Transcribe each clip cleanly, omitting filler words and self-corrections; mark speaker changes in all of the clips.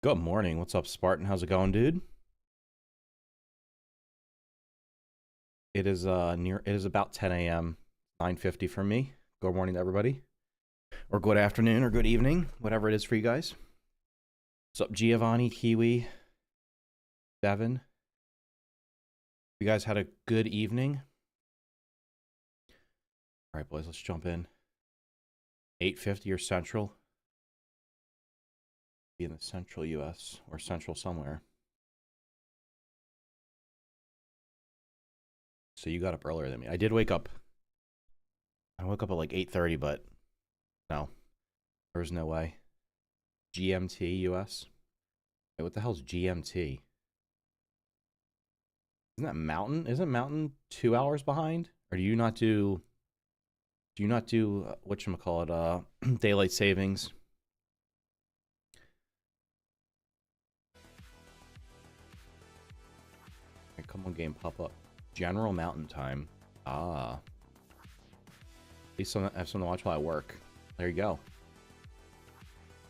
Speaker 1: Good morning. What's up, Spartan? How's it going, dude? It is about 10 a.m. 9:50 for me. Good morning to everybody. Or good afternoon or good evening, whatever it is for you guys. What's up, Giovanni, Kiwi, Devin? You guys had a good evening? All right, boys, let's jump in. 8:50 or Central. Be in the Central U.S. or Central somewhere. So you got up earlier than me. I did wake up. I woke up at like 8:30, but no, there was no way. GMT US. Wait, what the hell's GMT? Isn't that Mountain? Isn't Mountain 2 hours behind? Or do you not do whatchamacallit, daylight savings? Okay, come on, game, pop up. General Mountain Time. Ah. At least I have something to watch while I work. There you go.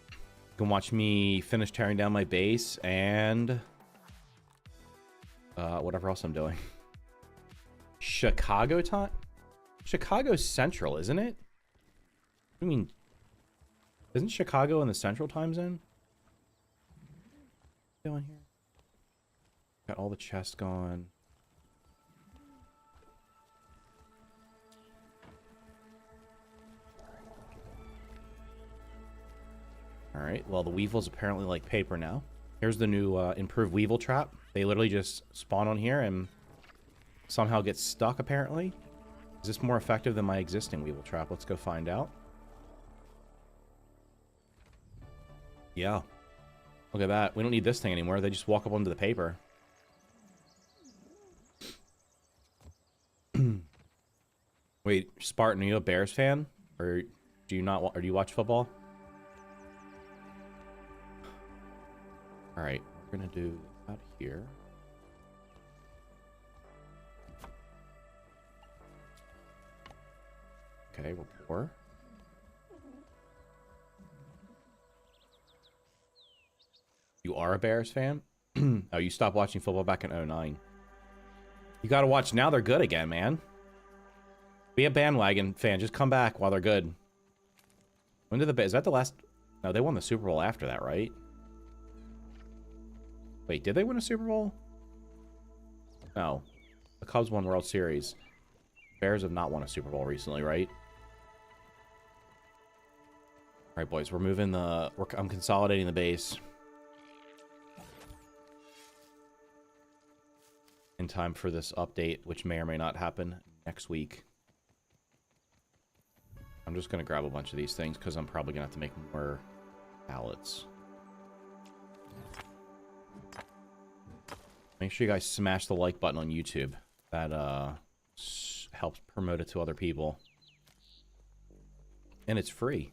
Speaker 1: You can watch me finish tearing down my base and whatever else I'm doing. Chicago time? Chicago's Central, isn't it? I mean, isn't Chicago in the Central time zone? What's going here? Got all the chests gone. Alright, well the Weevils apparently like paper now. Here's the new improved Weevil trap. They literally just spawn on here and somehow get stuck apparently. Is this more effective than my existing Weevil trap? Let's go find out. Yeah. Look at that. We don't need this thing anymore. They just walk up onto the paper. Wait, Spartan, are you a Bears fan? Or do you not, or do you watch football? Alright, we're gonna do out here. Okay, rapport. You are a Bears fan? Oh, you stopped watching football back in 09. You gotta watch now, they're good again, man. Be a bandwagon fan, just come back while they're good. When did is that the last? No, they won the Super Bowl after that, right? Wait, did they win a Super Bowl? No. The Cubs won World Series. Bears have not won a Super Bowl recently, right? Alright, boys, we're moving the... I'm consolidating the base. In time for this update, which may or may not happen next week. I'm just going to grab a bunch of these things, because I'm probably going to have to make more pallets. Make sure you guys smash the like button on YouTube. That helps promote it to other people. And it's free.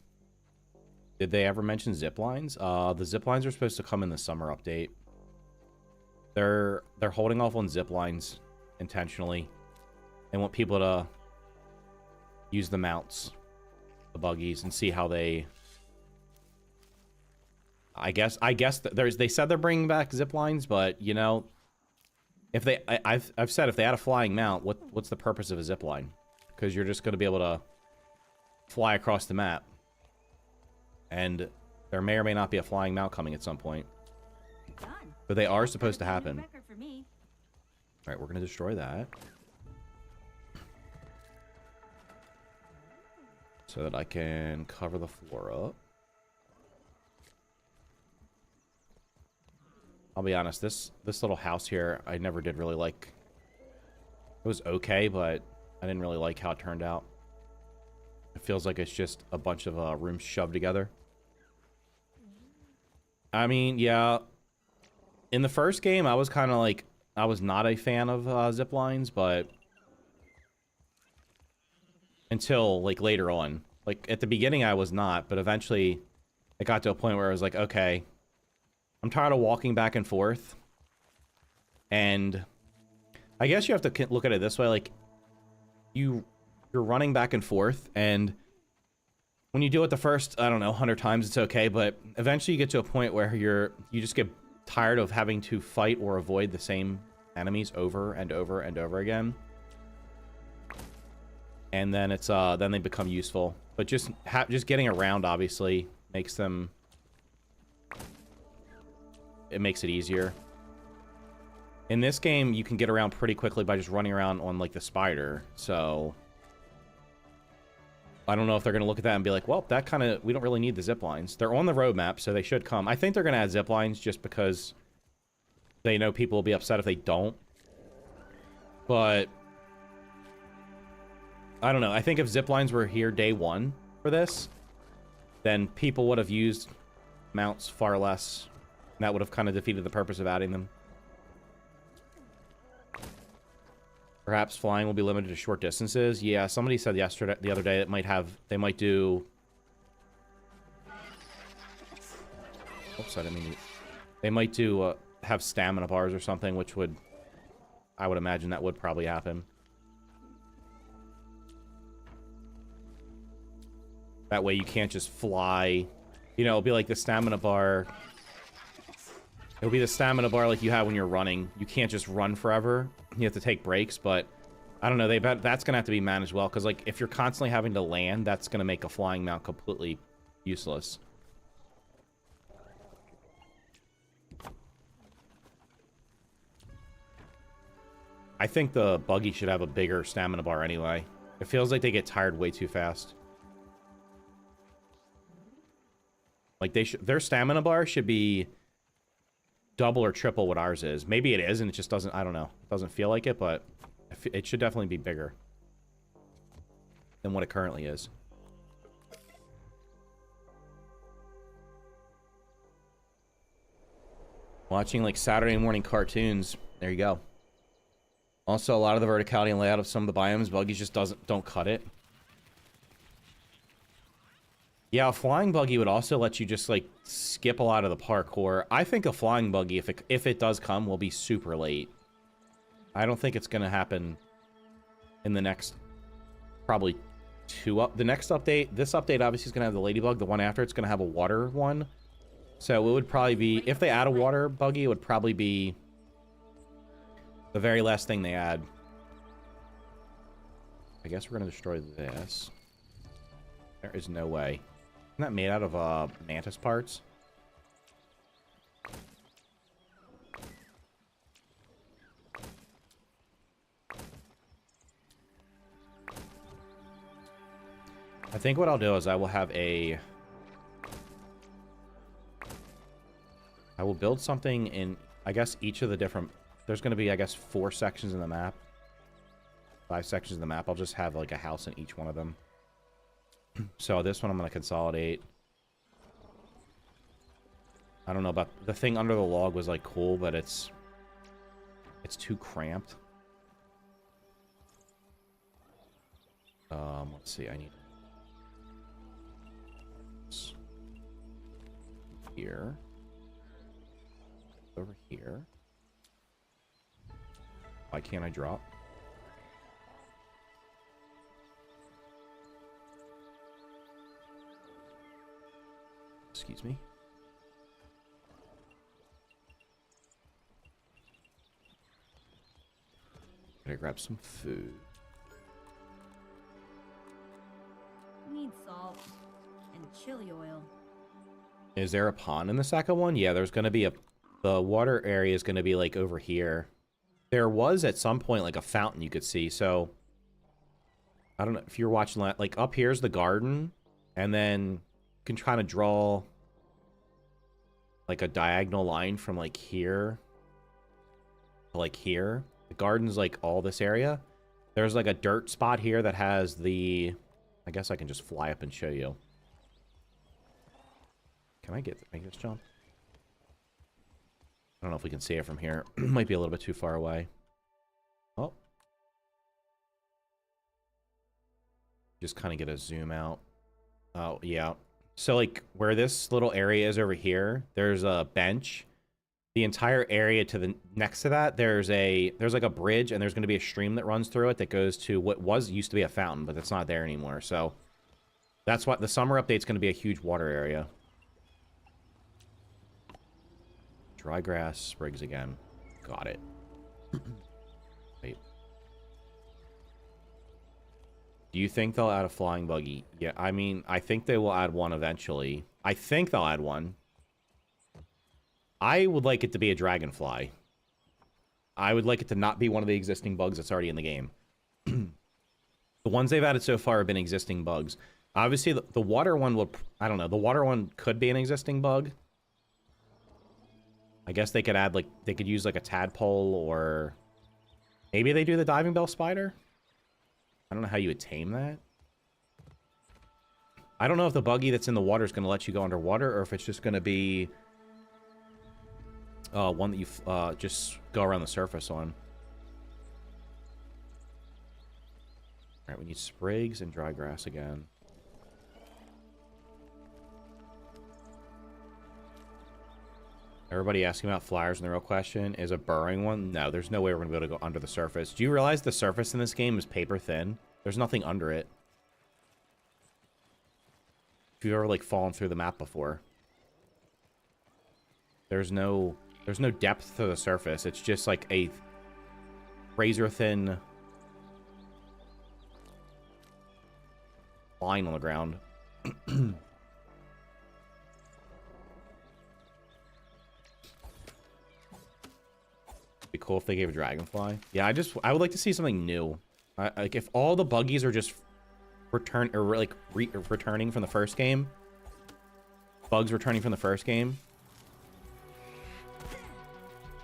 Speaker 1: Did they ever mention zip lines? The zip lines are supposed to come in the summer update. They're holding off on zip lines intentionally. They want people to use the mounts, the buggies, and see how they... I guess they said they're bringing back zip lines, but you know, if they, I've said if they had a flying mount, what's the purpose of a zip line? Because you're just going to be able to fly across the map, and there may or may not be a flying mount coming at some point. But they are supposed to happen. All right, we're going to destroy that so that I can cover the floor up. I'll be honest, this little house here, I never did really like. It was okay, but I didn't really like how it turned out. It feels like it's just a bunch of rooms shoved together. I mean, yeah. In the first game, I was kind of like, I was not a fan of zip lines, but until like later on. Like at the beginning, I was not, but eventually it got to a point where I was like, okay, I'm tired of walking back and forth. And I guess you have to look at it this way, like you're running back and forth, and when you do it the first, I don't know, 100 times, it's okay, but eventually you get to a point where you just get tired of having to fight or avoid the same enemies over and over and over again. And then it's then they become useful. But just getting around obviously makes them, it makes it easier. In this game, you can get around pretty quickly by just running around on like the spider. So I don't know if they're going to look at that and be like, well, that kind of, we don't really need the zip lines. They're on the roadmap, so they should come. I think they're going to add zip lines just because they know people will be upset if they don't. But I don't know. I think if zip lines were here day one for this, then people would have used mounts far less. And that would have kind of defeated the purpose of adding them. Perhaps flying will be limited to short distances. Yeah, somebody said the other day that they might do. Oops, I didn't mean to. They might do have stamina bars or something, which would, I would imagine that would probably happen. That way you can't just fly. You know, it'll be like the stamina bar. It'll be the stamina bar like you have when you're running. You can't just run forever. You have to take breaks, but I don't know. They bet that's going to have to be managed well, because like if you're constantly having to land, that's going to make a flying mount completely useless. I think the buggy should have a bigger stamina bar anyway. It feels like they get tired way too fast. Like their stamina bar should be double or triple what ours is. Maybe it is, and it just doesn't, I don't know. It doesn't feel like it, but it should definitely be bigger than what it currently is. Watching like Saturday morning cartoons. There you go. Also, a lot of the verticality and layout of some of the biomes, buggies just don't cut it. Yeah, a flying buggy would also let you just like skip a lot of the parkour. I think a flying buggy, if it does come, will be super late. I don't think it's gonna happen in the next probably the next update. This update obviously is gonna have the ladybug. The one after it's gonna have a water one. So it would probably be, if they add a water buggy, it would probably be the very last thing they add. I guess we're gonna destroy this. There is no way. Isn't that made out of mantis parts? I think what I'll do is I will build something in, I guess, each of the different, there's going to be, I guess, 4 sections in the map. 5 sections in the map. I'll just have like a house in each one of them. So this one I'm going to consolidate. I don't know about the thing under the log was like cool, but it's too cramped. Let's see. I need here, over here. Why can't I drop? Excuse me. Gotta grab some food.
Speaker 2: Need salt and chili oil.
Speaker 1: Is there a pond in the second one? Yeah, there's gonna be the water area is gonna be like over here. There was at some point like a fountain you could see, so I don't know if you're watching that. Like up here's the garden, and then you can try to draw like a diagonal line from like here to like here. The garden's like all this area. There's like a dirt spot here that has the, I guess I can just fly up and show you. Can I make this jump? I don't know if we can see it from here. Might be a little bit too far away. Oh. Just kind of get a zoom out. Oh, yeah. So like where this little area is over here, there's a bench. The entire area to the next to that, there's like a bridge, and there's going to be a stream that runs through it that goes to what used to be a fountain, but it's not there anymore. So That's why the summer update's going to be a huge water area. Dry grass, sprigs again. Got it. Wait. Do you think they'll add a flying buggy? Yeah, I mean, I think they will add one eventually. I think they'll add one. I would like it to be a dragonfly. I would like it to not be one of the existing bugs that's already in the game. The ones they've added so far have been existing bugs. Obviously, the water one will... I don't know. The water one could be an existing bug. I guess they could add, like... They could use, like, a tadpole or... Maybe they do the diving bell spider? I don't know how you would tame that. I don't know if the buggy that's in the water is going to let you go underwater or if it's just going to be... one that you just go around the surface on. Alright, we need sprigs and dry grass again. Everybody asking about flyers, and the real question is a burrowing one? No, there's no way we're going to be able to go under the surface. Do you realize the surface in this game is paper thin? There's nothing under it. If you've ever, like, fallen through the map before. There's no depth to the surface. It's just like a razor thin line on the ground. Be cool if they gave a dragonfly. Yeah, I would like to see something new. Like if all the buggies are just returning from the first game, bugs returning from the first game.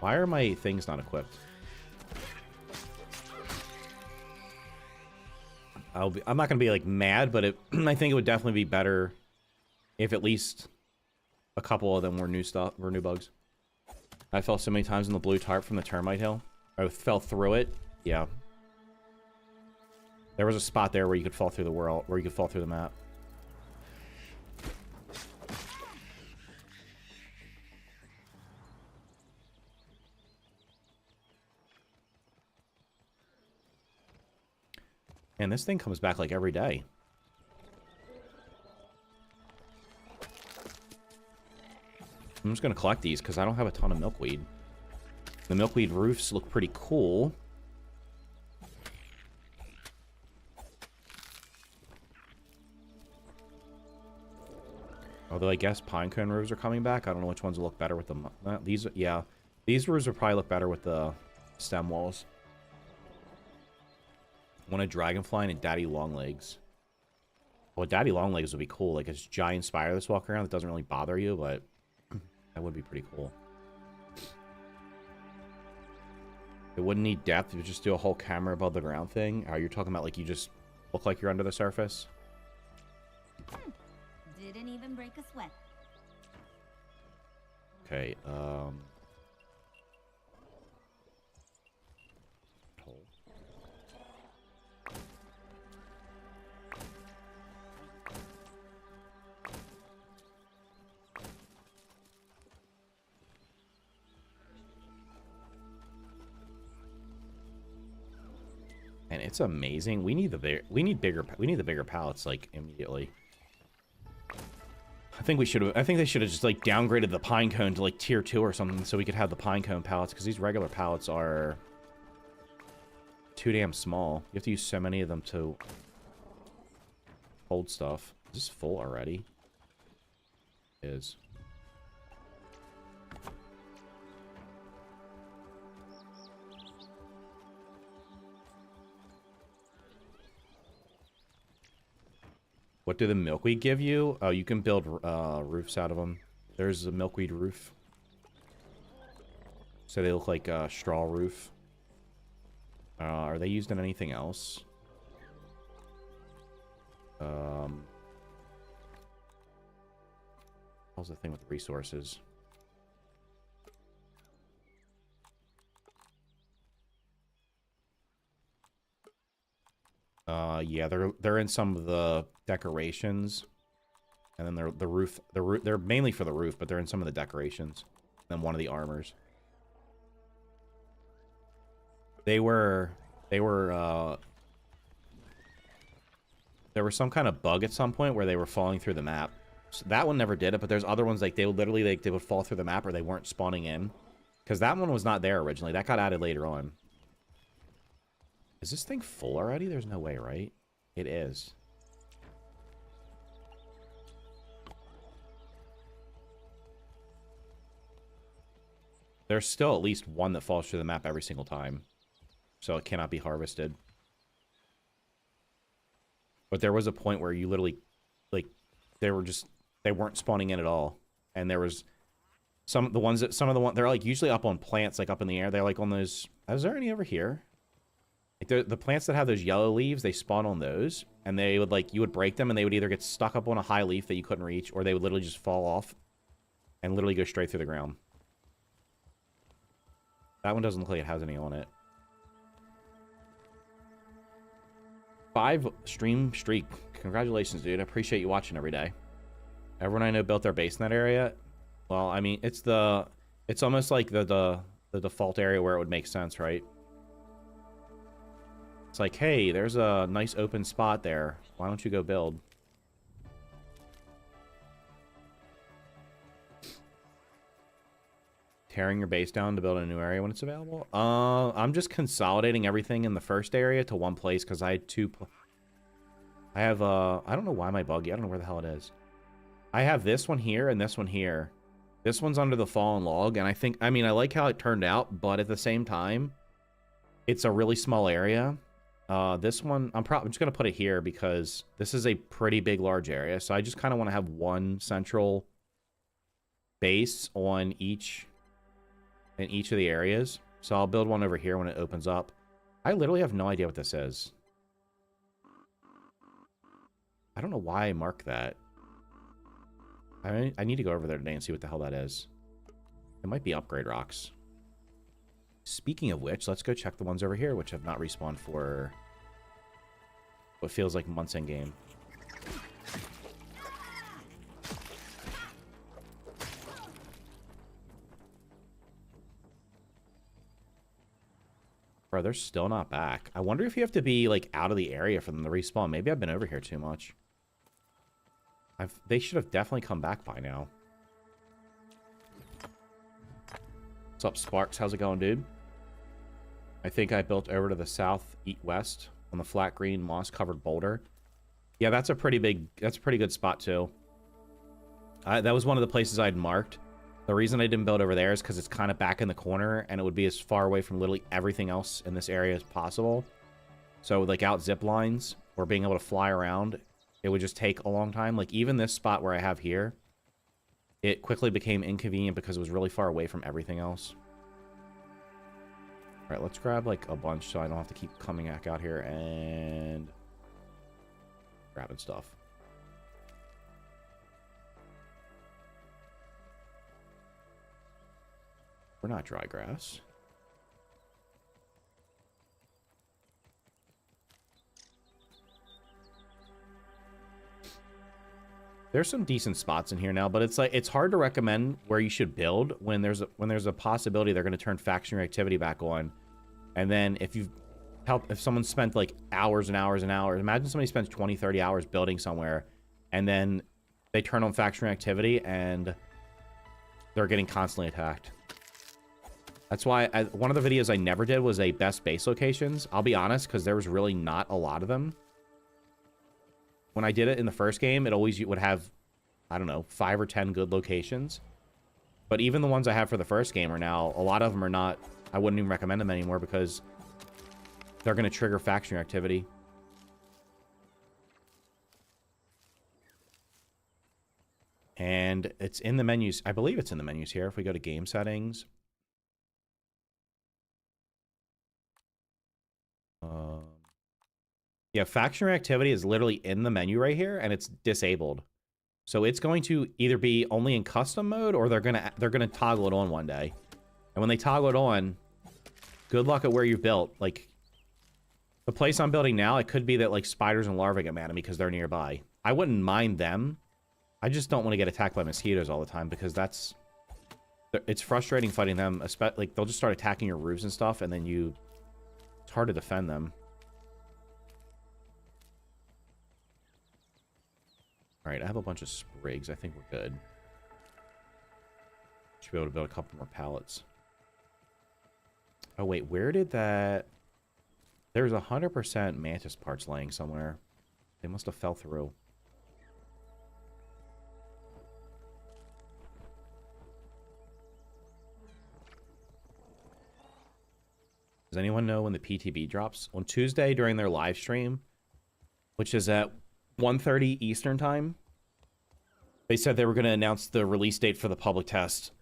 Speaker 1: Why are my things not equipped? I'm not gonna be like mad, but I think it would definitely be better if at least a couple of them were new bugs. I fell so many times in the blue tarp from the termite hill. I fell through it. Yeah. There was a spot there where you could fall through the map. And this thing comes back like every day. I'm just going to collect these because I don't have a ton of milkweed. The milkweed roofs look pretty cool. Although I guess pinecone roofs are coming back. I don't know which ones will look better with them. These roofs will probably look better with the stem walls. Want a dragonfly and a daddy longlegs. Well, daddy longlegs would be cool. Like a giant spider that's walking around that doesn't really bother you, but that would be pretty cool. It wouldn't need depth. You would just do a whole camera above the ground thing. Are you talking about like you just look like you're under the surface?
Speaker 2: Didn't even break a sweat.
Speaker 1: Okay, and it's amazing. We need the bigger pallets like immediately. I think they should have just like downgraded the pine cone to like tier 2 or something so we could have the pine cone pallets because these regular pallets are too damn small. You have to use so many of them to hold stuff. Is this full already? It is. What do the milkweed give you? Oh, you can build roofs out of them. There's a milkweed roof. So they look like a straw roof. Are they used in anything else? How's the thing with resources? Yeah, they're in some of the decorations, and then they're mainly for the roof, but they're in some of the decorations. And then one of the armors. They were there was some kind of bug at some point where they were falling through the map. So that one never did it, but there's other ones like they would literally like they would fall through the map or they weren't spawning in. Because that one was not there originally. That got added later on. Is this thing full already? There's no way, right? It is. There's still at least one that falls through the map every single time. So it cannot be harvested. But there was a point where you literally, like, they weren't spawning in at all. And there was some of the ones, they're like usually up on plants, like up in the air. They're like on those, is there any over here? Like the plants that have those yellow leaves, they spawn on those. And they would like, you would break them and they would either get stuck up on a high leaf that you couldn't reach, or they would literally just fall off and literally go straight through the ground. That one doesn't look like it has any on it. 5 stream streak. Congratulations, dude. I appreciate you watching every day. Everyone I know built their base in that area. Well, I mean, it's almost like the default area where it would make sense, right? It's like, hey, there's a nice open spot there. Why don't you go build? Tearing your base down to build a new area when it's available? I'm just consolidating everything in the first area to one place because I had I don't know why my buggy. I don't know where the hell it is. I have this one here and this one here. This one's under the fallen log, and I mean, I like how it turned out, but at the same time, it's a really small area. This one, I'm just going to put it here because this is a pretty big, large area, so I just kind of want to have one central base on in each of the areas. So I'll build one over here when it opens up. I literally have no idea what this is. I don't know why I marked that. I need to go over there today and see what the hell that is. It might be upgrade rocks. Speaking of which, let's go check the ones over here, which have not respawned for what feels like months in game. Bro, they're still not back. I wonder if you have to be, like, out of the area for them to respawn. Maybe I've been over here too much. They should have definitely come back by now. What's up, Sparks? How's it going, dude? I think I built over to the south-west on the flat green moss-covered boulder. Yeah, that's a pretty good spot, too. That was one of the places I'd marked. The reason I didn't build over there is because it's kind of back in the corner, and it would be as far away from literally everything else in this area as possible. So, like, out zip lines or being able to fly around, it would just take a long time. Like, even this spot where I have here, it quickly became inconvenient because it was really far away from everything else. All right, let's grab, like, a bunch so I don't have to keep coming back out here and grabbing stuff. We're not dry grass. There's some decent spots in here now, but it's like it's hard to recommend where you should build when there's a possibility they're going to turn faction reactivity back on. And then if someone spent like hours and hours and hours, imagine somebody spends 20, 30 hours building somewhere and then they turn on faction reactivity and they're getting constantly attacked. That's why one of the videos I never did was a best base locations. I'll be honest, because there was really not a lot of them. When I did it in the first game, it always would have, I don't know, 5 or 10 good locations. But even the ones I have for the first game are now, a lot of them are not, I wouldn't even recommend them anymore because they're going to trigger faction activity. And it's in the menus. I believe it's in the menus here. If we go to game settings. Yeah, faction reactivity is literally in the menu right here, and it's disabled. So it's going to either be only in custom mode, or they're gonna toggle it on one day. And when they toggle it on, good luck at where you've built. Like the place I'm building now, it could be that like spiders and larvae get mad at me because they're nearby. I wouldn't mind them. I just don't want to get attacked by mosquitoes all the time because it's frustrating fighting them. Especially like they'll just start attacking your roofs and stuff, and then it's hard to defend them. Alright, I have a bunch of sprigs. I think we're good. Should be able to build a couple more pallets. Oh, wait. Where did that... There's 100% mantis parts laying somewhere. They must have fell through. Does anyone know when the PTB drops? On Tuesday during their live stream, which is at 1:30 Eastern time, they said they were going to announce the release date for the public test.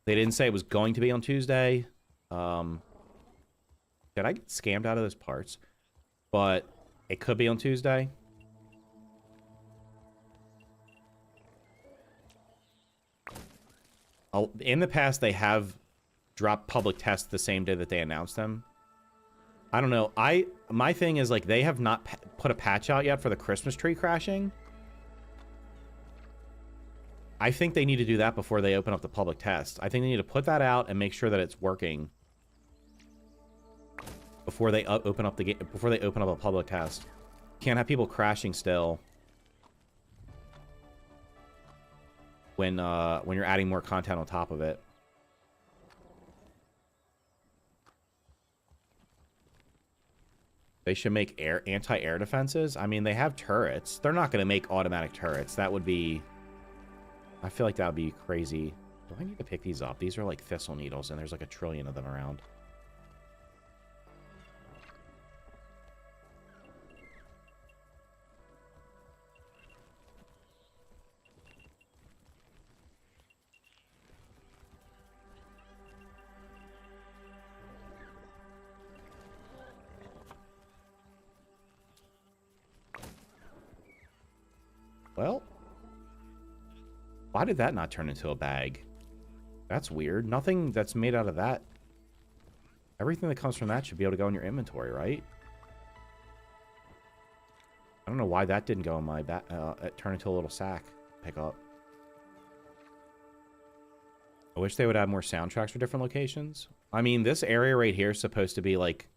Speaker 1: They didn't say it was going to be on Tuesday. Did I get scammed out of those parts? But it could be on Tuesday. In the past, they have dropped public tests the same day that they announced them. I don't know. My thing is, like, they have not put a patch out yet for the Christmas tree crashing. I think they need to do that before they open up the public test. I think they need to put that out and make sure that it's working before they open up the game, before they open up a public test. Can't have people crashing still when you're adding more content on top of it. They should make anti-air defenses. I mean, they have turrets. They're not going to make automatic turrets. That would be... I feel like that would be crazy. Do I need to pick these up? These are like thistle needles, and there's like 1 trillion of them around. Well, why did that not turn into a bag? That's weird. Nothing that's made out of that. Everything that comes from that should be able to go in your inventory, right? I don't know why that didn't go in my turn into a little sack. Pick up. I wish they would add more soundtracks for different locations. I mean, this area right here is supposed to be like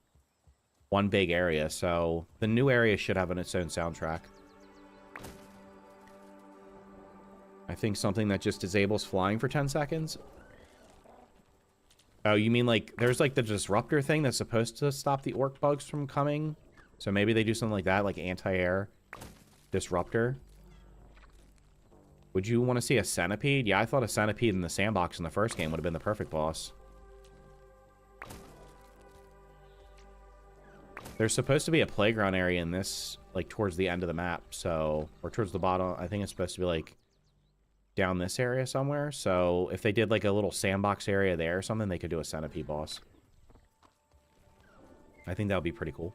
Speaker 1: one big area, so the new area should have its own soundtrack. I think something that just disables flying for 10 seconds. Oh, you mean like there's like the disruptor thing that's supposed to stop the orc bugs from coming? So maybe they do something like that, like anti-air disruptor. Would you want to see a centipede? Yeah, I thought a centipede in the sandbox in the first game would have been the perfect boss. There's supposed to be a playground area in this, like towards the end of the map, so, or towards the bottom. I think it's supposed to be like down this area somewhere. So if they did like a little sandbox area there or something, they could do a centipede boss. I think that would be pretty cool.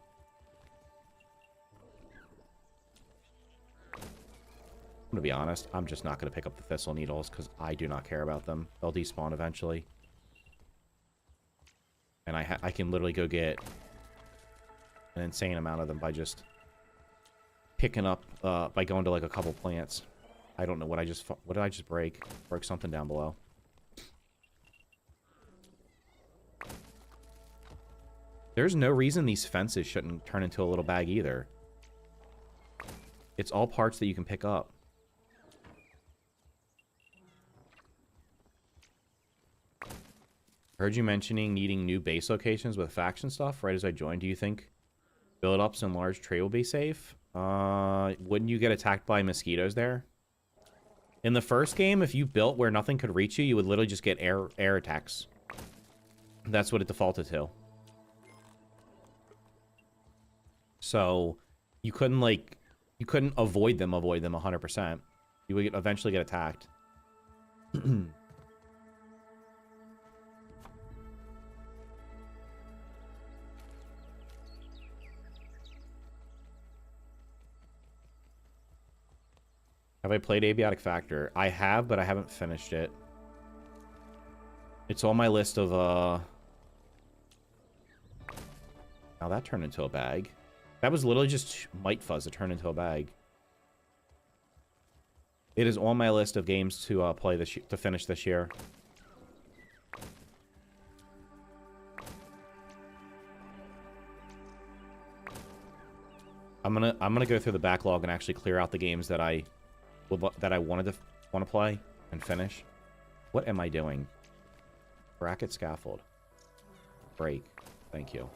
Speaker 1: I'm gonna be honest, I'm just not gonna pick up the thistle needles because I do not care about them. They'll despawn eventually. And I can literally go get an insane amount of them by just picking up, by going to like a couple plants. I don't know what did I just break? Broke something down below. There's no reason these fences shouldn't turn into a little bag either. It's all parts that you can pick up. Heard you mentioning needing new base locations with faction stuff right as I joined. Do you think build-ups in large tree will be safe? Wouldn't you get attacked by mosquitoes there? In the first game, if you built where nothing could reach you, you would literally just get air attacks. That's what it defaulted to. So you couldn't avoid them 100%. You would eventually get attacked. Have I played Abiotic Factor? I have, but I haven't finished it. It's on my list of, Now that turned into a bag. That was literally just Might Fuzz that turned into a bag. It is on my list of games to play to finish this year. I'm gonna go through the backlog and actually clear out the games that I want to play and finish. What am I doing? Bracket scaffold. Break. Thank you.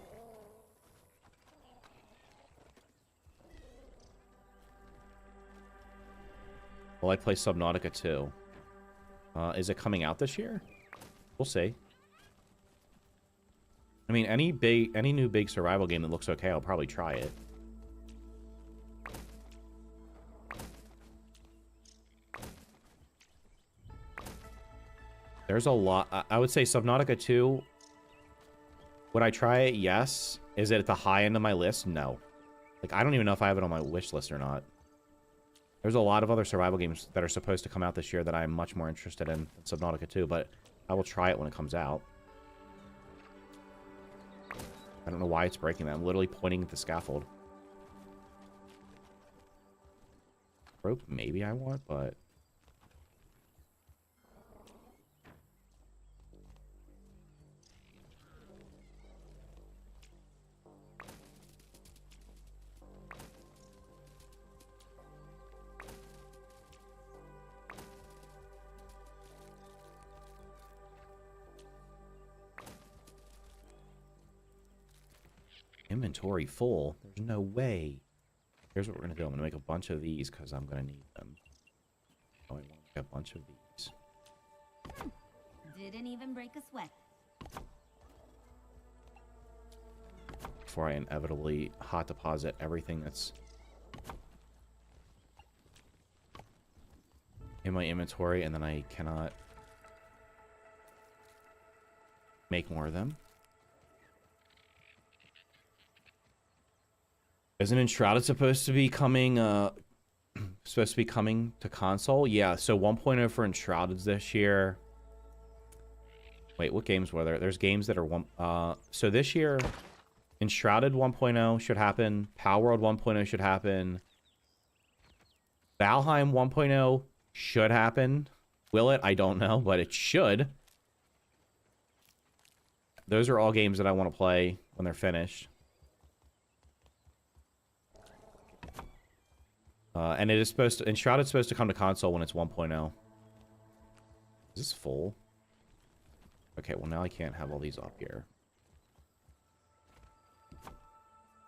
Speaker 1: Will I play Subnautica 2? Is it coming out this year? We'll see. I mean, any new big survival game that looks okay, I'll probably try it. There's a lot. I would say Subnautica 2. Would I try it? Yes. Is it at the high end of my list? No. Like, I don't even know if I have it on my wish list or not. There's a lot of other survival games that are supposed to come out this year that I'm much more interested in than Subnautica 2, but I will try it when it comes out. I don't know why it's breaking that. I'm literally pointing at the scaffold. Rope, maybe I want, but... Inventory full? There's no way. Here's what we're going to do. I'm going to make a bunch of these because I'm going to need them. Oh, I want to make a bunch of these.
Speaker 2: Didn't even break a sweat.
Speaker 1: Before I inevitably hot deposit everything that's in my inventory and then I cannot make more of them. Isn't Enshrouded supposed to be coming to console? Yeah, so 1.0 for Enshrouded this year. Wait, what games were there? There's games that are so this year Enshrouded 1.0 should happen. Palworld 1.0 should happen. Valheim 1.0 should happen. Will it? I don't know, but it should. Those are all games that I want to play when they're finished. And it is supposed to... Enshrouded's supposed to come to console when it's 1.0. Is this full? Okay, well now I can't have all these up here.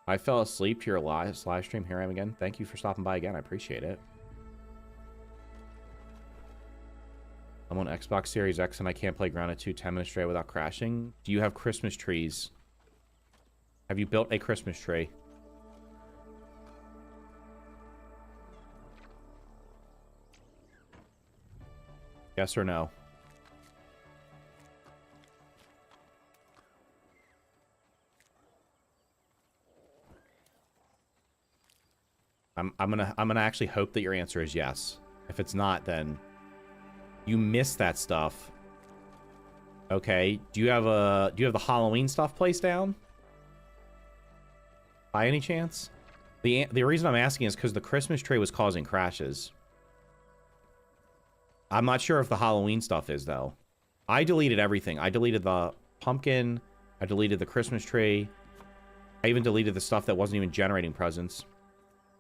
Speaker 1: I fell asleep to your live stream. Here I am again. Thank you for stopping by again. I appreciate it. I'm on Xbox Series X and I can't play Grounded 2 10 minutes straight without crashing. Do you have Christmas trees? Have you built a Christmas tree? Yes or no? I'm gonna actually hope that your answer is yes. If it's not, then you missed that stuff. Okay. Do you have the Halloween stuff placed down? By any chance? The reason I'm asking is because the Christmas tree was causing crashes. I'm not sure if the Halloween stuff is, though. I deleted everything. I deleted the pumpkin. I deleted the Christmas tree. I even deleted the stuff that wasn't even generating presents.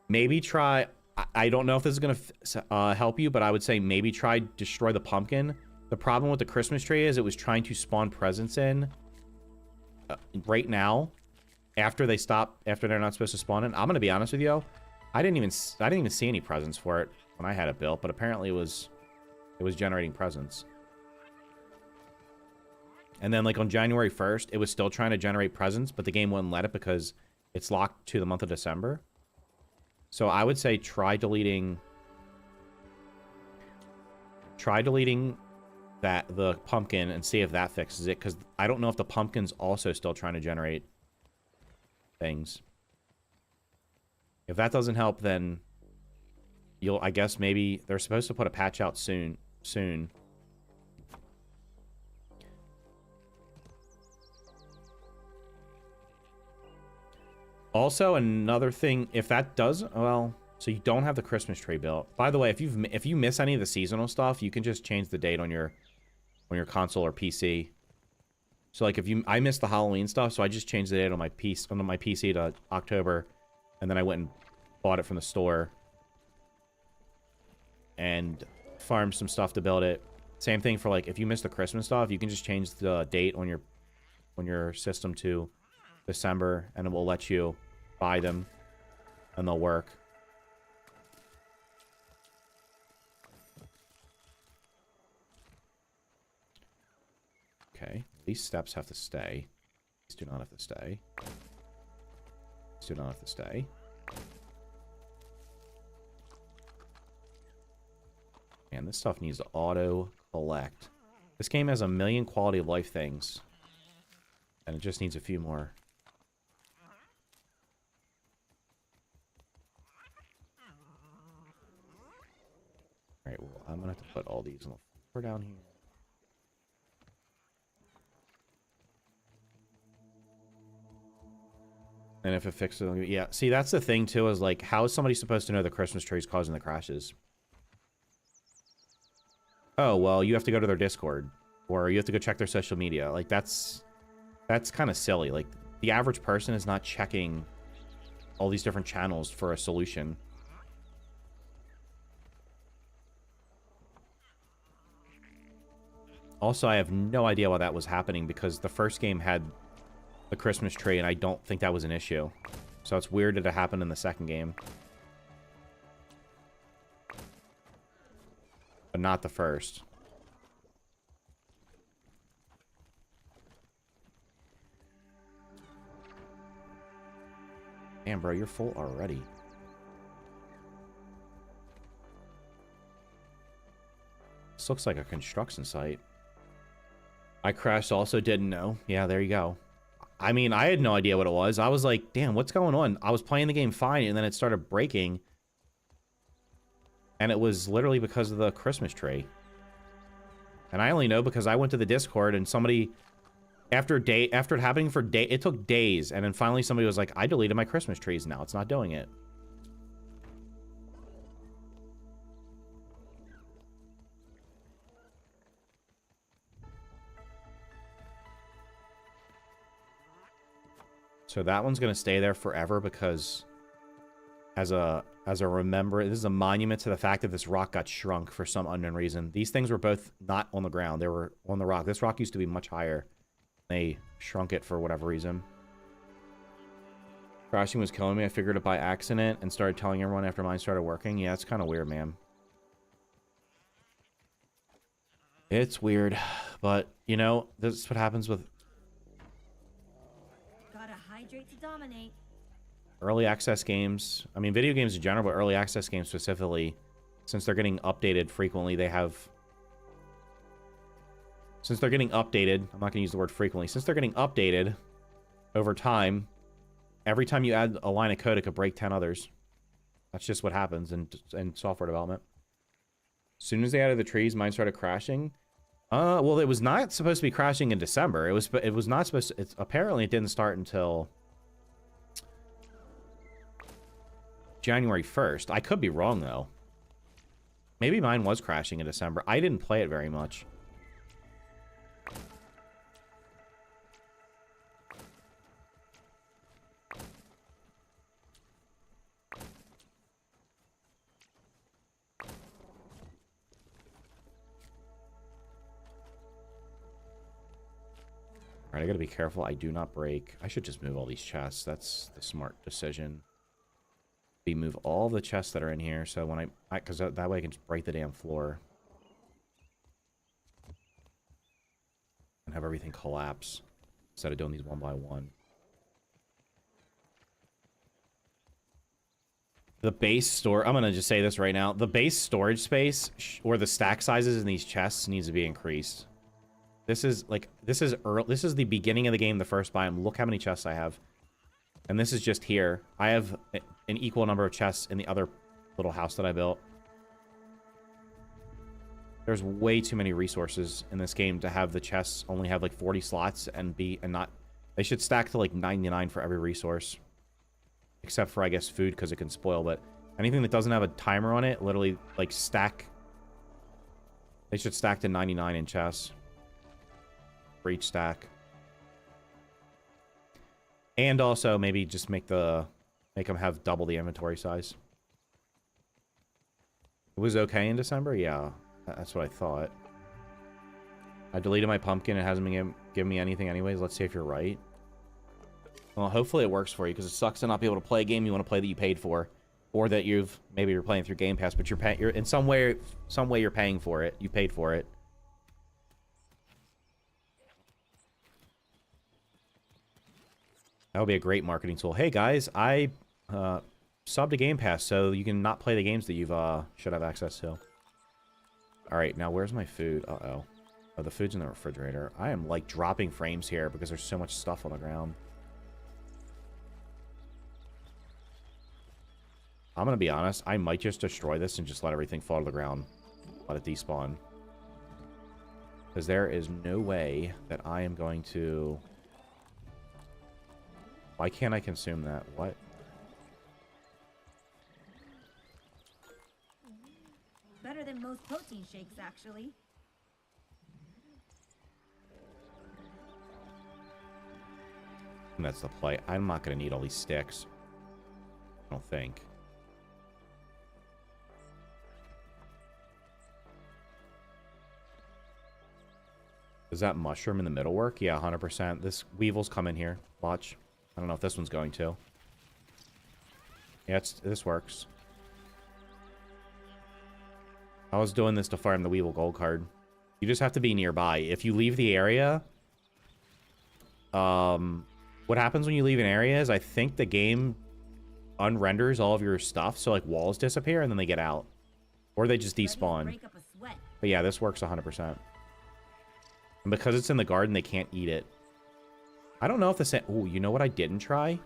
Speaker 1: Maybe try... I don't know if this is going to help you, but I would say maybe try destroy the pumpkin. The problem with the Christmas tree is it was trying to spawn presents in right now after they're not supposed to spawn in. I'm going to be honest with you. I didn't even see any presents for it when I had it built, but apparently it was generating presents. And then like on January 1st, it was still trying to generate presents, but the game wouldn't let it because it's locked to the month of December. So I would say try deleting the pumpkin and see if that fixes it, because I don't know if the pumpkin's also still trying to generate things. If that doesn't help, then I guess maybe they're supposed to put a patch out soon. Also, another thing, if that does, well, so you don't have the Christmas tree built. By the way, if you miss any of the seasonal stuff, you can just change the date on your console or PC. So like I missed the Halloween stuff, so I just changed the date on my PC to October, and then I went and bought it from the store and farmed some stuff to build it. Same thing for like if you miss the Christmas stuff, you can just change the date on your system to December, and it will let you buy them, and they'll work. Okay, these steps have to stay. These do not have to stay. These do not have to stay. Man, this stuff needs to auto-collect. This game has a million quality of life things. And it just needs a few more. Alright, well, I'm gonna have to put all these on the floor down here. And if it fixes it, yeah. See, that's the thing, too, is like, how is somebody supposed to know the Christmas tree is causing the crashes? Oh, well, you have to go to their Discord. Or you have to go check their social media. Like, that's kind of silly. Like, the average person is not checking all these different channels for a solution. Also, I have no idea why that was happening, because the first game had the Christmas tree, and I don't think that was an issue. So it's weird that it happened in the second game. But not the first. Damn, bro, you're full already. This looks like a construction site. I crashed, also didn't know. Yeah, there you go. I mean, I had no idea what it was. I was like, damn, what's going on? I was playing the game fine, and then it started breaking. And it was literally because of the Christmas tree. And I only know because I went to the Discord, and somebody... After it happening for it took days, and then finally somebody was like, I deleted my Christmas trees, now it's not doing it. So that one's gonna stay there forever because as a remember, this is a monument to the fact that this rock got shrunk for some unknown reason. These things were both not on the ground, they were on the rock. This rock used to be much higher. They shrunk it for whatever reason. Crashing was killing me. I figured it by accident and started telling everyone after mine started working. Yeah, it's kind of weird, man. It's weird, but you know, this is what happens with
Speaker 2: Gotta hydrate to dominate.
Speaker 1: early access games. I mean, video games in general, but early access games specifically, since they're getting updated frequently, they have... Since they're getting updated, I'm not going to use the word frequently. Since they're getting updated over time, every time you add a line of code, it could break 10 others. That's just what happens in software development. As soon as they added the trees, mine started crashing. Well, it was not supposed to be crashing in December. It was not supposed to... apparently, it didn't start until January 1st. I could be wrong, though. Maybe mine was crashing in December. I didn't play it very much. Alright, I gotta be careful. I do not break. I should just move all these chests. That's the smart decision. We move all the chests that are in here, so when because that way I can just break the damn floor. And have everything collapse. Instead of doing these one by one. The base store... I'm gonna just say this right now. The base storage space, or the stack sizes in these chests, needs to be increased. This is the beginning of the game, the first biome. Look how many chests I have. And this is just here. I have an equal number of chests in the other little house that I built. There's way too many resources in this game to have the chests only have like 40 slots and not... They should stack to like 99 for every resource. Except for, I guess, food, because it can spoil. But anything that doesn't have a timer on it, literally, like, stack... They should stack to 99 in chests. For each stack. And also maybe just make the Make them have double the inventory size. It was okay in December? Yeah, that's what I thought. I deleted my pumpkin. It hasn't been giving me anything anyways. Let's see if you're right. Well, hopefully it works for you, because it sucks to not be able to play a game you want to play that you paid for. Or that maybe you're playing through Game Pass, but you're in some way you're paying for it. You paid for it. That would be a great marketing tool. Hey guys, I subbed to Game Pass, so you can not play the games that you've should have access to. Alright, now where's my food? Uh-oh. Oh, the food's in the refrigerator. I am, like, dropping frames here because there's so much stuff on the ground. I'm gonna be honest, I might just destroy this and just let everything fall to the ground. Let it despawn. Because there is no way that I am going to... Why can't I consume that? What?
Speaker 2: Better than most protein shakes, actually.
Speaker 1: And that's the play. I'm not going to need all these sticks. I don't think. Does that mushroom in the middle work? Yeah, 100%. This weevil's coming here. Watch. I don't know if this one's going to. Yeah, this works. I was doing this to farm the Weevil gold card. You just have to be nearby. If you leave the area... what happens when you leave an area is I think the game unrenders all of your stuff, so like walls disappear and then they get out. Or they just despawn. But yeah, this works 100%. And because it's in the garden, they can't eat it. I don't know if the same... Oh, you know what I didn't try?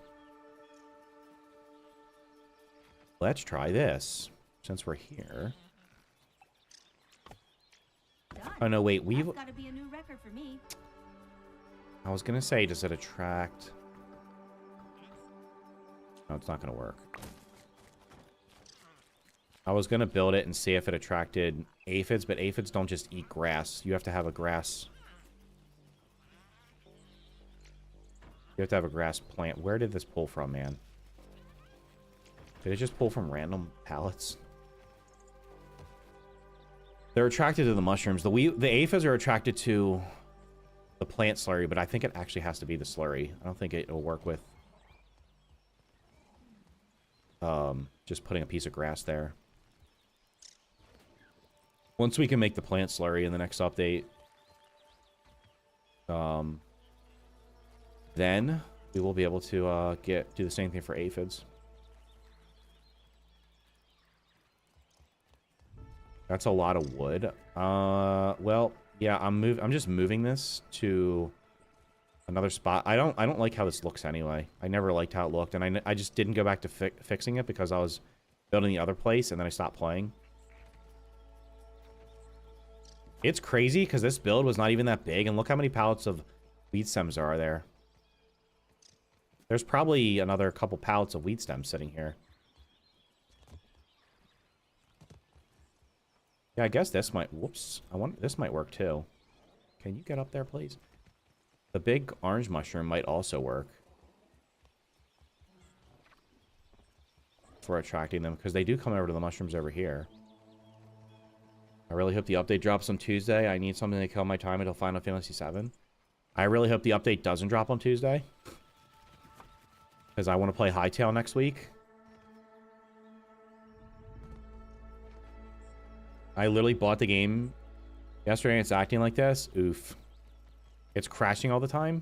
Speaker 1: Let's try this. Since we're here. Oh, no, wait. We've...
Speaker 2: Gotta be a new record for me.
Speaker 1: I was going to say, does it attract... No, it's not going to work. I was going to build it and see if it attracted aphids, but aphids don't just eat grass. You have to have a grass... You have to have a grass plant. Where did this pull from, man? Did it just pull from random pallets? They're attracted to the mushrooms. The aphids are attracted to the plant slurry, but I think it actually has to be the slurry. I don't think it'll work with just putting a piece of grass there. Once we can make the plant slurry in the next update, then we will be able to do the same thing for aphids. That's a lot of wood. Well, yeah, I'm just moving this to another spot. I don't like how this looks anyway. I never liked how it looked, and I just didn't go back to fixing it because I was building the other place, and then I stopped playing. It's crazy because this build was not even that big, and look how many pallets of weed stems are there. There's probably another couple pallets of weed stems sitting here. Yeah, I guess this might... Whoops. This might work, too. Can you get up there, please? The big orange mushroom might also work. For attracting them, because they do come over to the mushrooms over here. I really hope the update drops on Tuesday. I need something to kill my time until Final Fantasy VII. I really hope the update doesn't drop on Tuesday. Because I want to play Hytale next week. I literally bought the game yesterday and it's acting like this. Oof. It's crashing all the time.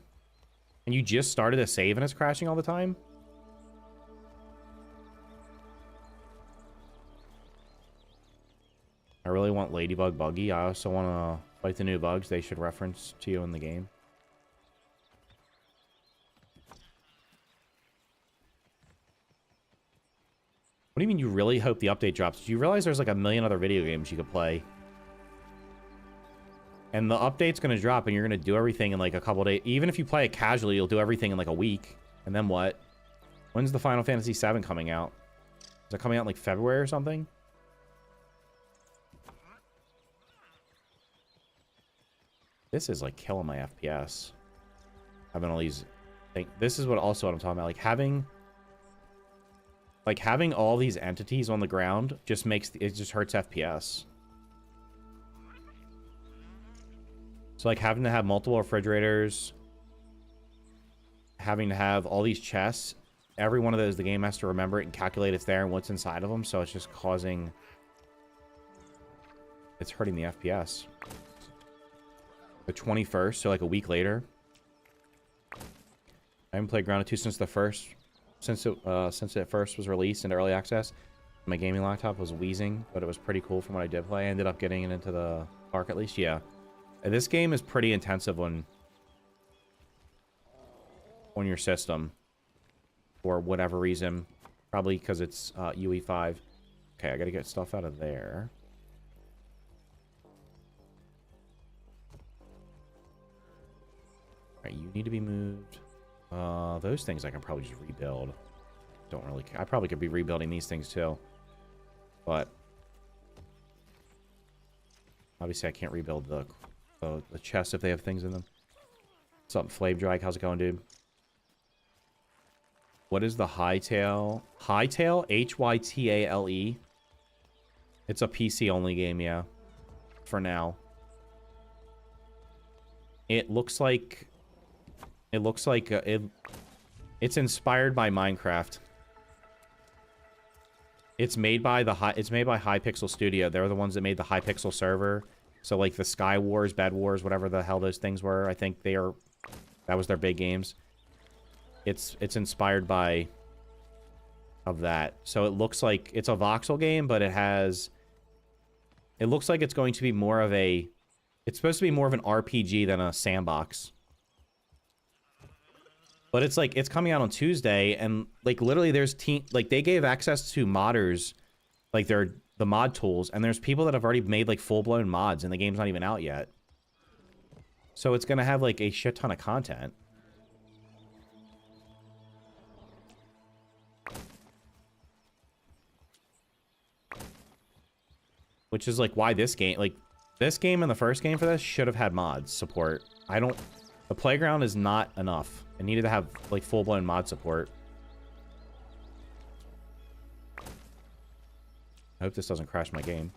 Speaker 1: And you just started a save and it's crashing all the time? I really want Ladybug Buggy. I also want to fight the new bugs. They should reference to you in the game. What do you mean you really hope the update drops? Do you realize there's like a million other video games you could play? And the update's going to drop and you're going to do everything in like a couple days. Even if you play it casually, you'll do everything in like a week. And then what? When's the Final Fantasy VII coming out? Is it coming out in like February or something? This is like killing my FPS. Having all these things. This is what I'm talking about. Like having Like, having all these entities on the ground just makes... It just hurts FPS. So, like, having to have multiple refrigerators... Having to have all these chests... Every one of those, the game has to remember it and calculate it's there and what's inside of them. So, it's just causing... It's hurting the FPS. The 21st, so like a week later. I haven't played Grounded 2 since the first... Since it first was released into early access. My gaming laptop was wheezing, but it was pretty cool from what I did play. I ended up getting it into the park at least, yeah. And this game is pretty intensive on your system. For whatever reason. Probably because it's UE5. Okay, I gotta get stuff out of there. Alright, you need to be moved. Those things I can probably just rebuild. Don't really care. I probably could be rebuilding these things too. But obviously I can't rebuild the chests if they have things in them. What's up, Flame Drag? How's it going, dude? What is the Hytale? Hytale? Hytale? It's a PC only game, yeah. For now. It looks like... It's inspired by Minecraft. It's made by Hypixel Studio. They're the ones that made the Hypixel server. So like the Sky Wars, Bed Wars, whatever the hell those things were, I think that was their big games. It's inspired by of that. So it looks like it's a voxel game, but it looks like it's going to be more of a... It's supposed to be more of an RPG than a sandbox. But it's like, it's coming out on Tuesday, and like literally there's like they gave access to modders, like the mod tools, and there's people that have already made like full-blown mods, and the game's not even out yet. So it's gonna have like a shit ton of content. Which is like why this game and the first game for this should have had mods support. The playground is not enough. It needed to have like full-blown mod support. I hope this doesn't crash my game.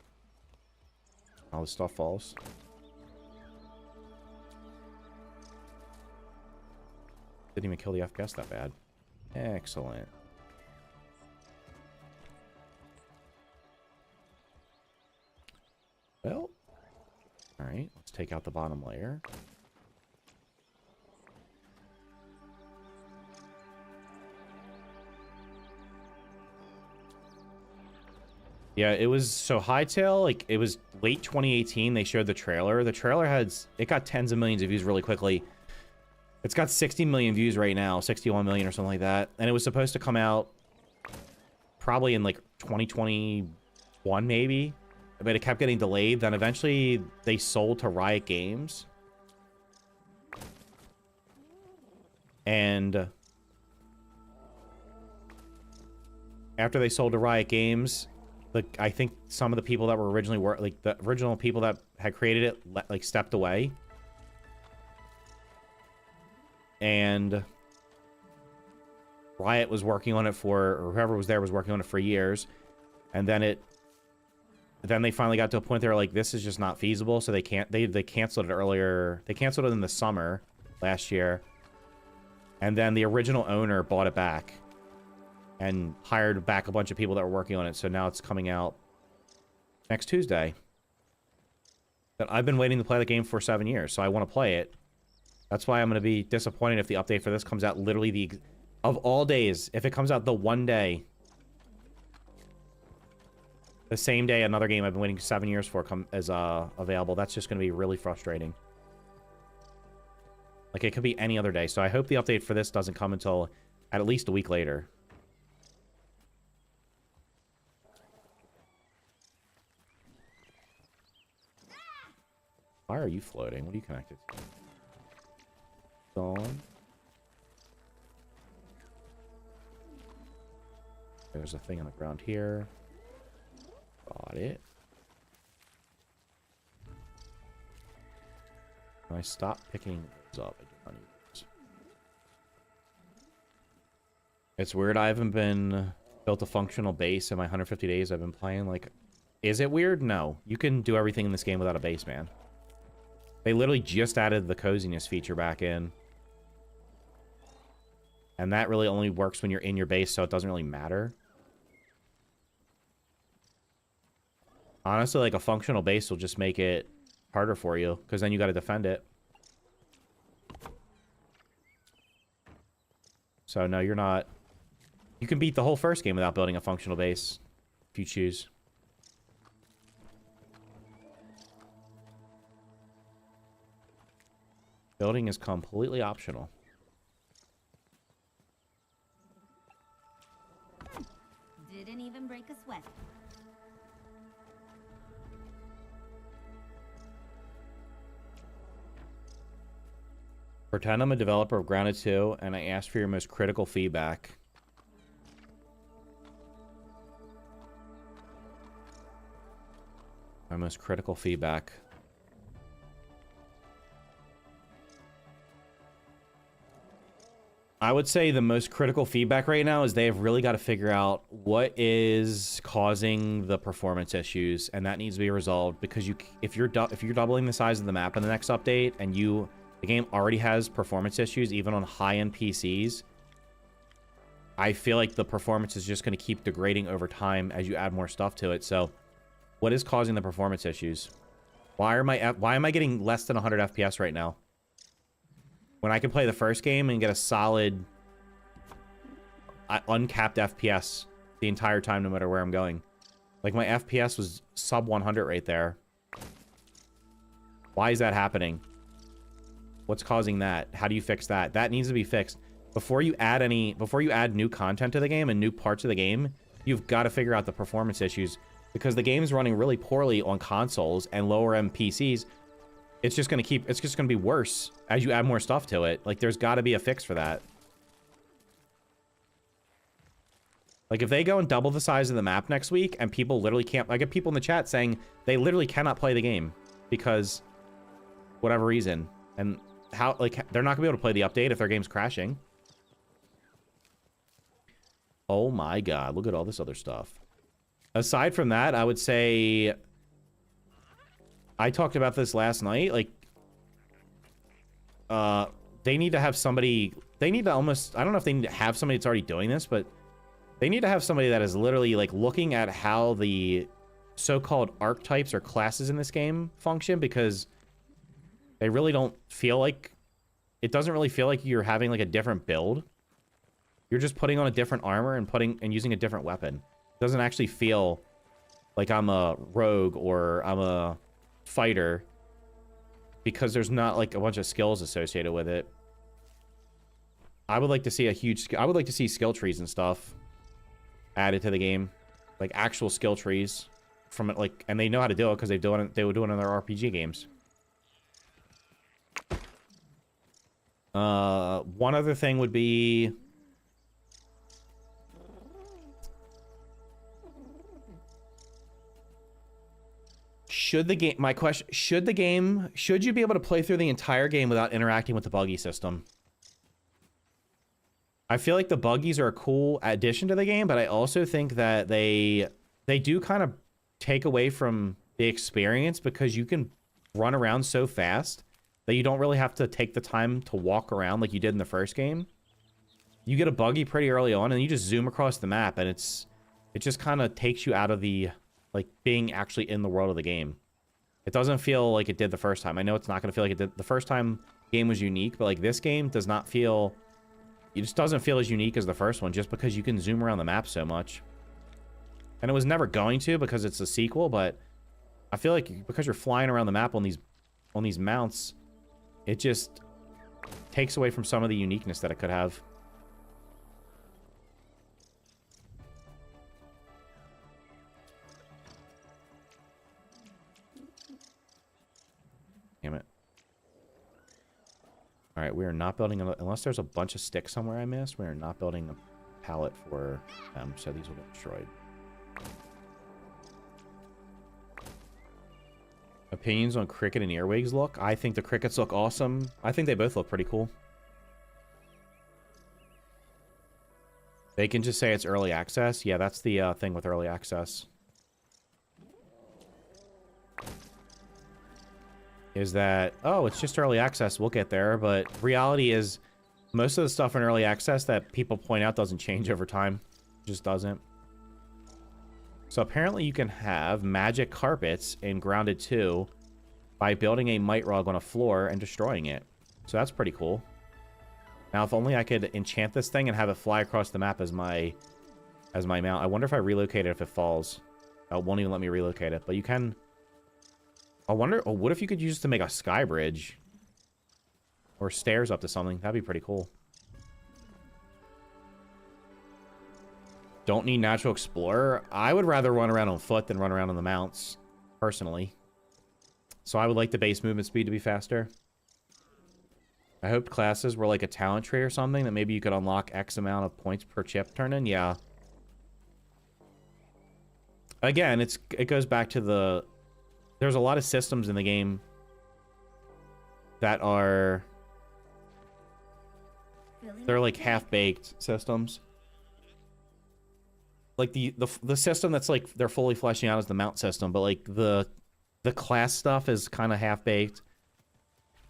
Speaker 1: All this stuff falls. Didn't even kill the FPS that bad. Excellent. Well, all right, let's take out the bottom layer. Yeah, it was so Hytale, like it was late 2018 they showed the trailer. The trailer it got tens of millions of views really quickly. It's got 60 million views right now, 61 million or something like that. And it was supposed to come out probably in like 2021 maybe. But it kept getting delayed. Then eventually they sold to Riot Games. And after they sold to Riot Games, I think some of the people that were originally the original people that had created it like stepped away. And Riot was working on it or whoever was there was working on it for years. And then they finally got to a point they were like, this is just not feasible, so they canceled it earlier. They canceled it in the summer last year. And then the original owner bought it back and hired back a bunch of people that were working on it. So now it's coming out next Tuesday. But I've been waiting to play the game for 7 years, so I want to play it. That's why I'm going to be disappointed if the update for this comes out literally of all days, if it comes out the one day, the same day another game I've been waiting 7 years for is available. That's just going to be really frustrating. Like, it could be any other day. So I hope the update for this doesn't come until at least a week later. Why are you floating? What are you connected to? On. There's a thing on the ground here. Got it. Can I stop picking those up? I do not need those. It's weird I haven't been Built a functional base in my 150 days I've been playing. Like, is it weird? No. You can do everything in this game without a base, man. They literally just added the coziness feature back in. And that really only works when you're in your base, so it doesn't really matter. Honestly, like, a functional base will just make it harder for you, because then you got to defend it. So, no, you're not... You can beat the whole first game without building a functional base, if you choose. Building is completely optional.
Speaker 2: Didn't even break a sweat.
Speaker 1: Pretend I'm a developer of Grounded 2, and I asked for your most critical feedback. My most critical feedback. I would say the most critical feedback right now is they have really got to figure out what is causing the performance issues, and that needs to be resolved, because if you're doubling the size of the map in the next update, and the game already has performance issues even on high-end PCs, I feel like the performance is just going to keep degrading over time as you add more stuff to it. So what is causing the performance issues? Why am I getting less than 100 FPS right now? When I can play the first game and get a solid uncapped FPS the entire time, no matter where I'm going. Like, my FPS was sub 100 right there. Why is that happening? What's causing that? How do you fix that? That needs to be fixed. Before you add new content to the game and new parts of the game, you've got to figure out the performance issues, because the game's running really poorly on consoles and lower end PCs. It's just going to be worse as you add more stuff to it. Like, there's got to be a fix for that. Like, if they go and double the size of the map next week and people literally can't... I get people in the chat saying they literally cannot play the game because whatever reason. And how, like, they're not going to be able to play the update if their game's crashing. Oh my god, look at all this other stuff. Aside from that, I would say... I talked about this last night, like... they need to have somebody... They need to almost... I don't know if they need to have somebody that's already doing this, but... They need to have somebody that is literally, like, looking at how the so-called archetypes or classes in this game function, because they really don't feel like... It doesn't really feel like you're having, like, a different build. You're just putting on a different armor and using a different weapon. It doesn't actually feel like I'm a rogue or I'm a fighter, because there's not, like, a bunch of skills associated with it. I would like to see I would like to see skill trees and stuff added to the game, like actual skill trees from it, like, and they know how to do it because they would do it in their RPG games. One other thing would be should you be able to play through the entire game without interacting with the buggy system? I feel like the buggies are a cool addition to the game, but I also think that they do kind of take away from the experience, because you can run around so fast that you don't really have to take the time to walk around like you did in the first game. You get a buggy pretty early on, and you just zoom across the map, and it just kind of takes you out of the, like, being actually in the world of the game. It doesn't feel like it did the first time. I know it's not going to feel like it did the first time. The game was unique, but, like, this game does not feel... It just doesn't feel as unique as the first one, just because you can zoom around the map so much. And it was never going to, because it's a sequel, but I feel like because you're flying around the map on these mounts, it just takes away from some of the uniqueness that it could have. Damn it. All right, we are not building, unless there's a bunch of sticks somewhere I missed, we are not building a pallet for them, so these will get destroyed. Opinions on cricket and earwigs look? I think the crickets look awesome. I think they both look pretty cool. They can just say it's early access. Yeah, that's the thing with early access. Is that, oh, it's just early access, we'll get there. But reality is, most of the stuff in early access that people point out doesn't change over time. It just doesn't. So apparently you can have magic carpets in Grounded 2 by building a mite rug on a floor and destroying it. So that's pretty cool. Now, if only I could enchant this thing and have it fly across the map as my mount. I wonder if I relocate it if it falls. Oh, it won't even let me relocate it. But you can... I wonder... Oh, what if you could use it to make a sky bridge? Or stairs up to something. That'd be pretty cool. Don't need Natural Explorer. I would rather run around on foot than run around on the mounts, personally. So I would like the base movement speed to be faster. I hope classes were like a talent tree or something, that maybe you could unlock X amount of points per chip turn-in. Yeah. Again, it goes back to the... There's a lot of systems in the game that are... They're like half-baked systems. Like the system that's like they're fully fleshing out is the mount system, but like the class stuff is kind of half-baked.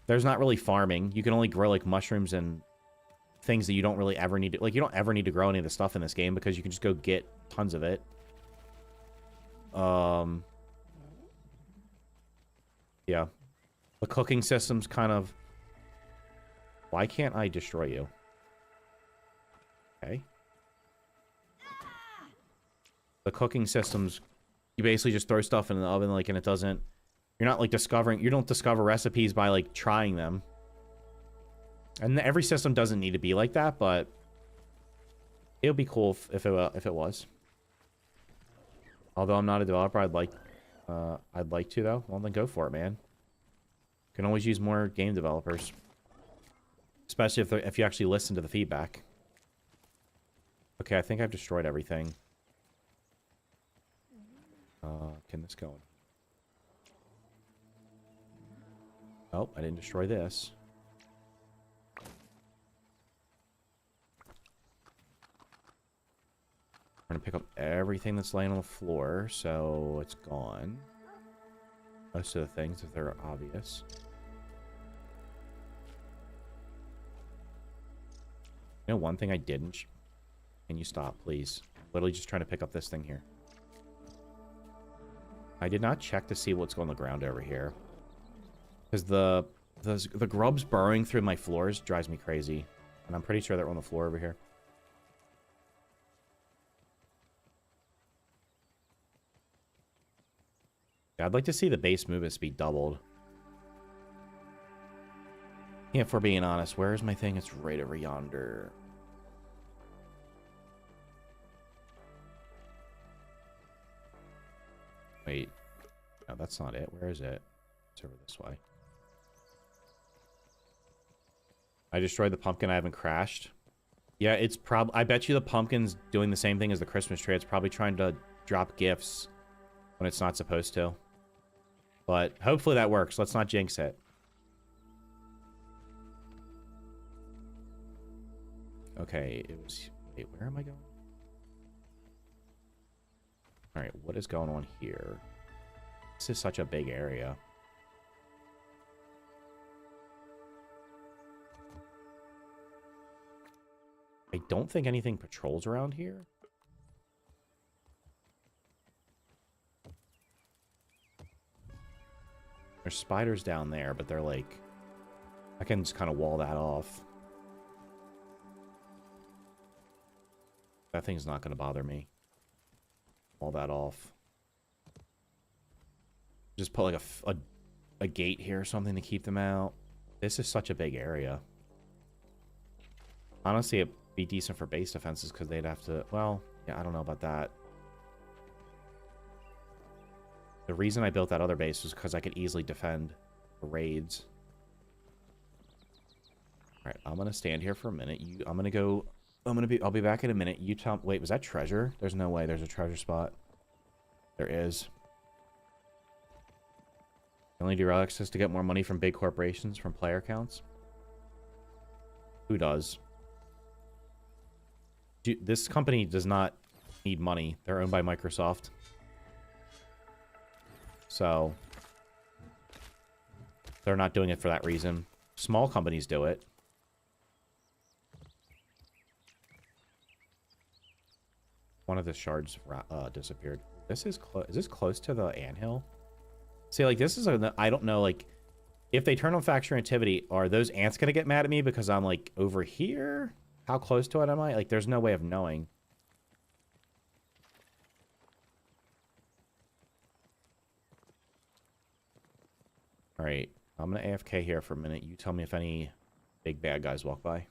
Speaker 1: There's not really farming. You can only grow like mushrooms and things that you don't really ever need to, like you don't ever need to grow any of the stuff in this game because you can just go get tons of it. Yeah. The cooking system's kind of... Why can't I destroy you? Okay. The cooking systems, you basically just throw stuff in the oven, like, and it doesn't... You're not, like, discovering... You don't discover recipes by, like, trying them. And every system doesn't need to be like that, but... It would be cool if it was. Although I'm not a developer, I'd like to, though. Well, then go for it, man. Can always use more game developers. Especially if you actually listen to the feedback. Okay, I think I've destroyed everything. Can this go? Oh, I didn't destroy this. I'm gonna pick up everything that's laying on the floor, so it's gone. Most of the things, if they're obvious. You know, one thing I didn't... Can you stop, please? Literally just trying to pick up this thing here. I did not check to see what's going on the ground over here. Because the grubs burrowing through my floors drives me crazy. And I'm pretty sure they're on the floor over here. Yeah, I'd like to see the base movement speed doubled. Yeah, if we're being honest, where is my thing? It's right over yonder. Wait. No, that's not it. Where is it? It's over this way. I destroyed the pumpkin. I haven't crashed. Yeah, it's I bet you the pumpkin's doing the same thing as the Christmas tree. It's probably trying to drop gifts when it's not supposed to. But hopefully that works. Let's not jinx it. Okay, it was... Wait, where am I going? Alright, what is going on here? This is such a big area. I don't think anything patrols around here. There's spiders down there, but they're like... I can just kind of wall that off. That thing's not going to bother me. Wall that off. Just put like a gate here or something to keep them out. This is such a big area. Honestly, it'd be decent for base defenses because they'd have to... Well, yeah, I don't know about that. The reason I built that other base was because I could easily defend raids. Alright, I'm gonna stand here for a minute. I'll be back in a minute. You tell... Wait, was that treasure? There's no way there's a treasure spot. There is. Only do relics just to get more money from big corporations from player counts? Who does? this company does not need money. They're owned by Microsoft. So they're not doing it for that reason. Small companies do it. One of the shards disappeared. This is is this close to the anthill? See, like, this is a, I don't know, like, if they turn on factory activity, are those ants gonna get mad at me because I'm, like, over here? How close to it am I? Like, there's no way of knowing. Alright, I'm gonna AFK here for a minute. You tell me if any big bad guys walk by.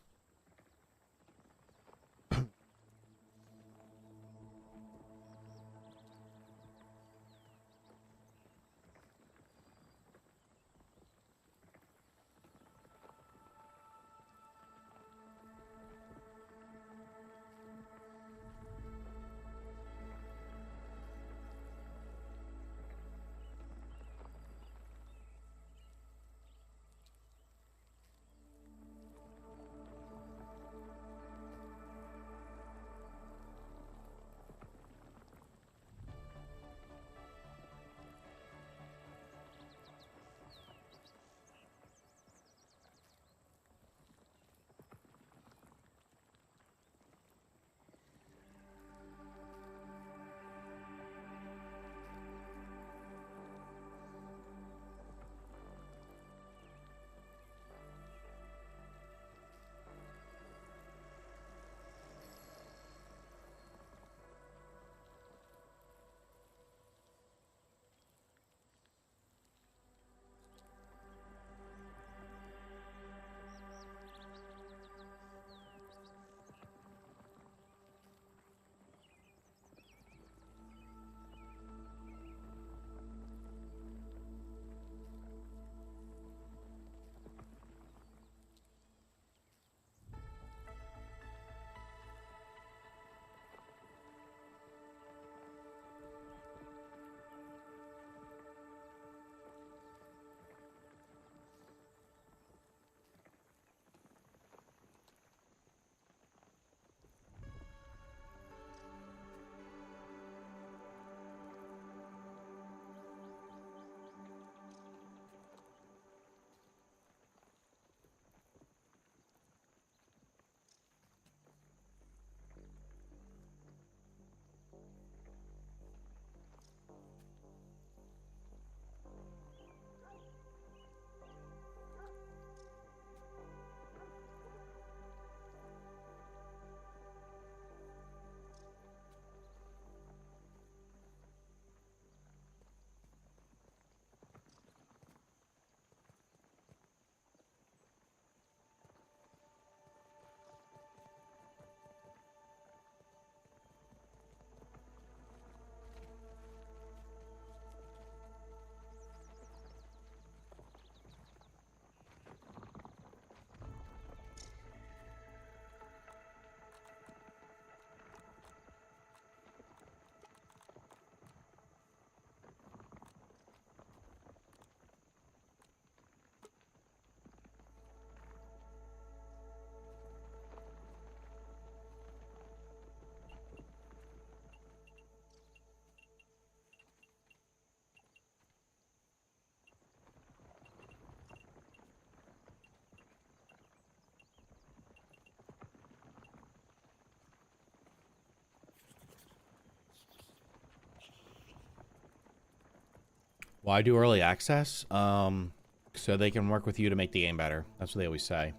Speaker 1: Why do early access? So they can work with you to make the game better. That's what they always say.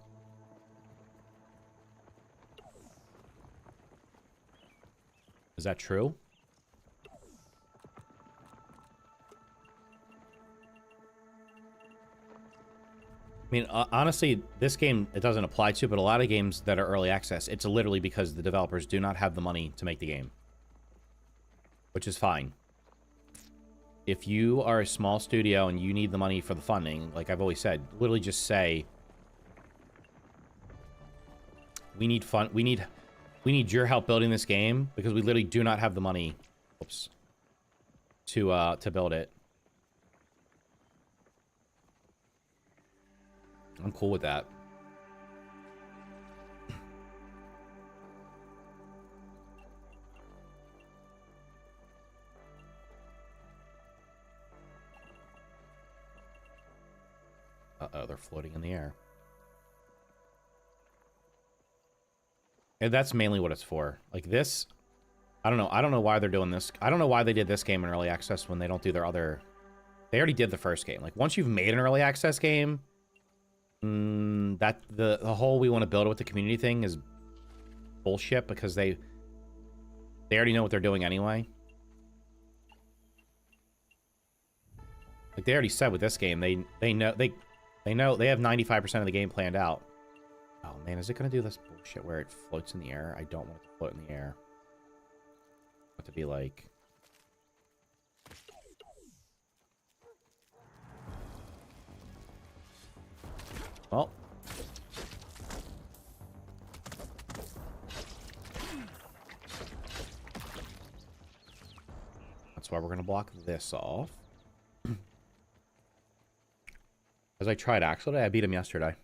Speaker 1: Is that true? I mean, honestly, this game, it doesn't apply to, but a lot of games that are early access, it's literally because the developers do not have the money to make the game. Which is fine. If you are a small studio and you need the money for the funding, like I've always said, literally just say, we need your help building this game because we literally do not have the money, to build it. I'm cool with that. they're floating in the air. And that's mainly what it's for. Like this, I don't know. I don't know why they're doing this. I don't know why they did this game in early access when they don't do their other... They already did the first game. Like, once you've made an early access game, that the whole we want to build it with the community thing is bullshit because they already know what they're doing anyway. Like, they already said with this game, they know they have 95% of the game planned out. Oh man, is it gonna do this bullshit where it floats in the air? I don't want it to float in the air. I want it to be like... Well. That's why we're gonna block this off. As I tried Axel today, I beat him yesterday.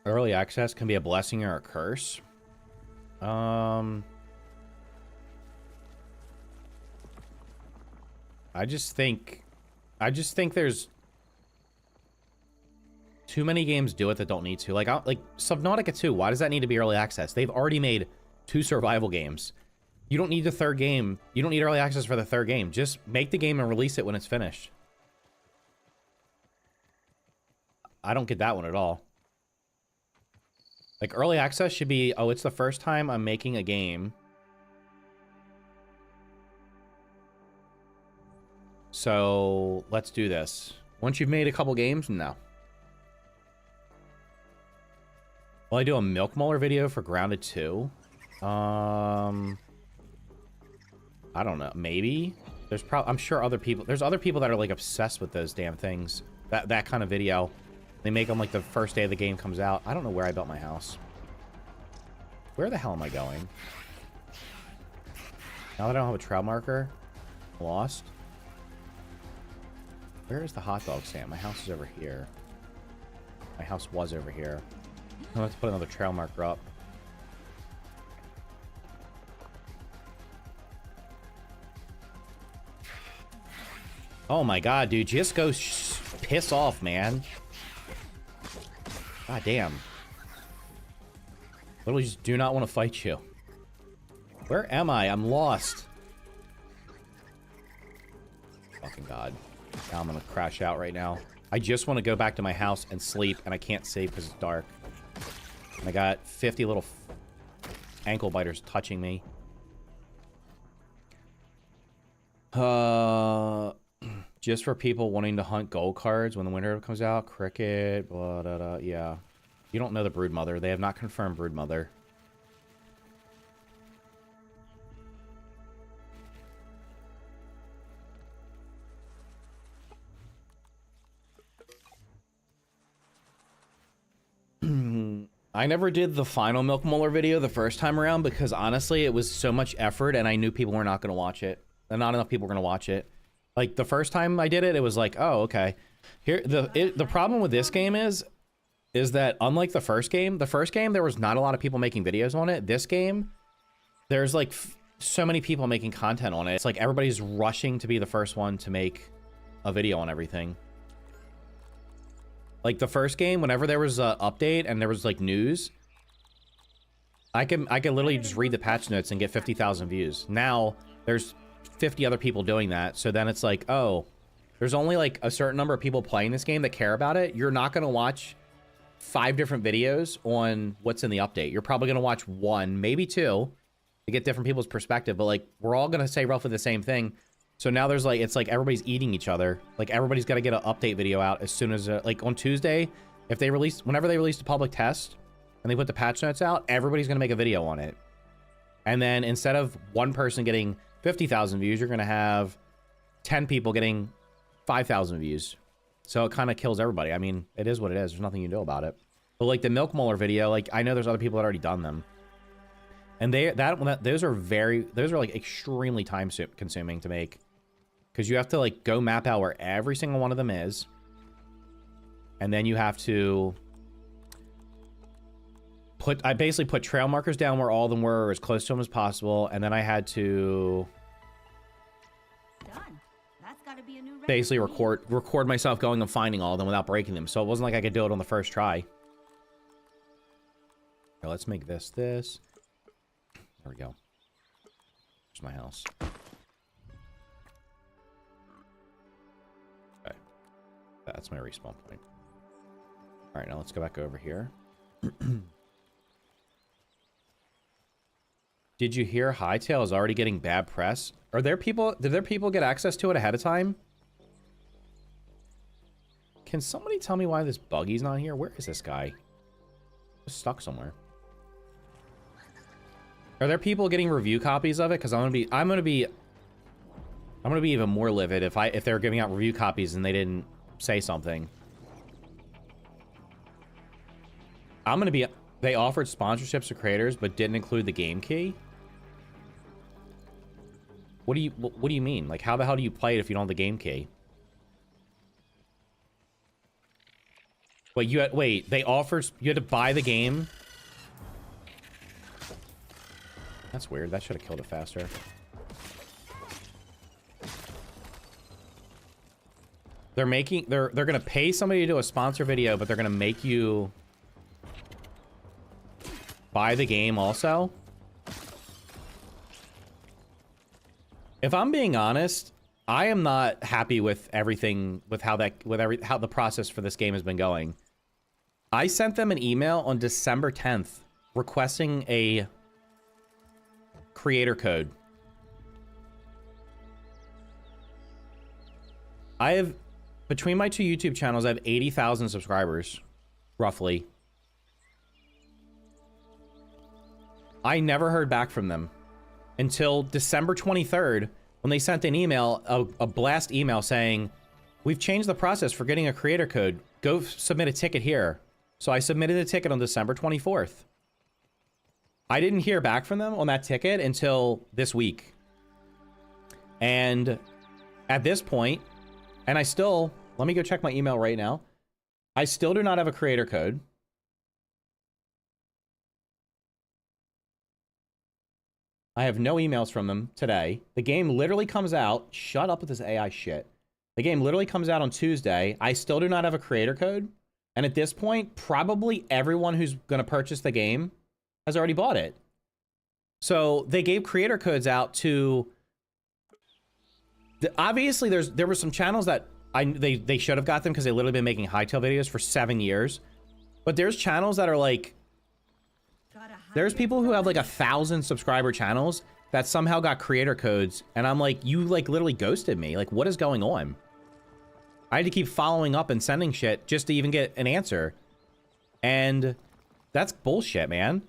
Speaker 1: Early access can be a blessing or a curse. I just think there's too many games do it that don't need to. Like Subnautica 2, why does that need to be early access? They've already made 2 survival games. You don't need the third game. You don't need early access for the third game. Just make the game and release it when it's finished. I don't get that one at all. Like, early access should be, oh, it's the first time I'm making a game. So, let's do this. Once you've made a couple games, no. Will I do a Milk Molar video for Grounded 2? I don't know. Maybe? I'm sure there's other people that are, like, obsessed with those damn things. That kind of video. They make them, like, the first day of the game comes out. I don't know where I built my house. Where the hell am I going? Now that I don't have a trail marker, I'm lost. Where is the hot dog stand? My house is over here. My house was over here. I'm gonna have to put another trail marker up. Oh my god, dude. Just go piss off, man. God damn. Literally just do not want to fight you. Where am I? I'm lost. Fucking god. Now I'm gonna crash out right now. I just want to go back to my house and sleep, and I can't save because it's dark. And I got 50 little ankle biters touching me. Just for people wanting to hunt gold cards when the winter comes out. Cricket, blah, blah, blah. Yeah. You don't know the Broodmother. They have not confirmed Broodmother. I never did the final Milk Molar video the first time around because honestly it was so much effort and I knew people were not going to watch it. And not enough people were going to watch it. Like the first time I did it, it was like, oh, okay. Here the problem with this game is that unlike the first game there was not a lot of people making videos on it. This game, there's like so many people making content on it. It's like everybody's rushing to be the first one to make a video on everything. Like the first game, whenever there was an update and there was like news, I could literally just read the patch notes and get 50,000 views. Now there's 50 other people doing that, so then it's like, oh, there's only like a certain number of people playing this game that care about it. You're not going to watch 5 different videos on what's in the update. You're probably going to watch 1, maybe 2 to get different people's perspective, but like we're all going to say roughly the same thing. So now there's like, it's like everybody's eating each other. Like everybody's got to get an update video out as soon as like on Tuesday, whenever they release the public test and they put the patch notes out, everybody's going to make a video on it. And then instead of one person getting 50,000 views, you're going to have 10 people getting 5,000 views. So it kind of kills everybody. I mean, it is what it is. There's nothing you can do about it. But like the Milk Molar video, like I know there's other people that already done them. And those are like extremely time consuming to make. Because you have to like go map out where every single one of them is. And then you have to I basically put trail markers down where all of them were, as close to them as possible. And then I had to
Speaker 2: Done. gotta be a new
Speaker 1: basically
Speaker 2: record.
Speaker 1: record myself going and finding all of them without breaking them. So it wasn't like I could do it on the first try. Here, let's make this. There we go. There's my house. Okay. That's my respawn point. Alright, now let's go back over here. Did you hear Hightail is already getting bad press? Did their people get access to it ahead of time? Can somebody tell me why this buggy's not here? Where is this guy? He's stuck somewhere. Are there people getting review copies of it? Because I'm gonna be even more livid if they're giving out review copies and they didn't say something. They offered sponsorships to creators but didn't include the game key. What do you mean? Like, how the hell do you play it if you don't have the game key? Wait, they offered, you had to buy the game? That's weird. That should have killed it faster. They're gonna pay somebody to do a sponsor video, but they're gonna make you buy the game also? If I'm being honest, I am not happy with everything, with how the process for this game has been going. I sent them an email on December 10th requesting a creator code. Between my two YouTube channels, I have 80,000 subscribers, roughly. I never heard back from them until December 23rd, when they sent an email, a blast email saying, we've changed the process for getting a creator code. Go submit a ticket here. So I submitted a ticket on December 24th. I didn't hear back from them on that ticket until this week. And at this point, and let me go check my email right now. I still do not have a creator code. I have no emails from them today. The game literally comes out. Shut up with this AI shit. The game literally comes out on Tuesday. I still do not have a creator code. And at this point, probably everyone who's going to purchase the game has already bought it. So they gave creator codes out to... Obviously, there were some channels that they should have got them because they've literally been making Hightail videos for 7 years. But there's channels that are like... There's people who have like 1,000 subscriber channels that somehow got creator codes, and I'm like, you like literally ghosted me. Like, what is going on? I had to keep following up and sending shit just to even get an answer. And that's bullshit, man.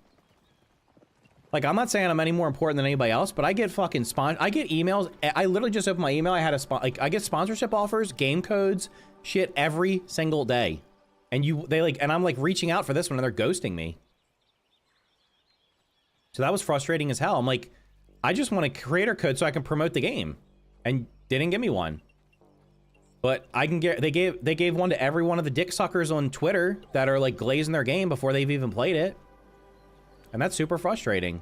Speaker 1: Like, I'm not saying I'm any more important than anybody else, but I get fucking I get emails. I literally just opened my email. I had I get sponsorship offers, game codes, shit every single day. And I'm like reaching out for this one and they're ghosting me. So that was frustrating as hell. I'm like, I just want a creator code so I can promote the game, and didn't give me one. But I can get, they gave one to every one of the dick suckers on Twitter that are like glazing their game before they've even played it. And that's super frustrating.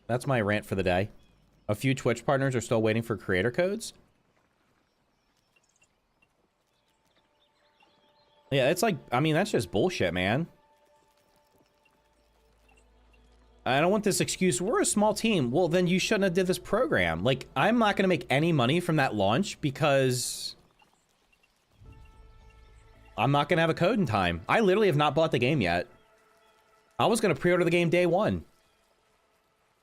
Speaker 1: That's my rant for the day. A few Twitch partners are still waiting for creator codes. Yeah, it's like, I mean, that's just bullshit, man. I don't want this excuse. We're a small team. Well, then you shouldn't have did this program. Like, I'm not going to make any money from that launch because I'm not going to have a code in time. I literally have not bought the game yet. I was going to pre-order the game day one.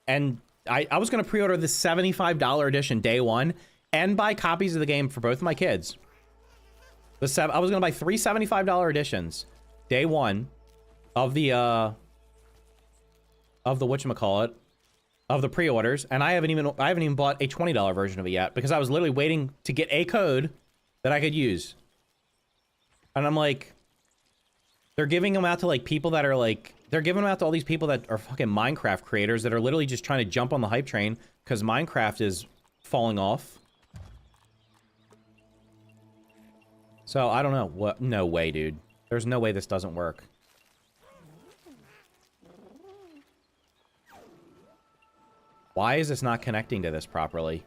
Speaker 1: And I was going to pre-order the $75 edition day one and buy copies of the game for both of my kids. I was going to buy 3 $75 editions day one of the whatchamacallit, of the pre-orders, and I haven't even bought a $20 version of it yet because I was literally waiting to get a code that I could use. And I'm like, they're giving them out to like people that are like, they're giving them out to all these people that are fucking Minecraft creators that are literally just trying to jump on the hype train because Minecraft is falling off. So, I don't know. What? No way, dude. There's no way this doesn't work. Why is this not connecting to this properly?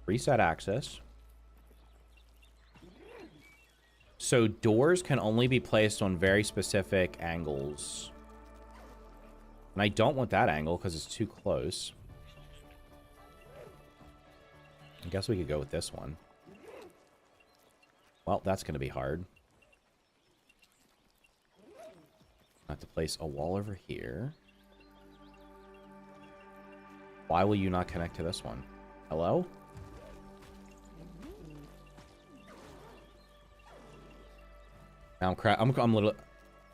Speaker 1: Reset access. So doors can only be placed on very specific angles. And I don't want that angle because it's too close. I guess we could go with this one. Well, that's going to be hard. I have to place a wall over here. Why will you not connect to this one? Hello? Now I'm little.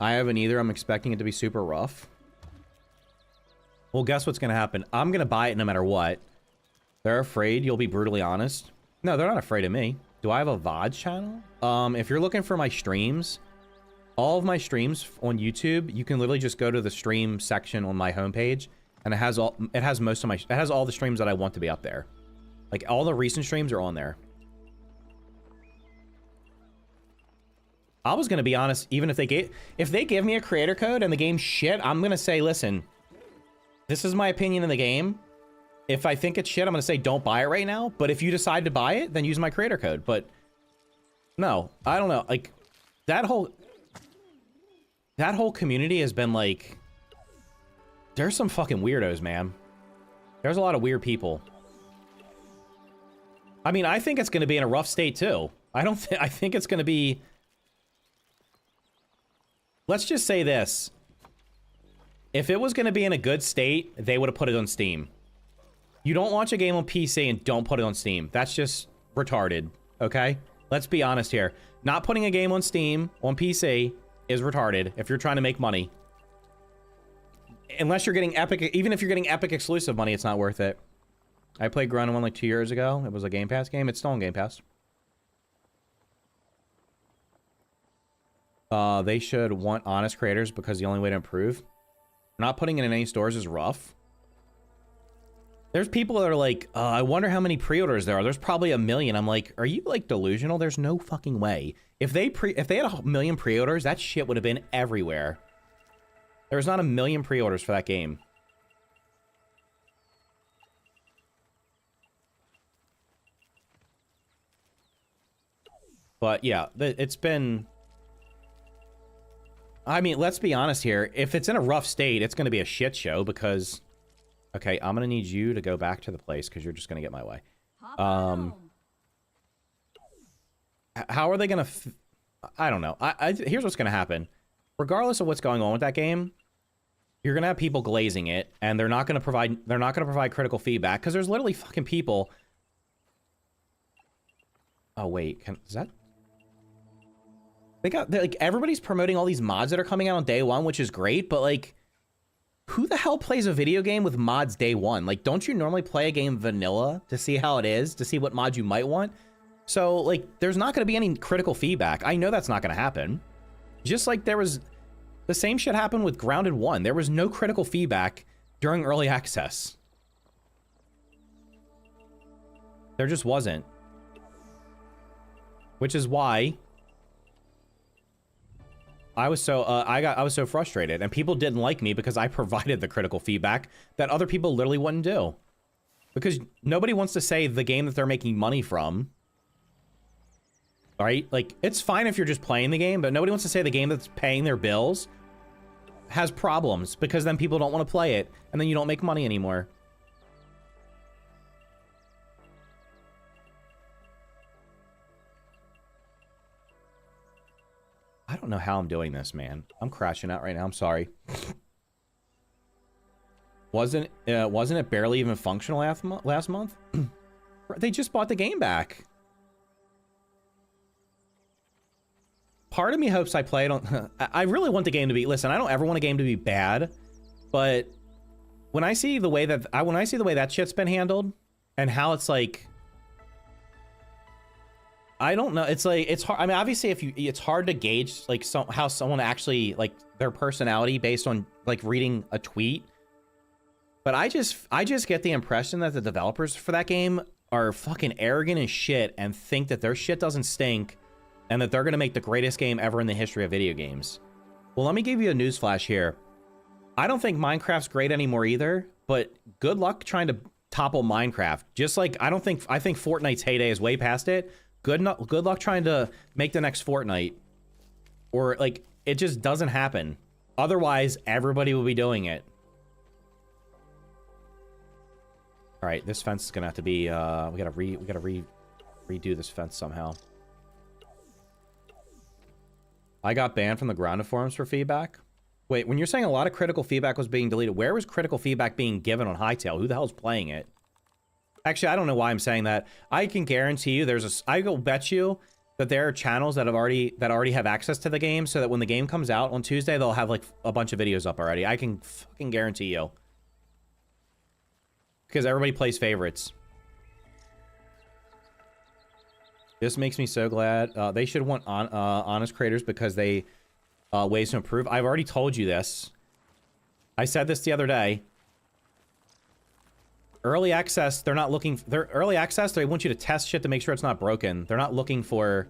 Speaker 1: I haven't either. I'm expecting it to be super rough. Well, guess what's going to happen? I'm going to buy it no matter what. They're afraid you'll be brutally honest. No, they're not afraid of me. Do I have a VOD channel? If you're looking for my streams, all of my streams on YouTube, you can literally just go to the stream section on my homepage, and it has all the streams that I want to be up there. Like all the recent streams are on there. I was gonna be honest, even if they give me a creator code and the game's shit, I'm gonna say, listen, this is my opinion in the game. If I think it's shit, I'm gonna say don't buy it right now. But if you decide to buy it, then use my creator code. But no, I don't know. Like that whole community has been like, there's some fucking weirdos, man. There's a lot of weird people. I mean, I think it's gonna be in a rough state too. I think it's gonna be. Let's just say this. If it was going to be in a good state, they would have put it on Steam. You don't launch a game on PC and don't put it on Steam. That's just retarded, okay? Let's be honest here. Not putting a game on Steam, on PC, is retarded if you're trying to make money. Unless you're getting Epic, even if you're getting Epic exclusive money, it's not worth it. I played Grounded 1 like 2 years ago. It was a Game Pass game. It's still on Game Pass. They should want honest creators because the only way to improve. Not putting it in any stores is rough. There's people that are like, I wonder how many pre-orders there are. There's probably 1 million. I'm like, are you like delusional? There's no fucking way. If they had 1 million pre-orders, that shit would have been everywhere. There's not 1 million pre-orders for that game. But yeah, it's been. I mean, let's be honest here. If it's in a rough state, it's going to be a shit show because... Okay, I'm going to need you to go back to the place because you're just going to get my way. How are they going to... I don't know. Here's what's going to happen. Regardless of what's going on with that game, you're going to have people glazing it, and they're not going to provide critical feedback because there's literally fucking people... Oh, wait. Is that... like, everybody's promoting all these mods that are coming out on day one, which is great, but, like, who the hell plays a video game with mods day one? Like, don't you normally play a game vanilla to see how it is, to see what mods you might want? So, like, there's not going to be any critical feedback. I know that's not going to happen. Just like there was... The same shit happened with Grounded 1. There was no critical feedback during early access. There just wasn't. Which is why... I was so frustrated, and people didn't like me because I provided the critical feedback that other people literally wouldn't do. Because nobody wants to say the game that they're making money from. Right? Like, it's fine if you're just playing the game, but nobody wants to say the game that's paying their bills has problems, because then people don't want to play it, and then you don't make money anymore. I don't know how I'm doing this, man. I'm crashing out right now. I'm sorry. Wasn't it barely even functional last month? They just bought the game back. Part of me hopes I play it on... I really want the game to be... Listen, I don't ever want a game to be bad, but when I see the way that shit's been handled and how it's like... I don't know. It's like, it's hard. I mean, obviously it's hard to gauge like how someone actually, like, their personality based on like reading a tweet. But I just get the impression that the developers for that game are fucking arrogant as shit and think that their shit doesn't stink and that they're going to make the greatest game ever in the history of video games. Well, let me give you a newsflash here. I don't think Minecraft's great anymore either, but good luck trying to topple Minecraft. Just like I think Fortnite's heyday is way past it. Good luck trying to make the next Fortnite. Or like it just doesn't happen. Otherwise, everybody will be doing it. All right, this fence is gonna have to be. We gotta redo this fence somehow. I got banned from the grounded forums for feedback. Wait, when you're saying a lot of critical feedback was being deleted, where was critical feedback being given on Hytale? Who the hell's playing it? Actually, I don't know why I'm saying that. I can guarantee you, I will bet you that there are channels that already have access to the game, so that when the game comes out on Tuesday, they'll have like a bunch of videos up already. I can fucking guarantee you, because everybody plays favorites. This makes me so glad. They should want honest creators because they ways to improve. I've already told you this. I said this the other day. Early access, they're not looking... They're early access, they want you to test shit to make sure it's not broken. They're not looking for...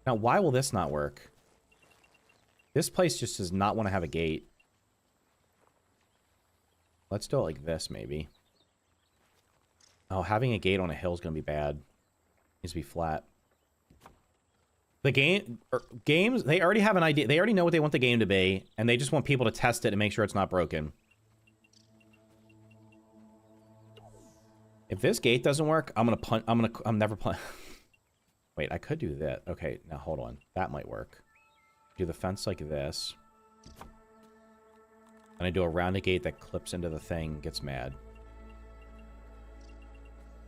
Speaker 1: Now, why will this not work? This place just does not want to have a gate. Let's do it like this, maybe. Oh, having a gate on a hill is going to be bad. It needs to be flat. The games, they already have an idea. They already know what they want the game to be, and they just want people to test it and make sure it's not broken. If this gate doesn't work, I'm never playing. Wait, I could do that. Okay, now hold on. That might work. Do the fence like this. And I do a rounded gate that clips into the thing, gets mad.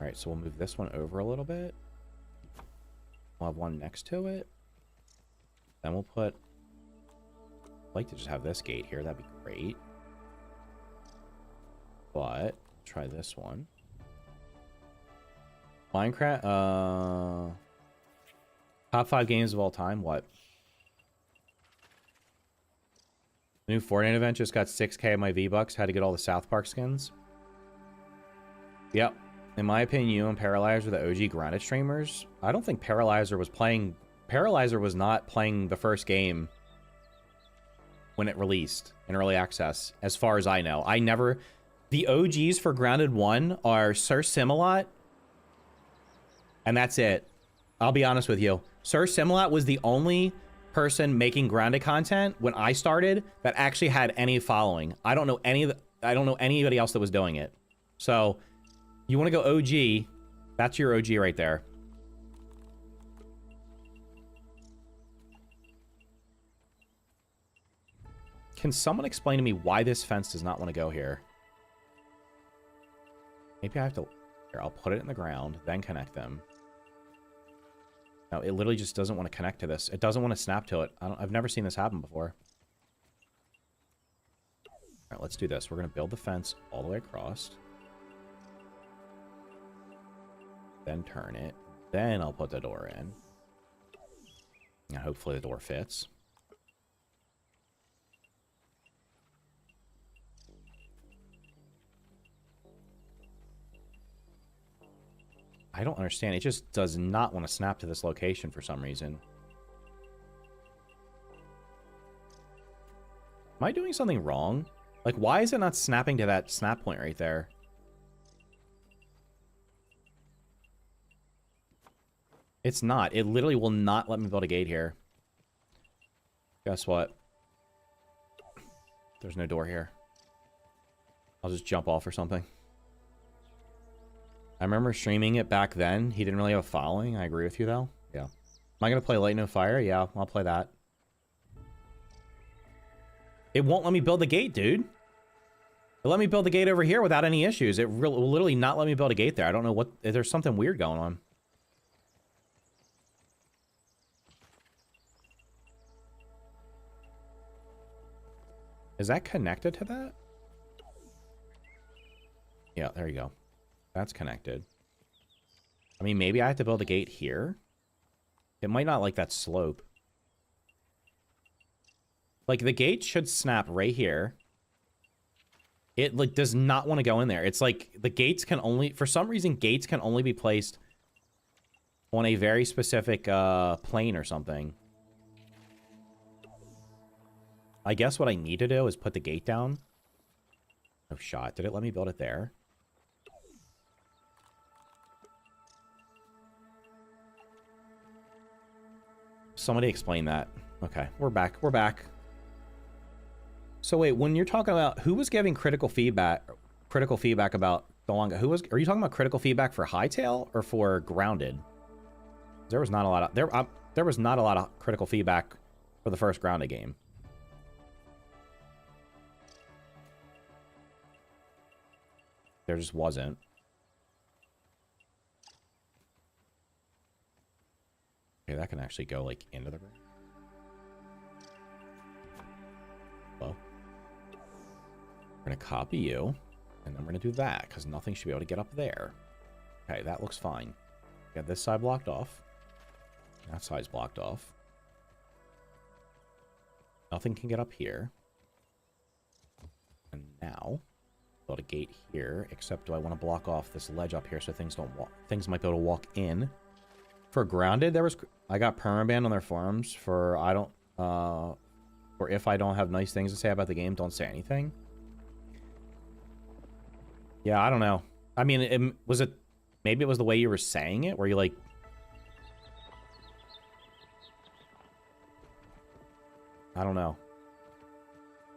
Speaker 1: Alright, so we'll move this one over a little bit. We'll have one next to it. Then we'll put... I'd like to just have this gate here. That'd be great. But, try this one. Minecraft, top 5 games of all time? What? The new Fortnite event just got 6K of my V-Bucks. Had to get all the South Park skins. Yep. In my opinion, you and Paralyzer are the OG grounded streamers. I don't think Paralyzer was playing... Paralyzer was not playing the first game when it released in early access, as far as I know. I never... The OGs for Grounded 1 are Sir Simalot, and that's it. I'll be honest with you. Sir Simalot was the only person making grounded content when I started that actually had any following. I don't know anybody else that was doing it. So, you want to go OG, that's your OG right there. Can someone explain to me why this fence does not want to go here? Maybe I have to... Here, I'll put it in the ground, then connect them. No, it literally just doesn't want to connect to this. It doesn't want to snap to it. I've never seen this happen before. Alright, let's do this. We're going to build the fence all the way across. Then turn it. Then I'll put the door in. And hopefully the door fits. I don't understand. It just does not want to snap to this location for some reason. Am I doing something wrong? Like, why is it not snapping to that snap point right there? It's not. It literally will not let me build a gate here. Guess what? There's no door here. I'll just jump off or something. I remember streaming it back then. He didn't really have a following. I agree with you, though. Yeah. Am I going to play Light No Fire? Yeah, I'll play that. It won't let me build the gate, dude. It let me build the gate over here without any issues. It will literally not let me build a gate there. I don't know what... There's something weird going on. Is that connected to that? Yeah, there you go. That's connected. I mean, maybe I have to build a gate here. It might not like that slope. Like, the gate should snap right here. It, like, does not want to go in there. It's like, the gates can only... For some reason, gates can only be placed on a very specific plane or something. I guess what I need to do is put the gate down. No shot. Did it let me build it there? Somebody explain that. Okay, we're back. We're back. So wait, when you're talking about who was giving critical feedback about the long, are you talking about critical feedback for Hightail or for Grounded? There was not a lot of there was not a lot of critical feedback for the first Grounded game. There just wasn't. Okay, that can actually go like into the room. Well, we're gonna copy you, and then we're gonna do that because nothing should be able to get up there. Okay, that looks fine. Got this side blocked off. That side's blocked off. Nothing can get up here. And now, build a gate here. Except, do I want to block off this ledge up here so things don't walk? Things might be able to walk in. For Grounded, I got permaban on their forums for or if I don't have nice things to say about the game, don't say anything. Yeah, I don't know. I mean, maybe it was the way you were saying it, where you like. I don't know.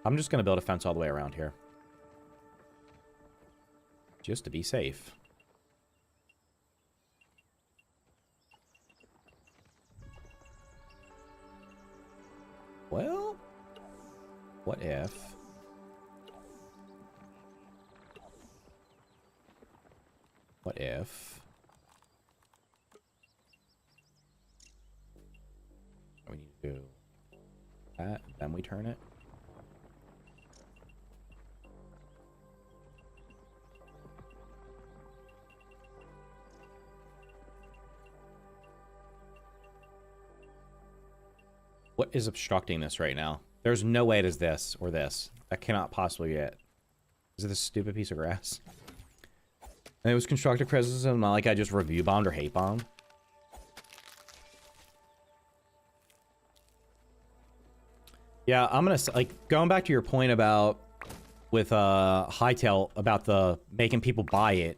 Speaker 1: I'm just gonna build a fence all the way around here. Just to be safe. Well, what if... What if... We need to do that, then we turn it. What is obstructing this right now? There's no way it is this or this. That cannot possibly be it. Is it this stupid piece of grass? And it was constructive criticism, not like I just review bombed or hate bombed. Yeah, I'm gonna like going back to your point about with Hightail about the making people buy it.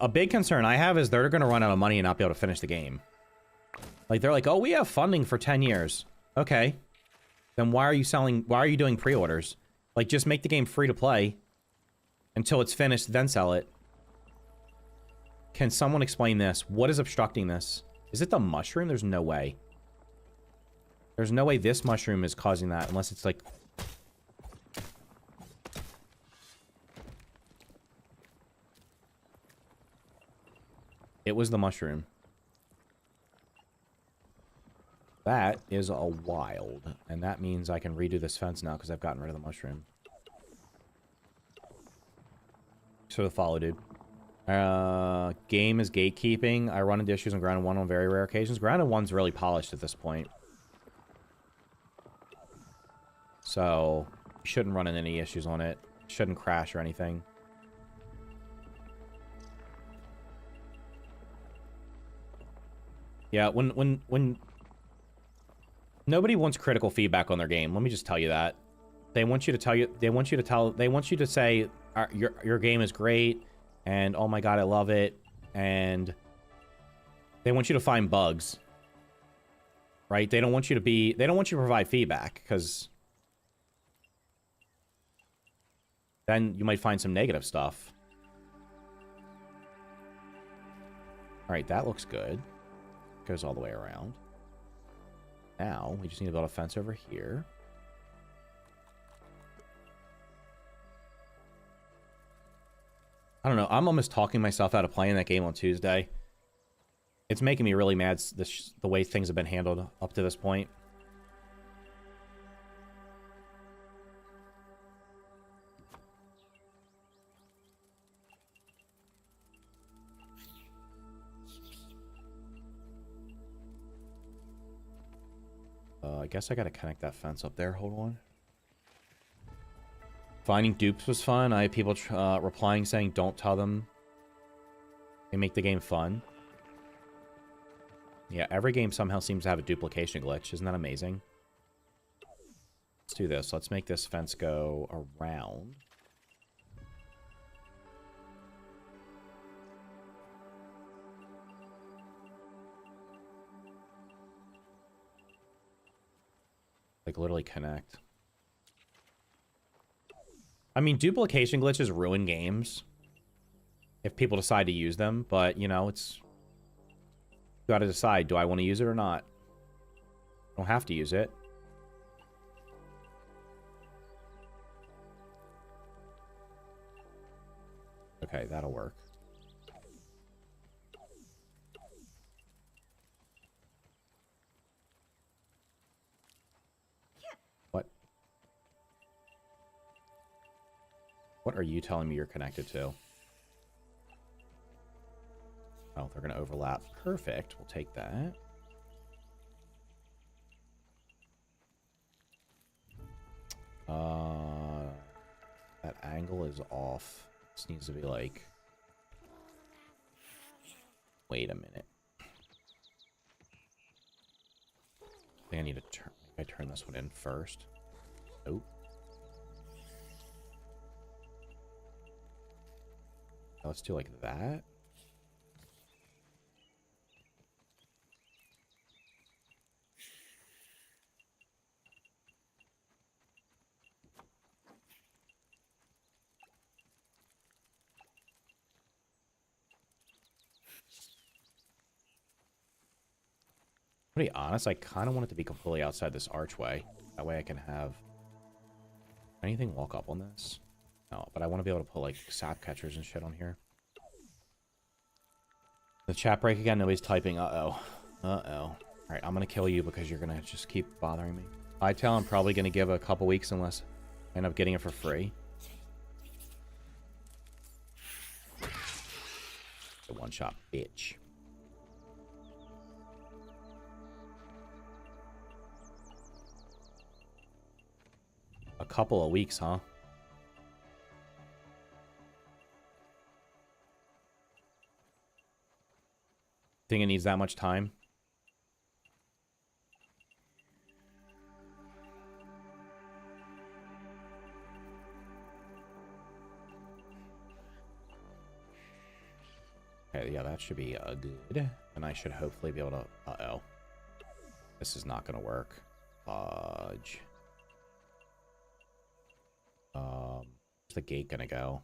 Speaker 1: A big concern I have is they're gonna run out of money and not be able to finish the game. Like they're like, oh, we have funding for 10 years. Okay, then why are you doing pre-orders? Like just make the game free to play until it's finished, then sell it. Can someone explain this? What is obstructing this? Is it the mushroom? There's no way. There's no way this mushroom is causing that unless it's like... It was the mushroom. That is a wild. And that means I can redo this fence now because I've gotten rid of the mushroom. Sort of follow, dude. Game is gatekeeping. I run into issues on Grounded 1 on very rare occasions. Grounded 1's really polished at this point. So, you shouldn't run into any issues on it. Shouldn't crash or anything. Yeah, when nobody wants critical feedback on their game. Let me just tell you that. They want you to say your game is great and oh my god, I love it, and they want you to find bugs. Right? They don't want you to provide feedback cuz then you might find some negative stuff. All right, that looks good. Goes all the way around. Now, we just need to build a fence over here. I don't know. I'm almost talking myself out of playing that game on Tuesday. It's making me really mad, the way things have been handled up to this point. I guess I gotta connect that fence up there. Hold on. Finding dupes was fun. I had people replying saying don't tell them. They make the game fun. Yeah, every game somehow seems to have a duplication glitch. Isn't that amazing? Let's do this. Let's make this fence go around. Like, literally connect. I mean, duplication glitches ruin games if people decide to use them, but, you know, it's... You gotta decide, do I want to use it or not? I don't have to use it. Okay, that'll work. What? What are you telling me you're connected to? Oh, they're going to overlap. Perfect. We'll take that. That angle is off. This needs to be like... Wait a minute. I think I need to turn... I turn this one in first. Nope. Let's do like that. To be honest, I kind of want it to be completely outside this archway. That way I can have... Anything walk up on this? No, but I want to be able to put, like, sap catchers and shit on here. The chat break again? Nobody's typing. Uh-oh. Uh-oh. Alright, I'm going to kill you because you're going to just keep bothering me. I tell I'm probably going to give a couple weeks unless I end up getting it for free. The one-shot bitch. A couple of weeks, huh? Think it needs that much time? Okay, yeah, that should be good. And I should hopefully be able to... Uh-oh. This is not going to work. Fudge. Where's the gate gonna go?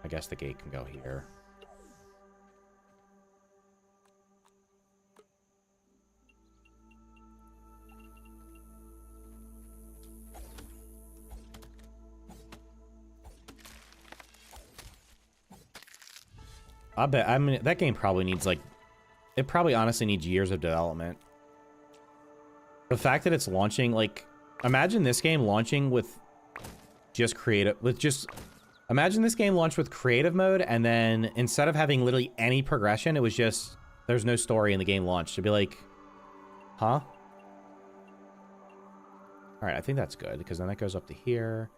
Speaker 1: I guess the gate can go here. I bet, I mean, that game probably needs, like... It probably honestly needs years of development. The fact that it's launching, like... Imagine this game launching with just creative... Imagine this game launched with creative mode, and then instead of having literally any progression, it was just... There's no story in the game launch. To be like... Huh? Alright, I think that's good, because then that goes up to here.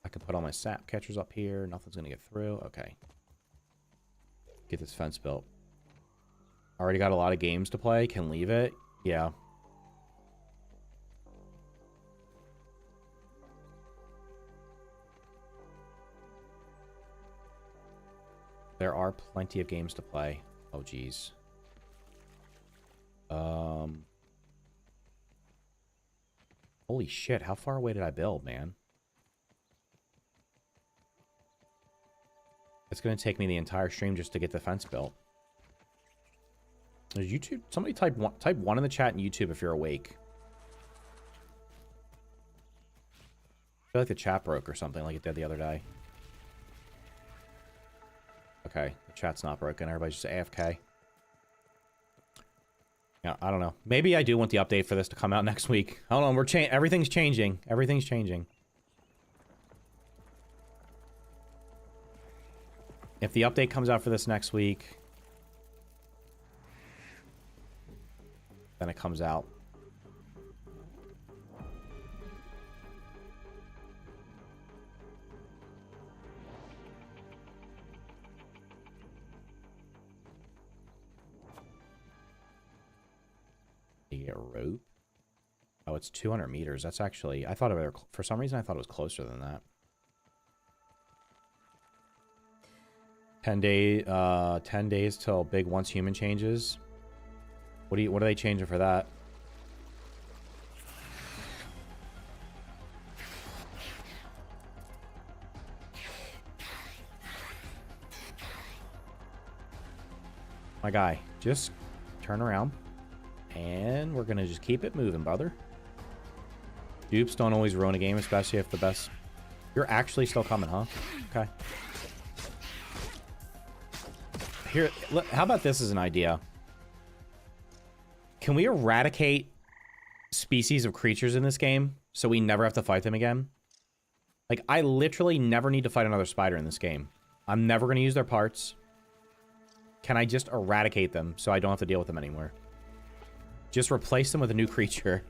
Speaker 1: I can put all my sap catchers up here. Nothing's gonna get through. Okay. Get this fence built. Already got a lot of games to play. Can leave it. Yeah. There are plenty of games to play. Oh, geez. Holy shit, how far away did I build, man? It's gonna take me the entire stream just to get the fence built. There's YouTube. Somebody type one in the chat in YouTube if you're awake. I feel like the chat broke or something like it did the other day. Okay, the chat's not broken. Everybody's just AFK. Yeah, I don't know. Maybe I do want the update for this to come out next week. Hold on, everything's changing. Everything's changing. If the update comes out for this next week, then it comes out. rope? Oh, it's 200 meters. That's actually... I thought it was... For some reason, I thought it was closer than that. 10 days till big once human changes. What are they changing for that? My guy, just turn around. And we're going to just keep it moving, brother. Dupes don't always ruin a game, especially if the best... You're actually still coming, huh? Okay. Here, how about this as an idea? Can we eradicate species of creatures in this game so we never have to fight them again? Like, I literally never need to fight another spider in this game. I'm never going to use their parts. Can I just eradicate them so I don't have to deal with them anymore? Just replace them with a new creature.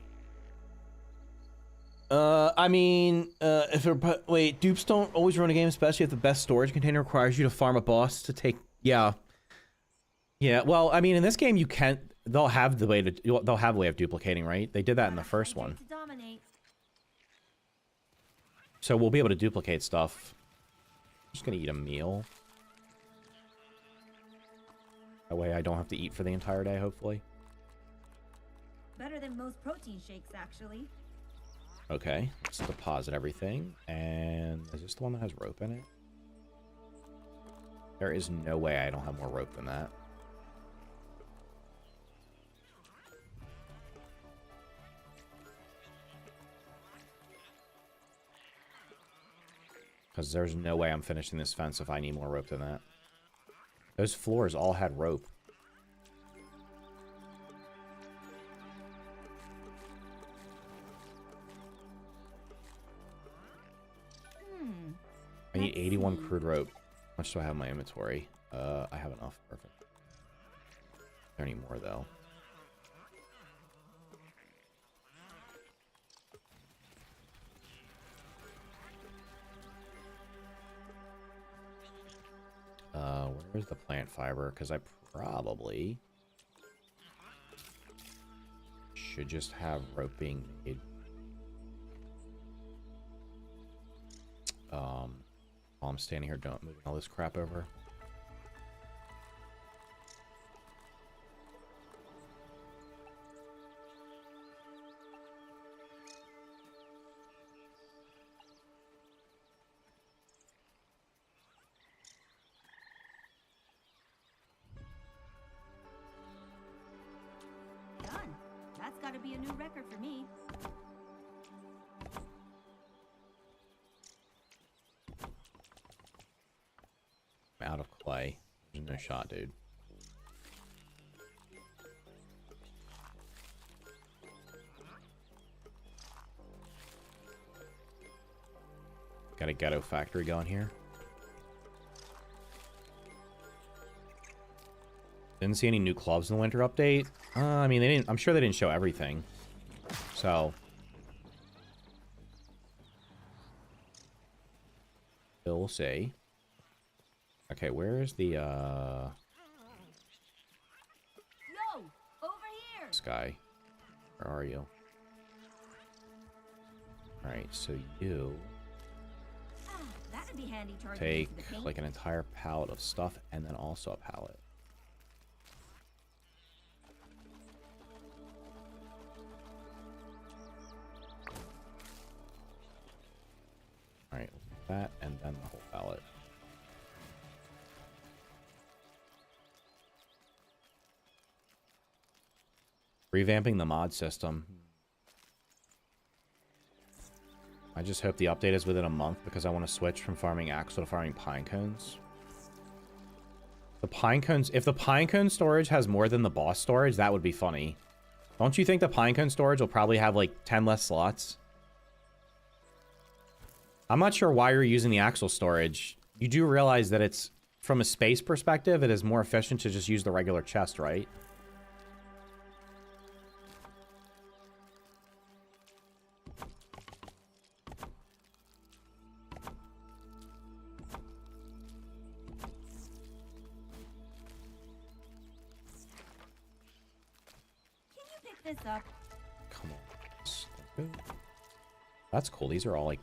Speaker 1: I mean, wait, dupes don't always run a game, especially if the best storage container requires you to farm a boss to take... Yeah. Yeah, well, I mean, in this game, you can't... They'll have a way of duplicating, right? They did that in the first one. So we'll be able to duplicate stuff. I'm just gonna eat a meal. That way I don't have to eat for the entire day, hopefully.
Speaker 2: Better than most protein shakes, actually.
Speaker 1: Okay, let's deposit everything. And is this the one that has rope in it? There is no way I don't have more rope than that. Because there's no way I'm finishing this fence if I need more rope than that. Those floors all had rope. I need 81 crude rope. How much do I have in my inventory? I have enough. Perfect. There any more, though? Where's the plant fiber? Because I probably should just have rope being made. While I'm standing here, don't move all this crap over.
Speaker 2: Done. That's got to be a new record for me.
Speaker 1: I'm out of clay. There's no shot, dude. Got a ghetto factory going here. Didn't see any new clubs in the winter update. I mean, they didn't. I'm sure they didn't show everything. So we'll see. Okay, where is the
Speaker 2: Yo, over here.
Speaker 1: this guy? Where are you? All right, so you
Speaker 2: That'd be handy charging
Speaker 1: take
Speaker 2: into the paint.
Speaker 1: like an entire pallet of stuff and then also a pallet. All right, that and then the whole pallet. Revamping the mod system. I just hope the update is within a month because I want to switch from farming AXL to farming pine cones. The pine cones, if the pine cone storage has more than the boss storage, that would be funny. Don't you think the pine cone storage will probably have like 10 less slots? I'm not sure why you're using the AXL storage. You do realize that it's, from a space perspective, it is more efficient to just use the regular chest, right?
Speaker 2: Can you pick this up?
Speaker 1: That's cool. These are all like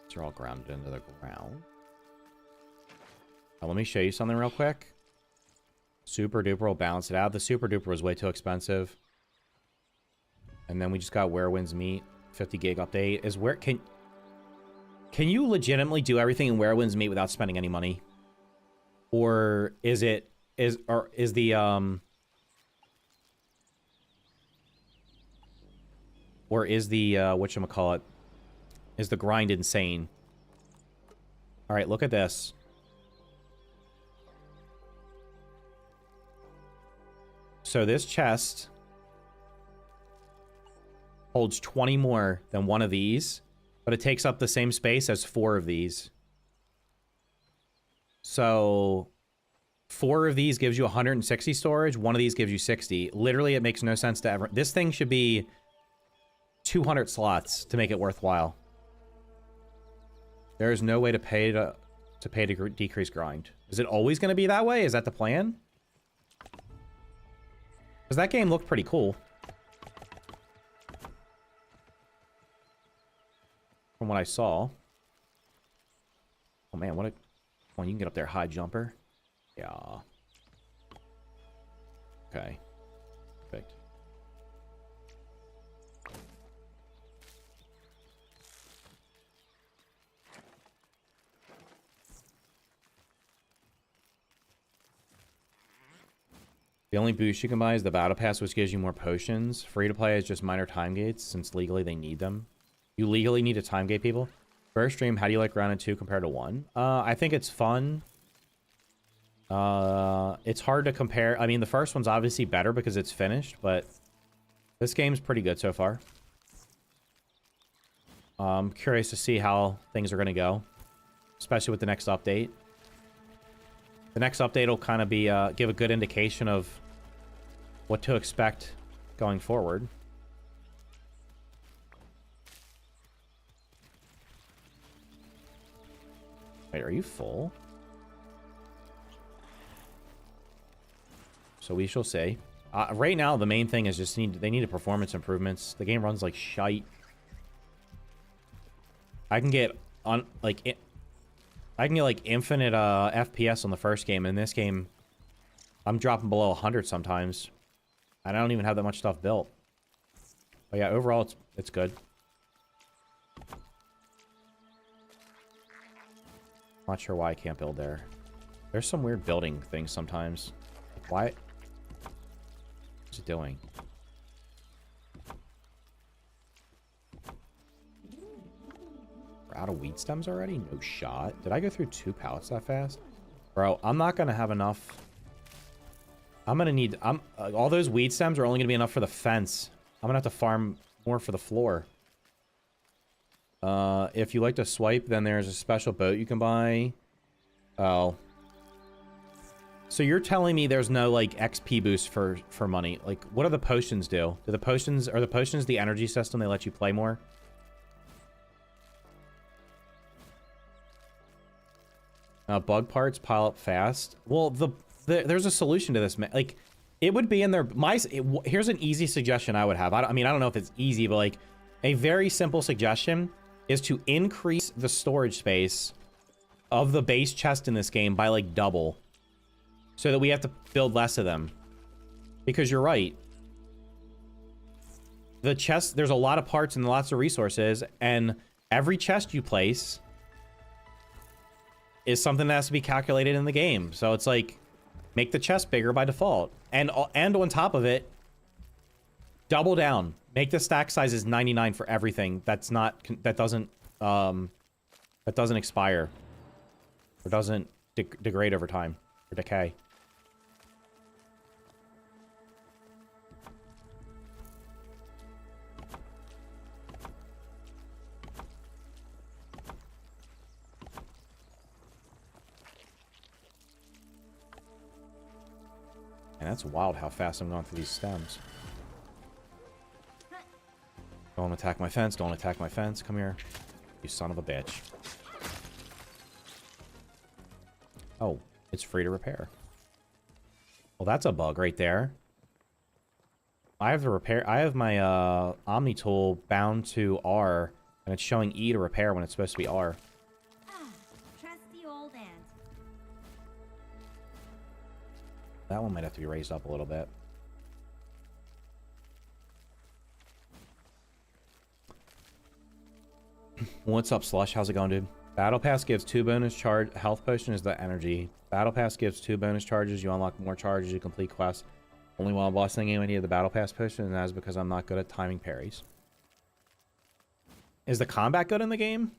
Speaker 1: these are all grounded into the ground. Now, let me show you something real quick. Super Duper will balance it out. The Super Duper was way too expensive. And then we just got Where Winds Meet. 50 gig update. Is where can you legitimately do everything in Where Winds Meet without spending any money? Or is the whatchamacallit, is the grind insane? All right, look at this. So this chest holds 20 more than one of these, but it takes up the same space as 4 of these. So 4 of these gives you 160 storage, 1 of these gives you 60. Literally, it makes no sense to ever... This thing should be 200 slots to make it worthwhile. There is no way to pay to decrease grind. Is it always going to be that way? Is that the plan? Because that game looked pretty cool. From what I saw. Oh man, what a... Oh, you can get up there, high jumper. Yeah. Okay. Perfect. The only boost you can buy is the Battle Pass, which gives you more potions. Free to play is just minor time gates, since legally they need them. You legally need to time gate people. First stream, how do you like Grounded 2 compared to 1? I think it's fun. It's hard to compare. I mean, the first one's obviously better because it's finished, but this game's pretty good so far. I'm curious to see how things are going to go, especially with the next update. The next update will kind of be give a good indication of what to expect going forward. Wait, are you full? So we shall see. Right now, the main thing is just they need performance improvements. The game runs like shite. I can get like infinite FPS on the first game. In this game, I'm dropping below 100 sometimes, and I don't even have that much stuff built. But yeah, overall, it's good. Not sure why I can't build there. There's some weird building things sometimes. Why? What's it doing? We're out of weed stems already? No shot. Did I go through 2 pallets that fast? Bro, I'm not gonna have enough. I'm gonna need... all those weed stems are only gonna be enough for the fence. I'm gonna have to farm more for the floor. If you like to swipe, then there's a special boat you can buy. Oh. So you're telling me there's no, like, XP boost for money. Like, what do the potions do? Are the potions the energy system? They let you play more? Bug parts pile up fast. Well, there's a solution to this. Like, it would be in there. Here's an easy suggestion I would have. I mean, I don't know if it's easy, but, like, a very simple suggestion is to increase the storage space of the base chest in this game by, like, double. So that we have to build less of them. Because you're right. The chest, there's a lot of parts and lots of resources, and every chest you place is something that has to be calculated in the game. So it's like, make the chest bigger by default. And on top of it, double down. Make the stack sizes 99 for everything. That doesn't expire. Or doesn't degrade over time. Or decay. And that's wild how fast I'm going through these stems. Don't attack my fence. Don't attack my fence. Come here. You son of a bitch. Oh, it's free to repair. Well, that's a bug right there. I have the repair. I have my Omni tool bound to R, and it's showing E to repair when it's supposed to be R.
Speaker 2: Trusty old ant.
Speaker 1: That one might have to be raised up a little bit. What's up, Slush? How's it going, dude? Battle Pass gives 2 bonus charge. Health Potion is the energy. Battle Pass gives 2 bonus charges. You unlock more charges. You complete quests. Only while bossing game I need the Battle Pass potion, and that is because I'm not good at timing parries. Is the combat good in the game?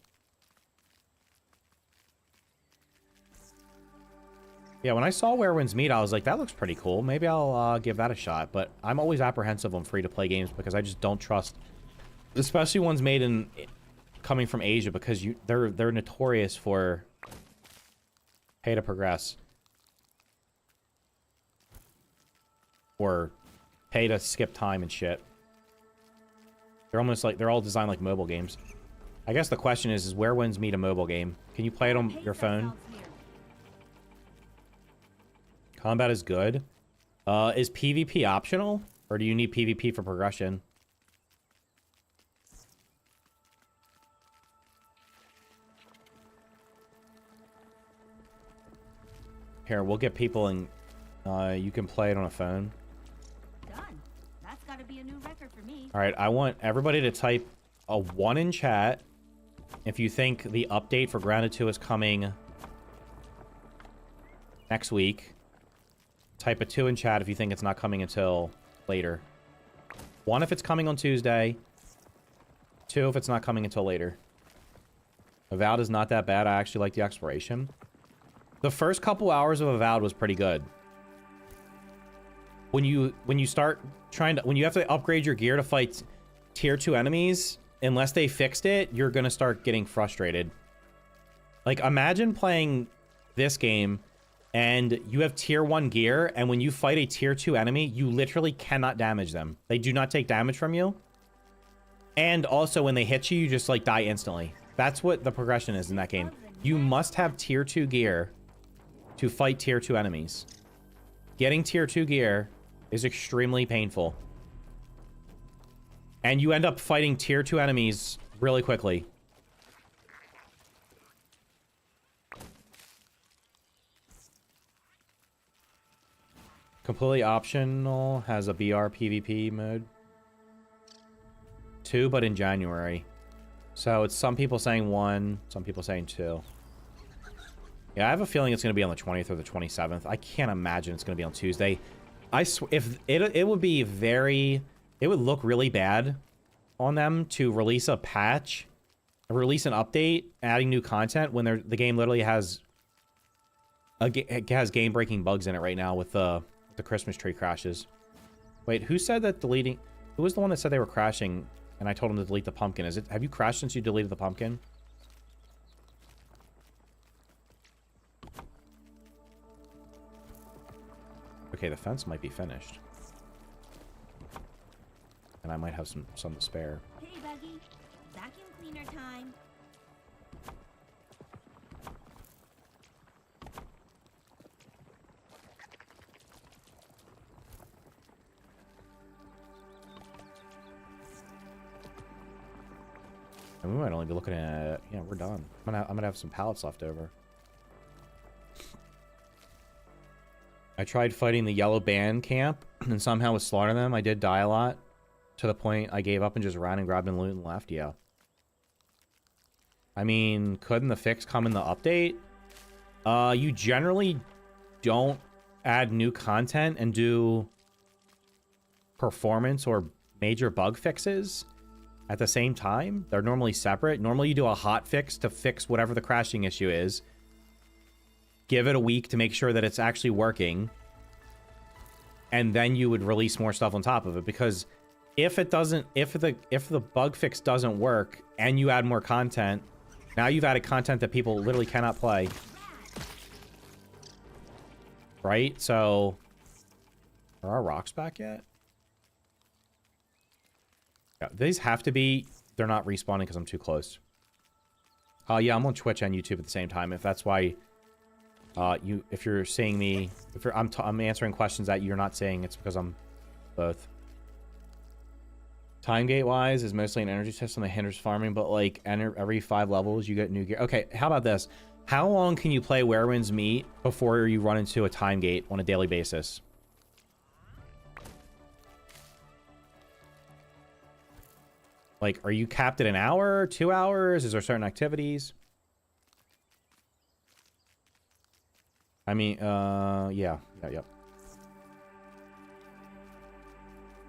Speaker 1: Yeah, when I saw Where Winds Meet, I was like, that looks pretty cool. Maybe I'll give that a shot. But I'm always apprehensive on free-to-play games because I just don't trust, especially ones made in coming from Asia, because they're notorious for pay to progress. Or pay to skip time and shit. They're almost like, they're all designed like mobile games. I guess the question is Where Winds Meet a mobile game? Can you play it on your phone? Combat is good. Is PvP optional? Or do you need PvP for progression? Here, we'll get people in. You can play it on a phone.
Speaker 2: Done. That's gotta be a new record for me.
Speaker 1: Alright, I want everybody to type a 1 in chat if you think the update for Grounded 2 is coming next week. Type a 2 in chat if you think it's not coming until later. 1 if it's coming on Tuesday. 2 if it's not coming until later. Avowed is not that bad. I actually like the exploration. The first couple hours of Avowed was pretty good. When you start trying to, when you have to upgrade your gear to fight tier 2 enemies, unless they fixed it, you're gonna start getting frustrated. Like, imagine playing this game and you have tier 1 gear, and when you fight a tier 2 enemy, you literally cannot damage them. They do not take damage from you. And also when they hit you, you just like die instantly. That's what the progression is in that game. You must have tier 2 gear to fight tier 2 enemies. Getting tier 2 gear is extremely painful. And you end up fighting tier 2 enemies really quickly. Completely optional, has a BR PvP mode. 2, but in January. So it's some people saying 1, some people saying 2. Yeah, I have a feeling it's going to be on the 20th or the 27th. I can't imagine it's going to be on Tuesday. If it would be very, it would look really bad on them to release a patch, release an update, adding new content when the game literally has game-breaking bugs in it right now with the Christmas tree crashes. Wait, who said that deleting? Who was the one that said they were crashing? And I told them to delete the pumpkin. Have you crashed since you deleted the pumpkin? Okay, the fence might be finished. And I might have some to spare.
Speaker 2: Hey, Buggy. Vacuum cleaner time.
Speaker 1: And we might only be looking at... Yeah, we're done. I'm gonna have some pallets left over. I tried fighting the yellow band camp and somehow was slaughtering them. I did die a lot to the point I gave up and just ran and grabbed and loot and left. Yeah. I mean, couldn't the fix come in the update? You generally don't add new content and do performance or major bug fixes at the same time. They're normally separate. Normally you do a hot fix to fix whatever the crashing issue is. Give it a week to make sure that it's actually working. And then you would release more stuff on top of it. Because if the bug fix doesn't work and you add more content, now you've added content that people literally cannot play. Right? So, are our rocks back yet? Yeah, these have to be... They're not respawning because I'm too close. Yeah, I'm on Twitch and YouTube at the same time. If that's why... if you're seeing me, I'm answering questions that you're not saying, it's because I'm both. Time gate wise is mostly an energy system that hinders farming, but like every 5 levels you get new gear. Okay, how about this? How long can you play Where Winds Meet before you run into a time gate on a daily basis? Like, are you capped at an hour, 2 hours? Is there certain activities? I mean, yeah, yep.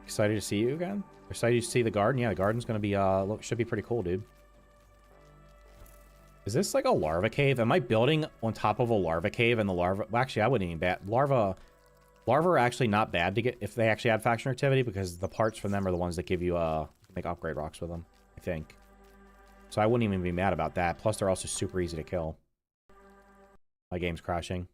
Speaker 1: Excited to see you again? Excited to see the garden? Yeah, the garden's gonna be, should be pretty cool, dude. Is this like a larva cave? Am I building on top of a larva cave and the larva... Well, actually, I wouldn't even bat... Larva are actually not bad to get if they actually add faction activity, because the parts from them are the ones that give you, make upgrade rocks with them, I think. So I wouldn't even be mad about that. Plus, they're also super easy to kill. My game's crashing.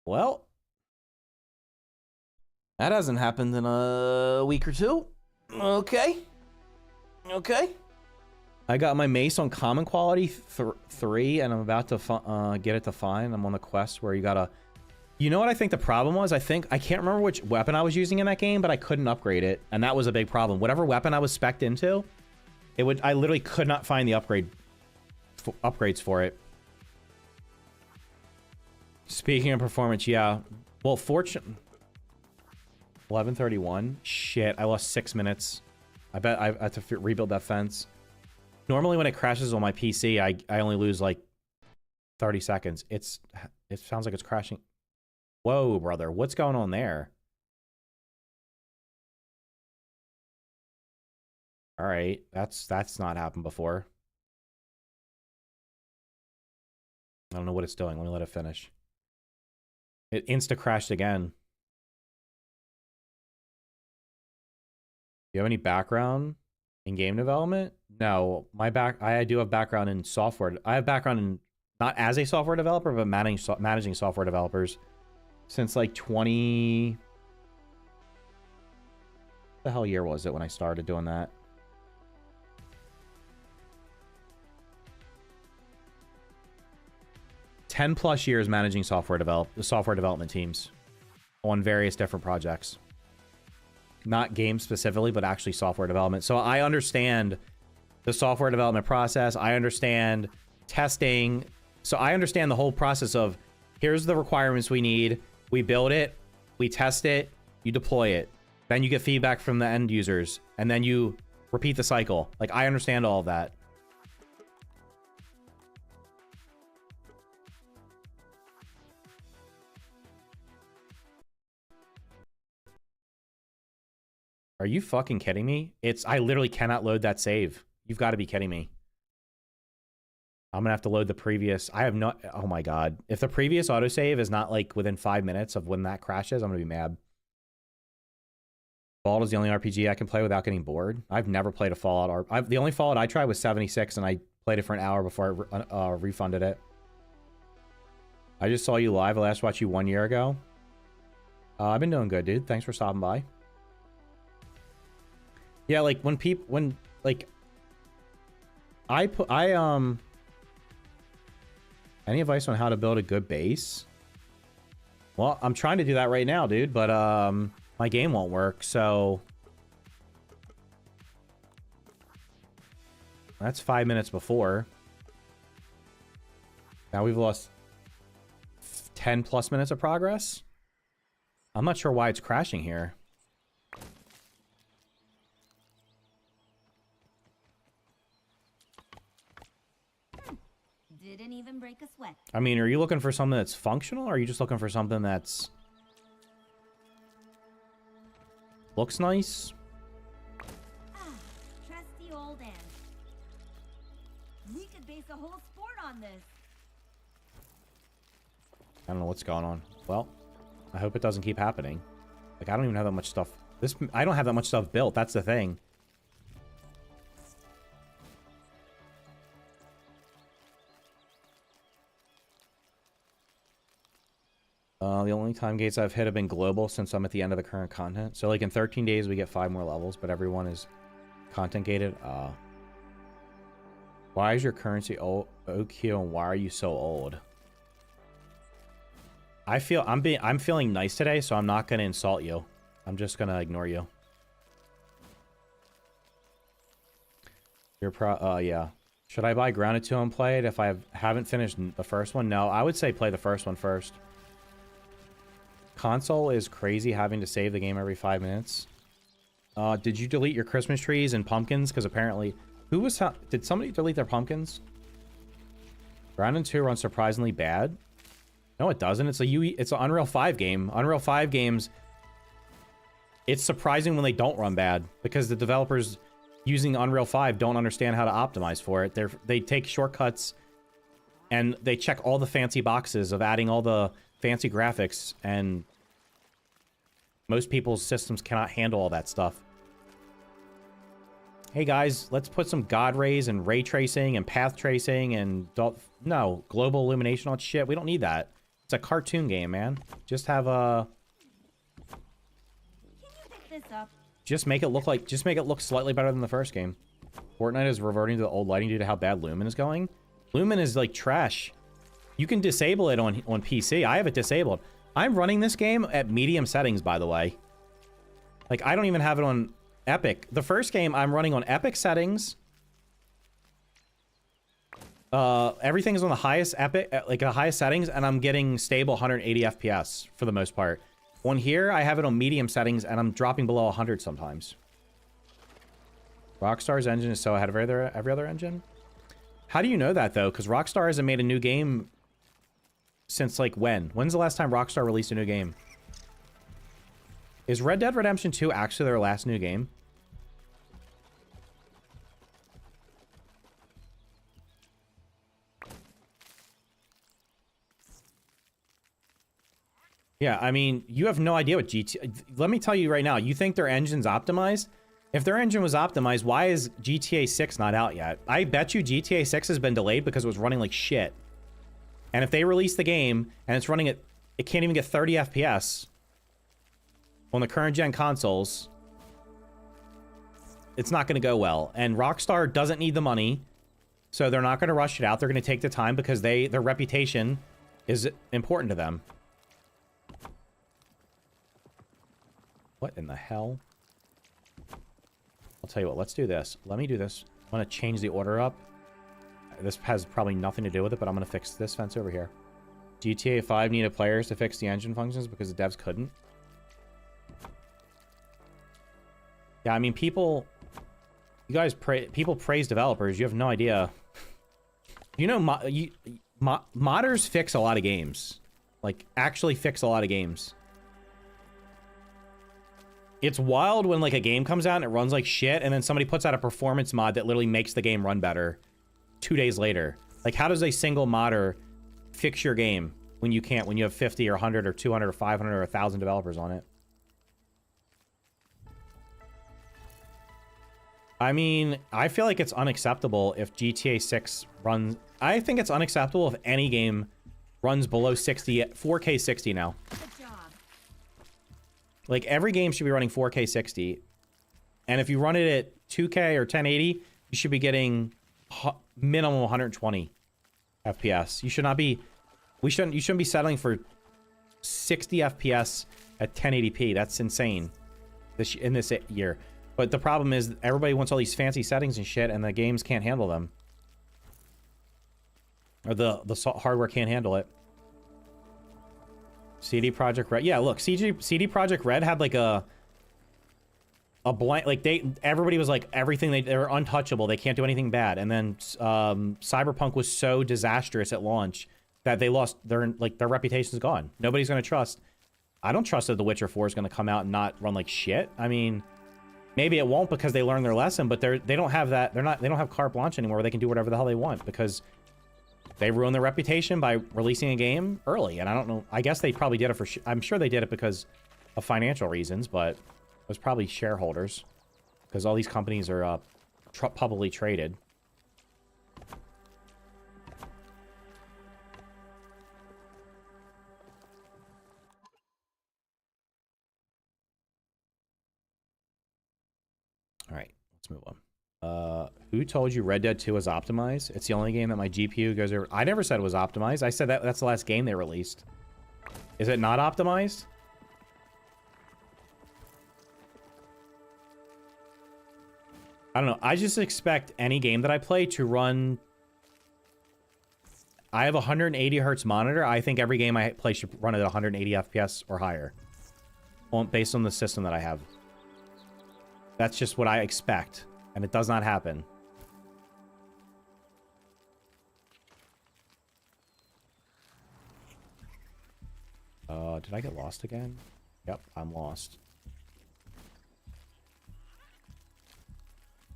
Speaker 1: Well, that hasn't happened in a week or two. Okay. Okay. I got my mace on common quality 3, and I'm about to get it to fine. I'm on the quest where you gotta... You know what I think the problem was? I can't remember which weapon I was using in that game, but I couldn't upgrade it, and that was a big problem. Whatever weapon I was spec'd into, I literally could not find the upgrades for it. Speaking of performance, yeah. Well, 11:31. Shit, I lost 6 minutes. I bet I had to rebuild that fence. Normally when it crashes on my PC, I only lose like 30 seconds. It sounds like it's crashing. Whoa, brother. What's going on there? All right. That's not happened before. I don't know what it's doing. Let me let it finish. It insta-crashed again. Do you have any background in game development? No. I do have background in software. I have background in, not as a software developer, but managing software developers since like 20... What the hell year was it when I started doing that? +10 years managing software development teams on various different projects. Not games specifically, but actually software development. So I understand the software development process. I understand testing. So I understand the whole process of, here's the requirements we need. We build it. We test it. You deploy it. Then you get feedback from the end users. And then you repeat the cycle. Like, I understand all of that. Are you fucking kidding me? I literally cannot load that save. You've got to be kidding me. I'm gonna have to load the previous. I have no... Oh my god. If the previous autosave is not like within 5 minutes of when that crashes, I'm gonna be mad. Fallout is the only RPG I can play without getting bored. I've never played a Fallout. The only Fallout I tried was 76, and I played it for an hour before I refunded it. I just saw you live. I last watched you 1 year ago. I've been doing good, dude. Thanks for stopping by. Yeah, like any advice on how to build a good base? Well, I'm trying to do that right now, dude, but my game won't work, so that's 5 minutes before. Now we've lost 10+ minutes of progress. I'm not sure why it's crashing here.
Speaker 2: Didn't even break a sweat.
Speaker 1: I mean, are you looking for something that's functional, or are you just looking for something that's... looks nice?
Speaker 2: Ah, trusty old ant. We could base a whole sport on this.
Speaker 1: I don't know what's going on. Well, I hope it doesn't keep happening. Like, I don't even have that much stuff. I don't have that much stuff built. That's the thing. The only time gates I've hit have been global since I'm at the end of the current content. So, like, in 13 days, we get 5 more levels, but everyone is content gated. Why is your currency OQ and why are you so old? I'm feeling nice today, so I'm not gonna insult you. I'm just gonna ignore you. Yeah. Should I buy Grounded 2 and play it if I haven't finished the first one? No, I would say play the first one first. Console is crazy having to save the game every 5 minutes. Did you delete your Christmas trees and pumpkins? Because apparently... Did somebody delete their pumpkins? Grounded 2 runs surprisingly bad. No, it doesn't. It's an Unreal 5 game. Unreal 5 games... It's surprising when they don't run bad. Because the developers... using Unreal 5 don't understand how to optimize for it. They take shortcuts and they check all the fancy boxes of adding all the fancy graphics, and most people's systems cannot handle all that stuff. Hey guys, let's put some God rays and ray tracing and path tracing and no, global illumination on shit. We don't need that. It's a cartoon game, man. Just have a...
Speaker 2: Can you pick this up?
Speaker 1: Just make it look slightly better than the first game. Fortnite is reverting to the old lighting due to how bad Lumen is going. Lumen is like trash. You can disable it on PC. I have it disabled. I'm running this game at medium settings, by the way. Like, I don't even have it on Epic. The first game I'm running on Epic settings. Everything's on the highest Epic, like the highest settings, and I'm getting stable 180 FPS for the most part. On here, I have it on medium settings, and I'm dropping below 100 sometimes. Rockstar's engine is so ahead of every other engine. How do you know that, though? Because Rockstar hasn't made a new game since, like, when? When's the last time Rockstar released a new game? Is Red Dead Redemption 2 actually their last new game? Yeah, I mean, you have no idea what GTA... Let me tell you right now, you think their engine's optimized? If their engine was optimized, why is GTA 6 not out yet? I bet you GTA 6 has been delayed because it was running like shit. And if they release the game, and it's running at... It can't even get 30 FPS on the current gen consoles, it's not going to go well. And Rockstar doesn't need the money, so they're not going to rush it out. They're going to take the time because their reputation is important to them. What in the hell? I'll tell you what, let's do this. Let me do this. I'm going to change the order up. This has probably nothing to do with it, but I'm going to fix this fence over here. GTA 5 needed players to fix the engine functions because the devs couldn't. Yeah, I mean, people praise developers. You have no idea. You know, modders fix a lot of games. Like, actually fix a lot of games. It's wild when, like, a game comes out and it runs like shit, and then somebody puts out a performance mod that literally makes the game run better 2 days later. Like, how does a single modder fix your game when you can't, when you have 50 or 100 or 200 or 500 or 1,000 developers on it? I mean, I feel like it's unacceptable if GTA 6 runs... I think it's unacceptable if any game runs below 60, 4K 60 now. Like, every game should be running 4K 60. And if you run it at 2K or 1080, you should be getting minimum 120 FPS. You should not be... you shouldn't be settling for 60 FPS at 1080p. That's insane in this year. But the problem is everybody wants all these fancy settings and shit, and the games can't handle them. Or the hardware can't handle it. CD Projekt Red. Yeah, look, CD Projekt Red had like a blank, like everybody was like they're untouchable. They can't do anything bad. And then Cyberpunk was so disastrous at launch that they lost their reputation's gone. Nobody's going to trust. I don't trust that The Witcher 4 is going to come out and not run like shit. I mean, maybe it won't because they learned their lesson, but they don't have that. They don't have carte blanche anymore where they can do whatever the hell they want because they ruined their reputation by releasing a game early. And I don't know. I guess they probably did it for... I'm sure they did it because of financial reasons, but it was probably shareholders because all these companies are publicly traded. All right, let's move on. Who told you Red Dead 2 was optimized? It's the only game that my GPU goes over. I never said it was optimized. I said that's the last game they released. Is it not optimized? I don't know. I just expect any game that I play to run. I have a 180 hertz monitor. I think every game I play should run at 180 FPS or higher, based on the system that I have. That's just what I expect, and it does not happen. Did I get lost again? Yep, I'm lost.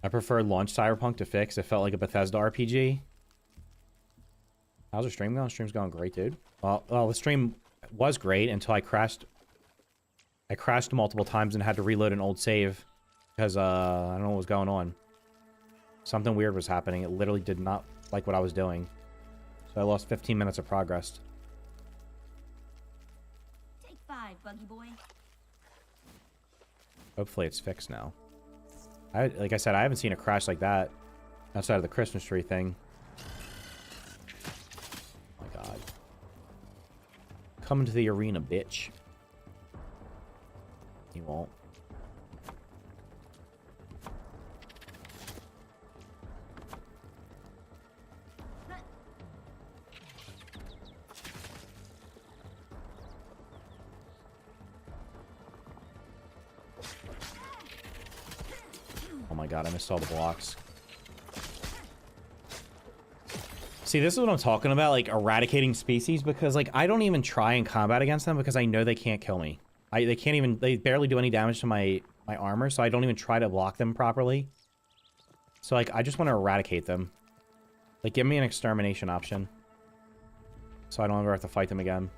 Speaker 1: I prefer launch Cyberpunk to fix. It felt like a Bethesda RPG. How's the stream going? Stream's going great, dude. Well, the stream was great until I crashed. I crashed multiple times and had to reload an old save because I don't know what was going on. Something weird was happening. It literally did not like what I was doing. So I lost 15 minutes of progress.
Speaker 2: Take 5, buggy boy.
Speaker 1: Hopefully it's fixed now. Like I said, I haven't seen a crash like that outside of the Christmas tree thing. Oh my god. Come to the arena, bitch. You won't. Oh my god, I missed all the blocks. See, this is what I'm talking about, like, eradicating species, because, like, I don't even try in combat against them because I know they can't kill me. They can't even, they barely do any damage to my armor, so I don't even try to block them properly. So, like, I just want to eradicate them. Like, give me an extermination option. So I don't ever have to fight them again.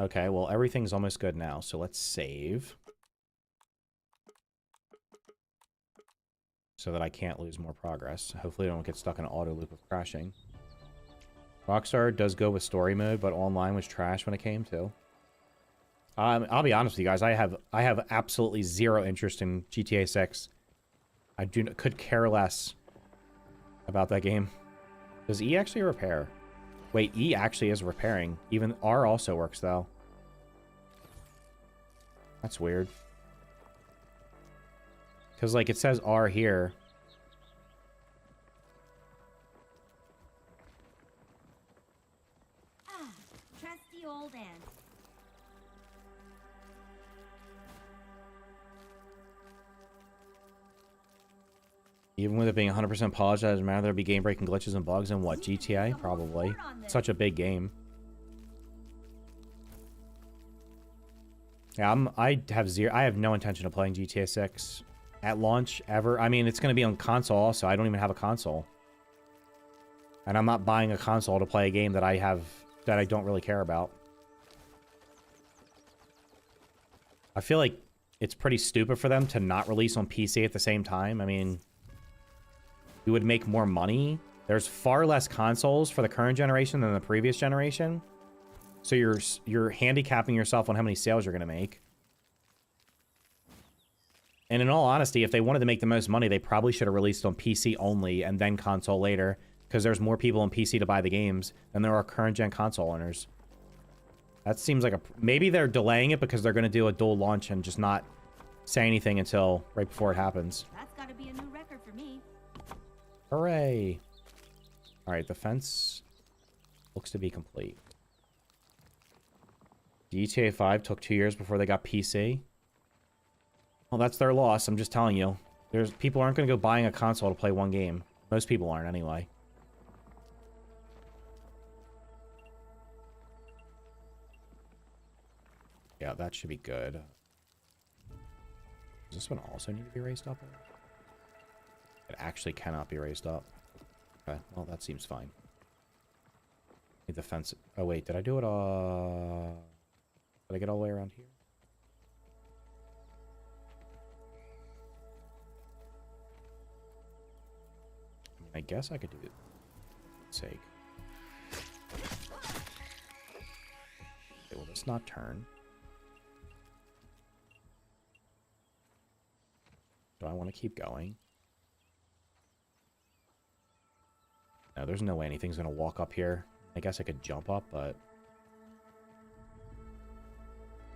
Speaker 1: Okay, well, everything's almost good now, so let's save. So that I can't lose more progress. Hopefully I don't get stuck in an auto loop of crashing. Rockstar does go with story mode, but online was trash when it came to. I'll be honest with you guys, I have absolutely zero interest in GTA 6. I could care less about that game. Does E actually repair? Wait, E actually is repairing. Even R also works, though. That's weird. Because, like, it says R here.
Speaker 2: Ah, trusty old ant.
Speaker 1: Even with it being 100% polished, doesn't matter. There'll be game-breaking glitches and bugs in what? GTA? Probably. Such a big game. Yeah, I have no intention of playing GTA 6 at launch ever. I mean, it's going to be on console also. I don't even have a console. And I'm not buying a console to play a game that I don't really care about. I feel like it's pretty stupid for them to not release on PC at the same time. I mean, you would make more money. There's far less consoles for the current generation than the previous generation. So you're handicapping yourself on how many sales you're going to make. And in all honesty, if they wanted to make the most money, they probably should have released on PC only and then console later, because there's more people on PC to buy the games than there are current gen console owners. That seems like maybe they're delaying it because they're going to do a dual launch and just not say anything until right before it happens.
Speaker 2: That's got to be a new record for me.
Speaker 1: Hooray. All right, the fence looks to be complete. GTA 5 took 2 years before they got PC. Well, that's their loss. I'm just telling you. People aren't going to go buying a console to play one game. Most people aren't anyway. Yeah, that should be good. Does this one also need to be raised up? It actually cannot be raised up. Okay, well, that seems fine. Need the fence. Oh, wait, did I do it did I get all the way around here? I mean, I guess I could do it for sake. Okay, will this not turn? Do I want to keep going? No, there's no way anything's going to walk up here. I guess I could jump up, but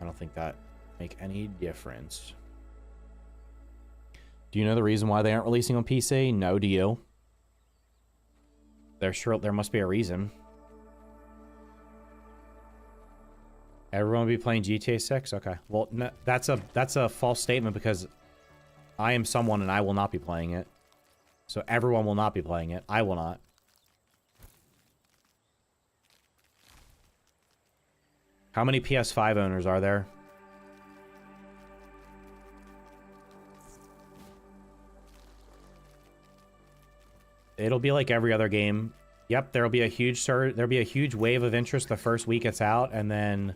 Speaker 1: I don't think that make any difference. Do you know the reason why they aren't releasing on PC? No, do you? There must be a reason. Everyone will be playing GTA 6? Okay. Well, no, that's a false statement because I am someone and I will not be playing it. So everyone will not be playing it. I will not. How many PS5 owners are there? It'll be like every other game. Yep, there'll be a huge wave of interest the first week it's out, and then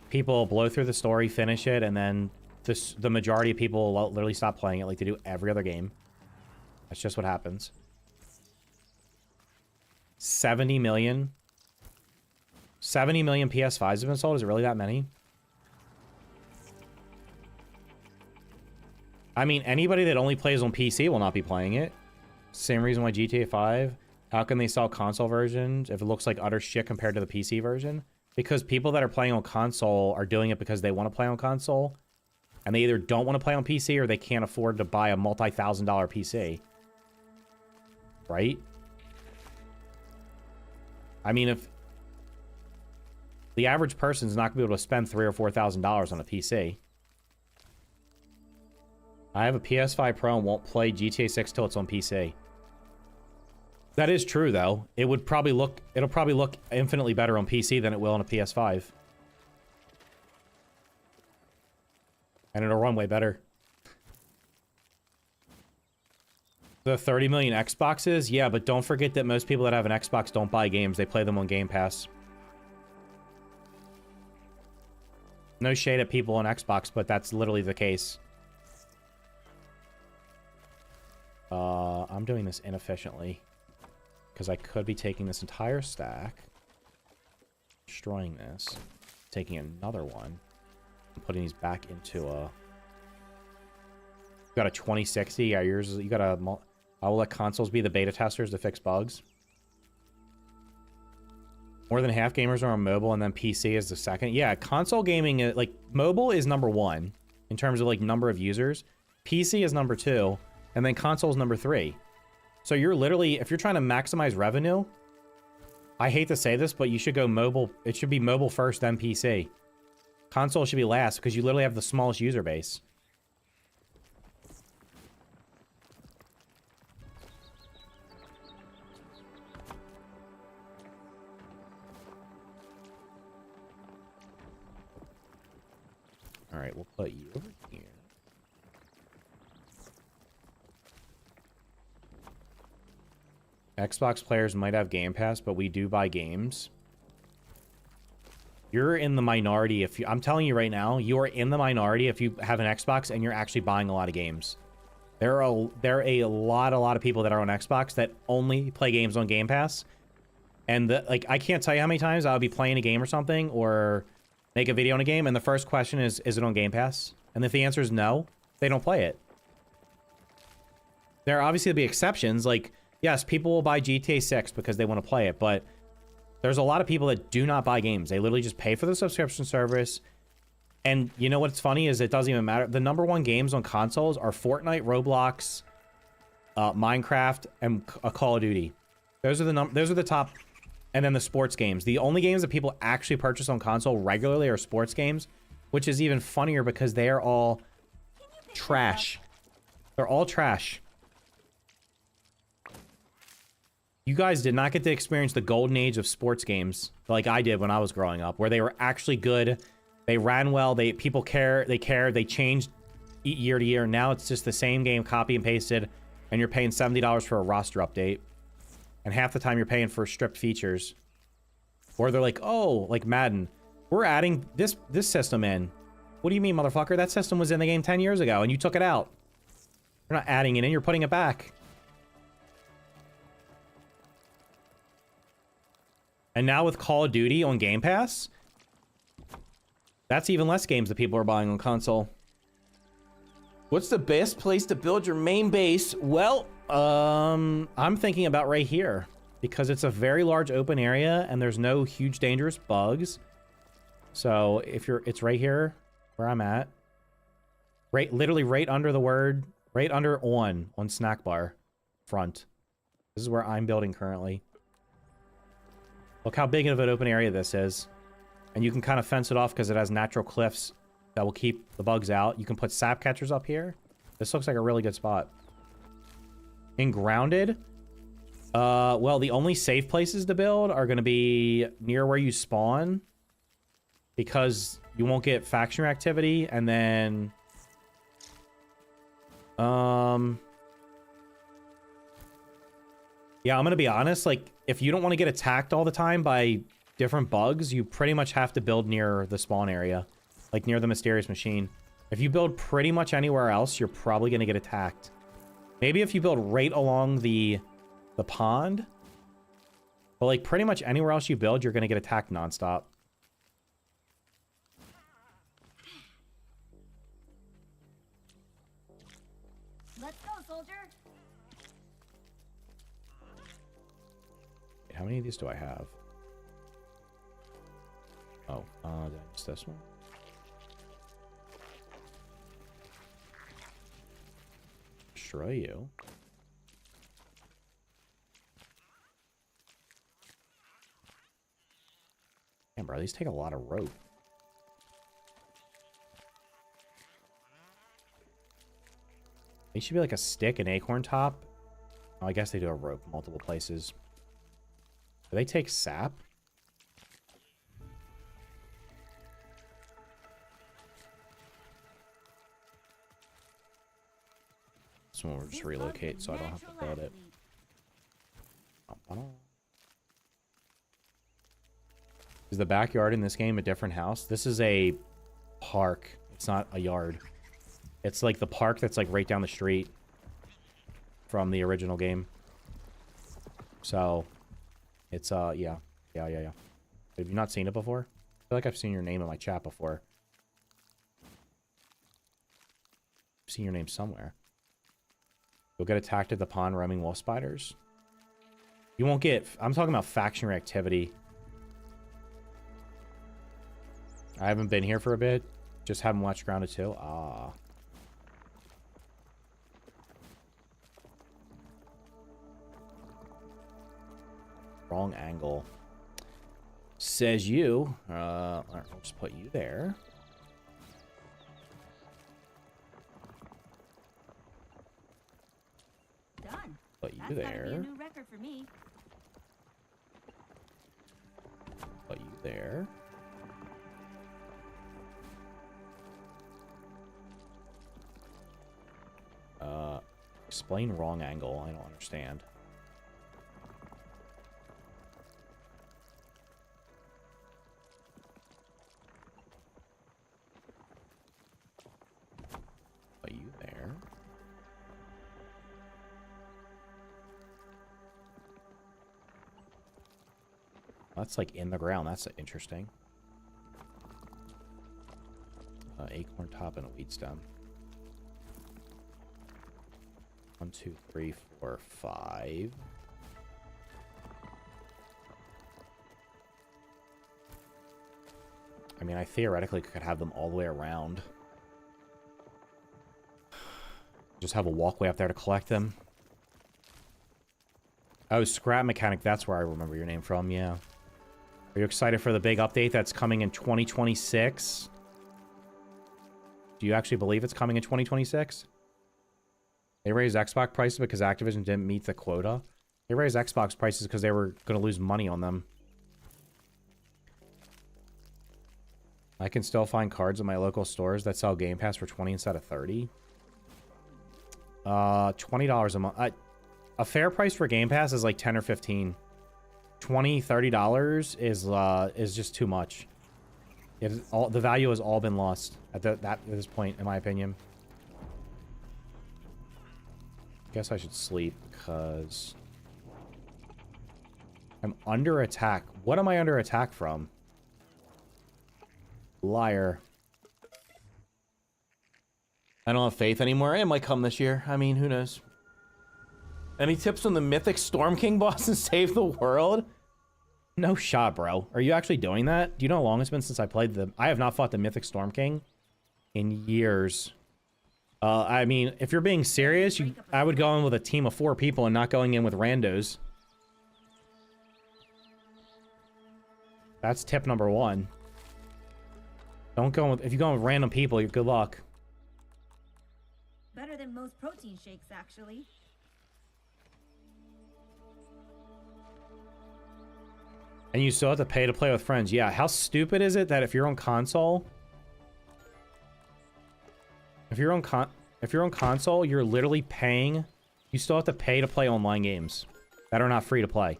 Speaker 1: people blow through the story, finish it, and then the majority of people will literally stop playing it like they do every other game. That's just what happens. 70 million? 70 million PS5s have been sold? Is it really that many? I mean, anybody that only plays on PC will not be playing it. Same reason why GTA 5. How can they sell console versions if it looks like utter shit compared to the PC version? Because people that are playing on console are doing it because they want to play on console. And they either don't want to play on PC or they can't afford to buy a multi-$1,000 PC. Right? I mean, if the average person's not going to be able to spend $3,000 or $4,000 on a PC. I have a PS5 Pro and won't play GTA 6 till it's on PC. That is true, though. It'll probably look infinitely better on PC than it will on a PS5. And it'll run way better. The 30 million Xboxes? Yeah, but don't forget that most people that have an Xbox don't buy games. They play them on Game Pass. No shade at people on Xbox, but that's literally the case. I'm doing this inefficiently. Because I could be taking this entire stack, destroying this, taking another one, and putting these back into a... You got a 2060? Yeah, yours is... You got a... I will let consoles be the beta testers to fix bugs. More than half gamers are on mobile, and then PC is the second. Yeah, console gaming, like, mobile is number one in terms of, like, number of users. PC is number two, and then console is number three. So you're literally, if you're trying to maximize revenue, I hate to say this, but you should go mobile. It should be mobile first, then PC. Console should be last, because you literally have the smallest user base. Alright, we'll put you over here. Xbox players might have Game Pass, but we do buy games. You're in the minority if you... I'm telling you right now, you are in the minority if you have an Xbox and you're actually buying a lot of games. There are a lot of people that are on Xbox that only play games on Game Pass. And, like, I can't tell you how many times I'll be playing a game or something, or make a video on a game, and the first question is it on Game Pass? And if the answer is no, they don't play it. There obviously will be exceptions, like... Yes, people will buy GTA 6 because they want to play it, but there's a lot of people that do not buy games. They literally just pay for the subscription service. And you know what's funny is it doesn't even matter. The number one games on consoles are Fortnite, Roblox, Minecraft, and Call of Duty. Those are the top, and then the sports games. The only games that people actually purchase on console regularly are sports games, which is even funnier because they are all trash. They're all trash. You guys did not get to experience the golden age of sports games like I did when I was growing up, where they were actually good. They ran well. People cared. They changed year to year. Now it's just the same game, copy and pasted, and you're paying $70 for a roster update. And half the time you're paying for stripped features. Or they're like, oh, like Madden, we're adding this system in. What do you mean, motherfucker? That system was in the game 10 years ago, and you took it out. You're not adding it in. You're putting it back. And now with Call of Duty on Game Pass, that's even less games that people are buying on console. What's the best place to build your main base? Well, I'm thinking about right here because it's a very large open area and there's no huge dangerous bugs. So if it's right here where I'm at, literally right under the word, right under on snack bar front. This is where I'm building currently. Look how big of an open area this is. And you can kind of fence it off because it has natural cliffs that will keep the bugs out. You can put sap catchers up here. This looks like a really good spot. In grounded, well, the only safe places to build are going to be near where you spawn because you won't get faction activity, and then yeah, I'm going to be honest, like if you don't want to get attacked all the time by different bugs, you pretty much have to build near the spawn area. Like near the mysterious machine. If you build pretty much anywhere else, you're probably going to get attacked. Maybe if you build right along the pond. But like pretty much anywhere else you build, you're going to get attacked nonstop.
Speaker 2: Let's go, soldier.
Speaker 1: Wait, how many of these do I have? Oh, did I miss this one? Destroy you. Damn, bro, these take a lot of rope. They should be like a stick, an acorn top. Oh, I guess they do a rope multiple places. Do they take sap? This one will just relocate so I don't have to build it. Is the backyard in this game a different house? This is a park. It's not a yard. It's like the park that's like right down the street from the original game. So, it's, yeah. Have you not seen it before? I feel like I've seen your name in my chat before. I've seen your name somewhere. You'll get attacked at the pond roaming wolf spiders. You won't get... I'm talking about faction reactivity. I haven't been here for a bit. Just haven't watched Grounded 2. Ah. Wrong angle. Says you. Alright, we'll just put you there.
Speaker 2: Done.
Speaker 1: Put you
Speaker 2: That's gotta
Speaker 1: there.
Speaker 2: be a new record for me.
Speaker 1: Put you there. Explain wrong angle. I don't understand. Put you there. That's like in the ground. That's interesting. Acorn top and a weed stem. 1, 2, 3, 4, 5. I mean, I theoretically could have them all the way around. Just have a walkway up there to collect them. Oh, Scrap Mechanic, that's where I remember your name from, yeah. Are you excited for the big update that's coming in 2026? Do you actually believe it's coming in 2026? They raised Xbox prices because Activision didn't meet the quota. They raised Xbox prices because they were going to lose money on them. I can still find cards in my local stores that sell Game Pass for 20 instead of 30. $20 a month. A fair price for Game Pass is like 10 or 15. $20, $30 is just too much. The value has all been lost at this point, in my opinion. Guess I should sleep because I'm under attack. What am I under attack from? Liar. I don't have faith anymore. It might come this year. I mean, who knows? Any tips on the mythic Storm King boss and save the world? No shot, bro. Are you actually doing that? Do you know how long it's been since I played the... I have not fought the mythic Storm King in years. I mean, if you're being serious, I would go in with a team of 4 people and not going in with randos. That's tip number 1. Don't go with... If you go with random people, you're good luck.
Speaker 2: Better than most protein shakes, actually.
Speaker 1: And you still have to pay to play with friends. Yeah, how stupid is it that if you're on console... If you're on console, you're literally paying... You still have to pay to play online games that are not free to play.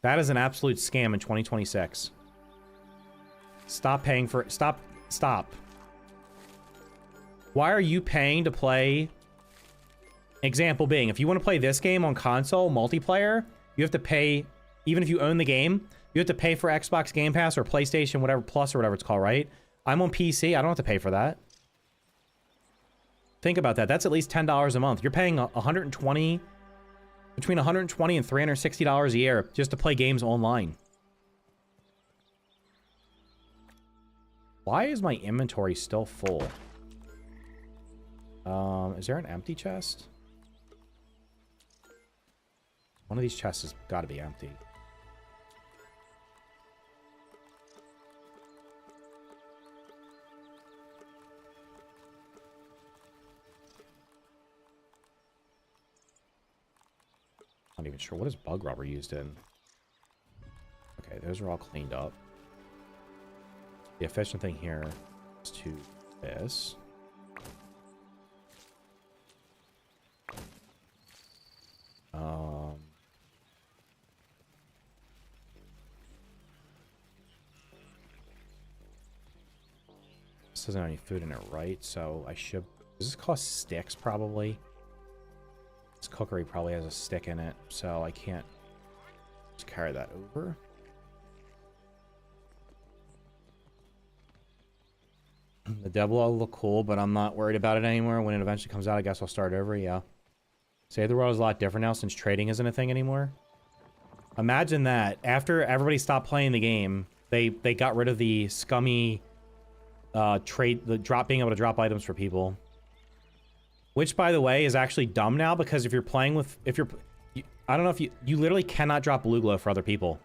Speaker 1: That is an absolute scam in 2026. Stop paying for... Stop. Why are you paying to play... Example being, if you want to play this game on console, multiplayer, you have to pay... Even if you own the game, you have to pay for Xbox Game Pass or PlayStation, whatever, Plus or whatever it's called, right? I'm on PC. I don't have to pay for that. Think about that. That's at least $10 a month. You're paying between $120 and $360 a year just to play games online. Why is my inventory still full? Is there an empty chest? One of these chests has got to be empty. Not even sure. What is bug rubber used in? Okay, those are all cleaned up. The efficient thing here is to this. This doesn't have any food in it, right? So I should... Does this cost sticks, probably? This cookery probably has a stick in it, so I can't just carry that over. The devil will look cool, but I'm not worried about it anymore. When it eventually comes out, I guess I'll start over, yeah. Save the World is a lot different now since trading isn't a thing anymore. Imagine that. After everybody stopped playing the game, they got rid of the scummy being able to drop items for people. Which, by the way, is actually dumb now, because if you're playing with... I don't know if you literally cannot drop blue glow for other people.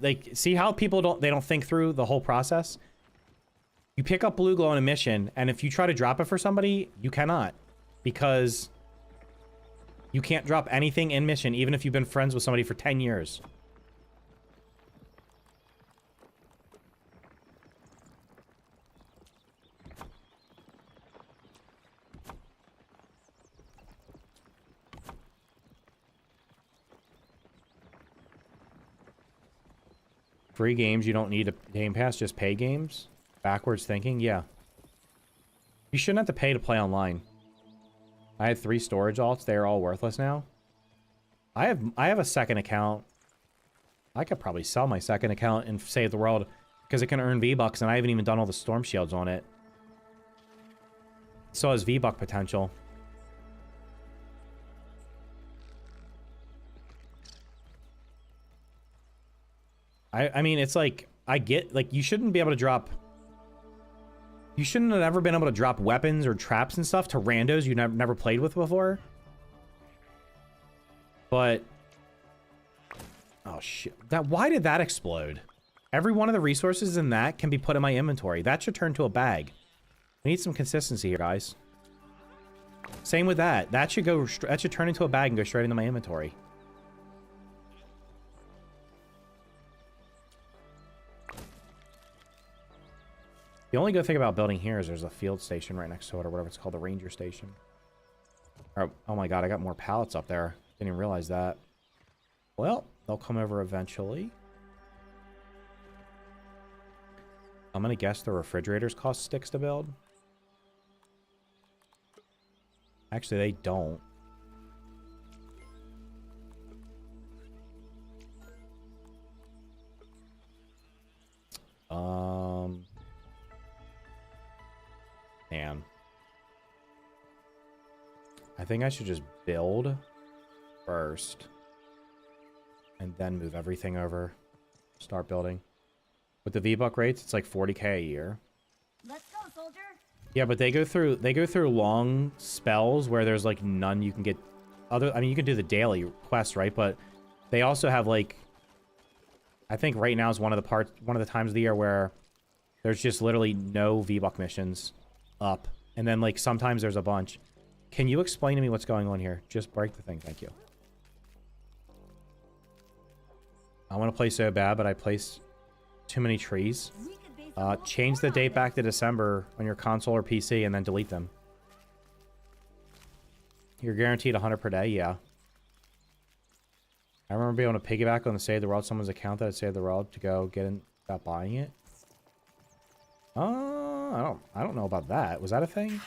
Speaker 1: Like, see how people don't think through the whole process? You pick up blue glow in a mission, and if you try to drop it for somebody, you cannot. Because you can't drop anything in mission, even if you've been friends with somebody for 10 years. Free games, you don't need a Game Pass, just pay games? Backwards thinking? Yeah. You shouldn't have to pay to play online. I had 3 storage alts. They're all worthless now. I have a second account. I could probably sell my second account and save the world because it can earn V-Bucks, and I haven't even done all the storm shields on it. So has V-Buck potential. I mean, it's like, I get, like, you shouldn't be able to drop... You shouldn't have ever been able to drop weapons or traps and stuff to randos you never played with before. But... Oh, shit. Why did that explode? Every one of the resources in that can be put in my inventory. That should turn to a bag. We need some consistency here, guys. Same with that. That should turn into a bag and go straight into my inventory. The only good thing about building here is there's a field station right next to it, or whatever it's called, the ranger station. Oh my god, I got more pallets up there. Didn't even realize that. Well, they'll come over eventually. I'm gonna guess the refrigerators cost sticks to build. Actually, they don't. Man. I think I should just build first. And then move everything over. Start building. With the V-Buck rates, it's like 40k a year.
Speaker 2: Let's go, soldier.
Speaker 1: Yeah, but they go through long spells where there's like none you can get other. I mean, you can do the daily quests, right? But they also have like, I think right now is one of the times of the year where there's just literally no V-Buck missions up, and then like sometimes there's a bunch. Can you explain to me what's going on here? Just break the thing, thank you. I want to play so bad, but I placed too many trees. Change the date back to December on your console or PC and then delete them. You're guaranteed 100 per day, yeah. I remember being able to piggyback on the Save the World, someone's account that had Save the World to go get in without buying it. I don't know about that. Was that a thing?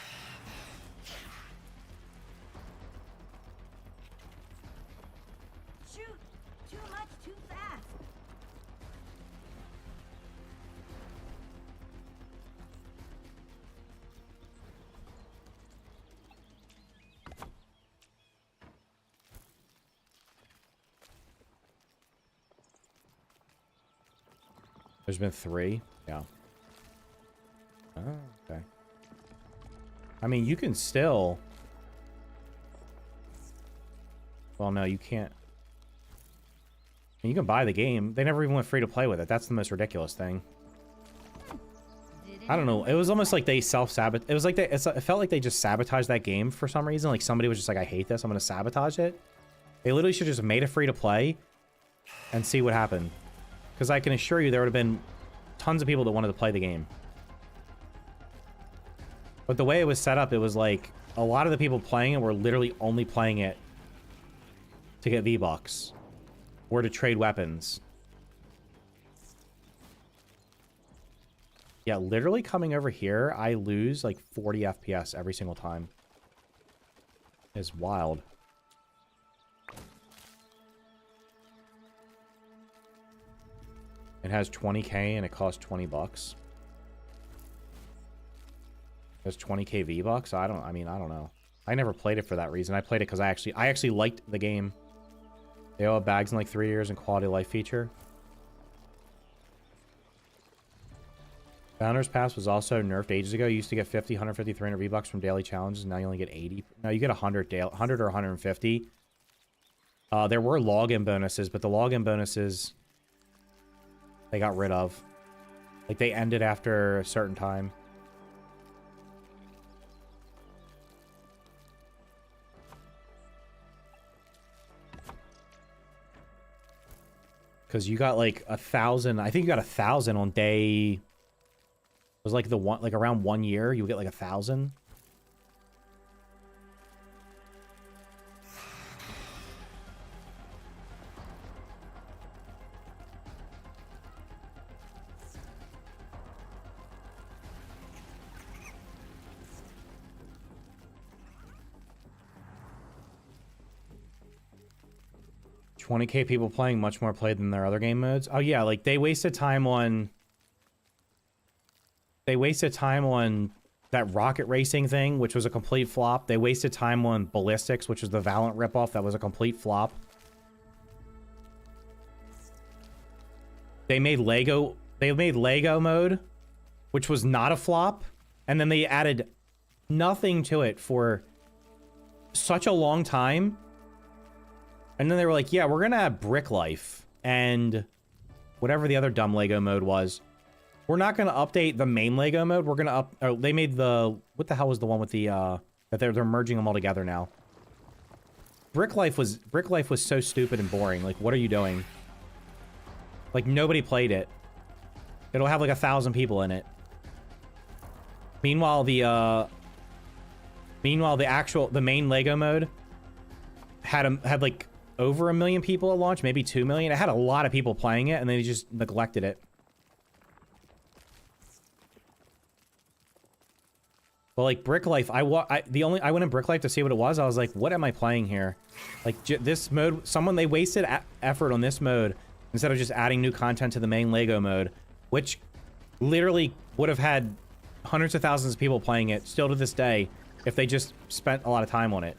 Speaker 2: Shoot! Too much, too fast.
Speaker 1: There's been 3? Yeah. Oh, okay. I mean, you can still... Well, no, you can't. And you can buy the game. They never even went free to play with it. That's the most ridiculous thing. I don't know. It was almost like they self-sabotaged. It was like it felt like they just sabotaged that game for some reason. Like somebody was just like, I hate this. I'm going to sabotage it. They literally should have just made it free to play and see what happened. Because I can assure you there would have been tons of people that wanted to play the game. But the way it was set up, it was like a lot of the people playing it were literally only playing it to get V-Bucks or to trade weapons. Yeah, literally coming over here, I lose like 40 FPS every single time. It's wild. It has 20k and it costs 20 bucks. There's 20k V-Bucks? I don't know. I never played it for that reason. I played it because I actually liked the game. They all have bags in like 3 years and quality of life feature. Founders Pass was also nerfed ages ago. You used to get 50, 150, 300 V-Bucks from daily challenges. Now you only get 80. No, you get 100 or 150. There were login bonuses, but the login bonuses they got rid of. Like they ended after a certain time. Because you got like 1,000. I think you got 1,000 on day. It was like the one, like around 1 year, you would get like 1,000. $20k people playing, much more played than their other game modes. Oh yeah, like they wasted time on that rocket racing thing, which was a complete flop. They wasted time on ballistics, which was the Valorant ripoff. That was a complete flop. They made Lego mode, which was not a flop, and then they added nothing to it for such a long time. And then they were like, yeah, we're gonna have Brick Life and whatever the other dumb Lego mode was. We're not gonna update the main Lego mode. We're gonna they made the, what the hell was the one with the that they're merging them all together now. Brick Life was so stupid and boring. Like, what are you doing? Like, nobody played it. It'll have like 1,000 people in it. Meanwhile, the main Lego mode had like over 1 million people at launch, maybe 2 million. It had a lot of people playing it, and they just neglected it. Well, like Brick Life, I went in Brick Life to see what it was. I was like, what am I playing here? Like this mode, they wasted effort on this mode instead of just adding new content to the main Lego mode, which literally would have had hundreds of thousands of people playing it still to this day if they just spent a lot of time on it.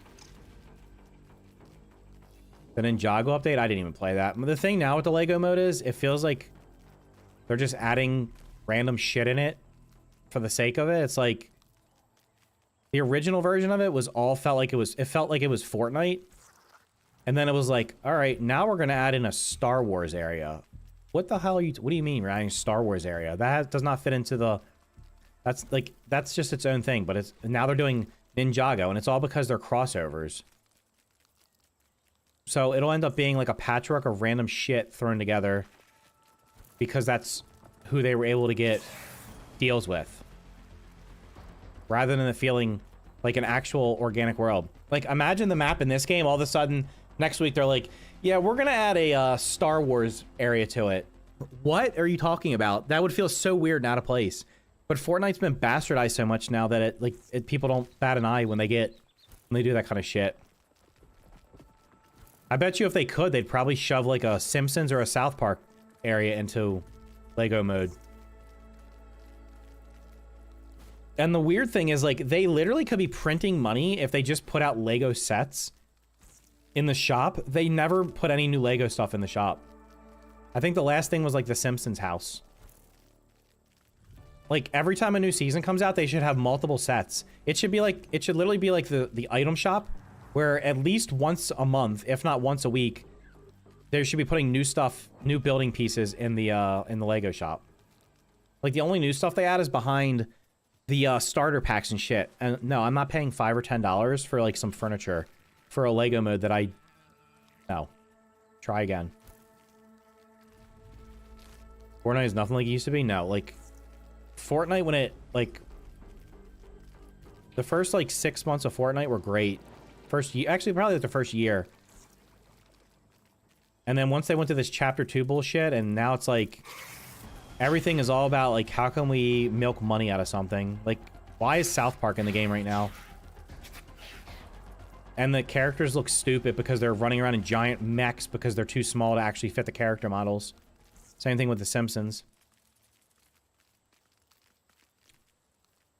Speaker 1: The Ninjago update, I didn't even play that. But the thing now with the Lego mode is it feels like they're just adding random shit in it for the sake of it. It's like the original version of it was all felt like it was Fortnite. And then it was like, all right, now we're going to add in a Star Wars area. What the hell are you, what do you mean we're adding a Star Wars area? That does not fit into the, that's just its own thing. But it's, now they're doing Ninjago, and it's all because they're crossovers. So it'll end up being like a patchwork of random shit thrown together because that's who they were able to get deals with. Rather than it feeling like an actual organic world. Like, imagine the map in this game, all of a sudden, next week they're like, yeah, we're gonna add a Star Wars area to it. What are you talking about? That would feel so weird and out of place. But Fortnite's been bastardized so much now that people don't bat an eye when they do that kind of shit. I bet you if they could, they'd probably shove like a Simpsons or a South Park area into Lego mode. And the weird thing is, like, they literally could be printing money if they just put out Lego sets in the shop. They never put any new Lego stuff in the shop. I think the last thing was like the Simpsons house. Like, every time a new season comes out, they should have multiple sets. It should be like, it should literally be like the item shop, where at least once a month, if not once a week, they should be putting new stuff, new building pieces in the Lego shop. Like, the only new stuff they add is behind the starter packs and shit. And no, I'm not paying $5 or $10 for like some furniture for a Lego mode that no. Try again. Fortnite is nothing like it used to be? No, like, Fortnite when it, like, the first like 6 months of Fortnite were great. First year, actually probably like the first year. And then once they went to this chapter 2 bullshit, and now it's like everything is all about like, how can we milk money out of something? Like, why is South Park in the game right now? And the characters look stupid because they're running around in giant mechs because they're too small to actually fit the character models. Same thing with The Simpsons.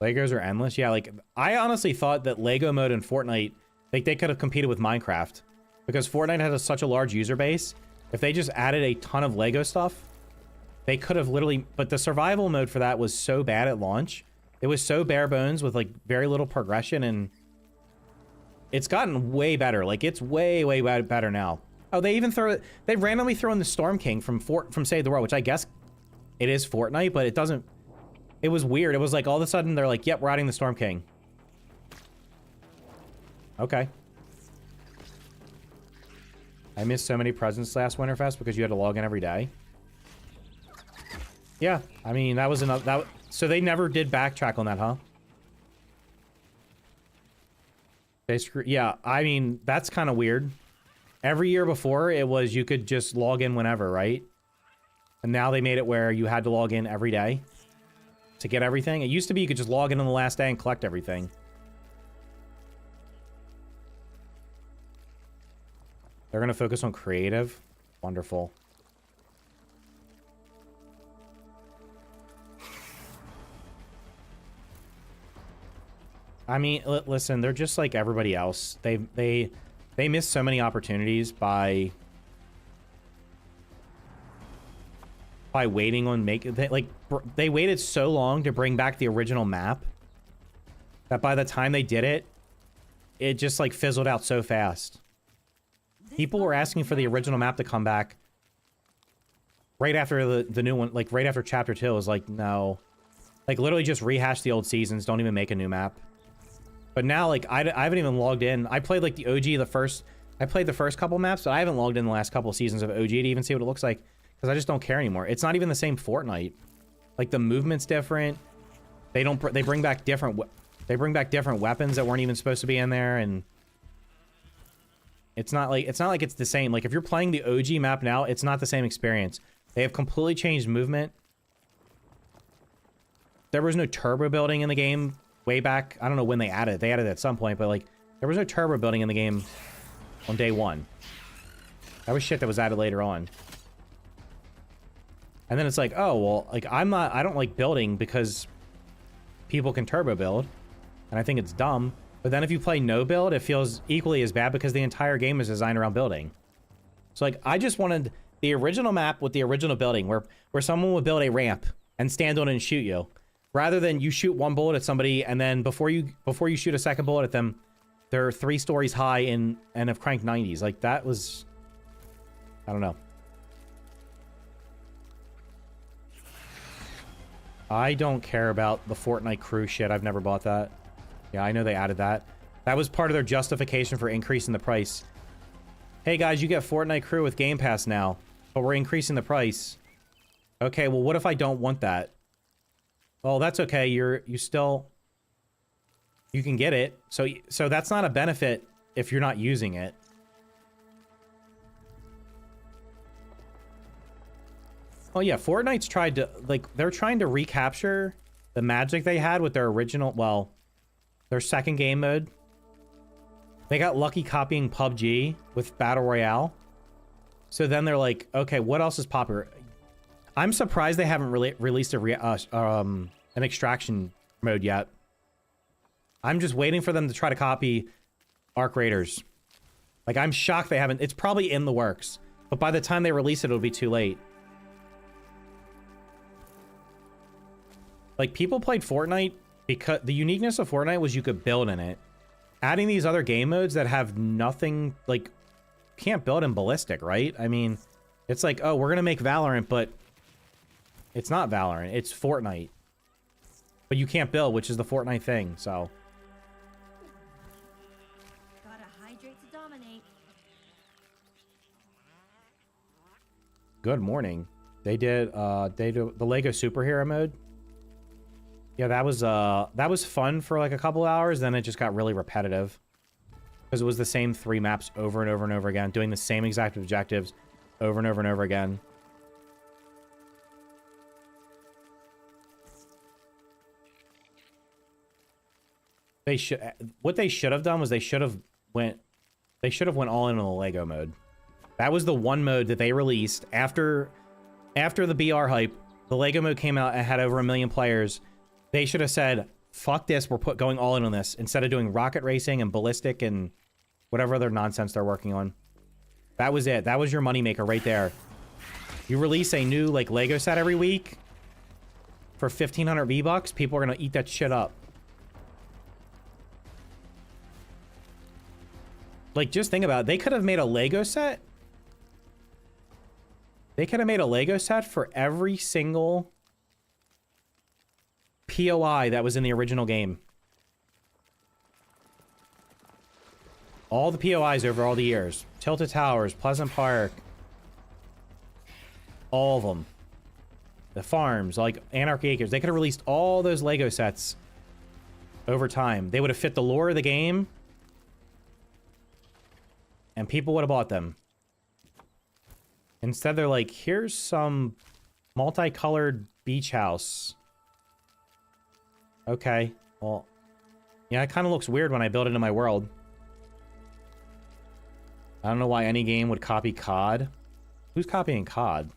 Speaker 1: Legos are endless. Yeah, like, I honestly thought that Lego mode in Fortnite, like, they could have competed with Minecraft. Because Fortnite has such a large user base. If they just added a ton of Lego stuff, they could have literally... But the survival mode for that was so bad at launch. It was so bare bones with, like, very little progression, and it's gotten way better. Like, it's way, way better now. Oh, they even they randomly throw in the Storm King from Save the World, which I guess it is Fortnite, but it doesn't... It was weird. It was like, all of a sudden, they're like, yep, we're adding the Storm King. Okay. I missed so many presents last Winterfest because you had to log in every day. Yeah, I mean, that was enough. So they never did backtrack on that, huh? Yeah, I mean, that's kind of weird. Every year before, it was you could just log in whenever, right? And now they made it where you had to log in every day to get everything. It used to be you could just log in on the last day and collect everything. They're going to focus on creative. Wonderful. I mean, listen, they're just like everybody else. They missed so many opportunities by waiting on they waited so long to bring back the original map that by the time they did it, it just like fizzled out so fast. People were asking for the original map to come back right after the new one, like right after chapter 2. It was like, no, like literally just rehash the old seasons. Don't even make a new map. But now, like, I haven't even logged in. I played like the OG, I played the first couple maps, but I haven't logged in the last couple seasons of OG to even see what it looks like because I just don't care anymore. It's not even the same Fortnite. Like, the movement's different. They bring back different weapons that weren't even supposed to be in there, and it's not like it's the same. Like, if you're playing the OG map now, it's not the same experience. They have completely changed movement. There was no turbo building in the game way back. I don't know when they added it. They added it at some point, but like, there was no turbo building in the game on day one. That was shit that was added later on. And then it's like, oh, well, like, I don't like building because people can turbo build, and I think it's dumb. But then if you play no build, it feels equally as bad because the entire game is designed around building. So like, I just wanted the original map with the original building where someone would build a ramp and stand on it and shoot you, rather than you shoot one bullet at somebody and then before you shoot a second bullet at them, they're 3 stories high and have cranked 90s. Like, that was, I don't know. I don't care about the Fortnite crew shit. I've never bought that. Yeah, I know they added that. That was part of their justification for increasing the price. Hey guys, you get Fortnite crew with Game Pass now, but we're increasing the price. Okay, well, what if I don't want that? Well, that's okay. You can get it. So that's not a benefit if you're not using it. Oh yeah, Fortnite's tried to, like, they're trying to recapture the magic they had with their original, well, their second game mode. They got lucky copying PUBG with Battle Royale. So then they're like, okay, what else is popular? I'm surprised they haven't really released an extraction mode yet. I'm just waiting for them to try to copy Arc Raiders. Like, I'm shocked they haven't. It's probably in the works, but by the time they release it, it'll be too late. Like, people played Fortnite because the uniqueness of Fortnite was you could build in it. Adding these other game modes that have nothing, like, can't build in Ballistic, right? I mean, it's like, oh, we're gonna make Valorant, but it's not Valorant, it's Fortnite. But you can't build, which is the Fortnite thing, so.
Speaker 2: Gotta hydrate to dominate.
Speaker 1: Good morning. They did the Lego superhero mode. Yeah, that was fun for like a couple hours, then it just got really repetitive. Because it was the same 3 maps over and over and over again, doing the same exact objectives over and over and over again. What they should have done was they should have went all in on the Lego mode. That was the one mode that they released after the BR hype. The Lego mode came out and had over 1 million players. They should have said, fuck this, we're going all in on this, instead of doing rocket racing and ballistic and whatever other nonsense they're working on. That was it. That was your moneymaker right there. You release a new, like, Lego set every week for 1,500 V-Bucks, people are gonna eat that shit up. Like, just think about it. They could have made a Lego set. They could have made a Lego set for every single POI that was in the original game. All the POIs over all the years. Tilted Towers, Pleasant Park. All of them. The farms, like Anarchy Acres. They could have released all those Lego sets over time. They would have fit the lore of the game. And people would have bought them. Instead, they're like, here's some multicolored beach house. Okay, well, yeah, it kind of looks weird when I build it in my world. I don't know why any game would copy COD. Who's copying COD?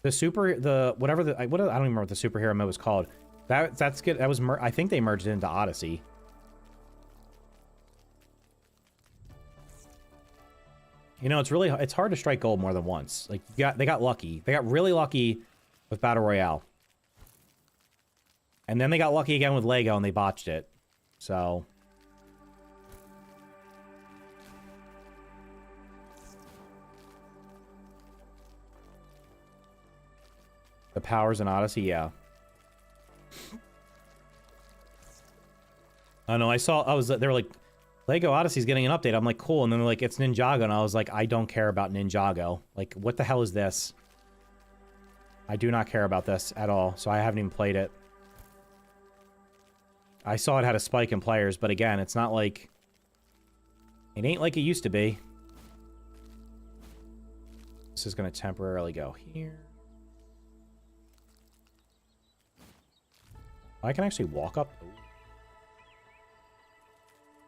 Speaker 1: I don't even remember what the superhero mode was called. That's good. That was, I think they merged it into Odyssey. You know, it's hard to strike gold more than once. Like, they got lucky. They got really lucky with Battle Royale. And then they got lucky again with Lego and they botched it. So. The powers in Odyssey, yeah. Oh no, they were like, Lego Odyssey's getting an update. I'm like, cool. And then they're like, it's Ninjago. And I was like, I don't care about Ninjago. Like, what the hell is this? I do not care about this at all. So I haven't even played it. I saw it had a spike in players, but again, it's not like... It ain't like it used to be. This is going to temporarily go here. I can actually walk up. Ooh.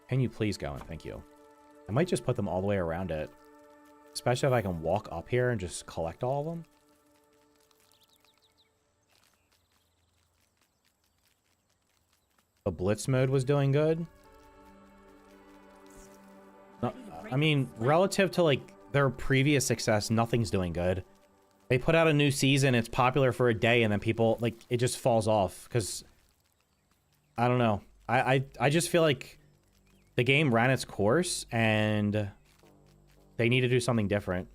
Speaker 1: Can you please go in? Thank you. I might just put them all the way around it. Especially if I can walk up here and just collect all of them. The Blitz mode was doing good. No, I mean, relative to like their previous success, nothing's doing good. They put out a new season, it's popular for a day, and then people, like, it just falls off. Because, I don't know. I just feel like the game ran its course, and they need to do something different.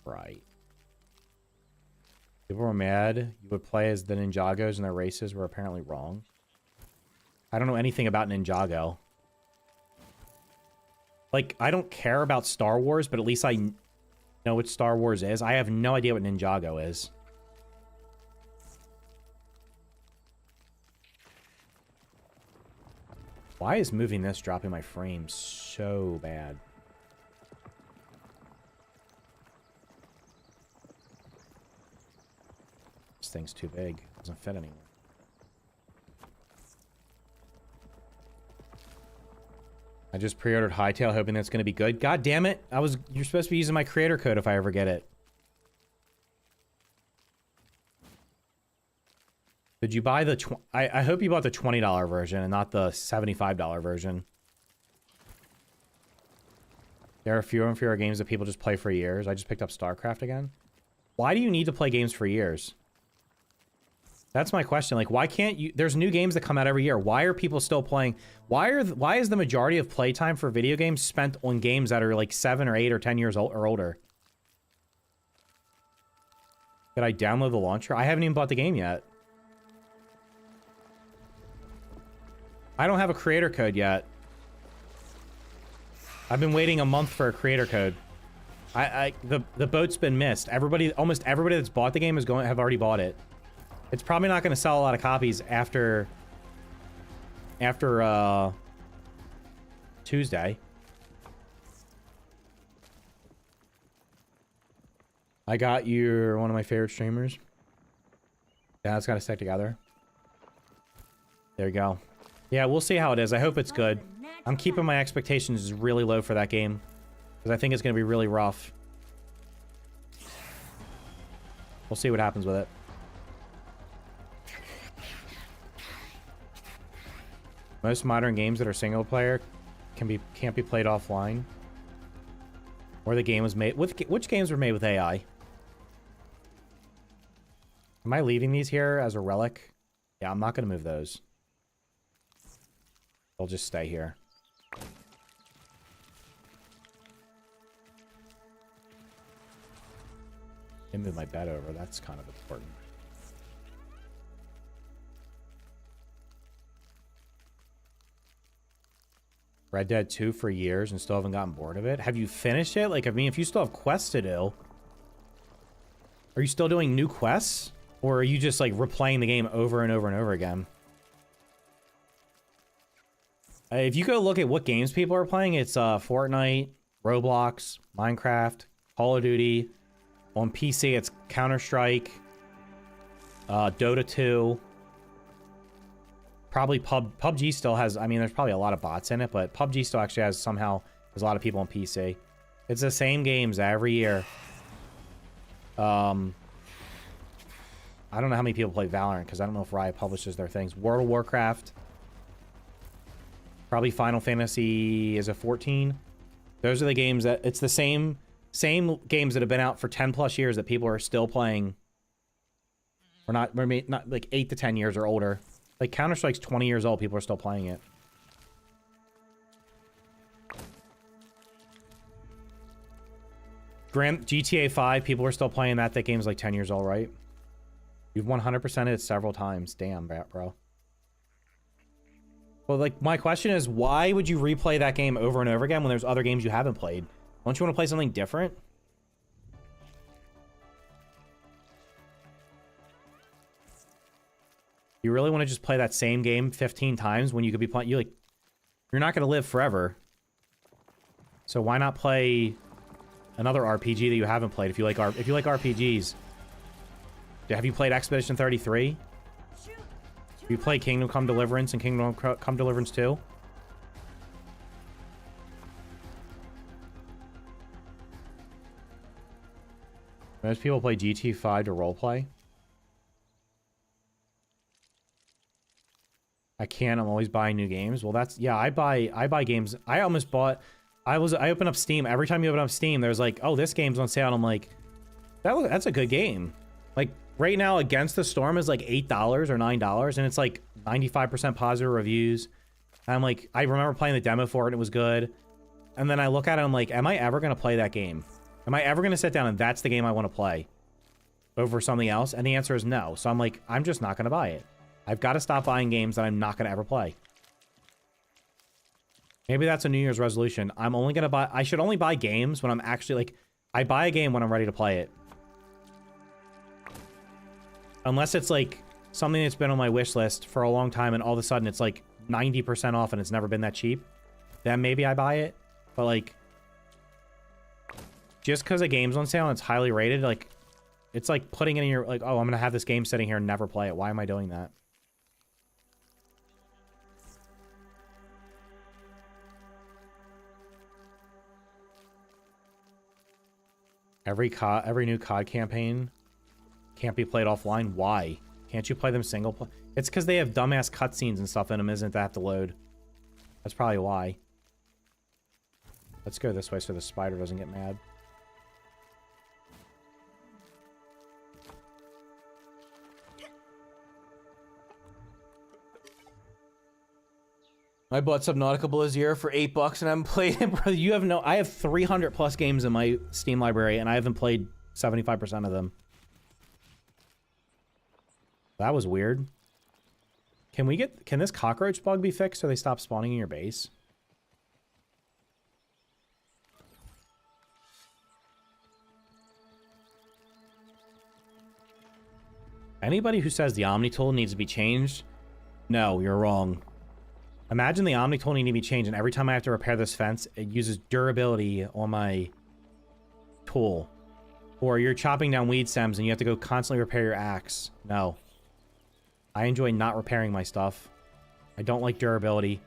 Speaker 1: Right. People were mad you would play as the Ninjagos and their races were apparently wrong. I don't know anything about Ninjago. Like, I don't care about Star Wars, but at least I know what Star Wars is. I have no idea what Ninjago is. Why is moving this dropping my frame so bad? This thing's too big. It doesn't fit anymore. I just pre-ordered Hightail hoping that's going to be good. God damn it. You're supposed to be using my creator code if I ever get it. Did you buy the I hope you bought the $20 version and not the $75 version. There are fewer and fewer games that people just play for years. I just picked up StarCraft again. Why do you need to play games for years? That's my question. Like, why can't you... There's new games that come out every year. Why are people still playing... Why is the majority of playtime for video games spent on games that are like 7 or 8 or 10 years old or older? Did I download the launcher? I haven't even bought the game yet. I don't have a creator code yet. I've been waiting a month for a creator code. The boat's been missed. Almost everybody that's bought the game have already bought it. It's probably not going to sell a lot of copies after Tuesday. I got you one of my favorite streamers. Yeah, it's got to stick together. There you go. Yeah, we'll see how it is. I hope it's good. I'm keeping my expectations really low for that game, because I think it's going to be really rough. We'll see what happens with it. Most modern games that are single player can't be played offline. Or the game was made... Which games were made with AI? Am I leaving these here as a relic? Yeah, I'm not going to move those. They'll just stay here. I move my bed over. That's kind of important. Red Dead 2 for years and still haven't gotten bored of it. Have you finished it? Like, I mean, if you still have quests to do, are you still doing new quests? Or are you just, like, replaying the game over and over and over again? If you go look at what games people are playing, it's Fortnite, Roblox, Minecraft, Call of Duty. On PC, it's Counter-Strike, Dota 2. Probably PUBG still has... I mean, there's probably a lot of bots in it, but PUBG still actually has somehow... There's a lot of people on PC. It's the same games every year. I don't know how many people play Valorant, because I don't know if Riot publishes their things. World of Warcraft. Probably Final Fantasy... Is it 14? Those are the games that... It's the same games that have been out for 10 plus years that people are still playing. Or not like 8 to 10 years or older. Like, Counter-Strike's 20 years old. People are still playing it. GTA 5, people are still playing that. That game's like 10 years old, right? You've 100%ed it several times. Damn, bro. Well, like, my question is, why would you replay that game over and over again when there's other games you haven't played? Don't you want to play something different? You really want to just play that same game 15 times when you could be playing... You're not going to live forever. So why not play another RPG that you haven't played if you like RPGs? Have you played Expedition 33? Have you played Kingdom Come Deliverance and Kingdom Come Deliverance 2? Most people play GT5 to roleplay. I can't. I'm always buying new games. Well, that's yeah. I buy games. I almost bought. I open up Steam. Every time you open up Steam, there's like, oh, this game's on sale. And I'm like, that's a good game. Like right now, Against the Storm is like $8 or $9, and it's like 95% positive reviews. And I'm like, I remember playing the demo for it, and it was good. And then I look at it, and I'm like, am I ever gonna play that game? Am I ever gonna sit down and that's the game I want to play over something else? And the answer is no. So I'm like, I'm just not gonna buy it. I've got to stop buying games that I'm not gonna ever play. Maybe that's a New Year's resolution. I'm only gonna buy. I should only buy games when I'm actually like. I buy a game when I'm ready to play it. Unless it's like something that's been on my wish list for a long time and all of a sudden it's like 90% off and it's never been that cheap, then maybe I buy it. But like, just because a game's on sale and it's highly rated, like, it's like putting it in your, like, oh, I'm gonna have this game sitting here and never play it. Why am I doing that? Every new COD campaign can't be played offline. Why? Can't you play them single play? It's because they have dumbass cutscenes and stuff in them, isn't that to load? That's probably why. Let's go this way so the spider doesn't get mad. I bought Subnautica Blizzard for $8 and I haven't played it, bro. You have no... I have 300 plus games in my Steam library and I haven't played 75% of them. That was weird. Can this cockroach bug be fixed so they stop spawning in your base? Anybody who says the Omni tool needs to be changed, no, you're wrong. Imagine the Omni tool needing to be changed, and every time I have to repair this fence, it uses durability on my tool. Or you're chopping down weed stems and you have to go constantly repair your axe. No. I enjoy not repairing my stuff. I don't like durability.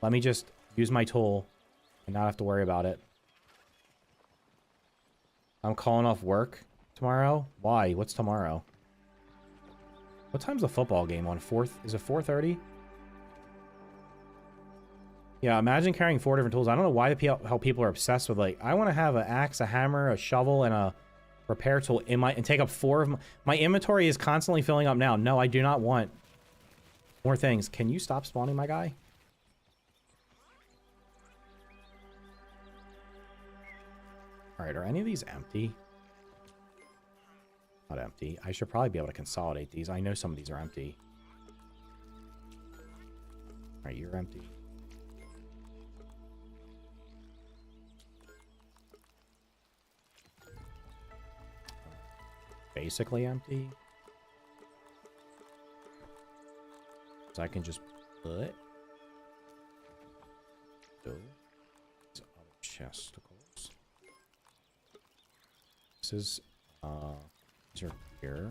Speaker 1: Let me just use my tool and not have to worry about it. I'm calling off work tomorrow. Why? What's tomorrow? What time's the football game on? Is it 4:30? Yeah, imagine carrying 4 different tools. I don't know why how people are obsessed with, like, I want to have an axe, a hammer, a shovel, and a repair tool in my, and take up 4 of my inventory is constantly filling up now. No, I do not want more things. Can you stop spawning, my guy? All right, are any of these empty? Not empty. I should probably be able to consolidate these. I know some of these are empty. All right, you're empty. Basically empty. So I can just put those other chesticles. This is these are here.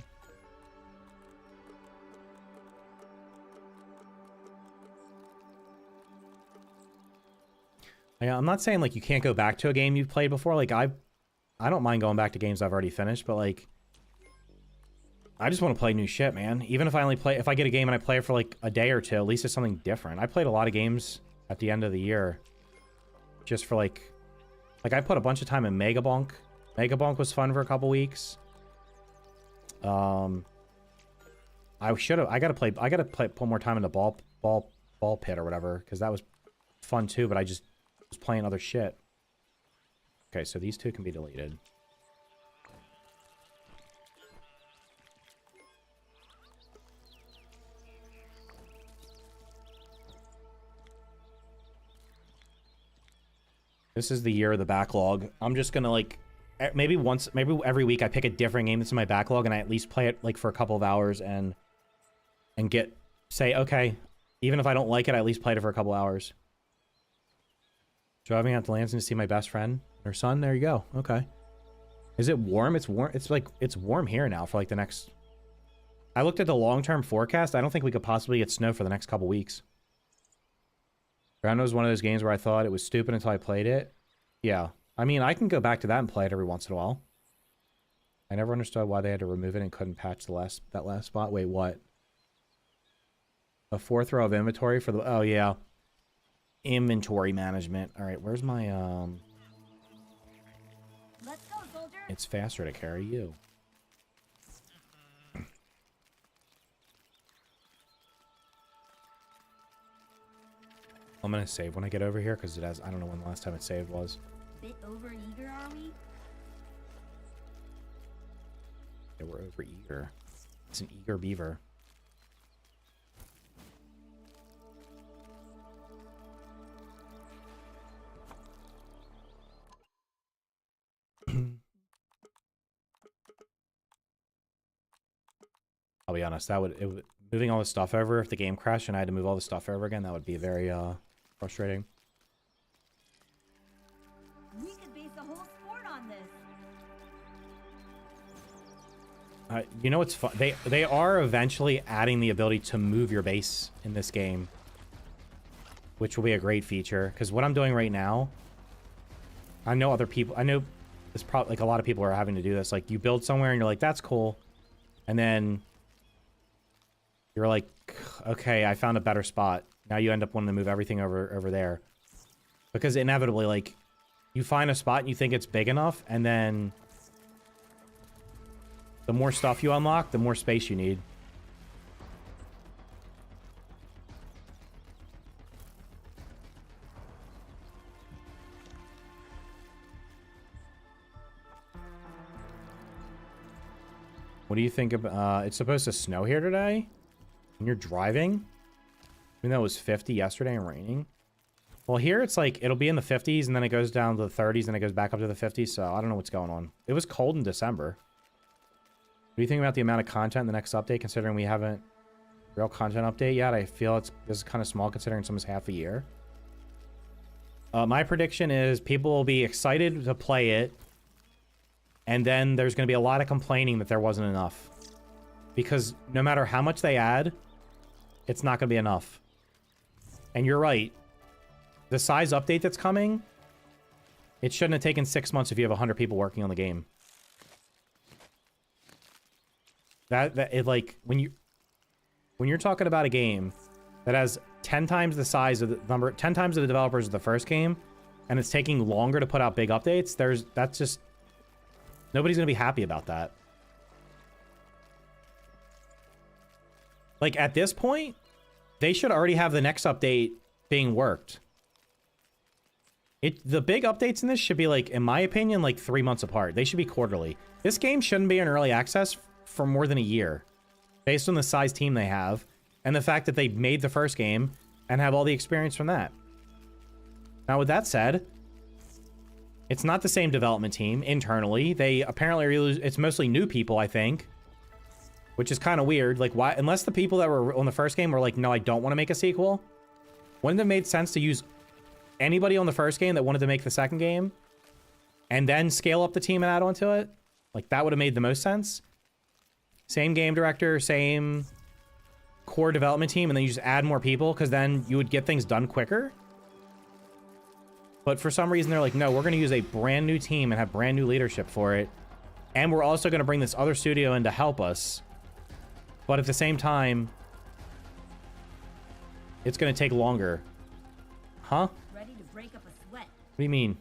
Speaker 1: I'm not saying like you can't go back to a game you've played before. Like I don't mind going back to games I've already finished, but like I just want to play new shit, man. Even if if I get a game and I play it for like a day or two, at least it's something different. I played a lot of games at the end of the year just for like I put a bunch of time in Megabonk. Megabonk was fun for a couple weeks. I gotta put more time in the ball pit or whatever, because that was fun too, but I just was playing other shit. Okay, so these two can be deleted. This is the year of the backlog. I'm just gonna like maybe every week I pick a different game that's in my backlog and I at least play it like for a couple of hours and say, okay, even if I don't like it, I at least played it for a couple hours. Driving out to Lansing to see my best friend, her son. There you go. Okay. Is it warm? It's warm. It's warm here now for like the next. I looked at the long-term forecast. I don't think we could possibly get snow for the next couple weeks. Ground was one of those games where I thought it was stupid until I played it. Yeah. I mean, I can go back to that and play it every once in a while. I never understood why they had to remove it and couldn't patch that last spot. Wait, what? A 4th row of inventory for the... Oh, yeah. Inventory management. All right, where's my...
Speaker 2: Let's go, soldier.
Speaker 1: It's faster to carry you. I'm gonna save when I get over here because it has... I don't know when the last time it saved was.
Speaker 2: Bit over eager, are we?
Speaker 1: Yeah, we're over eager. It's an eager beaver. I'll be honest, moving all the stuff over, if the game crashed and I had to move all the stuff over again, that would be very frustrating.
Speaker 2: We could base a whole sport on this.
Speaker 1: You know what's fun? They are eventually adding the ability to move your base in this game, which will be a great feature. Because what I'm doing right now, I know other people. I know this probably like a lot of people are having to do this. Like you build somewhere and you're like, that's cool, and then you're like, okay, I found a better spot. Now you end up wanting to move everything over there, because inevitably, like, you find a spot and you think it's big enough, and then the more stuff you unlock, the more space you need. What do you think about... it's supposed to snow here today? And you're driving? Even though it was 50 yesterday and raining? Well, here it's like, it'll be in the 50s, and then it goes down to the 30s, and it goes back up to the 50s, so I don't know what's going on. It was cold in December. What do you think about the amount of content in the next update, considering we haven't real content update yet? I feel this is kind of small, considering it's almost half a year. My prediction is people will be excited to play it, and then there's going to be a lot of complaining that there wasn't enough. Because no matter how much they add, it's not going to be enough. And you're right. The size update that's coming, it shouldn't have taken 6 months if you have 100 people working on the game. Like, when you're talking about a game that has 10 times the size of the number, 10 times of the developers of the first game, and it's taking longer to put out big updates, that's just... Nobody's going to be happy about that. Like, at this point, they should already have the next update being worked. The big updates in this should be, like, in my opinion, like 3 months apart. They should be quarterly. This game shouldn't be in early access for more than a year, based on the size team they have, and the fact that they made the first game and have all the experience from that. Now, with that said, it's not the same development team internally. They apparently it's mostly new people, I think, which is kind of weird. Like, why? Unless the people that were on the first game were like, no, I don't want to make a sequel. Wouldn't it have made sense to use anybody on the first game that wanted to make the second game and then scale up the team and add on to it? Like, that would have made the most sense. Same game director, same core development team, and then you just add more people, because then you would get things done quicker. But for some reason, they're like, no, we're going to use a brand new team and have brand new leadership for it. And we're also going to bring this other studio in to help us. But at the same time, it's going to take longer. Huh?
Speaker 2: Ready to break up a sweat.
Speaker 1: What do you mean?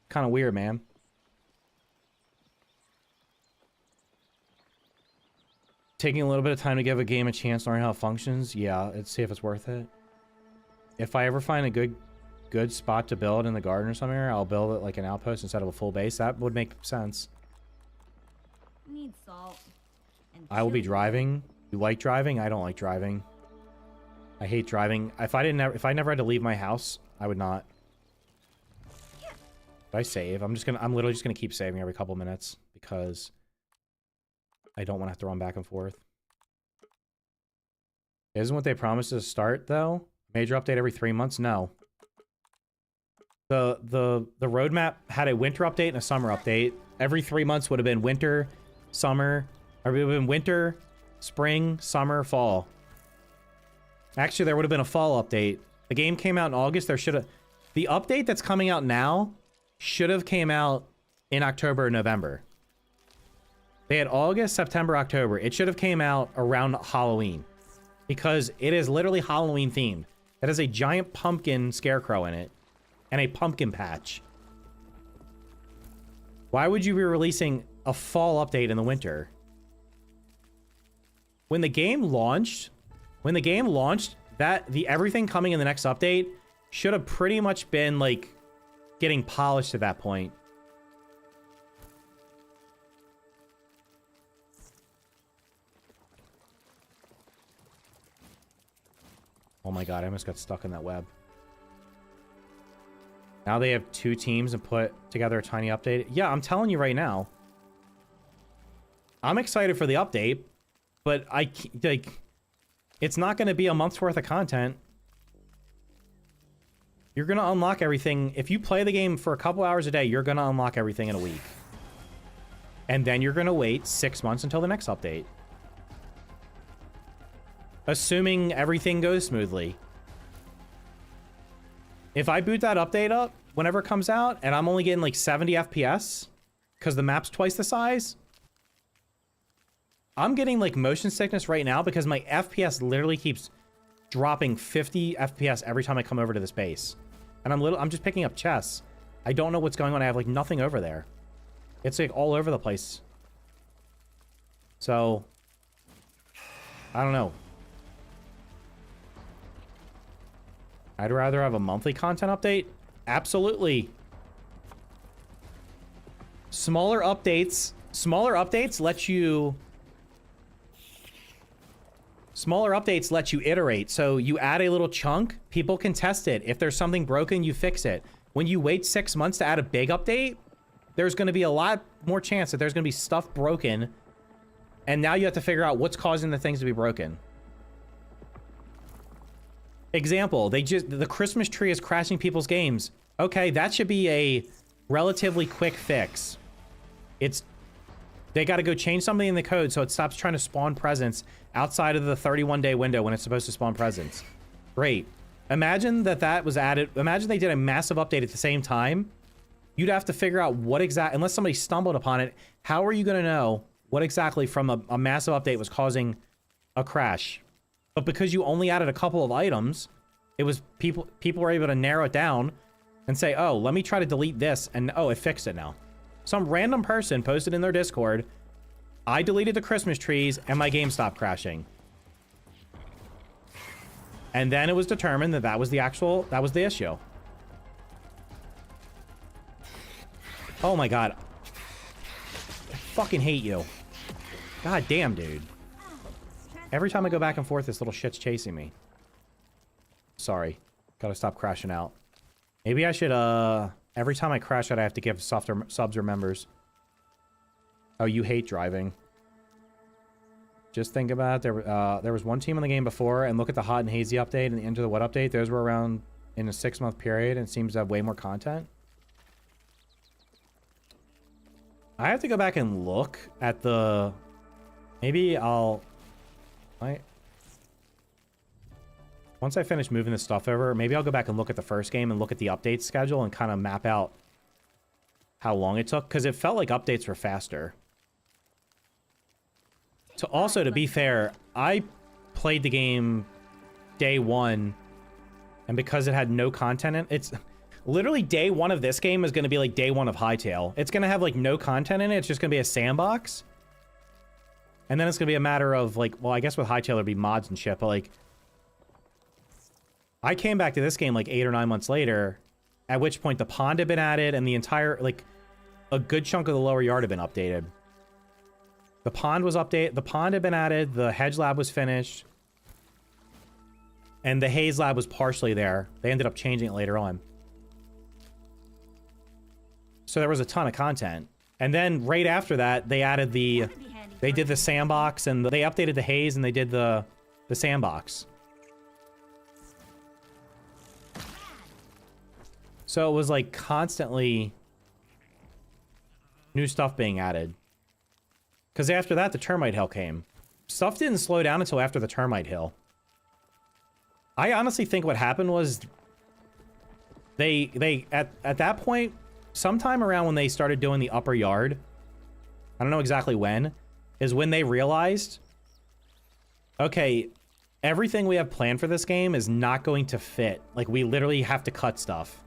Speaker 1: Kind of weird, man. Taking a little bit of time to give a game a chance to learn how it functions. Yeah, let's see if it's worth it. If I ever find a good spot to build in the garden or somewhere, I'll build it like an outpost instead of a full base. That would make sense.
Speaker 2: Need salt. And
Speaker 1: I will be
Speaker 2: chili.
Speaker 1: driving. You like driving? I don't like driving. I hate driving. If I never had to leave my house, I would not. If I save, I'm literally just gonna keep saving every couple minutes because I don't want to have to run back and forth. Isn't what they promised to start though? Major update every 3 months? No. The roadmap had a winter update and a summer update. Every 3 months would have been winter, summer, or it would have been winter, spring, summer, fall. Actually, there would have been a fall update. The game came out in August. The update that's coming out now should have came out in October or November. They had August, September, October. It should have came out around Halloween because it is literally Halloween themed. It has a giant pumpkin scarecrow in it and a pumpkin patch. Why would you be releasing a fall update in the winter? When the game launched, everything coming in the next update should have pretty much been like getting polished at that point. Oh my god, I almost got stuck in that web. Now they have 2 teams and put together a tiny update. Yeah, I'm telling you right now. I'm excited for the update, but it's not going to be a month's worth of content. You're going to unlock everything. If you play the game for a couple hours a day, you're going to unlock everything in a week. And then you're going to wait 6 months until the next update. Assuming everything goes smoothly. If I boot that update up whenever it comes out and I'm only getting like 70 FPS because the map's twice the size, I'm getting like motion sickness right now because my FPS literally keeps dropping 50 FPS every time I come over to this base. And I'm just picking up chests. I don't know what's going on. I have like nothing over there. It's like all over the place. So I don't know. I'd rather have a monthly content update. Absolutely. Smaller updates let you iterate. So you add a little chunk, people can test it. If there's something broken, you fix it. When you wait 6 months to add a big update, there's going to be a lot more chance that there's going to be stuff broken. And now you have to figure out what's causing the things to be broken. Example, the Christmas tree is crashing people's games. Okay, that should be a relatively quick fix. They got to go change something in the code so it stops trying to spawn presents outside of the 31-day window when it's supposed to spawn presents. Great. Imagine that was added. Imagine they did a massive update at the same time. You'd have to figure out what unless somebody stumbled upon it, how are you going to know what exactly from a massive update was causing a crash? But because you only added a couple of items, it was people were able to narrow it down and say, oh, let me try to delete this. And oh, it fixed it now. Some random person posted in their Discord, I deleted the Christmas trees and my game stopped crashing. And then it was determined that that was the issue. Oh my god. I fucking hate you. God damn, dude. Every time I go back and forth, this little shit's chasing me. Sorry. Gotta stop crashing out. Maybe I should, every time I crash out, I have to give subs or members. Oh, you hate driving. Just think about it. There was one team in the game before, and look at the Hot and Hazy update and the Into the What update. Those were around in a 6-month period, and it seems to have way more content. I have to go back and look at the... Maybe I'll... Once I finish moving this stuff over, maybe I'll go back and look at the first game and look at the update schedule and kind of map out how long it took, because it felt like updates were faster. To be fair, I played the game day one, and because it had no content in it's literally day one of this game is going to be like day one of Hytale. It's going to have like no content in it. It's just going to be a sandbox. And then it's going to be a matter of like, well, I guess with Hytale there'd be mods and shit, but like I came back to this game like 8 or 9 months later, at which point the pond had been added and the entire, like, a good chunk of the lower yard had been updated. The pond was updated, the pond had been added, the hedge lab was finished, and the haze lab was partially there. They ended up changing it later on. So there was a ton of content. And then right after that, they added they did the sandbox, and they updated the haze, and they did the sandbox. So it was like constantly new stuff being added. Because after that, the termite hill came. Stuff didn't slow down until after the termite hill. I honestly think what happened was they at that point, sometime around when they started doing the upper yard, I don't know exactly when, is when they realized, okay, everything we have planned for this game is not going to fit. Like, we literally have to cut stuff.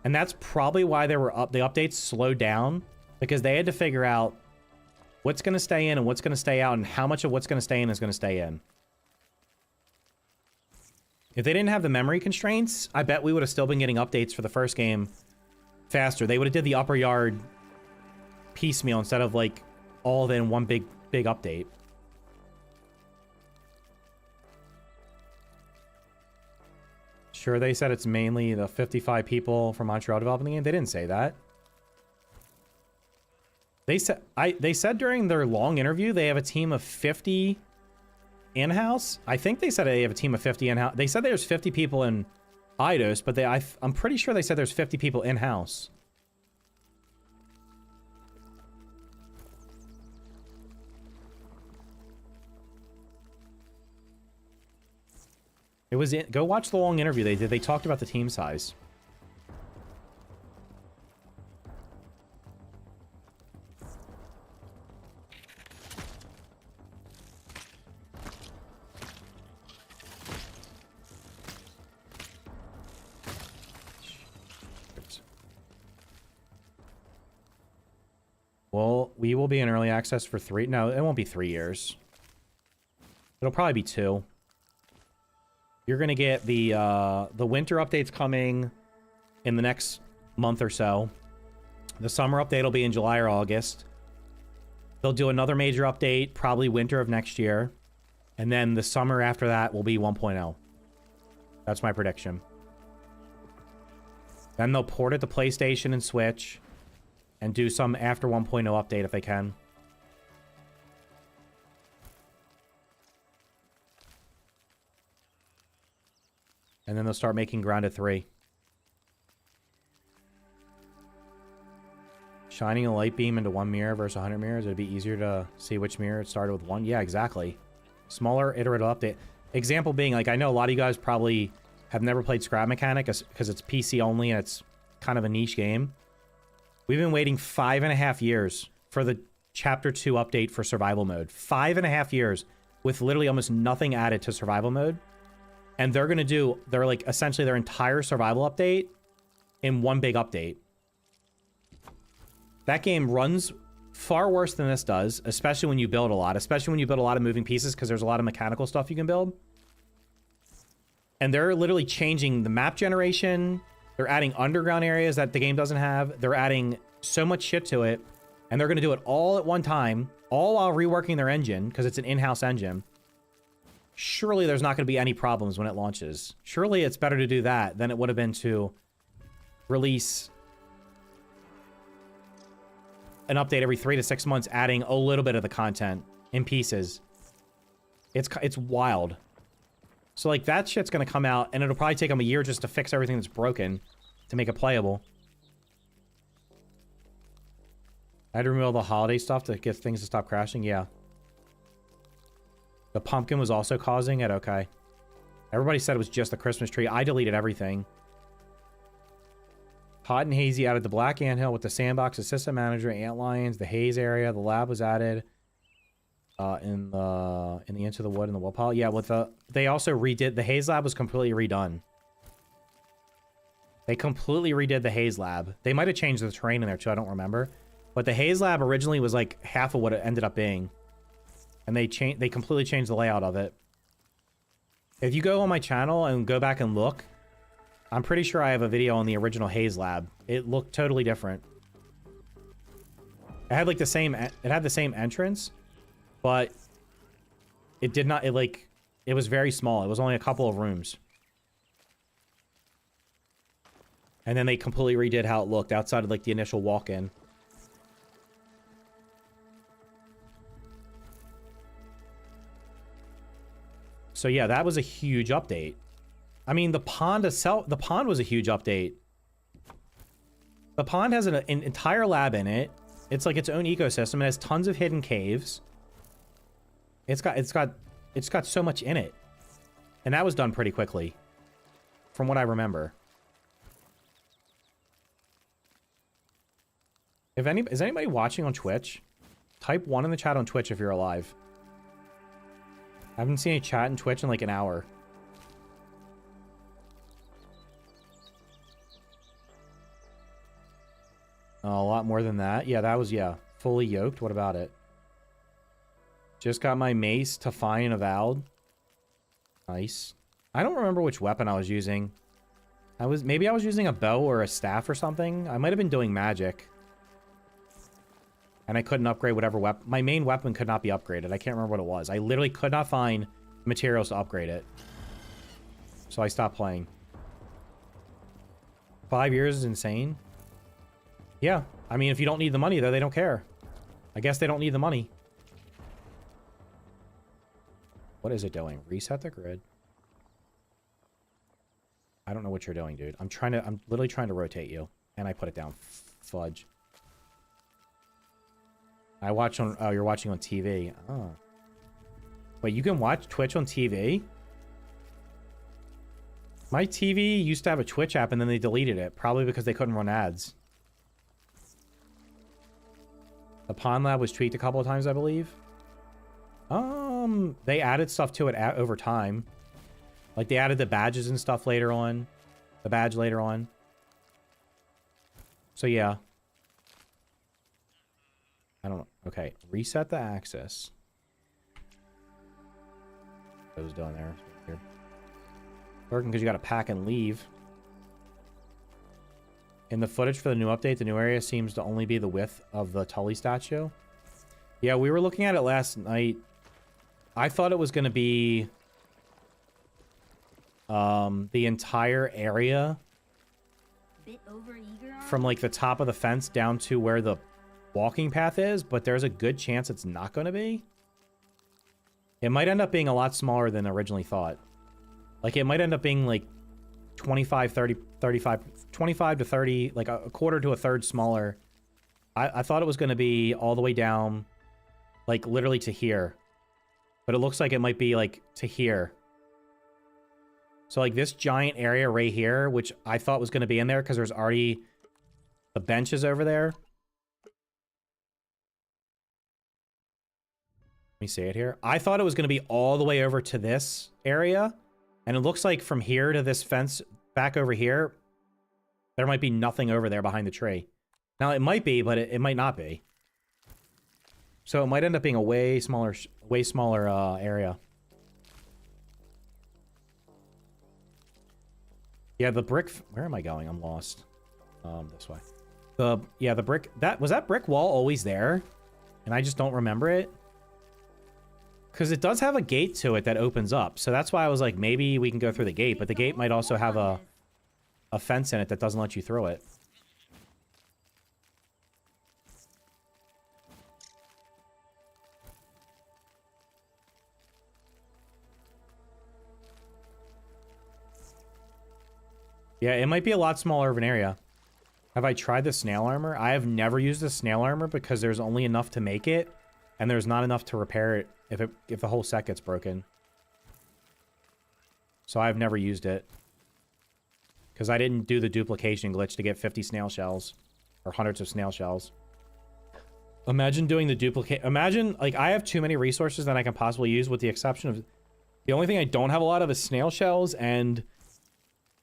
Speaker 1: And that's probably why the updates slowed down, because they had to figure out what's going to stay in and what's going to stay out, and how much of what's going to stay in is going to stay in. If they didn't have the memory constraints, I bet we would have still been getting updates for the first game faster. They would have did the upper yard piecemeal instead of, like, all in one big update. Sure, they said it's mainly the 55 people from Montreal developing the game. They didn't say that. They said during their long interview they have a team of 50 in-house. I think they said they have a team of 50 in-house. They said there's 50 people in Eidos, but I'm pretty sure they said there's 50 people in-house. It was in, go watch the long interview they did. They talked about the team size. Well, we will be in early access for 3. No, it won't be 3 years. It'll probably be 2. You're gonna get the winter updates coming in the next month or so. The summer update will be in July or August. They'll do another major update, probably winter of next year. And then the summer after that will be 1.0. That's my prediction. Then they'll port it to PlayStation and Switch. And do some after 1.0 update if they can. And then they'll start making Grounded 3. Shining a light beam into one mirror versus 100 mirrors. It'd be easier to see which mirror it started with one. Yeah, exactly. Smaller iterative update. Example being, like, I know a lot of you guys probably have never played Scrap Mechanic because it's PC only and it's kind of a niche game. We've been waiting 5.5 years for the Chapter 2 update for Survival Mode. 5.5 years with literally almost nothing added to Survival Mode. And they're going to do, they're like essentially their entire survival update in one big update. That game runs far worse than this does, especially when you build a lot. Especially when you build a lot of moving pieces, because there's a lot of mechanical stuff you can build. And they're literally changing the map generation. They're adding underground areas that the game doesn't have. They're adding so much shit to it. And they're going to do it all at one time, all while reworking their engine, because it's an in-house engine. Surely there's not going to be any problems when it launches. Surely it's better to do that than it would have been to release an update every 3 to 6 months, adding a little bit of the content in pieces. It's wild. So, like, that shit's going to come out, and it'll probably take them a year just to fix everything that's broken to make it playable. I had to remove all the holiday stuff to get things to stop crashing. Yeah. The pumpkin was also causing it? Okay. Everybody said it was just the Christmas tree. I deleted everything. Hot and Hazy added the Black Anthill with the Sandbox Assistant Manager, Ant Lions, the Haze area. The lab was added in the Into the Wood and the Wood Pile. Yeah, with they also redid... The Haze lab was completely redone. They completely redid the Haze lab. They might have changed the terrain in there too, I don't remember. But the Haze lab originally was like half of what it ended up being. And they completely changed the layout of it. If you go on my channel and go back and look, I'm pretty sure I have a video on the original Haze lab. It looked totally different. It had like the same, it had the same entrance, but it did not, it was very small. It was only a couple of rooms. And then they completely redid how it looked outside of like the initial walk-in. So yeah, that was a huge update. I mean, the pond itself, the pond was a huge update. The pond has an entire lab in it. It's like its own ecosystem. It has tons of hidden caves. It's got so much in it. And that was done pretty quickly, from what I remember. Is anybody watching on Twitch? Type 1 in the chat on Twitch if you're alive. I haven't seen any chat in Twitch in like an hour. Oh, a lot more than that. Yeah, that was, yeah. Fully yoked. What about it? Just got my mace to fine avowed. Nice. I don't remember which weapon I was using. Maybe I was using a bow or a staff or something. I might have been doing magic. And I couldn't upgrade whatever weapon. My main weapon could not be upgraded. I can't remember what it was. I literally could not find materials to upgrade it. So I stopped playing. 5 years is insane. Yeah. I mean, if you don't need the money, though, they don't care. I guess they don't need the money. What is it doing? Reset the grid. I don't know what you're doing, dude. I'm literally trying to rotate you. And I put it down. Fudge. I watch on... Oh, you're watching on TV. Oh. Wait, you can watch Twitch on TV? My TV used to have a Twitch app and then they deleted it. Probably because they couldn't run ads. The Pond Lab was tweaked a couple of times, I believe. They added stuff to it over time. Like, they added the badges and stuff later on. The badge later on. So, yeah. I don't know. Okay, reset the axis. What was doing there? Weird. Working because you got to pack and leave. In the footage for the new update, the new area seems to only be the width of the Tully statue. Yeah, we were looking at it last night. I thought it was going to be the entire area from like the top of the fence down to where the walking path is, but there's a good chance it's not going to be. It might end up being a lot smaller than originally thought. Like, it might end up being like 25, 30, 35, 25 to 30, like a quarter to a third smaller. I thought it was going to be all the way down, like literally to here. But it looks like it might be like to here. So like this giant area right here, which I thought was going to be in there because there's already the benches over there. Let me see it here. I thought it was going to be all the way over to this area. And it looks like from here to this fence back over here, there might be nothing over there behind the tree. Now, it might be, but it might not be. So it might end up being a way smaller area. Yeah, the brick... Where am I going? I'm lost. This way. The brick... Was that brick wall always there? And I just don't remember it? Because it does have a gate to it that opens up. So that's why I was like, maybe we can go through the gate. But the gate might also have a fence in it that doesn't let you through it. Yeah, it might be a lot smaller of an area. Have I tried the snail armor? I have never used the snail armor because there's only enough to make it. And there's not enough to repair it if the whole set gets broken. So I've never used it. Because I didn't do the duplication glitch to get 50 snail shells. Or hundreds of snail shells. Imagine doing the duplicate... Imagine, like, I have too many resources that I can possibly use with the exception of... The only thing I don't have a lot of is snail shells and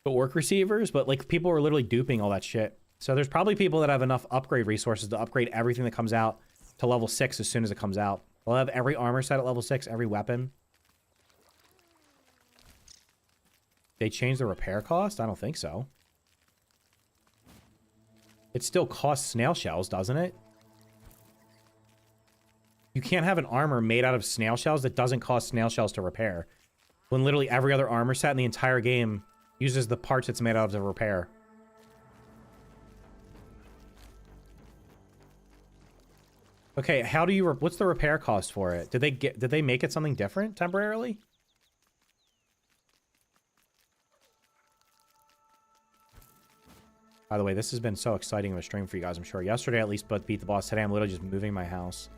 Speaker 1: the orc receivers. But, like, people are literally duping all that shit. So there's probably people that have enough upgrade resources to upgrade everything that comes out to level 6 as soon as it comes out. They'll have every armor set at level 6, every weapon. They changed the repair cost? I don't think so. It still costs snail shells, doesn't it? You can't have an armor made out of snail shells that doesn't cost snail shells to repair. When literally every other armor set in the entire game uses the parts it's made out of to repair. Okay, how do you... What's the repair cost for it? Did they make it something different temporarily? By the way, this has been so exciting of a stream for you guys, I'm sure. Yesterday, at least, but beat the boss. Today, I'm literally just moving my house.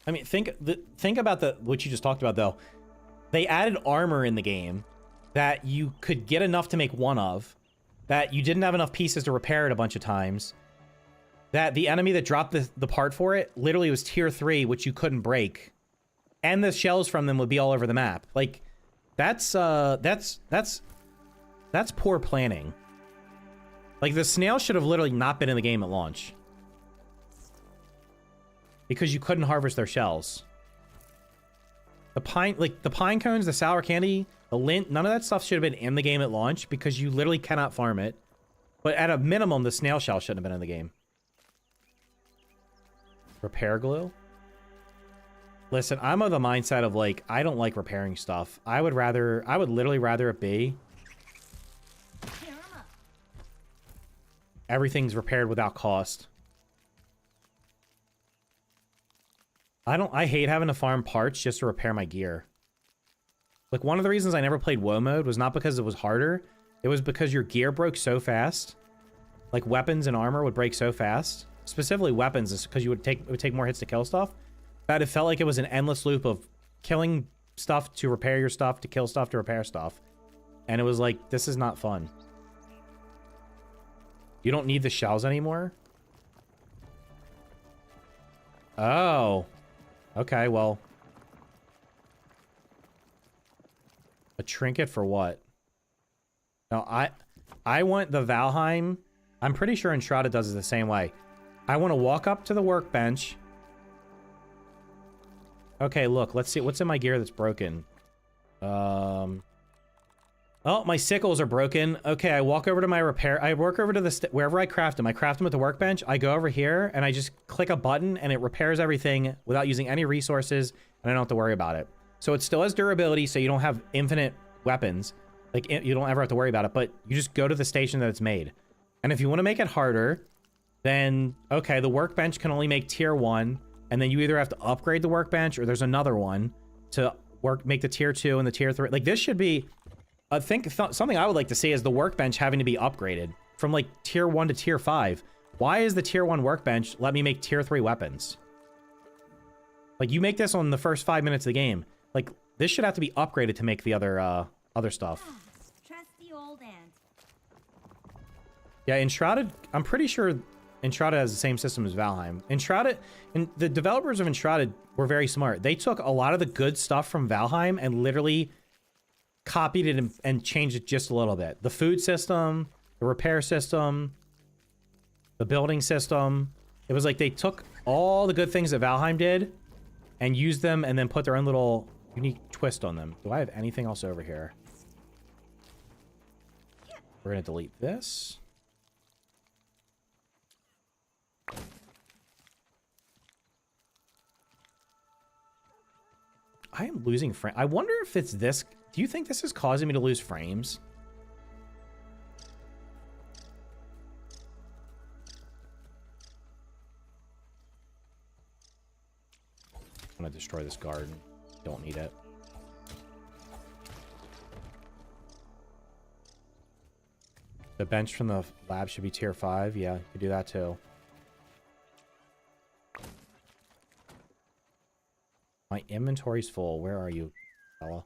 Speaker 1: I mean, think about what you just talked about, though. They added armor in the game that you could get enough to make one of, that you didn't have enough pieces to repair it a bunch of times, that the enemy that dropped the part for it literally was tier 3, which you couldn't break, and the shells from them would be all over the map. Like, that's poor planning. Like, the snail should have literally not been in the game at launch, because you couldn't harvest their shells. The pine cones, the sour candy, the lint, none of that stuff should have been in the game at launch because you literally cannot farm it. But at a minimum, the snail shell shouldn't have been in the game. Repair glue? Listen, I'm of the mindset of, like, I don't like repairing stuff. I would literally rather it be everything's repaired without cost. I hate having to farm parts just to repair my gear. Like, one of the reasons I never played WoW mode was not because it was harder. It was because your gear broke so fast. Like, weapons and armor would break so fast. Specifically weapons, is because it would take more hits to kill stuff. That it felt like it was an endless loop of killing stuff to repair your stuff, to kill stuff to repair stuff. And it was like, this is not fun. You don't need the shells anymore? Oh. Okay, well. A trinket for what? No, I want the Valheim. I'm pretty sure Entrada does it the same way. I want to walk up to the workbench. Okay, look, let's see. What's in my gear that's broken? Oh, my sickles are broken. Okay, I walk over to my repair. I work over to the wherever I craft them. I craft them at the workbench. I go over here and I just click a button and it repairs everything without using any resources, and I don't have to worry about it. So it still has durability, so you don't have infinite weapons. Like, you don't ever have to worry about it, but you just go to the station that it's made. And if you want to make it harder, then, okay, the workbench can only make tier 1, and then you either have to upgrade the workbench or there's another one to make the tier 2 and the tier 3. Like, this should be... I think something I would like to see is the workbench having to be upgraded from, like, tier 1 to tier 5. Why is the tier 1 workbench let me make tier 3 weapons? Like, you make this on the first 5 minutes of the game. Like, this should have to be upgraded to make the other stuff.
Speaker 2: Trusty old ant.
Speaker 1: Yeah, Entrada, I'm pretty sure Entrada has the same system as Valheim. Entrada, and the developers of Entrada were very smart. They took a lot of the good stuff from Valheim and literally copied it and changed it just a little bit. The food system, the repair system, the building system. It was like they took all the good things that Valheim did and used them and then put their own little unique twist on them. Do I have anything else over here? We're going to delete this. I am losing frame. I wonder if it's this. Do you think this is causing me to lose frames? I'm going to destroy this garden. Don't need it. The bench from the lab should be tier 5. Yeah, you could do that too. My inventory's full. Where are you, fella?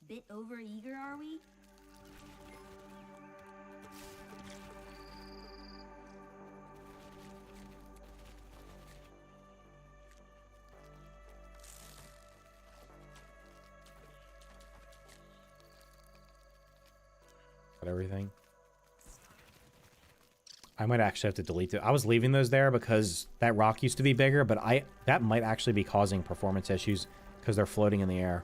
Speaker 2: Bit over eager, are we?
Speaker 1: Got everything. I might actually have to delete it. I was leaving those there because that rock used to be bigger, but that might actually be causing performance issues because they're floating in the air.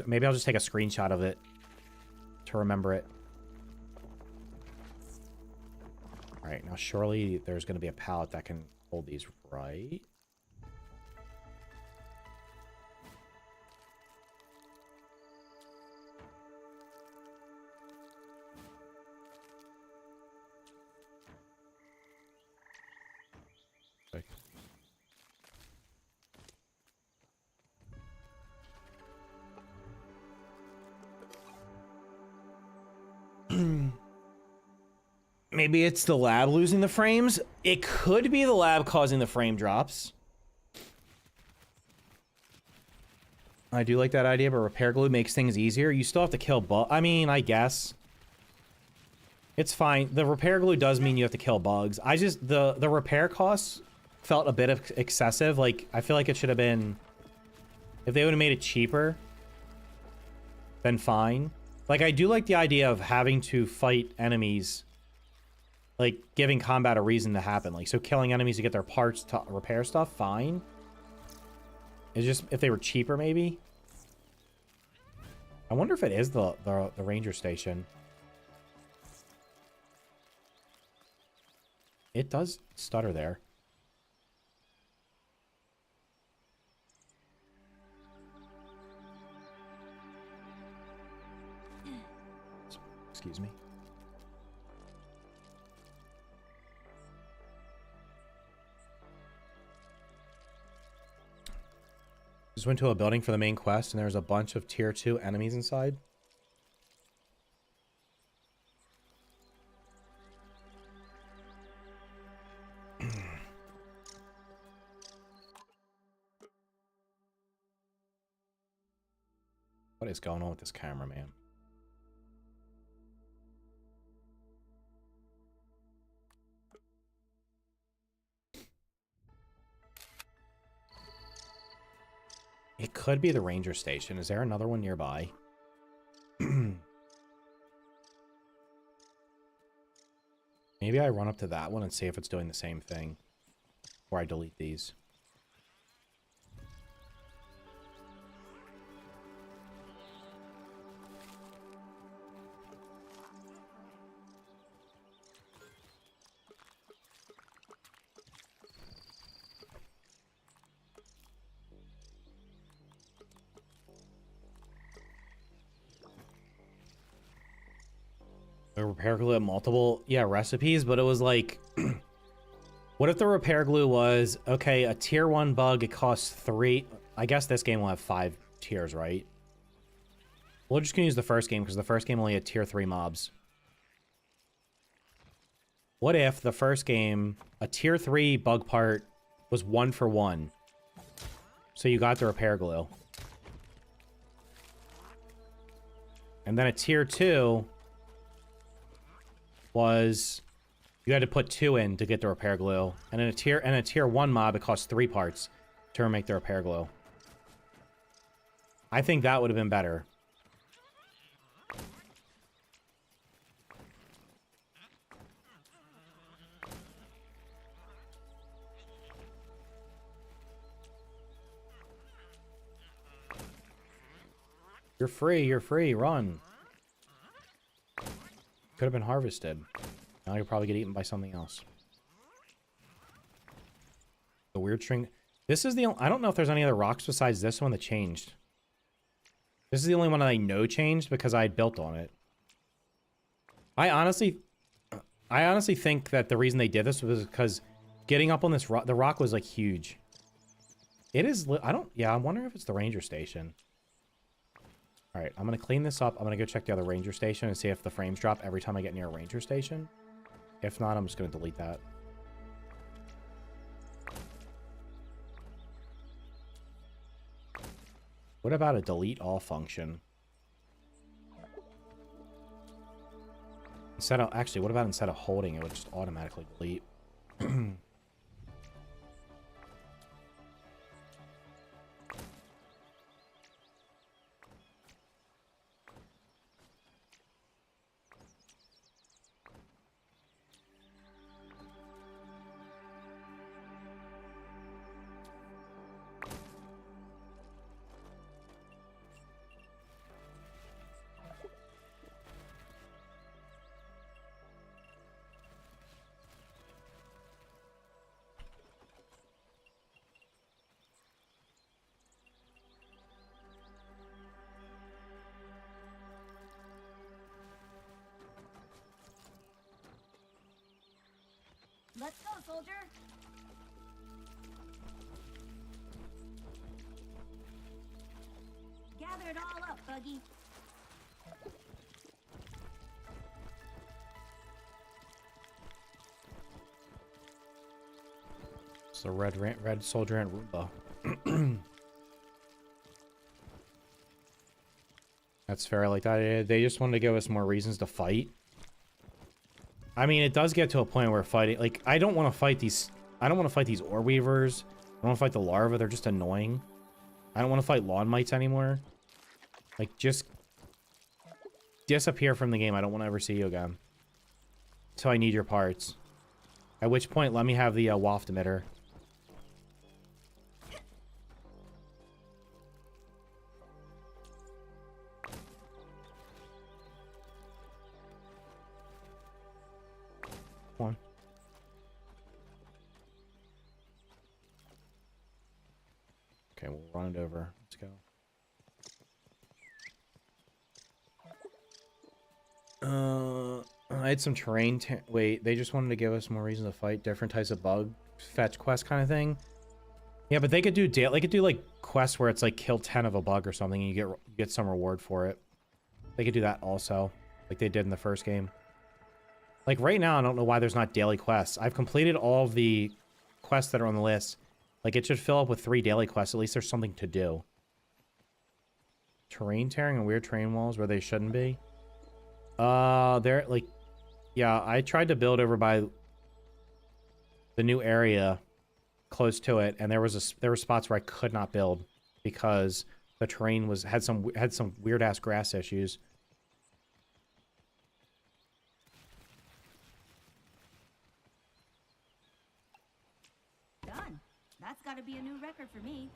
Speaker 1: Maybe I'll just take a screenshot of it to remember it. All right, now surely there's going to be a pallet that can hold these, right? Maybe it's the lab losing the frames. It could be the lab causing the frame drops. I do like that idea, but repair glue makes things easier. You still have to kill bugs. I mean, I guess. It's fine. The repair glue does mean you have to kill bugs. I just... The repair costs felt a bit excessive. Like, I feel like it should have been... If they would have made it cheaper, then fine. Like, I do like the idea of having to fight enemies, like, giving combat a reason to happen. Like, so killing enemies to get their parts to repair stuff, fine. It's just, if they were cheaper, maybe. I wonder if it is the ranger station. It does stutter there. Excuse me. Just went to a building for the main quest, and there was a bunch of tier 2 enemies inside. What is going on with this camera, man? It could be the ranger station. Is there another one nearby? Maybe I run up to that one and see if it's doing the same thing. Or I delete these. The repair glue had multiple, recipes, but it was like, what if the repair glue was, okay, a tier 1 bug, it costs 3, I guess this game will have 5 tiers, right? We're just gonna use the first game, because the first game only had tier 3 mobs. What if the first game, a tier 3 bug part was 1 for 1? So you got the repair glue. And then a tier 2 was you had to put 2 in to get the repair glue. And in a tier 1 mob, it costs 3 parts to make the repair glue. I think that would have been better. You're free, run. Could have been harvested. Now you'll probably get eaten by something else. The weird string. This is the only, I don't know if there's any other rocks besides this one that changed. This is the only one that I know changed because I had built on it. I honestly think that the reason they did this was because getting up on this rock, the rock was like huge. It is, I wonder if it's the ranger station. All right, I'm going to clean this up. I'm going to go check the other ranger station and see if the frames drop every time I get near a ranger station. If not, I'm just going to delete that. What about a delete all function? Actually, what about instead of holding, it would just automatically delete?
Speaker 2: Let's go, soldier. Gather it all up, Buggy.
Speaker 1: It's the red soldier and Roomba. That's fair. Like that, they just wanted to give us more reasons to fight. I mean, it does get to a point where fighting, like, I don't want to fight these. I don't want to fight these ore weavers. I don't want to fight the larvae. They're just annoying. I don't want to fight lawn mites anymore. Like, just disappear from the game. I don't want to ever see you again. So I need your parts. At which point, let me have the waft emitter. Come on. Okay, we'll run it over. Let's go. I had some terrain. Wait, they just wanted to give us more reason to fight different types of bug fetch quest kind of thing. Yeah, but they could do they could do like quests where it's like kill 10 of a bug or something, and you get some reward for it. They could do that also, like they did in the first game. Like right now, I don't know why there's not daily quests. I've completed all of the quests that are on the list. Like it should fill up with 3 daily quests. At least there's something to do. Terrain tearing and weird terrain walls where they shouldn't be. They're like, yeah, I tried to build over by the new area close to it, and there were spots where I could not build because the terrain had some weird ass grass issues.
Speaker 2: Done. That's got to be a new record for me.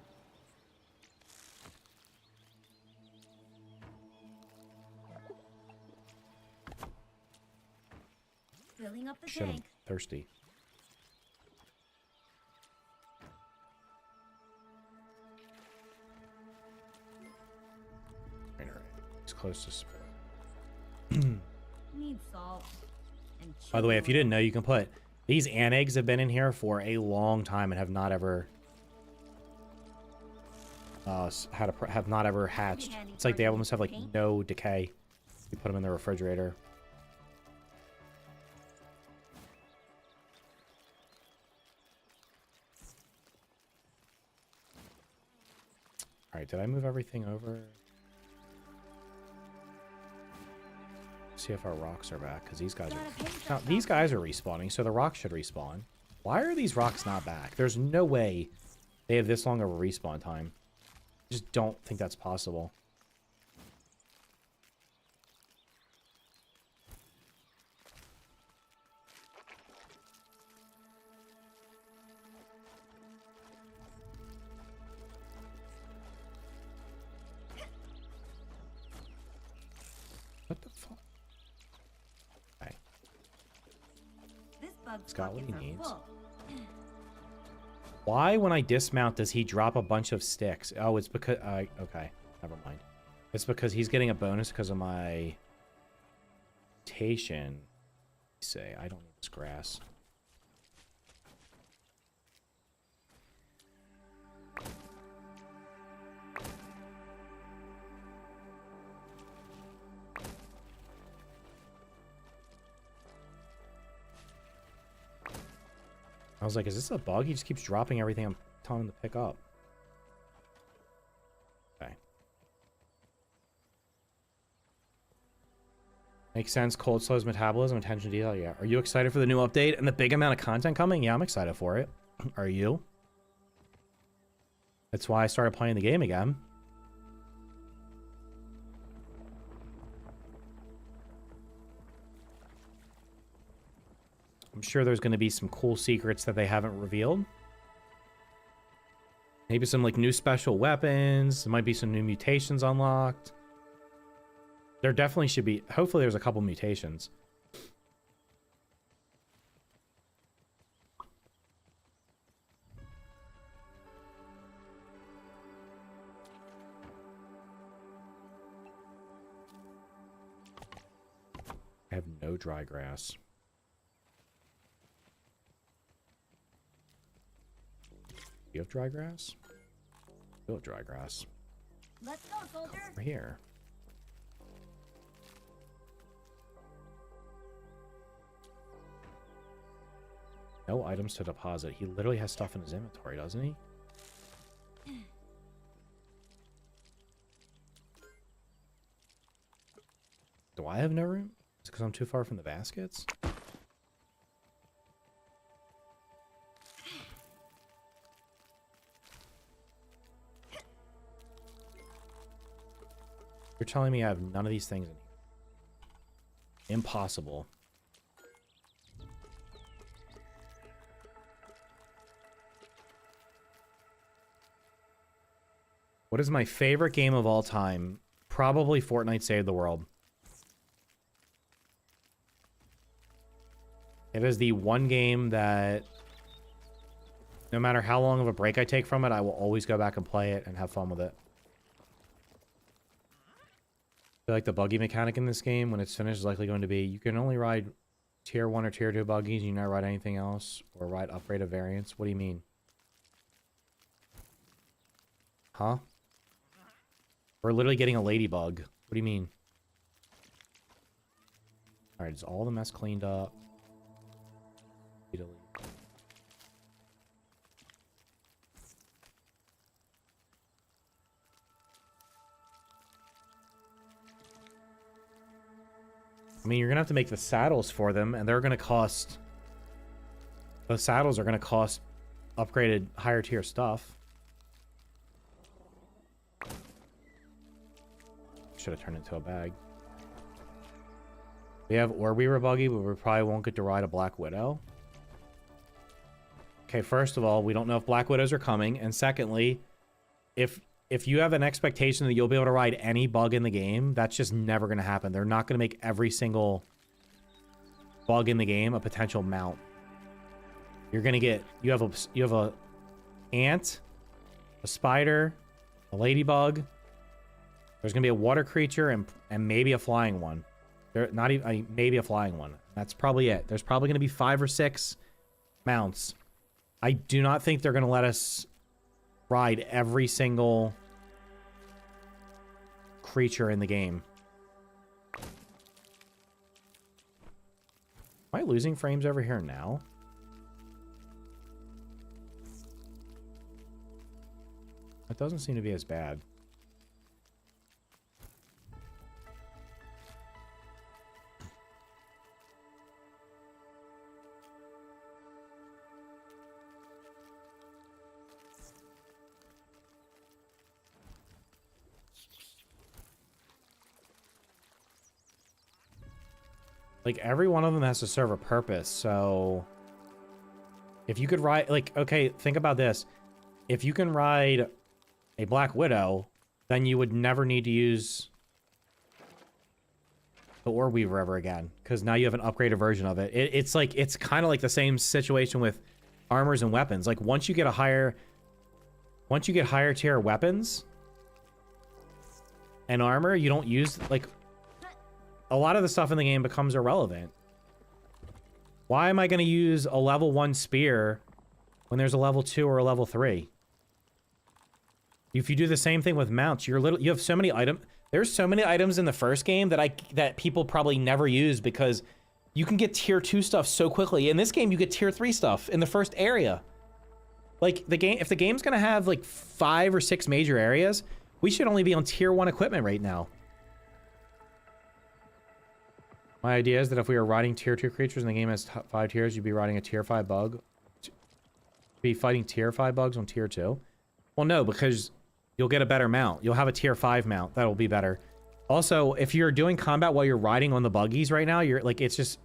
Speaker 2: Filling up the
Speaker 1: Shit, I'm
Speaker 2: tank.
Speaker 1: thirsty. Right. It's close to spring.
Speaker 2: Need salt. And
Speaker 1: By the way, if you
Speaker 2: chili
Speaker 1: didn't know, you can put these ant eggs have been in here for a long time and have not ever have not ever hatched. It's like they almost have like no decay. You put them in the refrigerator. All right, did I move everything over? See if our rocks are back, because these guys are... Now, these guys are respawning, so the rocks should respawn. Why are these rocks not back? There's no way they have this long of a respawn time. I just don't think that's possible. What the fuck? Okay.
Speaker 2: This bug
Speaker 1: Scott, what he
Speaker 2: buckets are
Speaker 1: needs.
Speaker 2: full.
Speaker 1: Why, when I dismount, does he drop a bunch of sticks? Oh, it's because... okay, never mind. It's because he's getting a bonus because of my... mutation. Say, I don't need this grass. I was like, is this a bug? He just keeps dropping everything I'm telling him to pick up. Okay. Makes sense. Cold slows metabolism, attention to detail. Yeah. Are you excited for the new update and the big amount of content coming? Yeah, I'm excited for it. Are you? That's why I started playing the game again. I'm sure there's going to be some cool secrets that they haven't revealed. Maybe some like new special weapons. There might be some new mutations unlocked. There definitely should be. Hopefully there's a couple mutations. I have no dry grass. You have dry grass? You have dry grass.
Speaker 2: Let's go, soldier.
Speaker 1: Over here. No items to deposit. He literally has stuff in his inventory, doesn't he? Do I have no room? Is it because I'm too far from the baskets? You're telling me I have none of these things in here. Impossible. What is my favorite game of all time? Probably Fortnite Saved the World. It is the one game that, no matter how long of a break I take from it, I will always go back and play it and have fun with it. I feel like the buggy mechanic in this game, when it's finished, is likely going to be you can only ride tier 1 or tier 2 buggies, you not ride anything else, or ride upgraded variants. What do you mean? Huh? We're literally getting a ladybug. What do you mean? Alright, is all the mess cleaned up? I mean, you're gonna have to make the saddles for them, and they're gonna cost... The saddles are gonna cost upgraded higher tier stuff. Should have turned it into a bag. We have Orbeaver buggy, but we probably won't get to ride a Black Widow. Okay, first of all, we don't know if Black Widows are coming, and secondly, if you have an expectation that you'll be able to ride any bug in the game, that's just never going to happen. They're not going to make every single bug in the game a potential mount. You're going to get... You have a ant, a spider, a ladybug. There's going to be a water creature and maybe a flying one. Not even... maybe a flying one. That's probably it. There's probably going to be 5 or 6 mounts. I do not think they're going to let us ride every single creature in the game. Am I losing frames over here now? It doesn't seem to be as bad. Like, every one of them has to serve a purpose, so... If you could ride... Like, okay, think about this. If you can ride a Black Widow, then you would never need to use the Orbeaver ever again, because now you have an upgraded version of it. It's like... It's kind of like the same situation with armors and weapons. Like, once you get higher tier weapons and armor, you don't use... Like... A lot of the stuff in the game becomes irrelevant. Why am I going to use a level 1 spear when there's a level 2 or a level 3? If you do the same thing with mounts, you have so many items. There's so many items in the first game that people probably never use because you can get tier 2 stuff so quickly. In this game, you get tier 3 stuff in the first area. Like, if the game's going to have like 5 or 6 major areas, we should only be on tier 1 equipment right now. My idea is that if we were riding tier 2 creatures and the game has 5 tiers, you'd be riding a tier 5 bug. Be fighting tier 5 bugs on tier 2? Well, no, because you'll get a better mount. You'll have a tier 5 mount. That'll be better. Also, if you're doing combat while you're riding on the buggies right now, you're like, it's just...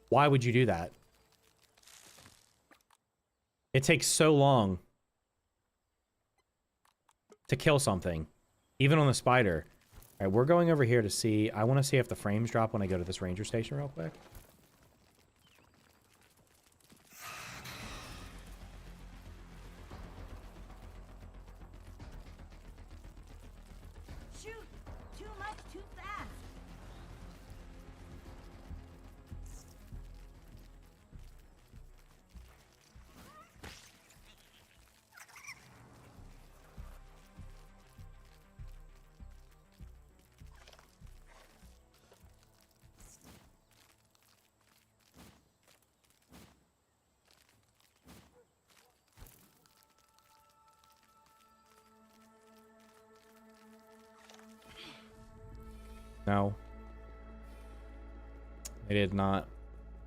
Speaker 1: Why would you do that? It takes so long to kill something. Even on the spider. All right, we're going over here to see... I want to see if the frames drop when I go to this ranger station real quick.
Speaker 2: Shoot! Too much, too fast!
Speaker 1: No. They did not.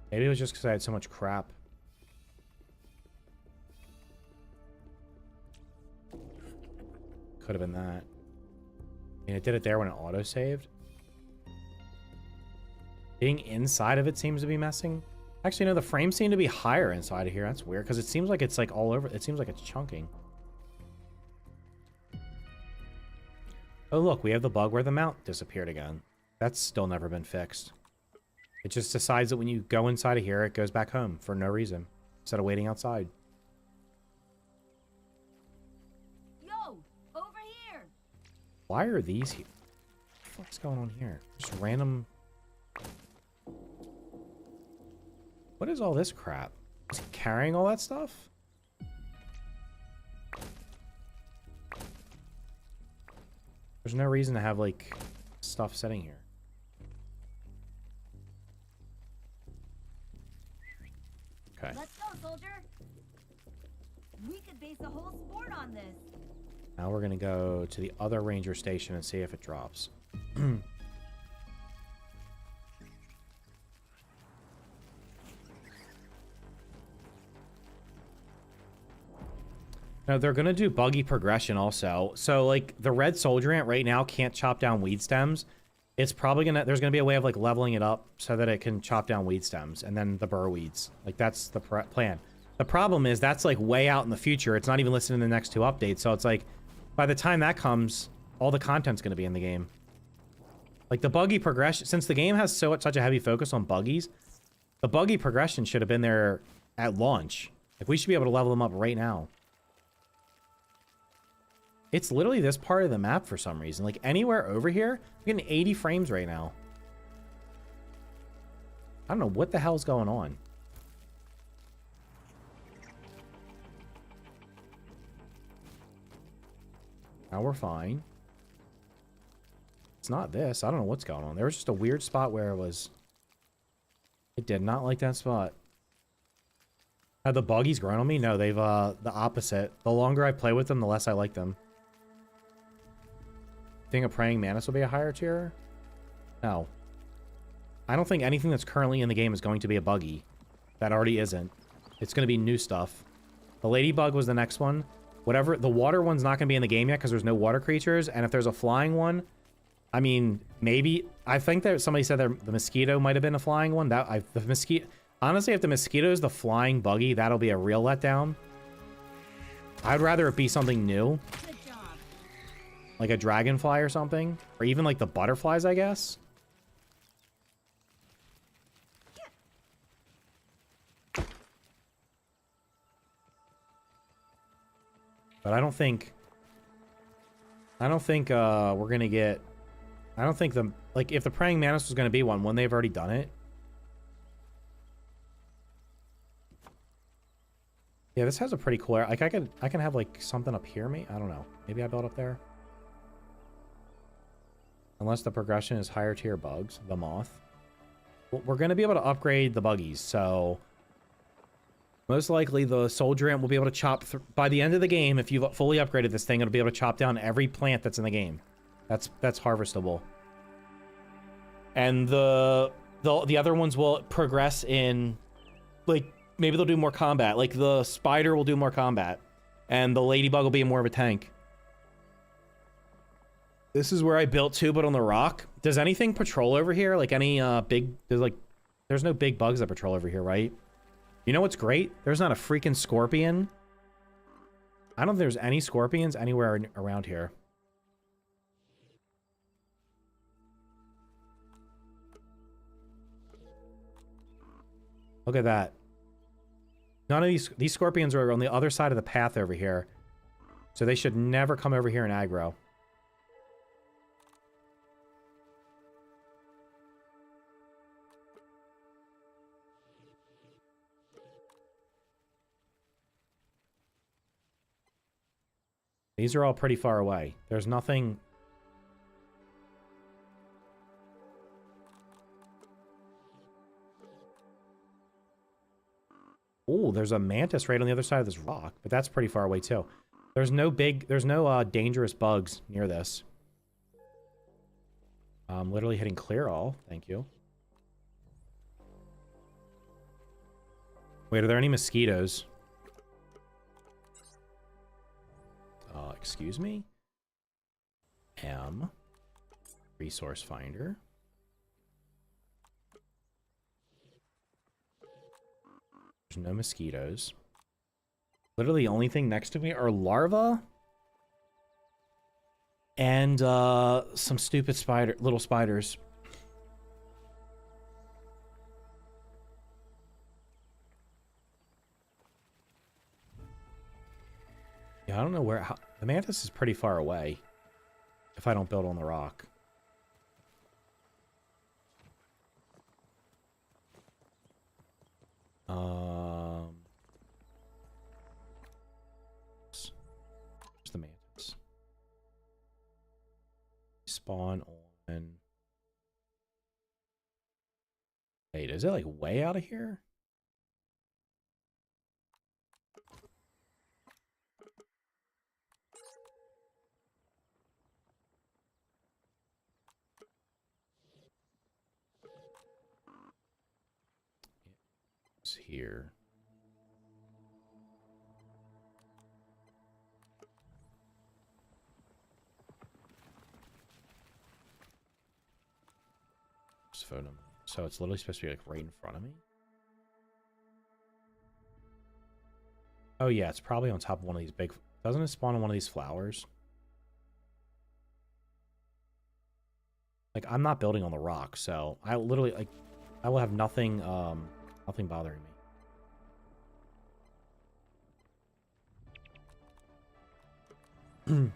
Speaker 1: Maybe it was just because I had so much crap. Could have been that. I mean, it did it there when it auto-saved. Being inside of it seems to be messing. Actually, no, the frames seem to be higher inside of here. That's weird, because it seems like it's like all over. It seems like it's chunking. Oh, look, we have the bug where the mount disappeared again. That's still never been fixed. It just decides that when you go inside of here, it goes back home for no reason, instead of waiting outside.
Speaker 2: Yo, over here.
Speaker 1: Why are these here? What the fuck's going on here? Just random... What is all this crap? Is he carrying all that stuff? There's no reason to have, like, stuff sitting here. Okay.
Speaker 2: Let's go, soldier. We could base a whole sport on this.
Speaker 1: Now we're gonna go to the other ranger station and see if it drops. No, they're gonna do buggy progression also. So, like, the red soldier ant right now can't chop down weed stems. It's probably gonna... There's gonna be a way of, like, leveling it up so that it can chop down weed stems. And then the burr weeds. Like, that's the plan. The problem is that's, like, way out in the future. It's not even listed in the next 2 updates. So it's like, by the time that comes, all the content's gonna be in the game. Like, the buggy progression... Since the game has such a heavy focus on buggies, the buggy progression should have been there at launch. Like, we should be able to level them up right now. It's literally this part of the map for some reason. Like, anywhere over here, I'm getting 80 frames right now. I don't know what the hell's going on. Now we're fine. It's not this. I don't know what's going on. There was just a weird spot where it was... It did not like that spot. Have the buggies grown on me? No, they've, the opposite. The longer I play with them, the less I like them. Think a praying mantis will be a higher tier? No. I don't think anything that's currently in the game is going to be a buggy. That already isn't. It's going to be new stuff. The ladybug was the next one. Whatever, the water one's not going to be in the game yet because there's no water creatures. And if there's a flying one, I mean, maybe. I think that somebody said that the mosquito might have been a flying one. The mosquito. Honestly, if the mosquito is the flying buggy, that'll be a real letdown. I'd rather it be something new. Like a dragonfly or something. Or even like the butterflies, I guess. But I don't think we're gonna get... I don't think like, if the praying mantis was gonna be one, wouldn't they have already done it? Yeah, this has a pretty cool area. Like, I can have like something up here, I don't know. Maybe I build up there. Unless the progression is higher tier bugs, the moth. We're going to be able to upgrade the buggies, so... Most likely the soldier ant will be able to chop... By the end of the game, if you've fully upgraded this thing, it'll be able to chop down every plant that's in the game. That's harvestable. And the other ones will progress in... Like, maybe they'll do more combat. Like, the spider will do more combat. And the ladybug will be more of a tank. This is where I built too, but on the rock. Does anything patrol over here? Like any there's no big bugs that patrol over here, right? You know what's great? There's not a freaking scorpion. I don't think there's any scorpions anywhere around here. Look at that. None of these scorpions are on the other side of the path over here. So they should never come over here and aggro. These are all pretty far away. There's nothing... Oh, there's a mantis right on the other side of this rock, but that's pretty far away too. There's no dangerous bugs near this. I'm literally hitting clear all. Thank you. Wait, are there any mosquitoes? Excuse me? Resource finder. There's no mosquitoes. Literally the only thing next to me are larvae. And some stupid little spiders. Yeah, I don't know where... the mantis is pretty far away. If I don't build on the rock. Where's the mantis? Spawn on... Wait, is it like way out of here? It's here. Photo. So it's literally supposed to be like right in front of me. Oh yeah, it's probably on top of one of these big... Doesn't it spawn on one of these flowers? Like, I'm not building on the rock, so I literally, like, I will have nothing, nothing bothering me.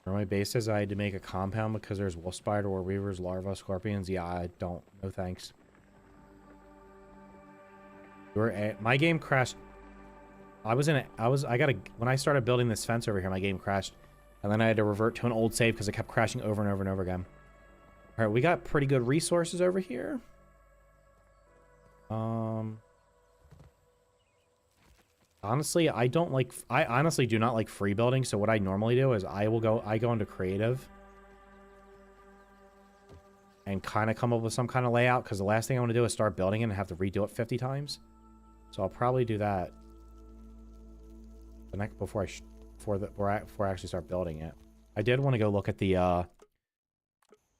Speaker 1: For my bases, I had to make a compound because there's wolf spider or weavers, larvae, scorpions. Yeah, I don't. No thanks. My game crashed. I when I started building this fence over here, my game crashed. And then I had to revert to an old save because it kept crashing over and over and over again. All right, we got pretty good resources over here. Honestly, I honestly do not like free building, so what I normally do is I go into creative and kind of come up with some kind of layout, because the last thing I want to do is start building it and have to redo it 50 times. So I'll probably do that the next before I actually start building it. I did want to go look at the I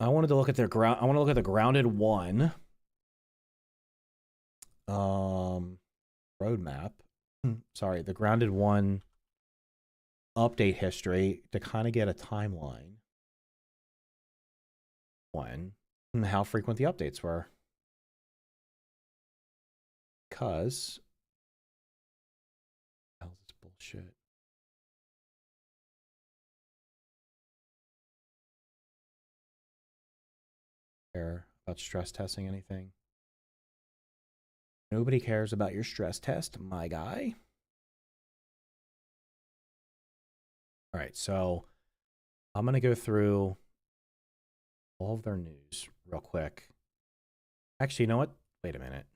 Speaker 1: wanted to look at their ground. I want to look at the grounded one roadmap. Sorry, the grounded one update history to kind of get a timeline when and how frequent the updates were. Because hell, this bullshit. Care about stress testing anything? Nobody cares about your stress test, my guy. All right, so I'm going to go through all of their news real quick. Actually, you know what? Wait a minute.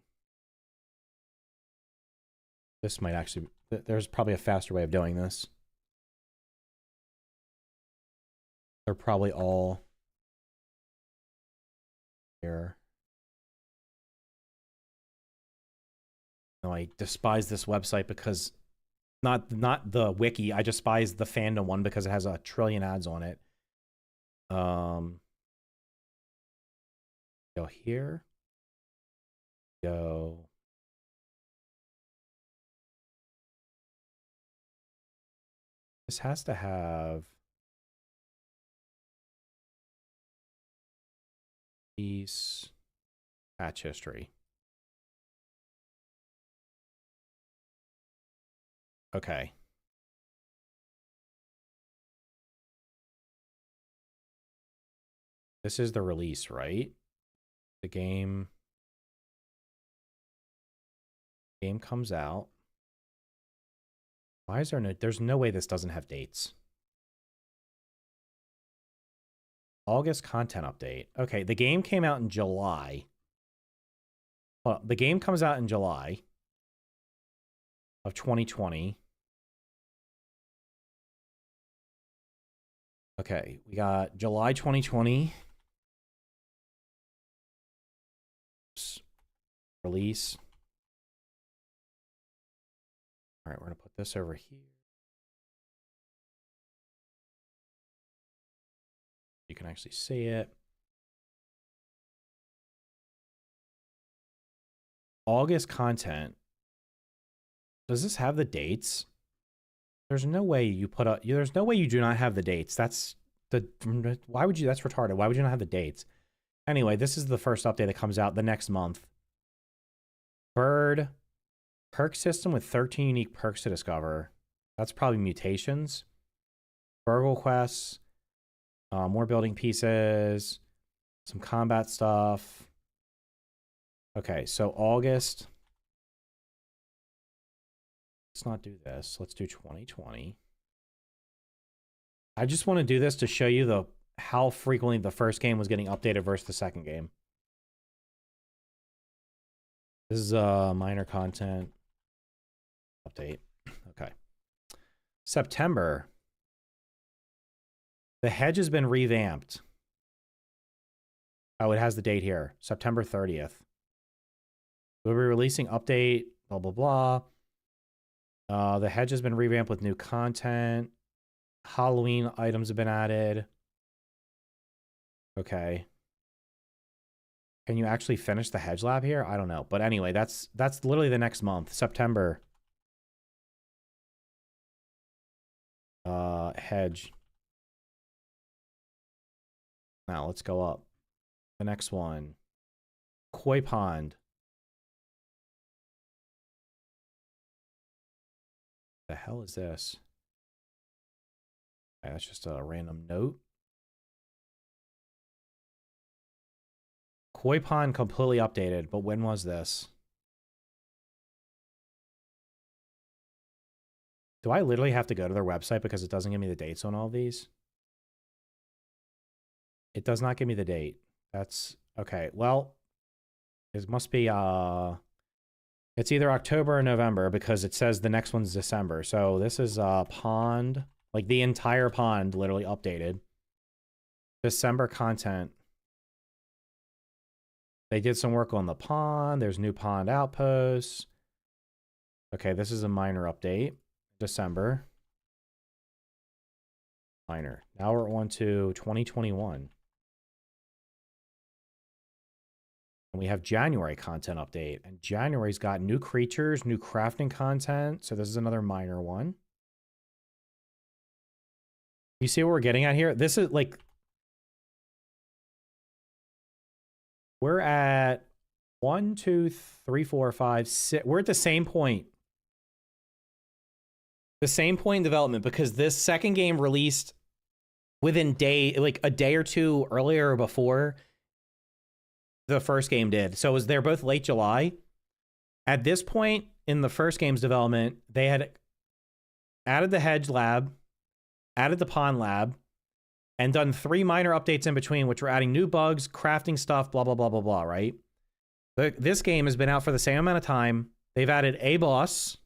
Speaker 1: This might actually... There's probably a faster way of doing this. They're probably all here. No, I despise this website because... Not the wiki. I despise the fandom one because it has a trillion ads on it. Go here. Go. This has to have piece patch history. Okay. This is the release, right? The game comes out. Why is there there's no way this doesn't have dates. August content update. Okay, the game came out in July. Well, the game comes out in July of 2020. Okay, we got July 2020. Release. All right, we're going to put this over here. You can actually see it. August content. Does this have the dates? There's no way you put up. There's no way you do not have the dates. That's the. Why would you? That's retarded. Why would you not have the dates? Anyway, this is the first update that comes out the next month. Bird perk system with 13 unique perks to discover. That's probably mutations. Burgle quests. More building pieces. Some combat stuff. Okay, so August. Let's not do this. Let's do 2020. I just want to do this to show you how frequently the first game was getting updated versus the second game. This is minor content update. Okay. September. The hedge has been revamped. Oh, it has the date here. September 30th. We'll be releasing update, blah, blah, blah. The hedge has been revamped with new content. Halloween items have been added. Okay. Can you actually finish the hedge lab here? I don't know. But anyway, that's literally the next month. September. Hedge. Now let's go up. The next one. Koi Pond. The hell is this? Okay, that's just a random note. Koi Pond completely updated, but when was this? Do I literally have to go to their website because it doesn't give me the dates on all of these? It does not give me the date. That's okay. Well, it must be it's either October or November because it says the next one's December. So this is pond, like the entire pond literally updated. December content. They did some work on the pond. There's new pond outposts. Okay, this is a minor update. December. Minor. Now we're on to 2021. And we have January content update. And January's got new creatures, new crafting content. So this is another minor one. You see what we're getting at here? This is like... We're at 1, 2, 3, 4, 5, 6. We're at the same point. The same point in development because this second game released within like a day or two earlier or before the first game did. So they're both late July. At this point in the first game's development, they had added the hedge lab, added the pond lab, and done 3 minor updates in between, which were adding new bugs, crafting stuff, blah, blah, blah, blah, blah, right? This game has been out for the same amount of time. They've added a boss.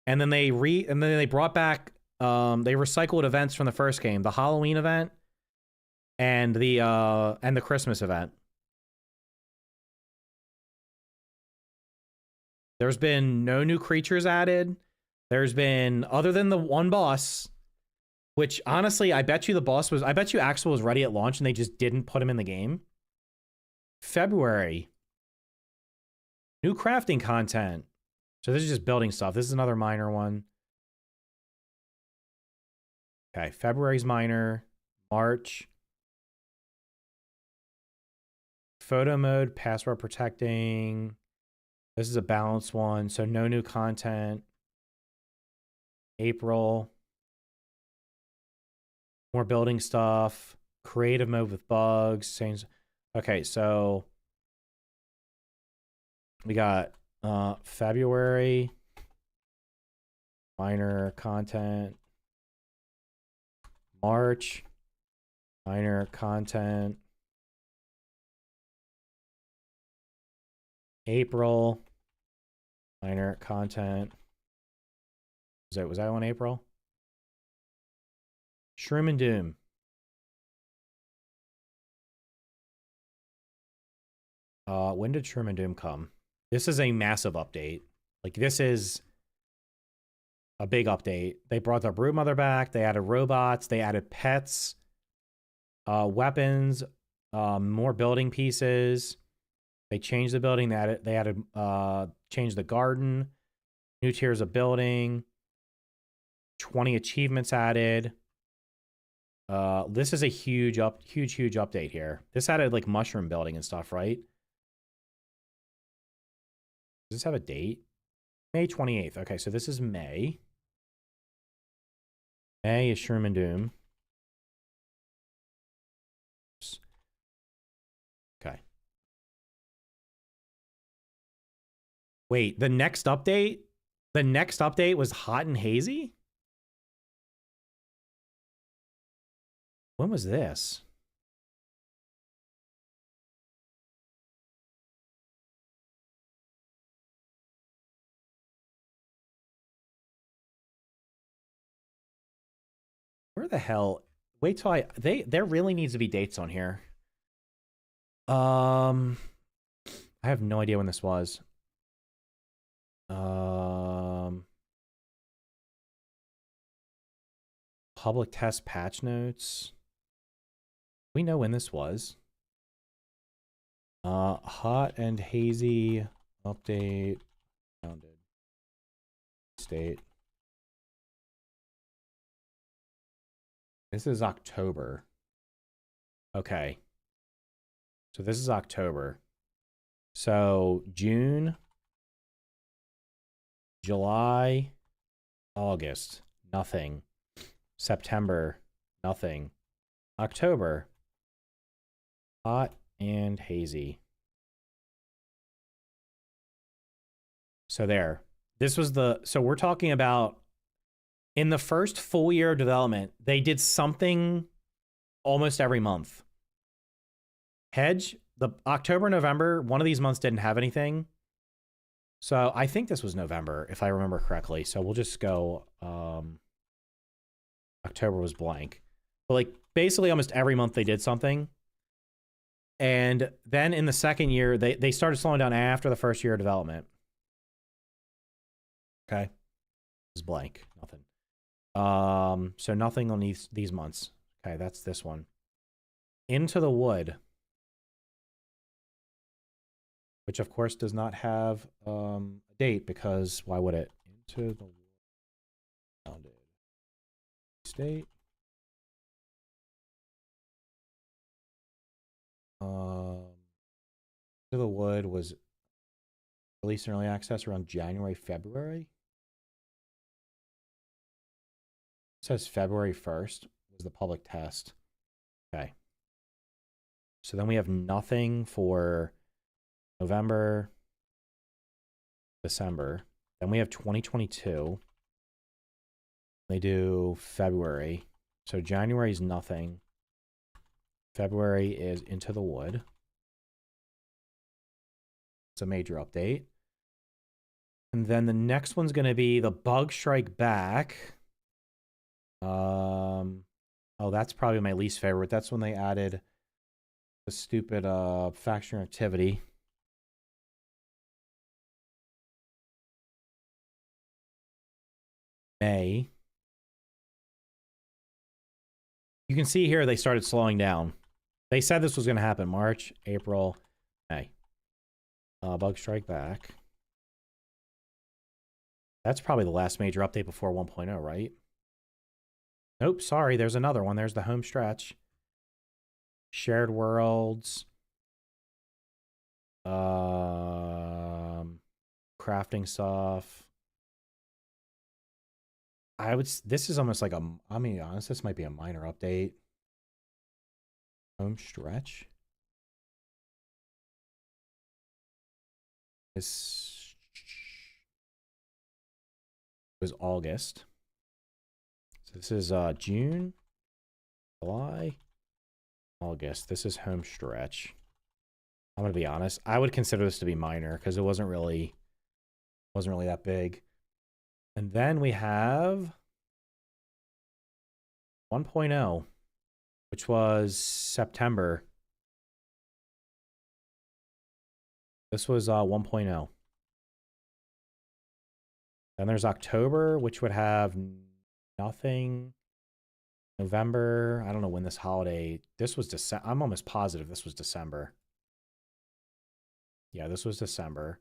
Speaker 1: And then they brought back they recycled events from the first game, the Halloween event and the Christmas event. There's been no new creatures added. There's been, other than the one boss, which honestly, I bet you AXL was ready at launch and they just didn't put him in the game. February. New crafting content. So this is just building stuff. This is another minor one. Okay, February's minor. March. Photo mode, password protecting. This is a balanced one, so no new content. April. More building stuff. Creative mode with bugs. Okay, so we got February. Minor content. March. Minor content. April. Minor content. Was that on April? Shroom and Doom. When did Shroom and Doom come? This is a massive update. Like, this is a big update. They brought the Broodmother back. They added robots. They added pets, weapons, more building pieces. They changed the building. Changed the garden. New tiers of building. 20 achievements added. This is a huge update here. This added like mushroom building and stuff, right? Does this have a date? May 28th. Okay, so this is May. May is Shroom and Doom. Okay. Wait, the next update? The next update was Hot and Hazy? When was this? Where the hell? Wait till there really needs to be dates on here. I have no idea when this was. Public test patch notes. We know when this was. Hot and Hazy update. Founded state. This is October. Okay. So this is October. So June, July, August, nothing. September, nothing. October, Hot and Hazy. So there. This was so we're talking about in the first full year of development, they did something almost every month. Hedge, the October, November, one of these months didn't have anything. So I think this was November, if I remember correctly. So we'll just go, October was blank. But like basically almost every month they did something. And then in the second year, they started slowing down after the first year of development. Okay. It was blank, nothing. So nothing on these months. Okay, that's this one. Into the Wood, which of course does not have a date because why would it? Into the Wood, founded state. Into the Wood was released in early access around January, February. It says February 1st was the public test. Okay. So then we have nothing for November, December. Then we have 2022. They do February. So January is nothing. February is Into the Wood. It's a major update. And then the next one's going to be the Bug Strike Back. Oh, that's probably my least favorite. That's when they added the stupid faction activity. May. You can see here they started slowing down. They said this was going to happen March, April, May. Bug Strike Back. That's probably the last major update before 1.0, right? Nope, sorry, there's another one. There's the home stretch. Shared Worlds. Crafting stuff. This is almost like I mean, honest, this might be a minor update. Home stretch. This was August. So this is June, July, August. This is home stretch. I'm gonna be honest. I would consider this to be minor because it wasn't really that big. And then we have 1.0, which was September. This was 1.0. Then there's October, which would have nothing. November, I don't know when this holiday. This was December. I'm almost positive this was December. Yeah, this was December.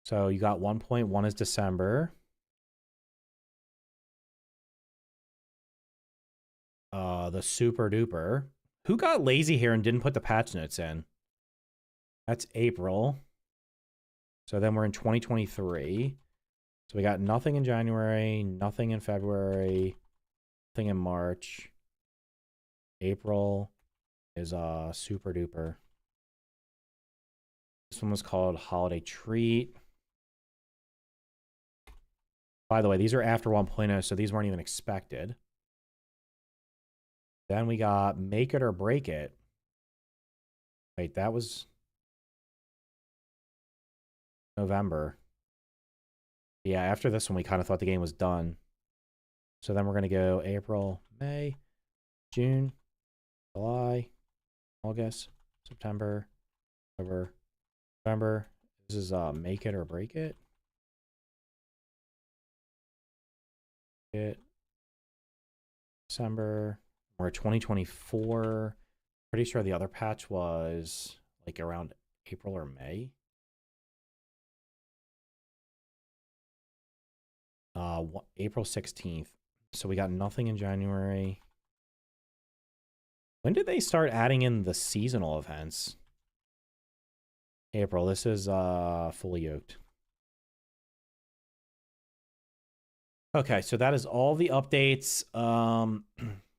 Speaker 1: So you got 1.1 is December. The super duper. Who got lazy here and didn't put the patch notes in? That's April. So then we're in 2023. So we got nothing in January, nothing in February, nothing in March. April is super duper. This one was called Holiday Treat. By the way, these are after 1.0, so these weren't even expected. Then we got Make It or Break It. Wait, that was November. Yeah, after this one, we kind of thought the game was done. So then we're going to go April, May, June, July, August, September, October, November. This is Make It or Break It. December. We're at 2024. Pretty sure the other patch was like around April or May. April 16th. So we got nothing in January. When did they start adding in the seasonal events? April. This is fully yoked. Okay, so that is all the updates.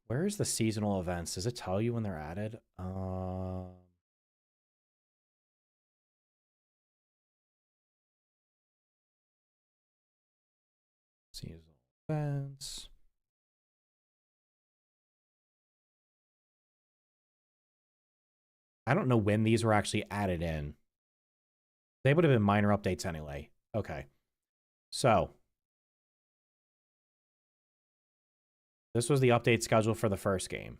Speaker 1: Where is the seasonal events? Does it tell you when they're added? Seasonal events. I don't know when these were actually added in. They would have been minor updates anyway. Okay. So this was the update schedule for the first game.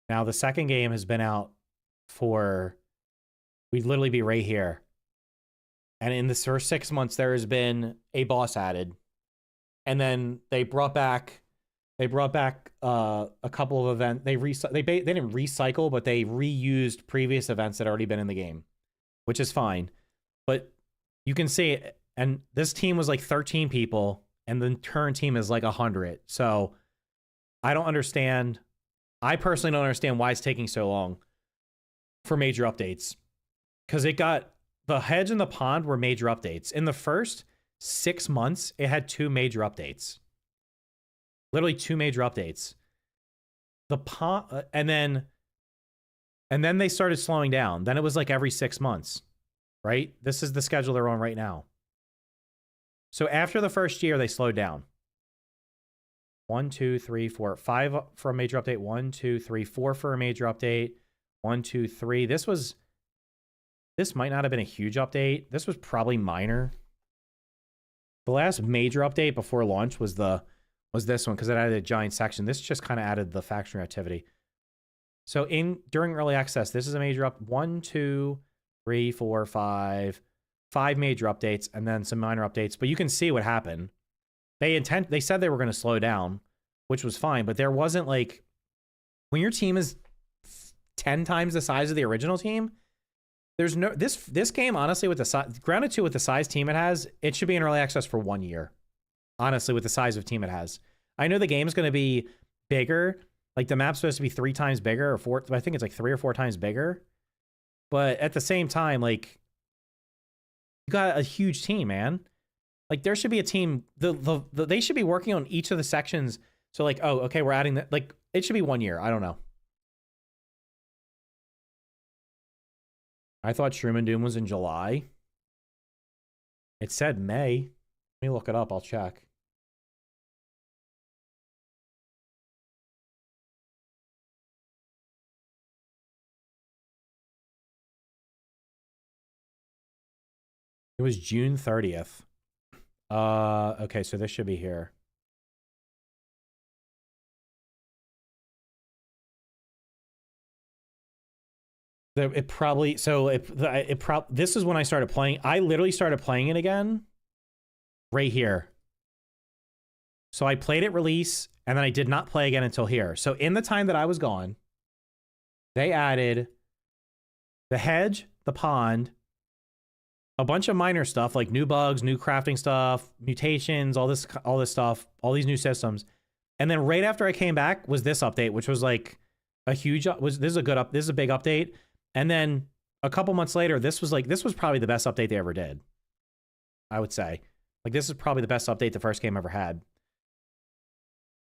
Speaker 1: Now the second game has been out for, we'd literally be right here. And in the first 6 months, there has been a boss added. And then they brought back a couple of events. They didn't recycle, but they reused previous events that had already been in the game, which is fine. But you can see it, and this team was like 13 people, and the current team is like 100. So I don't understand. I personally don't understand why it's taking so long for major updates. Because it got, the hedge and the pond were major updates. In the first 6 months, it had 2 major updates. Literally 2 major updates. The pond, and then they started slowing down. Then it was like every 6 months, right? This is the schedule they're on right now. So after the first year, they slowed down. 1, 2, 3, 4, 5 for a major update. 1, 2, 3, 4 for a major update. 1, 2, 3. This might not have been a huge update. This was probably minor. The last major update before launch was this one, because it added a giant section. This just kind of added the faction activity. So during early access, this is a major 1, 2, 3, 4, 5. 5 major updates and then some minor updates. But you can see what happened. They said they were going to slow down, which was fine. But there wasn't like, when your team is 10 times the size of the original team, there's no, this game, honestly, with the size, Grounded 2 with the size team it has, it should be in early access for 1 year. Honestly, with the size of team it has. I know the game's going to be bigger. Like the map's supposed to be 3 times bigger or 4. I think it's like 3 or 4 times bigger. But at the same time, like, you got a huge team, man. Like there should be a team. They should be working on each of the sections. So like, oh, okay, we're adding that. Like it should be 1 year. I don't know. I thought Shroom and Doom was in July. It said May. Let me look it up. I'll check. It was June 30th. Okay, so this should be here. It probably this is when I started playing. I literally started playing it again right here. So I played it release, and then I did not play again until here. So in the time that I was gone, they added the hedge, the pond, a bunch of minor stuff like new bugs, new crafting stuff, mutations, all this stuff, all these new systems. And then right after I came back was this update, which was like a huge this is a big update. And then a couple months later, this was probably the best update they ever did. I would say. Like, this is probably the best update the first game ever had.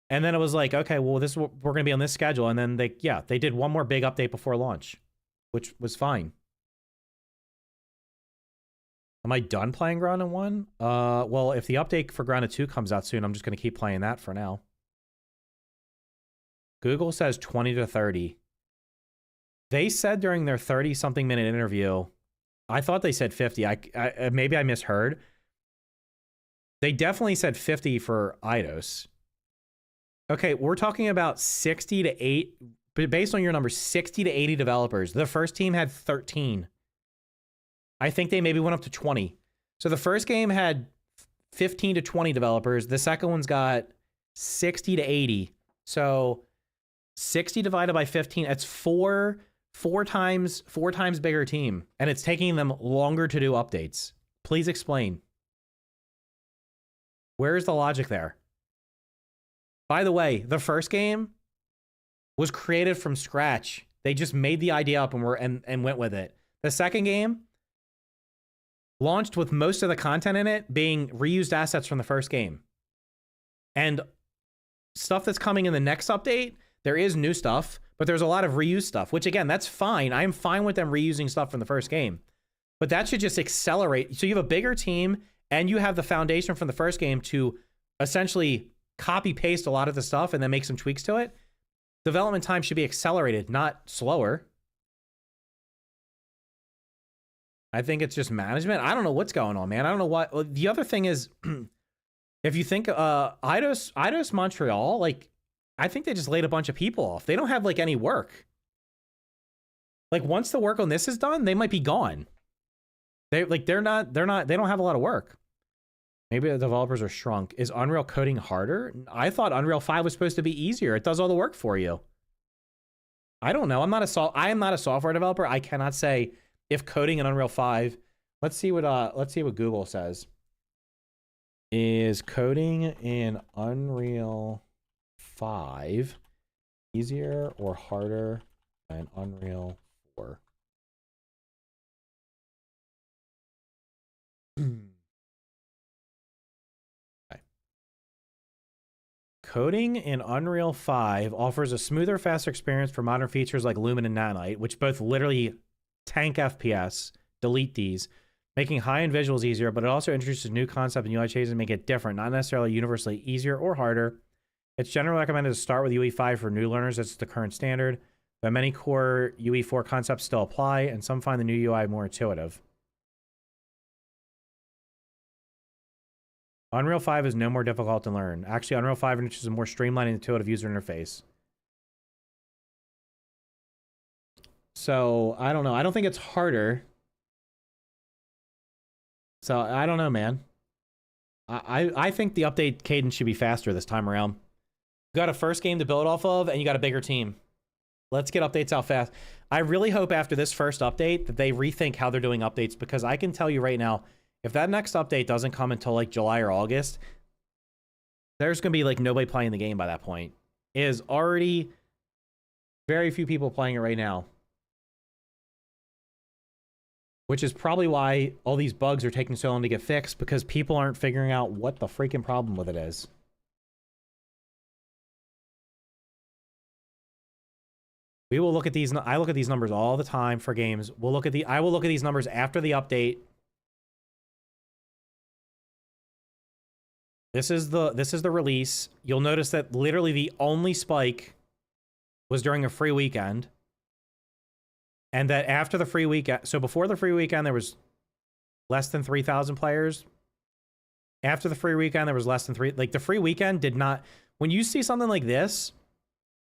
Speaker 1: And then it was like, okay, well, this is what we're going to be on this schedule. And then they did one more big update before launch, which was fine. Am I done playing Grounded 1? Well, if the update for Grounded 2 comes out soon, I'm just going to keep playing that for now. Google says 20 to 30. They said during their 30-something minute interview, I thought they said 50. Maybe I misheard. They definitely said 50 for Eidos. Okay, we're talking about 60 to 8, based on your numbers, 60 to 80 developers. The first team had 13. I think they maybe went up to 20. So the first game had 15 to 20 developers. The second one's got 60 to 80. So 60 divided by 15, that's four times bigger team. And it's taking them longer to do updates. Please explain. Where's the logic there? By the way, the first game was created from scratch. They just made the idea up and went with it. The second game launched with most of the content in it being reused assets from the first game. And stuff that's coming in the next update, there is new stuff, but there's a lot of reused stuff, which again, that's fine. I'm fine with them reusing stuff from the first game. But that should just accelerate. So you have a bigger team and you have the foundation from the first game to essentially copy paste a lot of the stuff and then make some tweaks to it. Development time should be accelerated, not slower. I think it's just management. I don't know what's going on, man. I don't know what. The other thing is, if you think Eidos Montreal, like, I think they just laid a bunch of people off. They don't have like any work. Like, once the work on this is done, they might be gone. They don't have a lot of work. Maybe the developers are shrunk. Is Unreal coding harder? I thought Unreal 5 was supposed to be easier. It does all the work for you. I don't know. I am not a software developer. I cannot say if coding in Unreal 5. Let's see what Google says. Is coding in Unreal 5 easier or harder than Unreal 4? Coding in Unreal 5 offers a smoother, faster experience for modern features like Lumen and Nanite, which both literally tank FPS, delete these, making high-end visuals easier, but it also introduces new concepts and UI changes and make it different, not necessarily universally easier or harder. It's generally recommended to start with UE5 for new learners. That's the current standard, but many core UE4 concepts still apply, and some find the new UI more intuitive. Unreal 5 is no more difficult to learn. Actually, Unreal 5 introduces a more streamlined and intuitive user interface. So, I don't know. I don't think it's harder. So, I don't know, man. I think the update cadence should be faster this time around. You got a first game to build off of, and you got a bigger team. Let's get updates out fast. I really hope after this first update that they rethink how they're doing updates, because I can tell you right now, if that next update doesn't come until like July or August, there's going to be like nobody playing the game by that point. It is already very few people playing it right now. Which is probably why all these bugs are taking so long to get fixed, because people aren't figuring out what the freaking problem with it is. We will look at these. I look at these numbers all the time for games. I will look at these numbers after the update. This is the release. You'll notice that literally the only spike was during a free weekend. And that after the free weekend, so before the free weekend, there was less than 3,000 players. After the free weekend, there was less than like the free weekend did not, when you see something like this,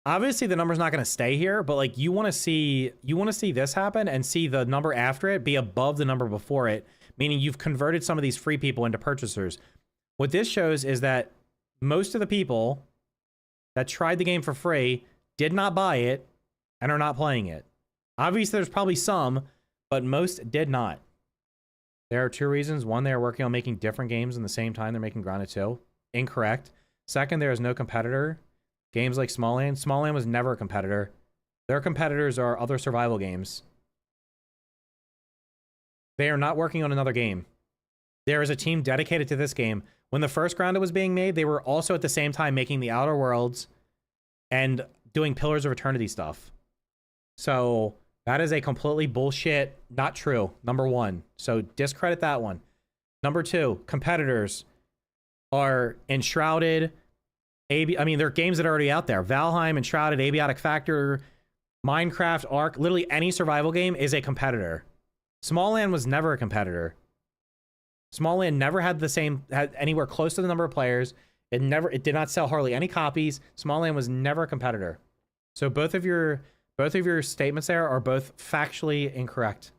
Speaker 1: obviously the number's not going to stay here, but like you want to see this happen and see the number after it be above the number before it, meaning you've converted some of these free people into purchasers. What this shows is that most of the people that tried the game for free did not buy it and are not playing it. Obviously, there's probably some, but most did not. There are two reasons. One, they are working on making different games in the same time they're making Grounded 2. Incorrect. Second, there is no competitor. Games like Smallland. Smallland was never a competitor. Their competitors are other survival games. They are not working on another game. There is a team dedicated to this game. When the first Grounded was being made, they were also at the same time making the Outer Worlds and doing Pillars of Eternity stuff. So that is a completely bullshit, not true, number one. So discredit that one. Number two, competitors are Enshrouded, they're games that are already out there. Valheim, Enshrouded, Abiotic Factor, Minecraft, Ark, literally any survival game is a competitor. Smallland was never a competitor. Smallland never had anywhere close to the number of players. It did not sell hardly any copies. Smallland was never a competitor. So both of your statements there are both factually incorrect.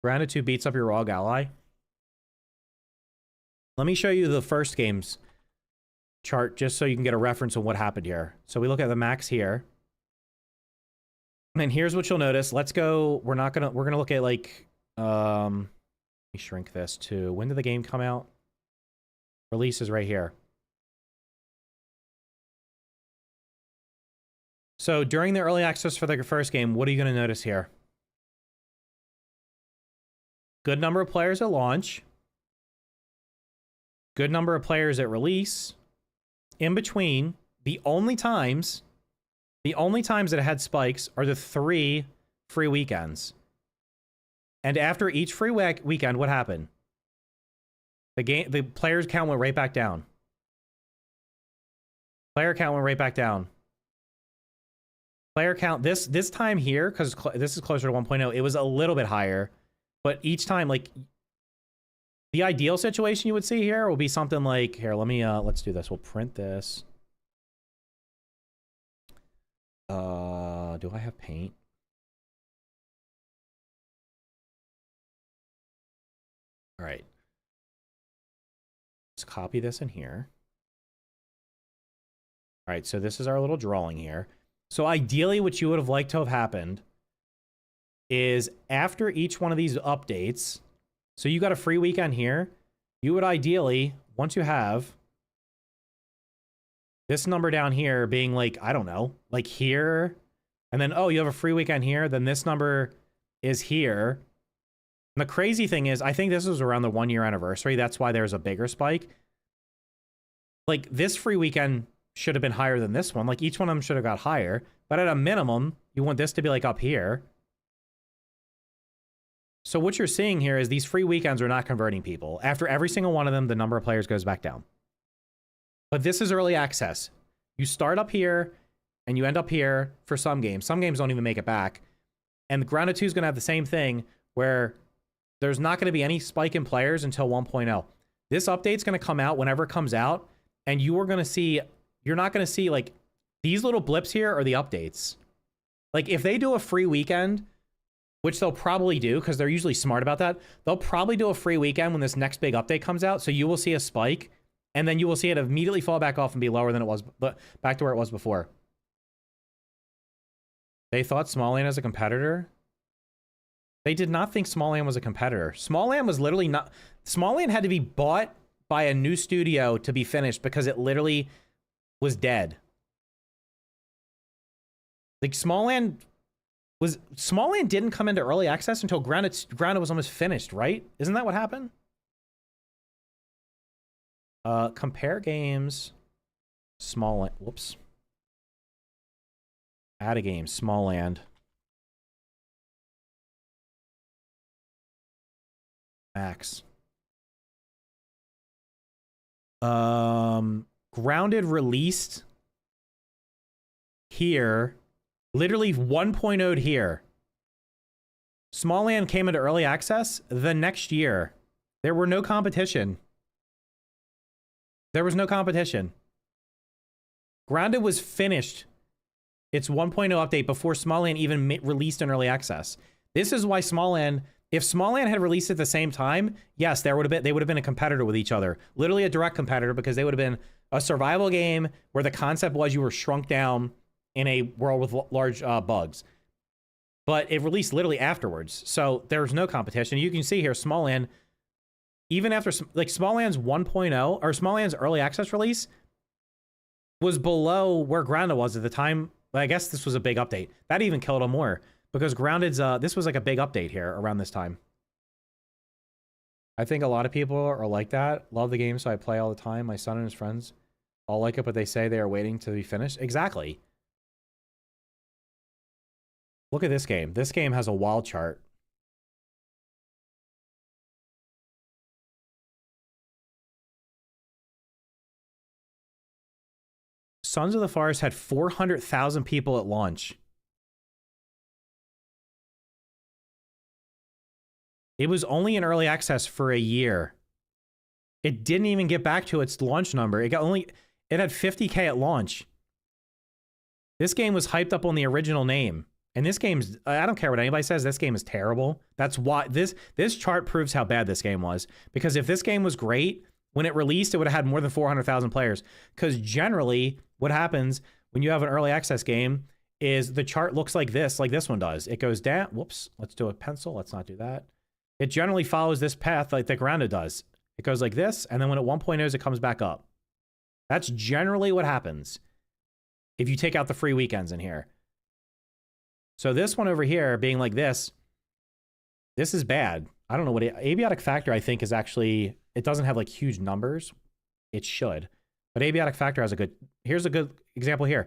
Speaker 1: Grounded 2 beats up your ROG Ally. Let me show you the first game's chart just so you can get a reference of what happened here. So we look at the max here. And here's what you'll notice. Let's go. We're gonna look at like let me shrink this to when did the game come out? Release is right here. So during the early access for the first game, what are you going to notice here? Good number of players at launch. Good number of players at release. In between, the only times that it had spikes are the 3 free weekends. And after each free weekend, what happened? The players count went right back down. Player count went right back down. Player count this time here, because this is closer to 1.0, it was a little bit higher. But each time, like, the ideal situation you would see here will be something like, here, let's do this. We'll print this. Do I have paint? All right. Let's copy this in here. All right, so this is our little drawing here. So ideally, what you would have liked to have happened is after each one of these updates, so you got a free weekend here, you would ideally, once you have this number down here being like, I don't know, like here, and then, oh, you have a free weekend here, then this number is here. And the crazy thing is, I think this was around the 1-year anniversary. That's why there's a bigger spike. Like, this free weekend should have been higher than this one. Like, each one of them should have got higher. But at a minimum, you want this to be, like, up here. So what you're seeing here is these free weekends are not converting people. After every single one of them, the number of players goes back down. But this is early access. You start up here, and you end up here for some games. Some games don't even make it back. And Grounded 2 is going to have the same thing, where there's not going to be any spike in players until 1.0. This update's going to come out whenever it comes out, and you're not going to see, like, these little blips here are the updates. Like, if they do a free weekend, which they'll probably do, because they're usually smart about that, they'll probably do a free weekend when this next big update comes out, so you will see a spike, and then you will see it immediately fall back off and be lower than it was, but back to where it was before. They thought Smallland as a competitor? They did not think Smallland was a competitor. Smallland was literally not... Smallland had to be bought by a new studio to be finished because it literally was dead. Like, Smallland didn't come into early access until Grounded was almost finished, right? Isn't that what happened? Compare games. Smallland. Whoops. Add a game. Smallland. Max. Grounded released here. Literally 1.0'd here. Smallland came into early access the next year. There were no competition. There was no competition. Grounded was finished It's 1.0 update before Smalland even released in early access. This is why Smalland, if Smalland had released at the same time, yes, they would have been a competitor with each other. Literally a direct competitor, because they would have been a survival game where the concept was you were shrunk down in a world with large bugs. But it released literally afterwards. So there's no competition. You can see here, Smalland, even after, like, Smalland's 1.0, or Smalland's early access release was below where Grounded was at the time. I guess this was a big update. That even killed them more, because Grounded's, this was like a big update here around this time. I think a lot of people are like that. Love the game, so I play all the time. My son and his friends all like it, but they say they are waiting to be finished. Exactly. Look at this game. This game has a wild chart. Sons of the Forest had 400,000 people at launch. It was only in early access for a year. It didn't even get back to its launch number. It had 50K at launch. This game was hyped up on the original name. And this game's, I don't care what anybody says, this game is terrible. That's why this chart proves how bad this game was. Because if this game was great, when it released, it would have had more than 400,000 players. Because generally, what happens when you have an early access game is the chart looks like this one does. It goes down. Whoops. Let's do a pencil. Let's not do that. It generally follows this path like the Grounded does. It goes like this, and then when it 1.0s, it comes back up. That's generally what happens if you take out the free weekends in here. So this one over here being like this is bad. I don't know what Abiotic Factor, I think, is actually, it doesn't have like huge numbers. It should. But Abiotic Factor has a good, here's a good example here.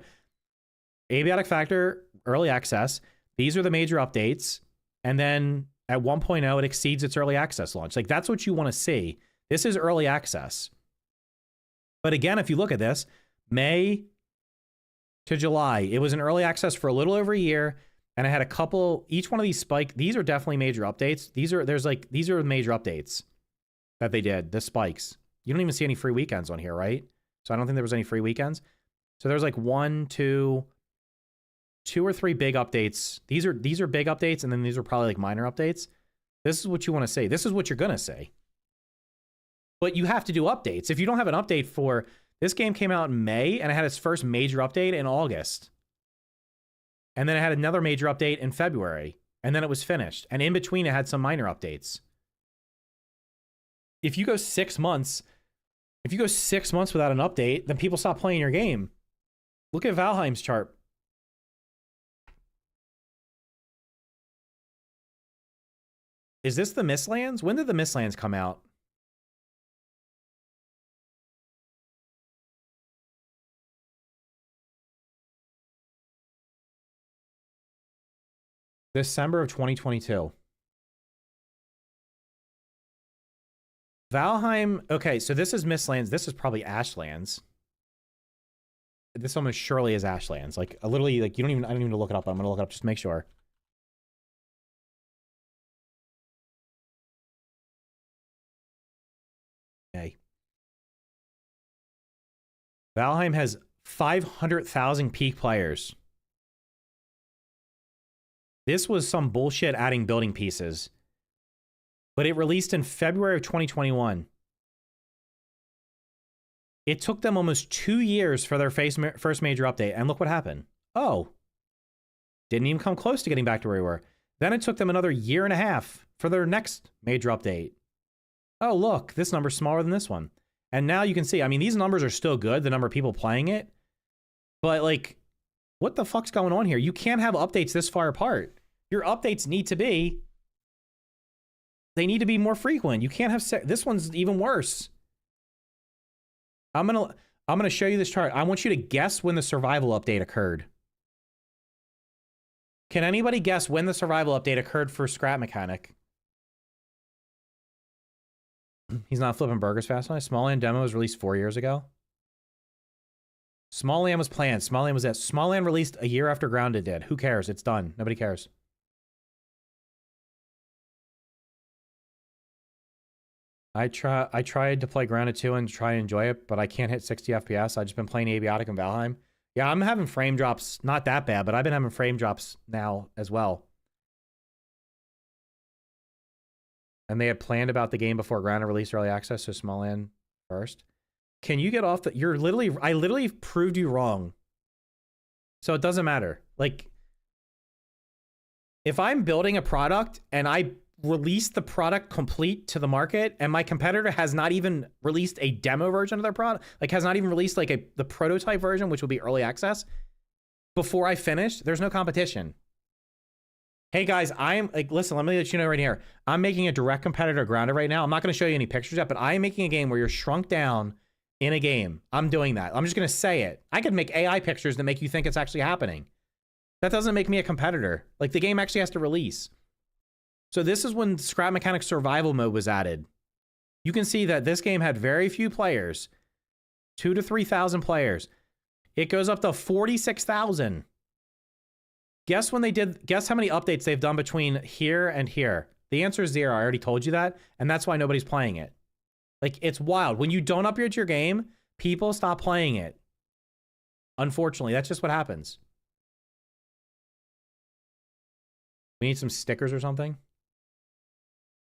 Speaker 1: Abiotic Factor, early access. These are the major updates. And then at 1.0, it exceeds its early access launch. Like, that's what you want to see. This is early access. But again, if you look at this, May to July, it was in early access for a little over a year. And I had a couple, each one of these these are definitely major updates. These are major updates that they did, the spikes. You don't even see any free weekends on here, right? So I don't think there was any free weekends. So there's like two or three big updates. These are big updates, and then these are probably like minor updates. This is what you want to see. This is what you're going to see. But you have to do updates. If you don't have an update for, this game came out in May, and it had its first major update in August. And then it had another major update in February, and then it was finished. And in between, it had some minor updates. If you go 6 months, without an update, then people stop playing your game. Look at Valheim's chart. Is this the Mistlands? When did the Mistlands come out? December of 2022. Valheim, okay, so this is Mistlands. This is probably Ashlands. This almost surely is Ashlands. Like, literally, like, I don't even need to look it up. I'm gonna look it up just to make sure. Okay. Valheim has 500,000 peak players. This was some bullshit adding building pieces. But it released in February of 2021. It took them almost 2 years for their first major update. And look what happened. Oh. Didn't even come close to getting back to where we were. Then it took them another 1.5 years for their next major update. Oh, look. This number's smaller than this one. And now you can see, I mean, these numbers are still good, the number of people playing it. But, like, what the fuck's going on here? You can't have updates this far apart. Your updates need to be, they need to be more frequent. You can't have, this one's even worse. I'm gonna show you this chart. I want you to guess when the survival update occurred. Can anybody guess when the survival update occurred for Scrap Mechanic? He's not flipping burgers fast enough. Smalland demo was released 4 years ago. Smalland was planned. Smalland was at. Smalland released a year after Grounded did. Who cares? It's done. Nobody cares. I tried to play Grounded 2 and try and enjoy it, but I can't hit 60 FPS. I've just been playing Abiotic and Valheim. Yeah, I'm having frame drops. Not that bad, but I've been having frame drops now as well. And they had planned about the game before ground and release early access, so small land first. Can you get off the... You're literally... I literally proved you wrong. So it doesn't matter. Like, if I'm building a product and I release the product complete to the market and my competitor has not even released a demo version of their product, like has not even released like the prototype version, which will be early access, before I finish, there's no competition. Hey guys, I'm like, listen, let me let you know right here. I'm making a direct competitor grounded right now. I'm not going to show you any pictures yet, but I am making a game where you're shrunk down in a game. I'm doing that. I'm just going to say it. I could make AI pictures that make you think it's actually happening. That doesn't make me a competitor. Like, the game actually has to release. So this is when Scrap Mechanics Survival Mode was added. You can see that this game had very few players. 2,000 to 3,000 players. It goes up to 46,000. Guess how many updates they've done between here and here? The answer is 0. I already told you that. And that's why nobody's playing it. Like, it's wild. When you don't upgrade your game, people stop playing it. Unfortunately, that's just what happens. We need some stickers or something.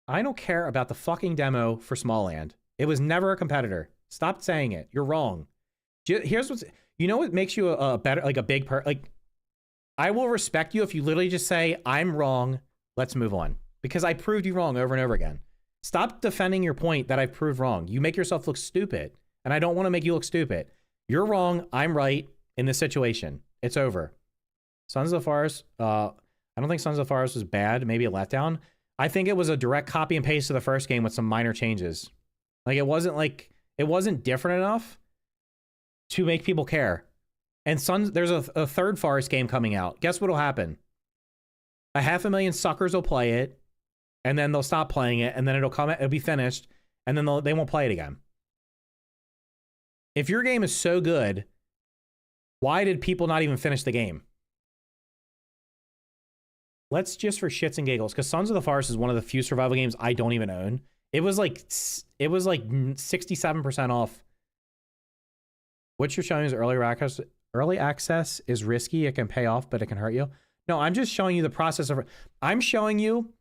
Speaker 1: I don't care about the fucking demo for Smallland. It was never a competitor. Stop saying it. You're wrong. Here's what's... You know what makes you a better... Like, a big... Like, I will respect you if you literally just say, I'm wrong, let's move on. Because I proved you wrong over and over again. Stop defending your point that I've proved wrong. You make yourself look stupid. And I don't want to make you look stupid. You're wrong. I'm right in this situation. It's over. Sons of the Forest... I don't think Sons of the Forest was bad. Maybe a letdown. I think it was a direct copy and paste of the first game with some minor changes. Like, it wasn't different enough to make people care. And there's a third Forest game coming out. Guess what'll happen? 500,000 suckers will play it, and then they'll stop playing it, and then it'll be finished, and then they won't play it again. If your game is so good, why did people not even finish the game? Let's just for shits and giggles, because Sons of the Forest is one of the few survival games I don't even own. It was like 67% off. What you're showing is early access. Early access is risky. It can pay off, but it can hurt you. No, I'm just showing you the process of... I'm showing you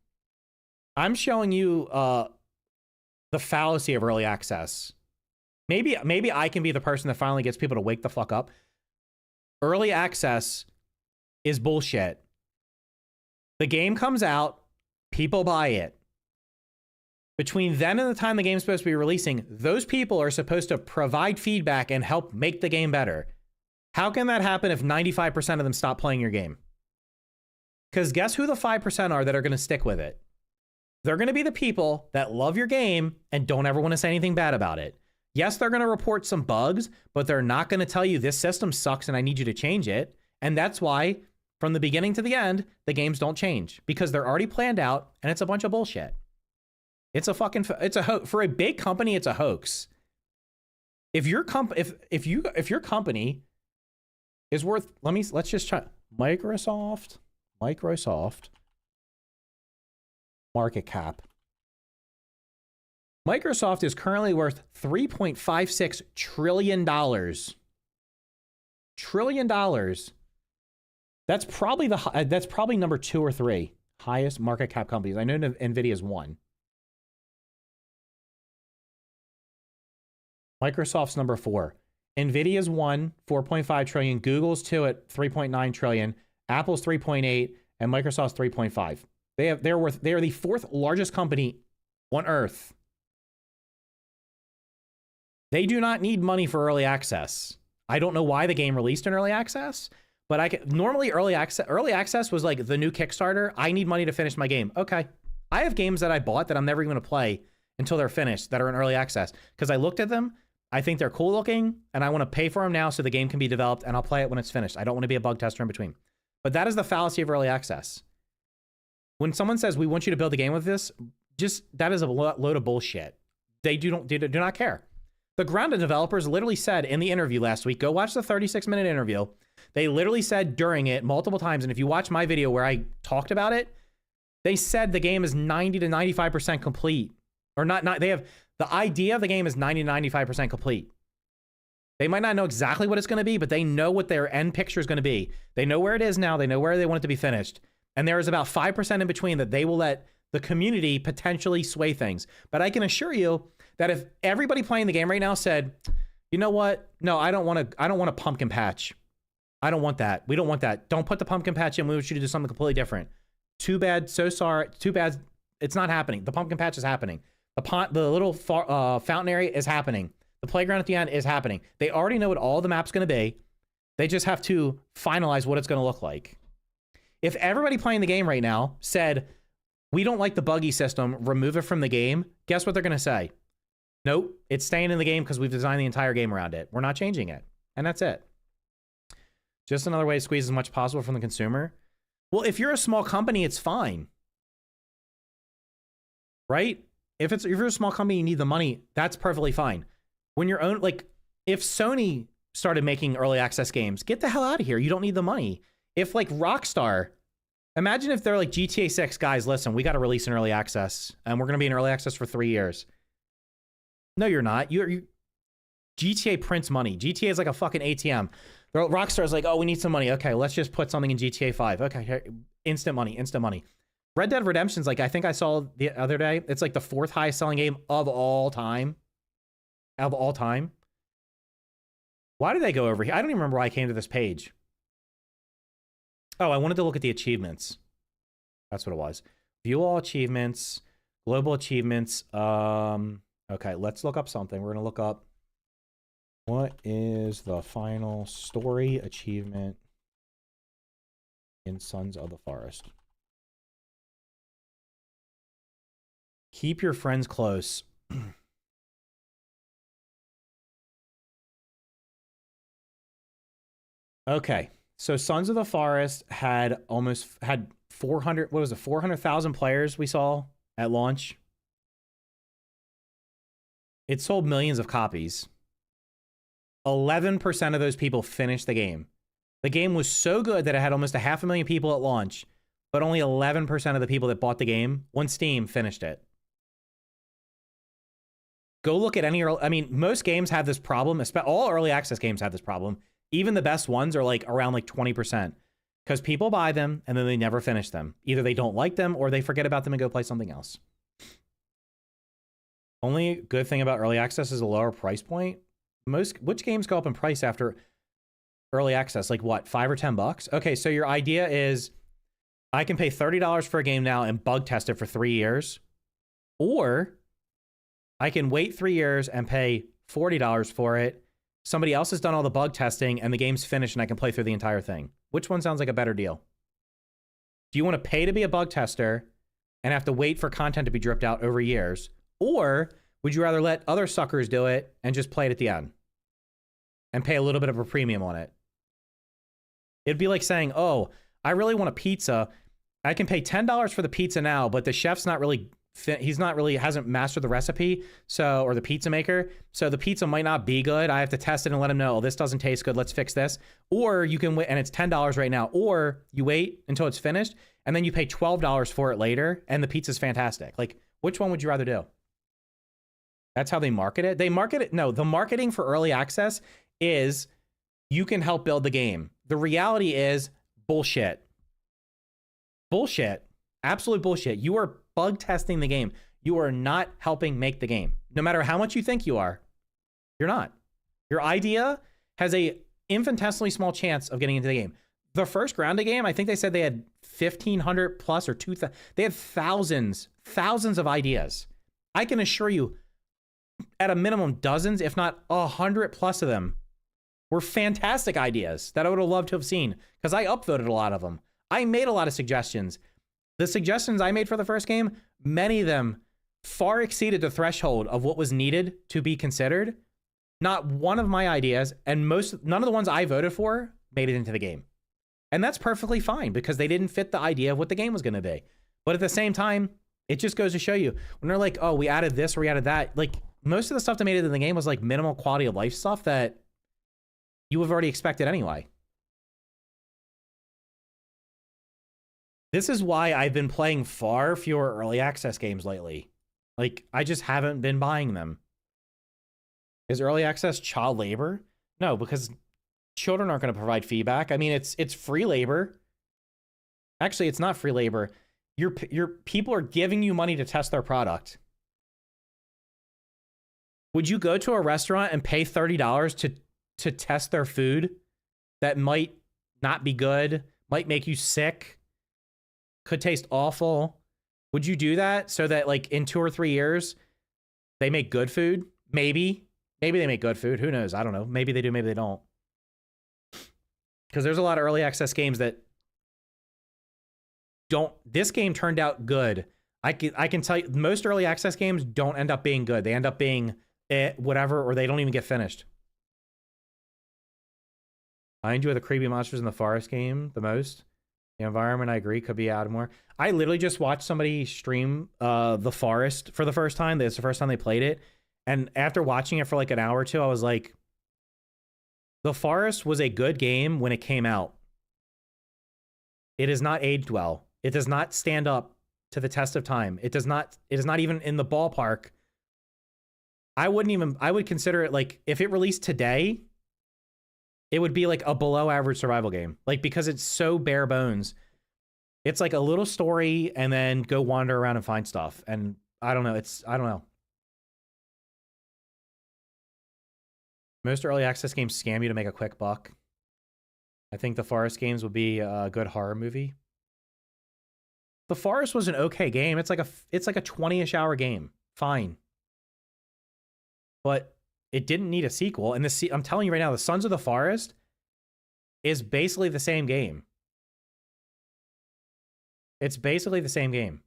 Speaker 1: the fallacy of early access. Maybe I can be the person that finally gets people to wake the fuck up. Early access is bullshit. The game comes out, people buy it. Between then and the time the game's supposed to be releasing, those people are supposed to provide feedback and help make the game better. How can that happen if 95% of them stop playing your game? Because guess who the 5% are that are going to stick with it? They're going to be the people that love your game and don't ever want to say anything bad about it. Yes, they're going to report some bugs, but they're not going to tell you this system sucks and I need you to change it. And that's why... From the beginning to the end, the games don't change because they're already planned out and it's a bunch of bullshit. It's a fucking, it's a hoax. For a big company, it's a hoax. If your company is worth, let's just try Microsoft market cap. Microsoft is currently worth $3.56 trillion. That's probably number 2 or 3 highest market cap companies. I know Nvidia is 1. Microsoft's number 4. Nvidia's 1, 4.5 trillion. Google's 2 at 3.9 trillion. Apple's 3.8, and Microsoft's 3.5. They are the 4th largest company on Earth. They do not need money for early access. I don't know why the game released in early access. But normally early access was like the new Kickstarter. I need money to finish my game. Okay. I have games that I bought that I'm never even going to play until they're finished that are in early access. Because I looked at them, I think they're cool looking, and I want to pay for them now so the game can be developed, and I'll play it when it's finished. I don't want to be a bug tester in between. But that is the fallacy of early access. When someone says, we want you to build a game with this, that is a load of bullshit. They do not care. The Grounded developers literally said in the interview last week, go watch the 36-minute interview. They literally said during it multiple times, and if you watch my video where I talked about it, they said the game is 90 to 95% complete. Or not, they have, the idea of the game is 90 to 95% complete. They might not know exactly what it's going to be, but they know what their end picture is going to be. They know where it is now. They know where they want it to be finished. And there is about 5% in between that they will let the community potentially sway things. But I can assure you that if everybody playing the game right now said, you know what? No, I don't want a pumpkin patch. I don't want that. We don't want that. Don't put the pumpkin patch in. We want you to do something completely different. Too bad. So sorry. Too bad. It's not happening. The pumpkin patch is happening. The little fountain area is happening. The playground at the end is happening. They already know what all the map's going to be. They just have to finalize what it's going to look like. If everybody playing the game right now said, we don't like the buggy system, remove it from the game, guess what they're going to say? Nope, it's staying in the game because we've designed the entire game around it. We're not changing it. And that's it. Just another way to squeeze as much as possible from the consumer. Well, if you're a small company, it's fine. Right? If you're a small company, you need the money, that's perfectly fine. When you're own, like, if Sony started making early access games, get the hell out of here. You don't need the money. If like Rockstar, imagine if they're like GTA 6, guys, listen, we got to release an early access and we're going to be in early access for 3 years. No, you're not. GTA prints money. GTA is like a fucking ATM. Rockstar's like, oh, we need some money. Okay, let's just put something in GTA 5. Okay, here, instant money, instant money. Red Dead Redemption's like, I think I saw the other day, it's like the 4th highest selling game of all time. Of all time. Why did I go over here? I don't even remember why I came to this page. Oh, I wanted to look at the achievements. That's what it was. View all achievements, global achievements. Okay, let's look up something. We're going to look up what is the final story achievement in Sons of the Forest. Keep your friends close. Okay, so Sons of the Forest had 400, what was it, 400,000 players we saw at launch. It sold millions of copies. 11% of those people finished the game. The game was so good that it had almost 500,000 people at launch, but only 11% of the people that bought the game on Steam finished it. Go look at any, I mean, most games have this problem, all early access games have this problem. Even the best ones are like around like 20% because people buy them and then they never finish them. Either they don't like them or they forget about them and go play something else. Only good thing about early access is a lower price point. Which games go up in price after early access? Like what, $5 or $10? Okay, so your idea is I can pay $30 for a game now and bug test it for 3 years, or I can wait 3 years and pay $40 for it. Somebody else has done all the bug testing and the game's finished and I can play through the entire thing. Which one sounds like a better deal? Do you want to pay to be a bug tester and have to wait for content to be dripped out over years? Or would you rather let other suckers do it and just play it at the end and pay a little bit of a premium on it? It'd be like saying, oh, I really want a pizza. I can pay $10 for the pizza now, but the chef's not really hasn't mastered the recipe, or the pizza maker, so the pizza might not be good. I have to test it and let him know, oh, this doesn't taste good, let's fix this. Or you can wait, and it's $10 right now, or you wait until it's finished and then you pay $12 for it later and the pizza's fantastic. Like, which one would you rather do? That's how they market it. The marketing for early access is you can help build the game. The reality is bullshit. Absolute bullshit. You are bug testing the game. You are not helping make the game. No matter how much you think you are, you're not. Your idea has a infinitesimally small chance of getting into the game. The first Grounded game, I think they said they had 1,500 plus or 2,000. They had thousands of ideas. I can assure you, at a minimum, dozens, if not 100 plus of them were fantastic ideas that I would have loved to have seen because I upvoted a lot of them. I made a lot of suggestions. The suggestions I made for the first game, many of them far exceeded the threshold of what was needed to be considered. Not one of my ideas, and none of the ones I voted for made it into the game. And that's perfectly fine because they didn't fit the idea of what the game was going to be. But at the same time, it just goes to show you when they're like, oh, we added this or we added that. Like most of the stuff that made it in the game was like minimal quality of life stuff that you have already expected anyway. This is why I've been playing far fewer early access games lately. Like, I just haven't been buying them. Is early access child labor? No, because children aren't going to provide feedback. I mean, it's free labor. Actually, it's not free labor. Your people are giving you money to test their product. Would you go to a restaurant and pay $30 to test their food that might not be good, might make you sick, could taste awful? Would you do that so that like in 2 or 3 years they make good food? Maybe they make good food. Who knows? I don't know. Maybe they do, maybe they don't. Because there's a lot of early access games that don't. This game turned out good. I can tell you, most early access games don't end up being good. They end up being whatever, or they don't even get finished. I enjoy the creepy monsters in the forest game the most. The environment, I agree, could be added more. I literally just watched somebody stream The Forest for the first time. It's the first time they played it. And after watching it for like an hour or two, I was like, The Forest was a good game when it came out. It has not aged well. It does not stand up to the test of time. It is not even in the ballpark. I would consider it like, if it released today, it would be like a below average survival game. Like, because it's so bare bones. It's like a little story and then go wander around and find stuff. And I don't know. I don't know. Most early access games scam you to make a quick buck. I think the Forest games would be a good horror movie. The Forest was an okay game. It's like a 20-ish hour game. Fine. But it didn't need a sequel. And I'm telling you right now, the Sons of the Forest is basically the same game. It's basically the same game.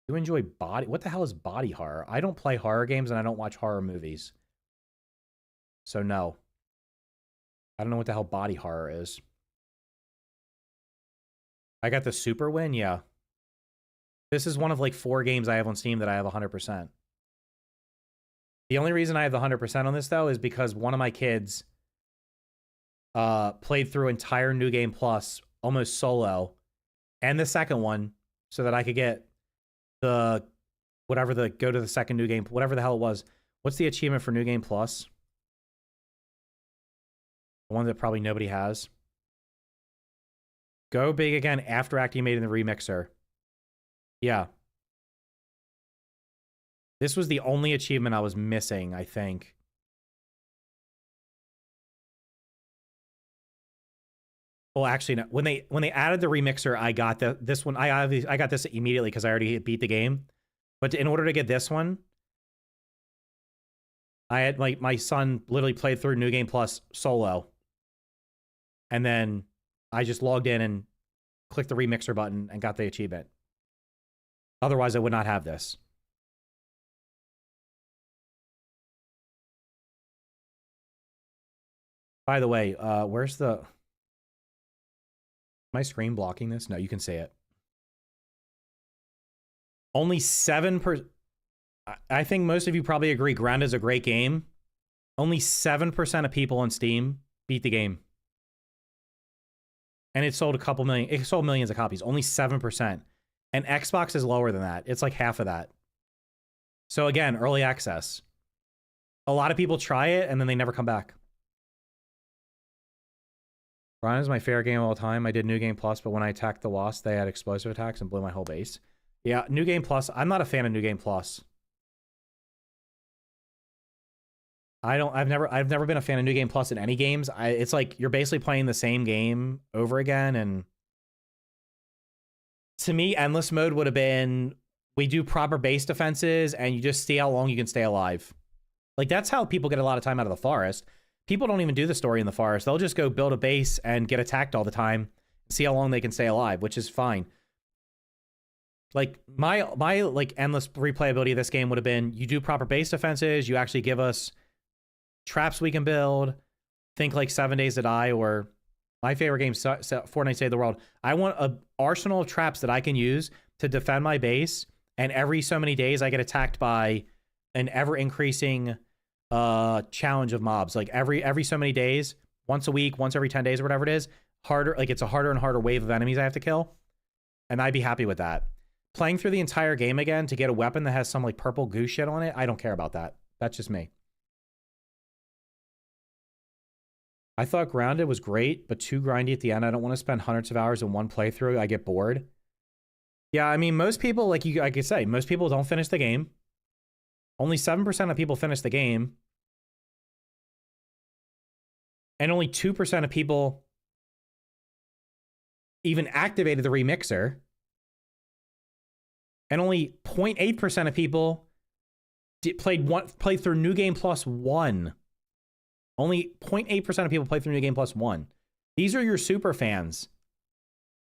Speaker 1: You enjoy body... What the hell is body horror? I don't play horror games and I don't watch horror movies. So no. I don't know what the hell body horror is. I got the super win? Yeah. This is one of like 4 games I have on Steam that I have 100%. The only reason I have the 100% on this, though, is because one of my kids played through entire New Game Plus almost solo, and the second one, so that I could get the go to the second New Game, whatever the hell it was. What's the achievement for New Game Plus? The one that probably nobody has. Go big again after activating the remixer. Yeah. This was the only achievement I was missing, I think. Well, actually, no. When they added the remixer, I got this one. I got this immediately because I already beat the game. But in order to get this one, I had my son literally played through New Game Plus solo. And then I just logged in and clicked the remixer button and got the achievement. Otherwise, I would not have this. By the way, where's the... Am I screen blocking this? No, you can see it. Only 7%... I think most of you probably agree Ground is a great game. Only 7% of people on Steam beat the game. And it sold it sold millions of copies. Only 7%. And Xbox is lower than that. It's like half of that. So again, early access. A lot of people try it and then they never come back. Ryan is my favorite game of all time. I did New Game Plus, but when I attacked the Wasp, they had explosive attacks and blew my whole base. Yeah, New Game Plus. I'm not a fan of New Game Plus. I've never been a fan of New Game Plus in any games. It's like you're basically playing the same game over again, and to me, endless mode would have been we do proper base defenses and you just see how long you can stay alive. Like that's how people get a lot of time out of the forest. People don't even do the story in the forest. They'll just go build a base and get attacked all the time, see how long they can stay alive, which is fine. Like my like endless replayability of this game would have been you do proper base defenses, you actually give us traps we can build. Think like 7 Days to Die, or my favorite game, Fortnite Save the World. I want an arsenal of traps that I can use to defend my base, and every so many days I get attacked by an ever-increasing challenge of mobs. Like every so many days, once a week, once every 10 days or whatever it is, harder, like it's a harder and harder wave of enemies I have to kill. And I'd be happy with that. Playing through the entire game again to get a weapon that has some like purple goo shit on it, I don't care about that. That's just me. I thought Grounded was great, but too grindy at the end. I don't want to spend hundreds of hours in one playthrough. I get bored. Yeah, I mean, most people, like I say, most people don't finish the game. Only 7% of people finish the game. And only 2% of people even activated the remixer. And only 0.8% of people played through New Game Plus 1. Only 0.8% of people played through New Game Plus 1. These are your super fans.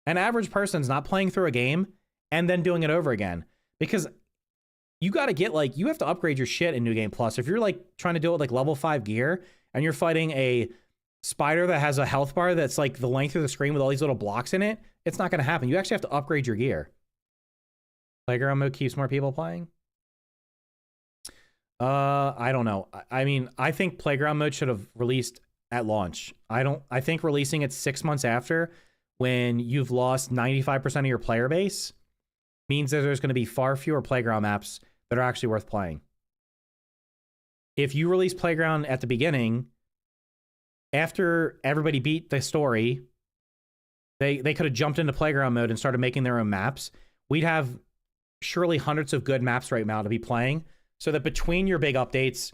Speaker 1: An average person's not playing through a game and then doing it over again. Because you got to get, like, you have to upgrade your shit in New Game Plus. If you're, like, trying to do it with, like, level 5 gear and you're fighting a spider that has a health bar that's, like, the length of the screen with all these little blocks in it, it's not going to happen. You actually have to upgrade your gear. Playground mode keeps more people playing? I don't know. I mean, I think Playground mode should have released at launch. I think releasing it 6 months after, when you've lost 95% of your player base, means that there's going to be far fewer Playground maps that are actually worth playing. If you release Playground at the beginning, after everybody beat the story, they could have jumped into Playground mode and started making their own maps. We'd have surely hundreds of good maps right now to be playing, so that between your big updates,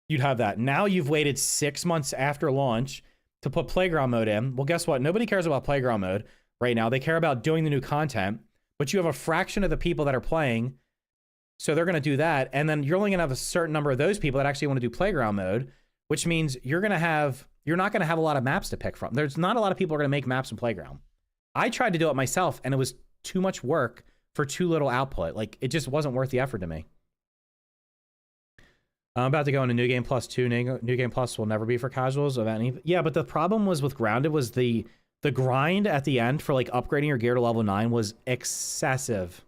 Speaker 1: you'd have that. Now you've waited 6 months after launch to put Playground mode in. Well, guess what? Nobody cares about Playground mode right now. They care about doing the new content, but you have a fraction of the people that are playing, so they're going to do that. And then you're only going to have a certain number of those people that actually want to do Playground mode, which means you're not going to have a lot of maps to pick from. There's not a lot of people are going to make maps in Playground. I tried to do it myself, and it was too much work for too little output. Like, it just wasn't worth the effort to me. I'm about to go into New Game Plus 2. New Game Plus will never be for casuals of any. Yeah, but the problem was with Grounded was the grind at the end for, like, upgrading your gear to level 9 was excessive.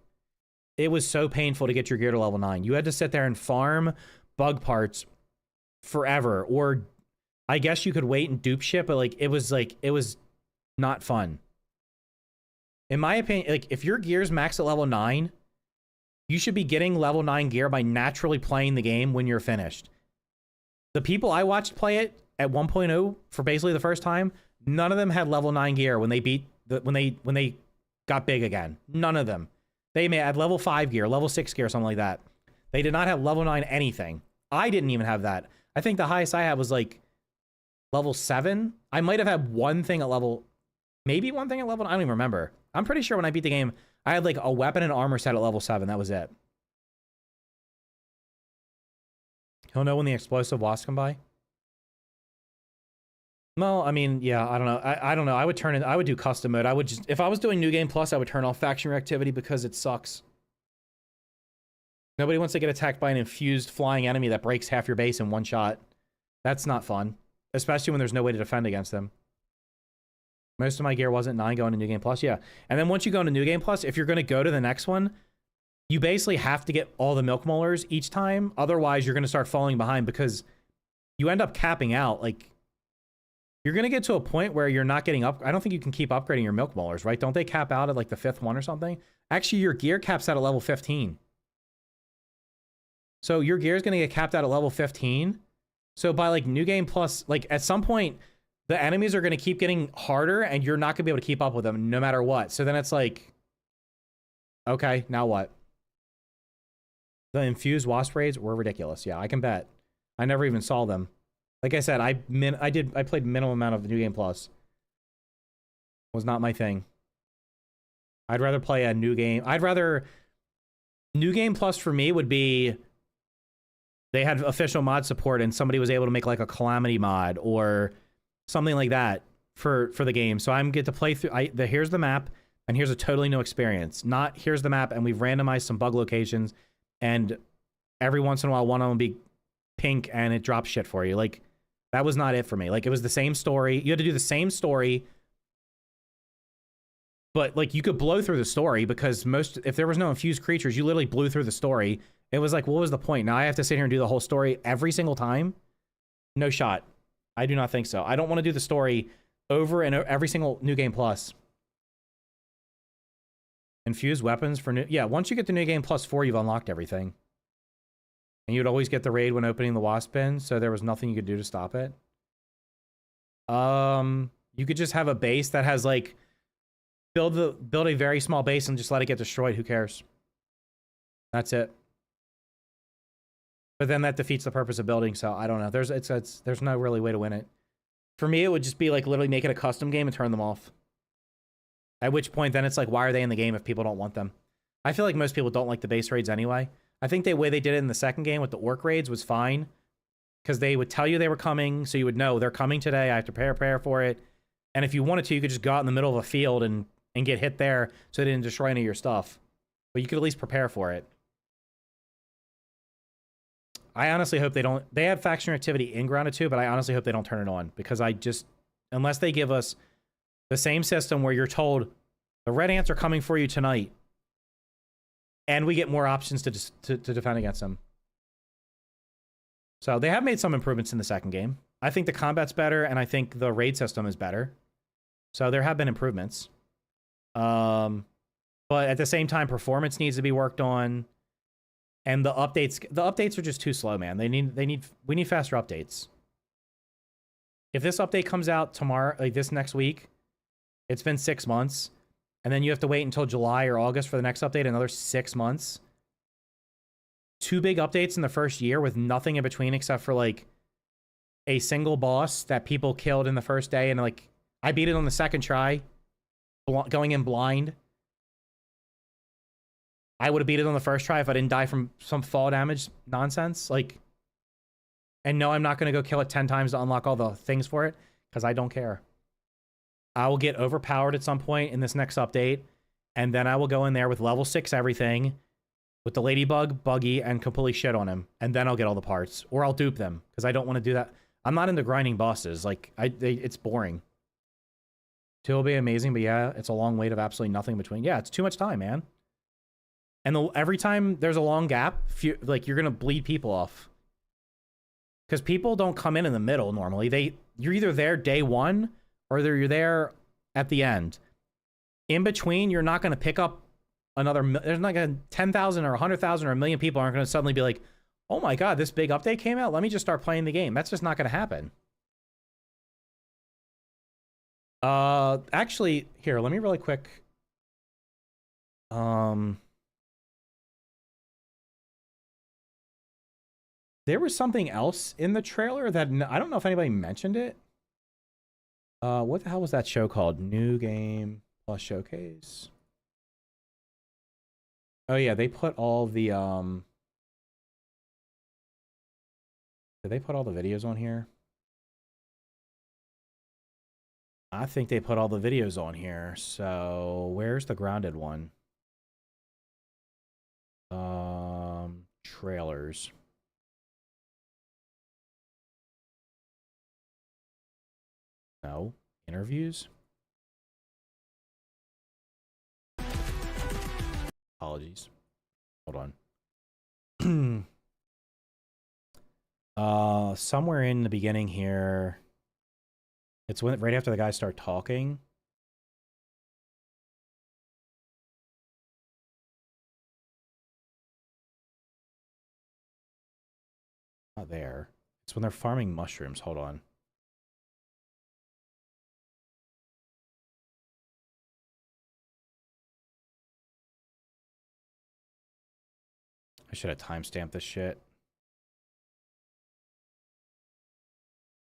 Speaker 1: It was so painful to get your gear to level 9. You had to sit there and farm bug parts forever, or I guess you could wait and dupe shit, but it was not fun. In my opinion, like, if your gear's max at level 9, you should be getting level 9 gear by naturally playing the game when you're finished. The people I watched play it at 1.0 for basically the first time, none of them had level 9 gear when they when they got big again. None of them. They may have level 5 gear, level 6 gear, something like that. They did not have level 9 anything. I didn't even have that. I think the highest I had was like level 7. I might have had one thing at level, maybe one thing at level, I don't even remember. I'm pretty sure when I beat the game, I had like a weapon and armor set at level 7. That was it. He'll know when the explosive wasps come by. Well, I mean, yeah, I don't know. I don't know. I would do custom mode. I would just, if I was doing New Game Plus, I would turn off faction reactivity because it sucks. Nobody wants to get attacked by an infused flying enemy that breaks half your base in one shot. That's not fun. Especially when there's no way to defend against them. Most of my gear wasn't 9 going to New Game Plus, yeah. And then once you go into New Game Plus, if you're going to go to the next one, you basically have to get all the milk molars each time. Otherwise, you're going to start falling behind because you end up capping out. Like, you're going to get to a point where you're not getting up. I don't think you can keep upgrading your milk molars, right? Don't they cap out at like the 5th one or something? Actually, your gear caps out at level 15. So your gear is going to get capped out at level 15. So by like New Game Plus, like at some point, the enemies are going to keep getting harder and you're not going to be able to keep up with them no matter what. So then it's like, okay, now what? The infused wasp raids were ridiculous. Yeah, I can bet. I never even saw them. Like I said, I played minimum amount of New Game Plus. Was not my thing. I'd rather play a new game. New Game Plus for me would be they had official mod support and somebody was able to make like a Calamity mod or something like that for the game. So I'm get to play through here's the map and here's a totally new experience. Not here's the map and we've randomized some bug locations and every once in a while one of them will be pink and it drops shit for you. Like, that was not it for me. Like, it was the same story. You had to do the same story, but like you could blow through the story because if there was no infused creatures, you literally blew through the story. It was like, what was the point? Now I have to sit here and do the whole story every single time? No shot. I do not think so. I don't want to do the story over and every single New Game Plus. Infused weapons for new... Yeah, once you get to New Game Plus 4, you've unlocked everything. And you'd always get the raid when opening the wasp bin, so there was nothing you could do to stop it. You could just have a base that has like build a very small base and just let it get destroyed. Who cares? That's it. But then that defeats the purpose of building. So I don't know. There's no really way to win it. For me, it would just be like literally make it a custom game and turn them off. At which point, then it's like, why are they in the game if people don't want them? I feel like most people don't like the base raids anyway. I think the way they did it in the second game with the orc raids was fine. Because they would tell you they were coming, so you would know they're coming today. I have to prepare for it. And if you wanted to, you could just go out in the middle of a field and get hit there so it didn't destroy any of your stuff. But you could at least prepare for it. I honestly hope they don't... They have faction activity in Grounded 2, but I honestly hope they don't turn it on. Because I just... Unless they give us the same system where you're told, the red ants are coming for you tonight. And we get more options to defend against them. So they have made some improvements in the second game. I think the combat's better, and I think the raid system is better. So there have been improvements. But at the same time, performance needs to be worked on. And the updates are just too slow, man. We need faster updates. If this update comes out tomorrow, like this next week, it's been 6 months, and then you have to wait until July or August for the next update, another 6 months. 2 big updates in the first year with nothing in between except for like a single boss that people killed in the first day, and like I beat it on the second try, going in blind. I would have beat it on the first try if I didn't die from some fall damage nonsense. Like, and no, I'm not going to go kill it 10 times to unlock all the things for it, because I don't care. I will get overpowered at some point in this next update, and then I will go in there with level 6 everything, with the ladybug, buggy, and completely shit on him, and then I'll get all the parts. Or I'll dupe them, because I don't want to do that. I'm not into grinding bosses. Like, it's boring. 2 will be amazing, but yeah, it's a long wait of absolutely nothing between. Yeah, it's too much time, man. And every time there's a long gap, you're going to bleed people off. Because people don't come in the middle normally. You're either there day 1, or you're there at the end. In between, you're not going to pick up another... There's not going to... 10,000 or 100,000 or a million people aren't going to suddenly be like, oh my god, this big update came out? Let me just start playing the game. That's just not going to happen. Actually, here, let me really quick... There was something else in the trailer that... I don't know if anybody mentioned it. What the hell was that show called? New Game Plus Showcase? Oh yeah, they put all the... Did they put all the videos on here? I think they put all the videos on here. So, where's the Grounded one? Trailers. No. Interviews? Apologies. Hold on. Somewhere in the beginning here, it's when right after the guys start talking. Not there. It's when they're farming mushrooms. Hold on. I should have timestamped this shit.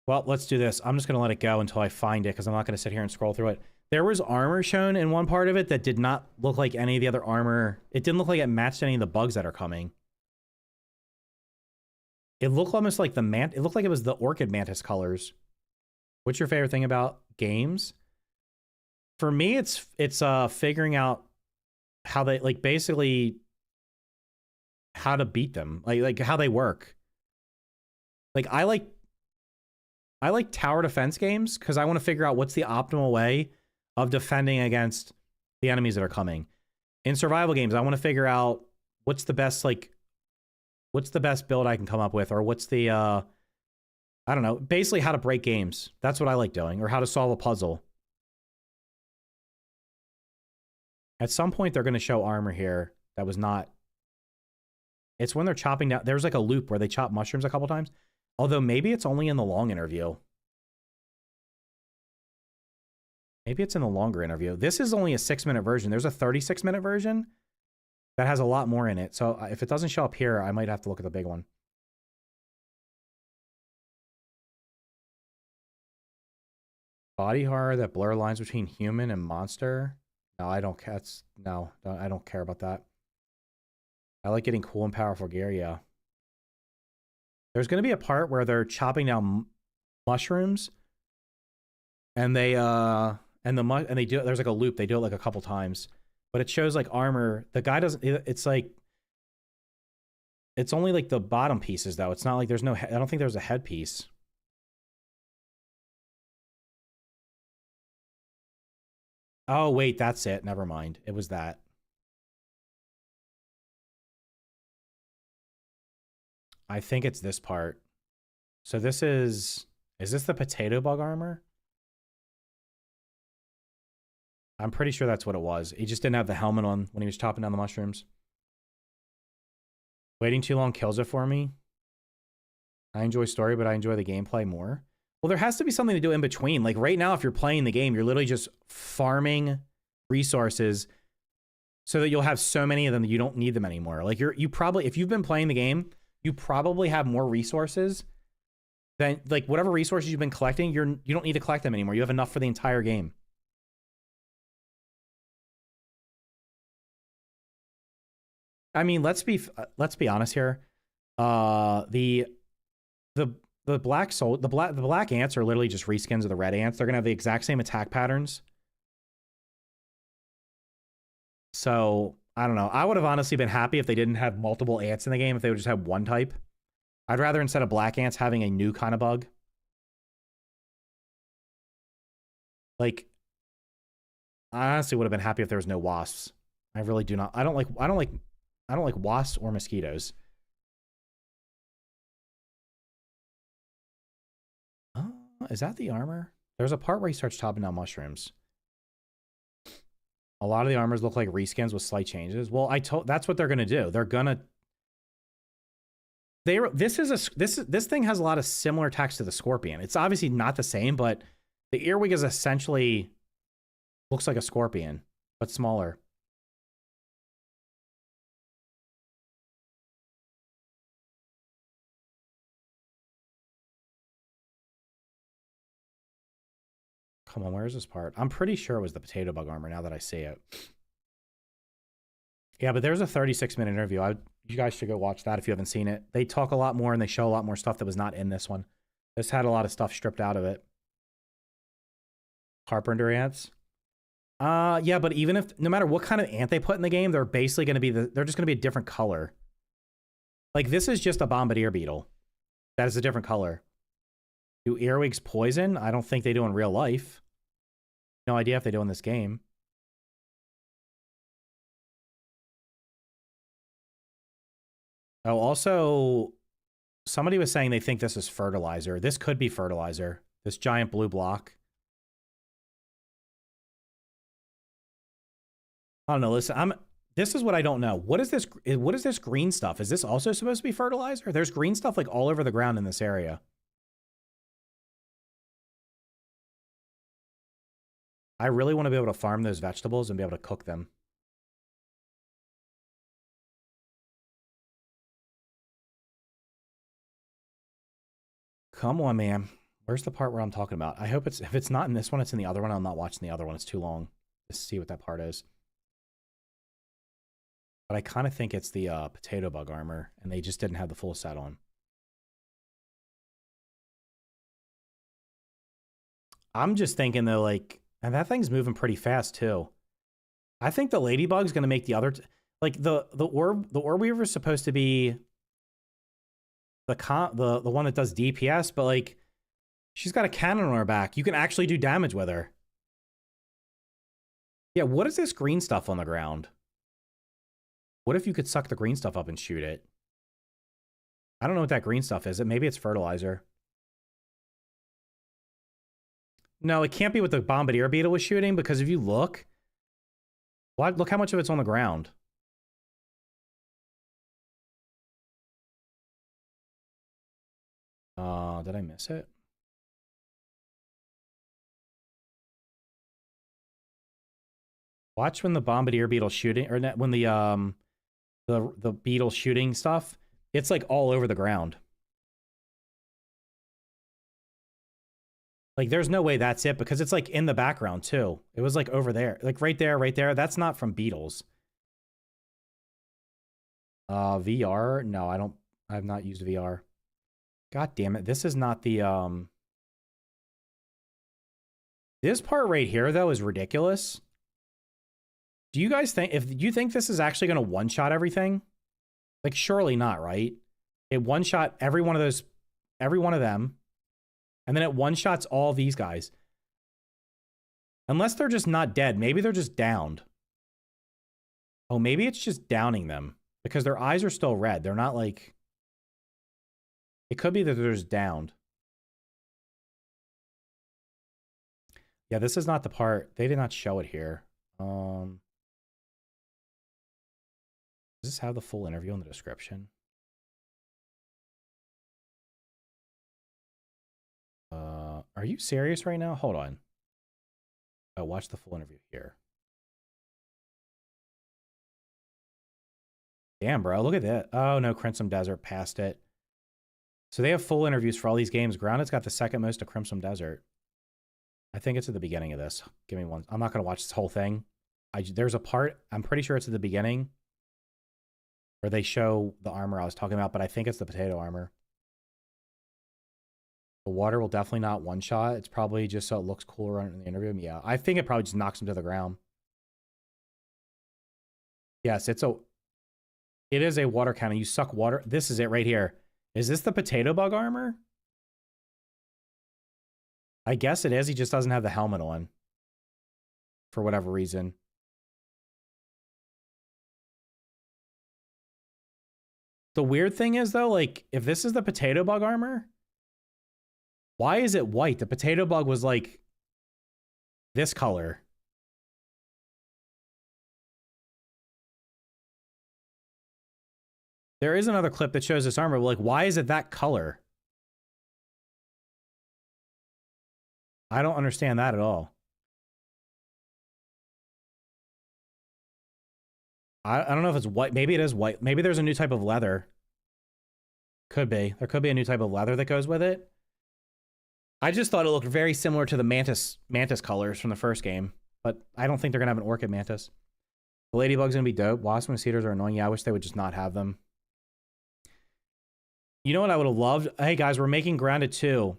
Speaker 1: Well, let's do this. I'm just going to let it go until I find it, because I'm not going to sit here and scroll through it. There was armor shown in one part of it that did not look like any of the other armor. It didn't look like it matched any of the bugs that are coming. It looked almost like it looked like it was the Orchid Mantis colors. What's your favorite thing about games? For me, it's figuring out how they, like, basically how to beat them. Like how they work. Like, I like tower defense games because I want to figure out what's the optimal way of defending against the enemies that are coming. In survival games, I want to figure out what's the best build I can come up with, or what's the I don't know, basically how to break games. That's what I like doing, or how to solve a puzzle. At some point they're going to show armor here that was not. It's when they're chopping down. There's like a loop where they chop mushrooms a couple times. Although maybe it's only in the long interview. Maybe it's in the longer interview. This is only a 6-minute version. There's a 36-minute version that has a lot more in it. So if it doesn't show up here, I might have to look at the big one. Body horror that blur lines between human and monster. No, I don't. I don't care about that. I like getting cool and powerful gear. Yeah. There's going to be a part where they're chopping down mushrooms, and they do. There's like a loop. They do it like a couple times, but it shows like armor. The guy doesn't. It's like. It's only like the bottom pieces though. It's not like there's no. I don't think there's a headpiece. Oh, wait, that's it. Never mind. It was that. I think it's this part. So this is this the potato bug armor? I'm pretty sure that's what it was. He just didn't have the helmet on when he was chopping down the mushrooms. Waiting too long kills it for me. I enjoy story, but I enjoy the gameplay more. Well, there has to be something to do in between. Like right now, if you're playing the game, you're literally just farming resources so that you'll have so many of them that you don't need them anymore. Like you probably, if you've been playing the game, you probably have more resources than like whatever resources you've been collecting. You don't need to collect them anymore. You have enough for the entire game. I mean, let's be honest here. The black ants are literally just reskins of the red ants. They're gonna have the exact same attack patterns. So I don't know. I would have honestly been happy if they didn't have multiple ants in the game. If they would just have one type. I'd rather instead of black ants having a new kind of bug. Like, I honestly would have been happy if there was no wasps. I really do not. I don't like wasps or mosquitoes. Is that the armor? There's a part where he starts chopping down mushrooms. A lot of the armors look like reskins with slight changes. Well, that's what they're gonna do. They're gonna. This thing has a lot of similar attacks to the scorpion. It's obviously not the same, but the earwig is essentially looks like a scorpion, but smaller. Come on, where is this part? I'm pretty sure it was the potato bug armor now that I see it. Yeah, but there's a 36-minute interview. You guys should go watch that if you haven't seen it. They talk a lot more and they show a lot more stuff that was not in this one. This had a lot of stuff stripped out of it. Carpenter ants. Yeah, but even if, no matter what kind of ant they put in the game, they're basically going to be, they're just going to be a different color. Like this is just a bombardier beetle. That is a different color. Do earwigs poison? I don't think they do in real life. No idea if they do in this game. Oh, also, somebody was saying they think this is fertilizer. This could be fertilizer. This giant blue block. I don't know. Listen, this is what I don't know. What is this? What is this green stuff? Is this also supposed to be fertilizer? There's green stuff like all over the ground in this area. I really want to be able to farm those vegetables and be able to cook them. Come on, man. Where's the part where I'm talking about? I hope it's, if it's not in this one, it's in the other one. I'm not watching the other one. It's too long to see what that part is. But I kind of think it's the potato bug armor, and they just didn't have the full set on. I'm just thinking though, like, and that thing's moving pretty fast too. I think the ladybug's gonna make the other, like the orb weaver is supposed to be the one that does DPS, but like she's got a cannon on her back. You can actually do damage with her. Yeah, what is this green stuff on the ground? What if you could suck the green stuff up and shoot it? I don't know what that green stuff is. Maybe it's fertilizer. No, it can't be what the bombardier beetle was shooting, because if you look, look how much of it's on the ground. Did I miss it? Watch when the bombardier beetle shooting, or when the beetle shooting stuff. It's like all over the ground. Like there's no way that's it because it's like in the background too. It was like over there, like right there, right there. That's not from beetles. VR? No, I don't. I've not used VR. God damn it! This is not the This part right here though is ridiculous. Do you guys think, if you think this is actually going to one-shot everything? Like, surely not, right? It one-shot every one of those, every one of them. And then it one-shots all these guys. Unless they're just not dead. Maybe they're just downed. Oh, maybe it's just downing them. Because their eyes are still red. They're not like... It could be that they're just downed. Yeah, this is not the part. They did not show it here. Does this have the full interview in the description? Are you serious right now? Hold on. Oh, watch the full interview here. Damn, bro. Look at that. Oh, no. Crimson Desert passed it. So they have full interviews for all these games. Grounded's got the second most to Crimson Desert. I think it's at the beginning of this. Give me one. I'm not going to watch this whole thing. There's a part, I'm pretty sure it's at the beginning, where they show the armor I was talking about, but I think it's the potato armor. The water will definitely not one-shot. It's probably just so it looks cooler in the interview. Yeah, I think it probably just knocks him to the ground. Yes, it is a water cannon. You suck water. This is it right here. Is this the potato bug armor? I guess it is. He just doesn't have the helmet on. For whatever reason. The weird thing is, though, like, if this is the potato bug armor, why is it white? The potato bug was, like, this color. There is another clip that shows this armor, but, like, why is it that color? I don't understand that at all. I don't know if it's white. Maybe it is white. Maybe there's a new type of leather. Could be. There could be a new type of leather that goes with it. I just thought it looked very similar to the mantis colors from the first game, but I don't think they're gonna have an orchid mantis. The ladybug's gonna be dope. Wasp mosquitoes are annoying. Yeah, I wish they would just not have them. You know what I would have loved? Hey guys, we're making Grounded 2.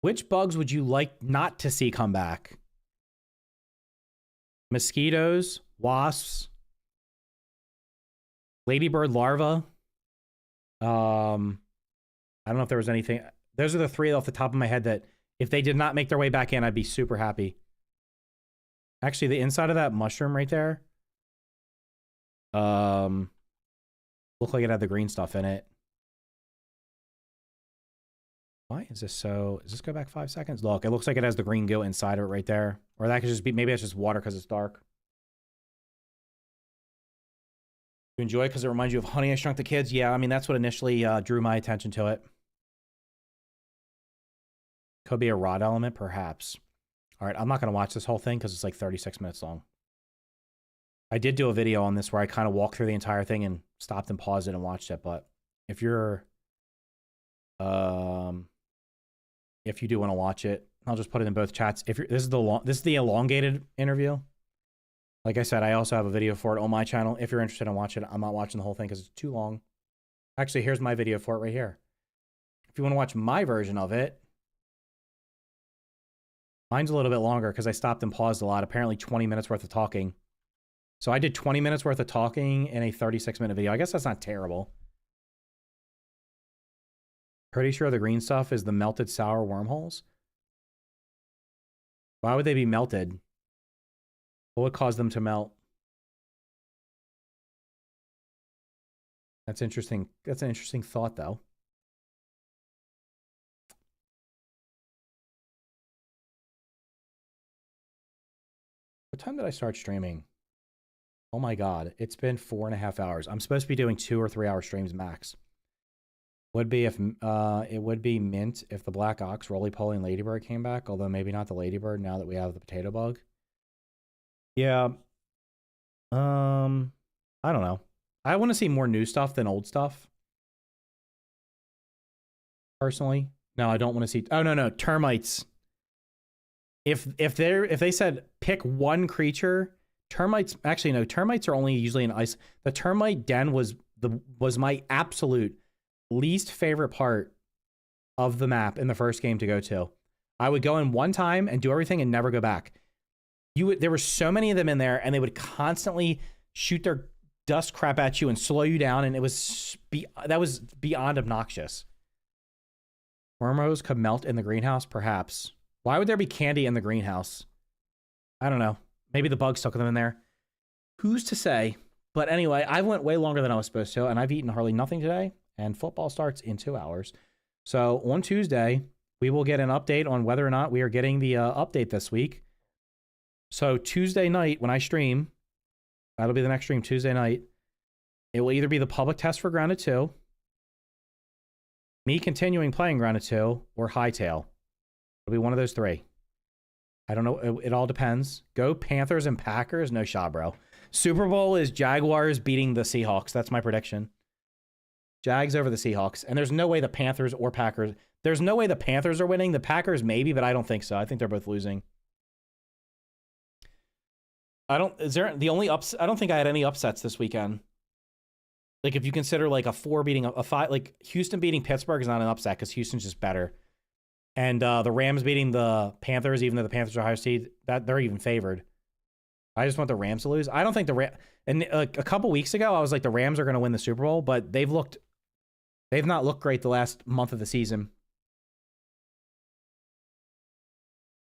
Speaker 1: Which bugs would you like not to see come back? Mosquitoes, wasps, ladybird larva. I don't know if there was anything. Those are the three off the top of my head that if they did not make their way back in, I'd be super happy. Actually, the inside of that mushroom right there, looked like it had the green stuff in it. Why is this so... Does this go back 5 seconds? Look, it looks like it has the green goo inside of it right there. Or that could just be... Maybe it's just water because it's dark. You enjoy it because it reminds you of Honey, I Shrunk the Kids? Yeah, I mean, that's what initially drew my attention to it. Could be a rod element, perhaps. All right, I'm not going to watch this whole thing because it's like 36 minutes long. I did do a video on this where I kind of walked through the entire thing and stopped and paused it and watched it. But if you're... if you do want to watch it, I'll just put it in both chats. If you're, this is the elongated interview. Like I said, I also have a video for it on my channel. If you're interested in watching it, I'm not watching the whole thing because it's too long. Actually, here's my video for it right here. If you want to watch my version of it, mine's a little bit longer because I stopped and paused a lot. Apparently 20 minutes worth of talking. So I did 20 minutes worth of talking in a 36-minute video. I guess that's not terrible. Pretty sure the green stuff is the melted sour wormholes. Why would they be melted? What would cause them to melt? That's interesting. That's an interesting thought, though. What time did I start streaming? Oh my god, it's been 4.5 hours. I'm supposed to be doing 2 or 3 hour streams max. Would be if it would be mint if the black ox, roly poly, and ladybird came back, although maybe not the ladybird now that we have the potato bug. Yeah. I don't know. I want to see more new stuff than old stuff. Personally. No, I don't want to see. Oh no, termites. If they said pick one creature, termites actually no, termites are only usually in ice. The termite den was my absolute least favorite part of the map in the first game to go to. I would go in one time and do everything and never go back. There were so many of them in there, and they would constantly shoot their dust crap at you and slow you down, and that was beyond obnoxious. Wormholes could melt in the greenhouse, perhaps. Why would there be candy in the greenhouse? I don't know. Maybe the bugs took them in there. Who's to say? But anyway, I went way longer than I was supposed to, and I've eaten hardly nothing today, and football starts in 2 hours. So on Tuesday, we will get an update on whether or not we are getting the update this week. So Tuesday night, when I stream, that'll be the next stream, Tuesday night, it will either be the public test for Grounded 2, me continuing playing Grounded 2, or Hightail. It'll be one of those three. I don't know. It all depends. Go Panthers and Packers. No shot, bro. Super Bowl is Jaguars beating the Seahawks. That's my prediction. Jags over the Seahawks. And there's no way the Panthers or Packers... There's no way the Panthers are winning. The Packers maybe, but I don't think so. I think they're both losing. I don't think I had any upsets this weekend. Like, if you consider, like, a 4 beating a 5... Like, Houston beating Pittsburgh is not an upset because Houston's just better. And the Rams beating the Panthers, even though the Panthers are higher seed, that they're even favored. I just want the Rams to lose. I don't think the Rams... And a couple weeks ago, I was like, the Rams are going to win the Super Bowl, but they've not looked great the last month of the season.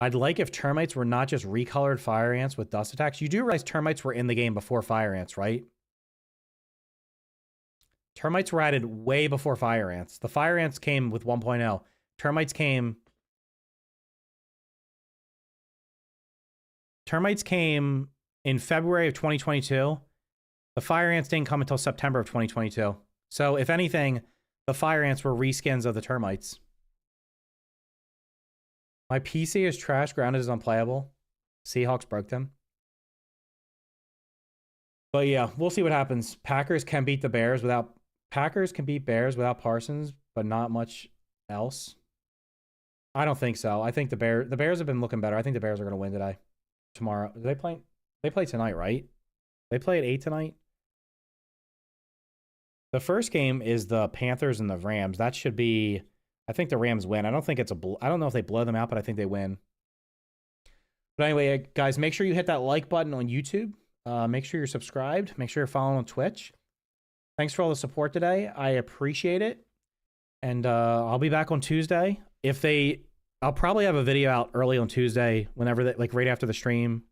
Speaker 1: I'd like if termites were not just recolored fire ants with dust attacks. You do realize termites were in the game before fire ants, right? Termites were added way before fire ants. The fire ants came with 1.0. Termites came in February of 2022. The fire ants didn't come until September of 2022. So if anything, the fire ants were reskins of the termites. My PC is trash. Grounded is unplayable. Seahawks broke them. But yeah, we'll see what happens. Packers can beat Bears without Parsons, but not much else. I don't think so. I think the Bears have been looking better. I think the Bears are going to win today. Tomorrow. They play tonight, right? They play at 8 tonight. The first game is the Panthers and the Rams. That should be... I think the Rams win. I don't know if they blow them out, but I think they win. But anyway, guys, make sure you hit that like button on YouTube. Make sure you're subscribed. Make sure you're following on Twitch. Thanks for all the support today. I appreciate it. And I'll be back on Tuesday. I'll probably have a video out early on Tuesday, whenever like right after the stream.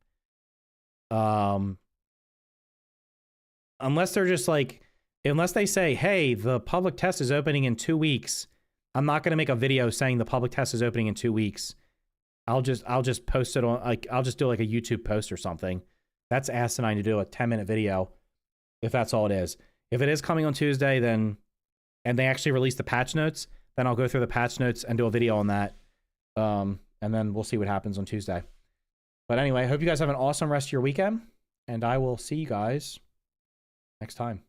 Speaker 1: Unless they're just like, unless they say, hey, the public test is opening in 2 weeks. I'm not going to make a video saying the public test is opening in 2 weeks. I'll just post it on, like, I'll just do like a YouTube post or something. That's asinine to do a 10-minute video if that's all it is. If it is coming on Tuesday, and they actually release the patch notes, then I'll go through the patch notes and do a video on that. And then we'll see what happens on Tuesday. But anyway, I hope you guys have an awesome rest of your weekend, and I will see you guys next time.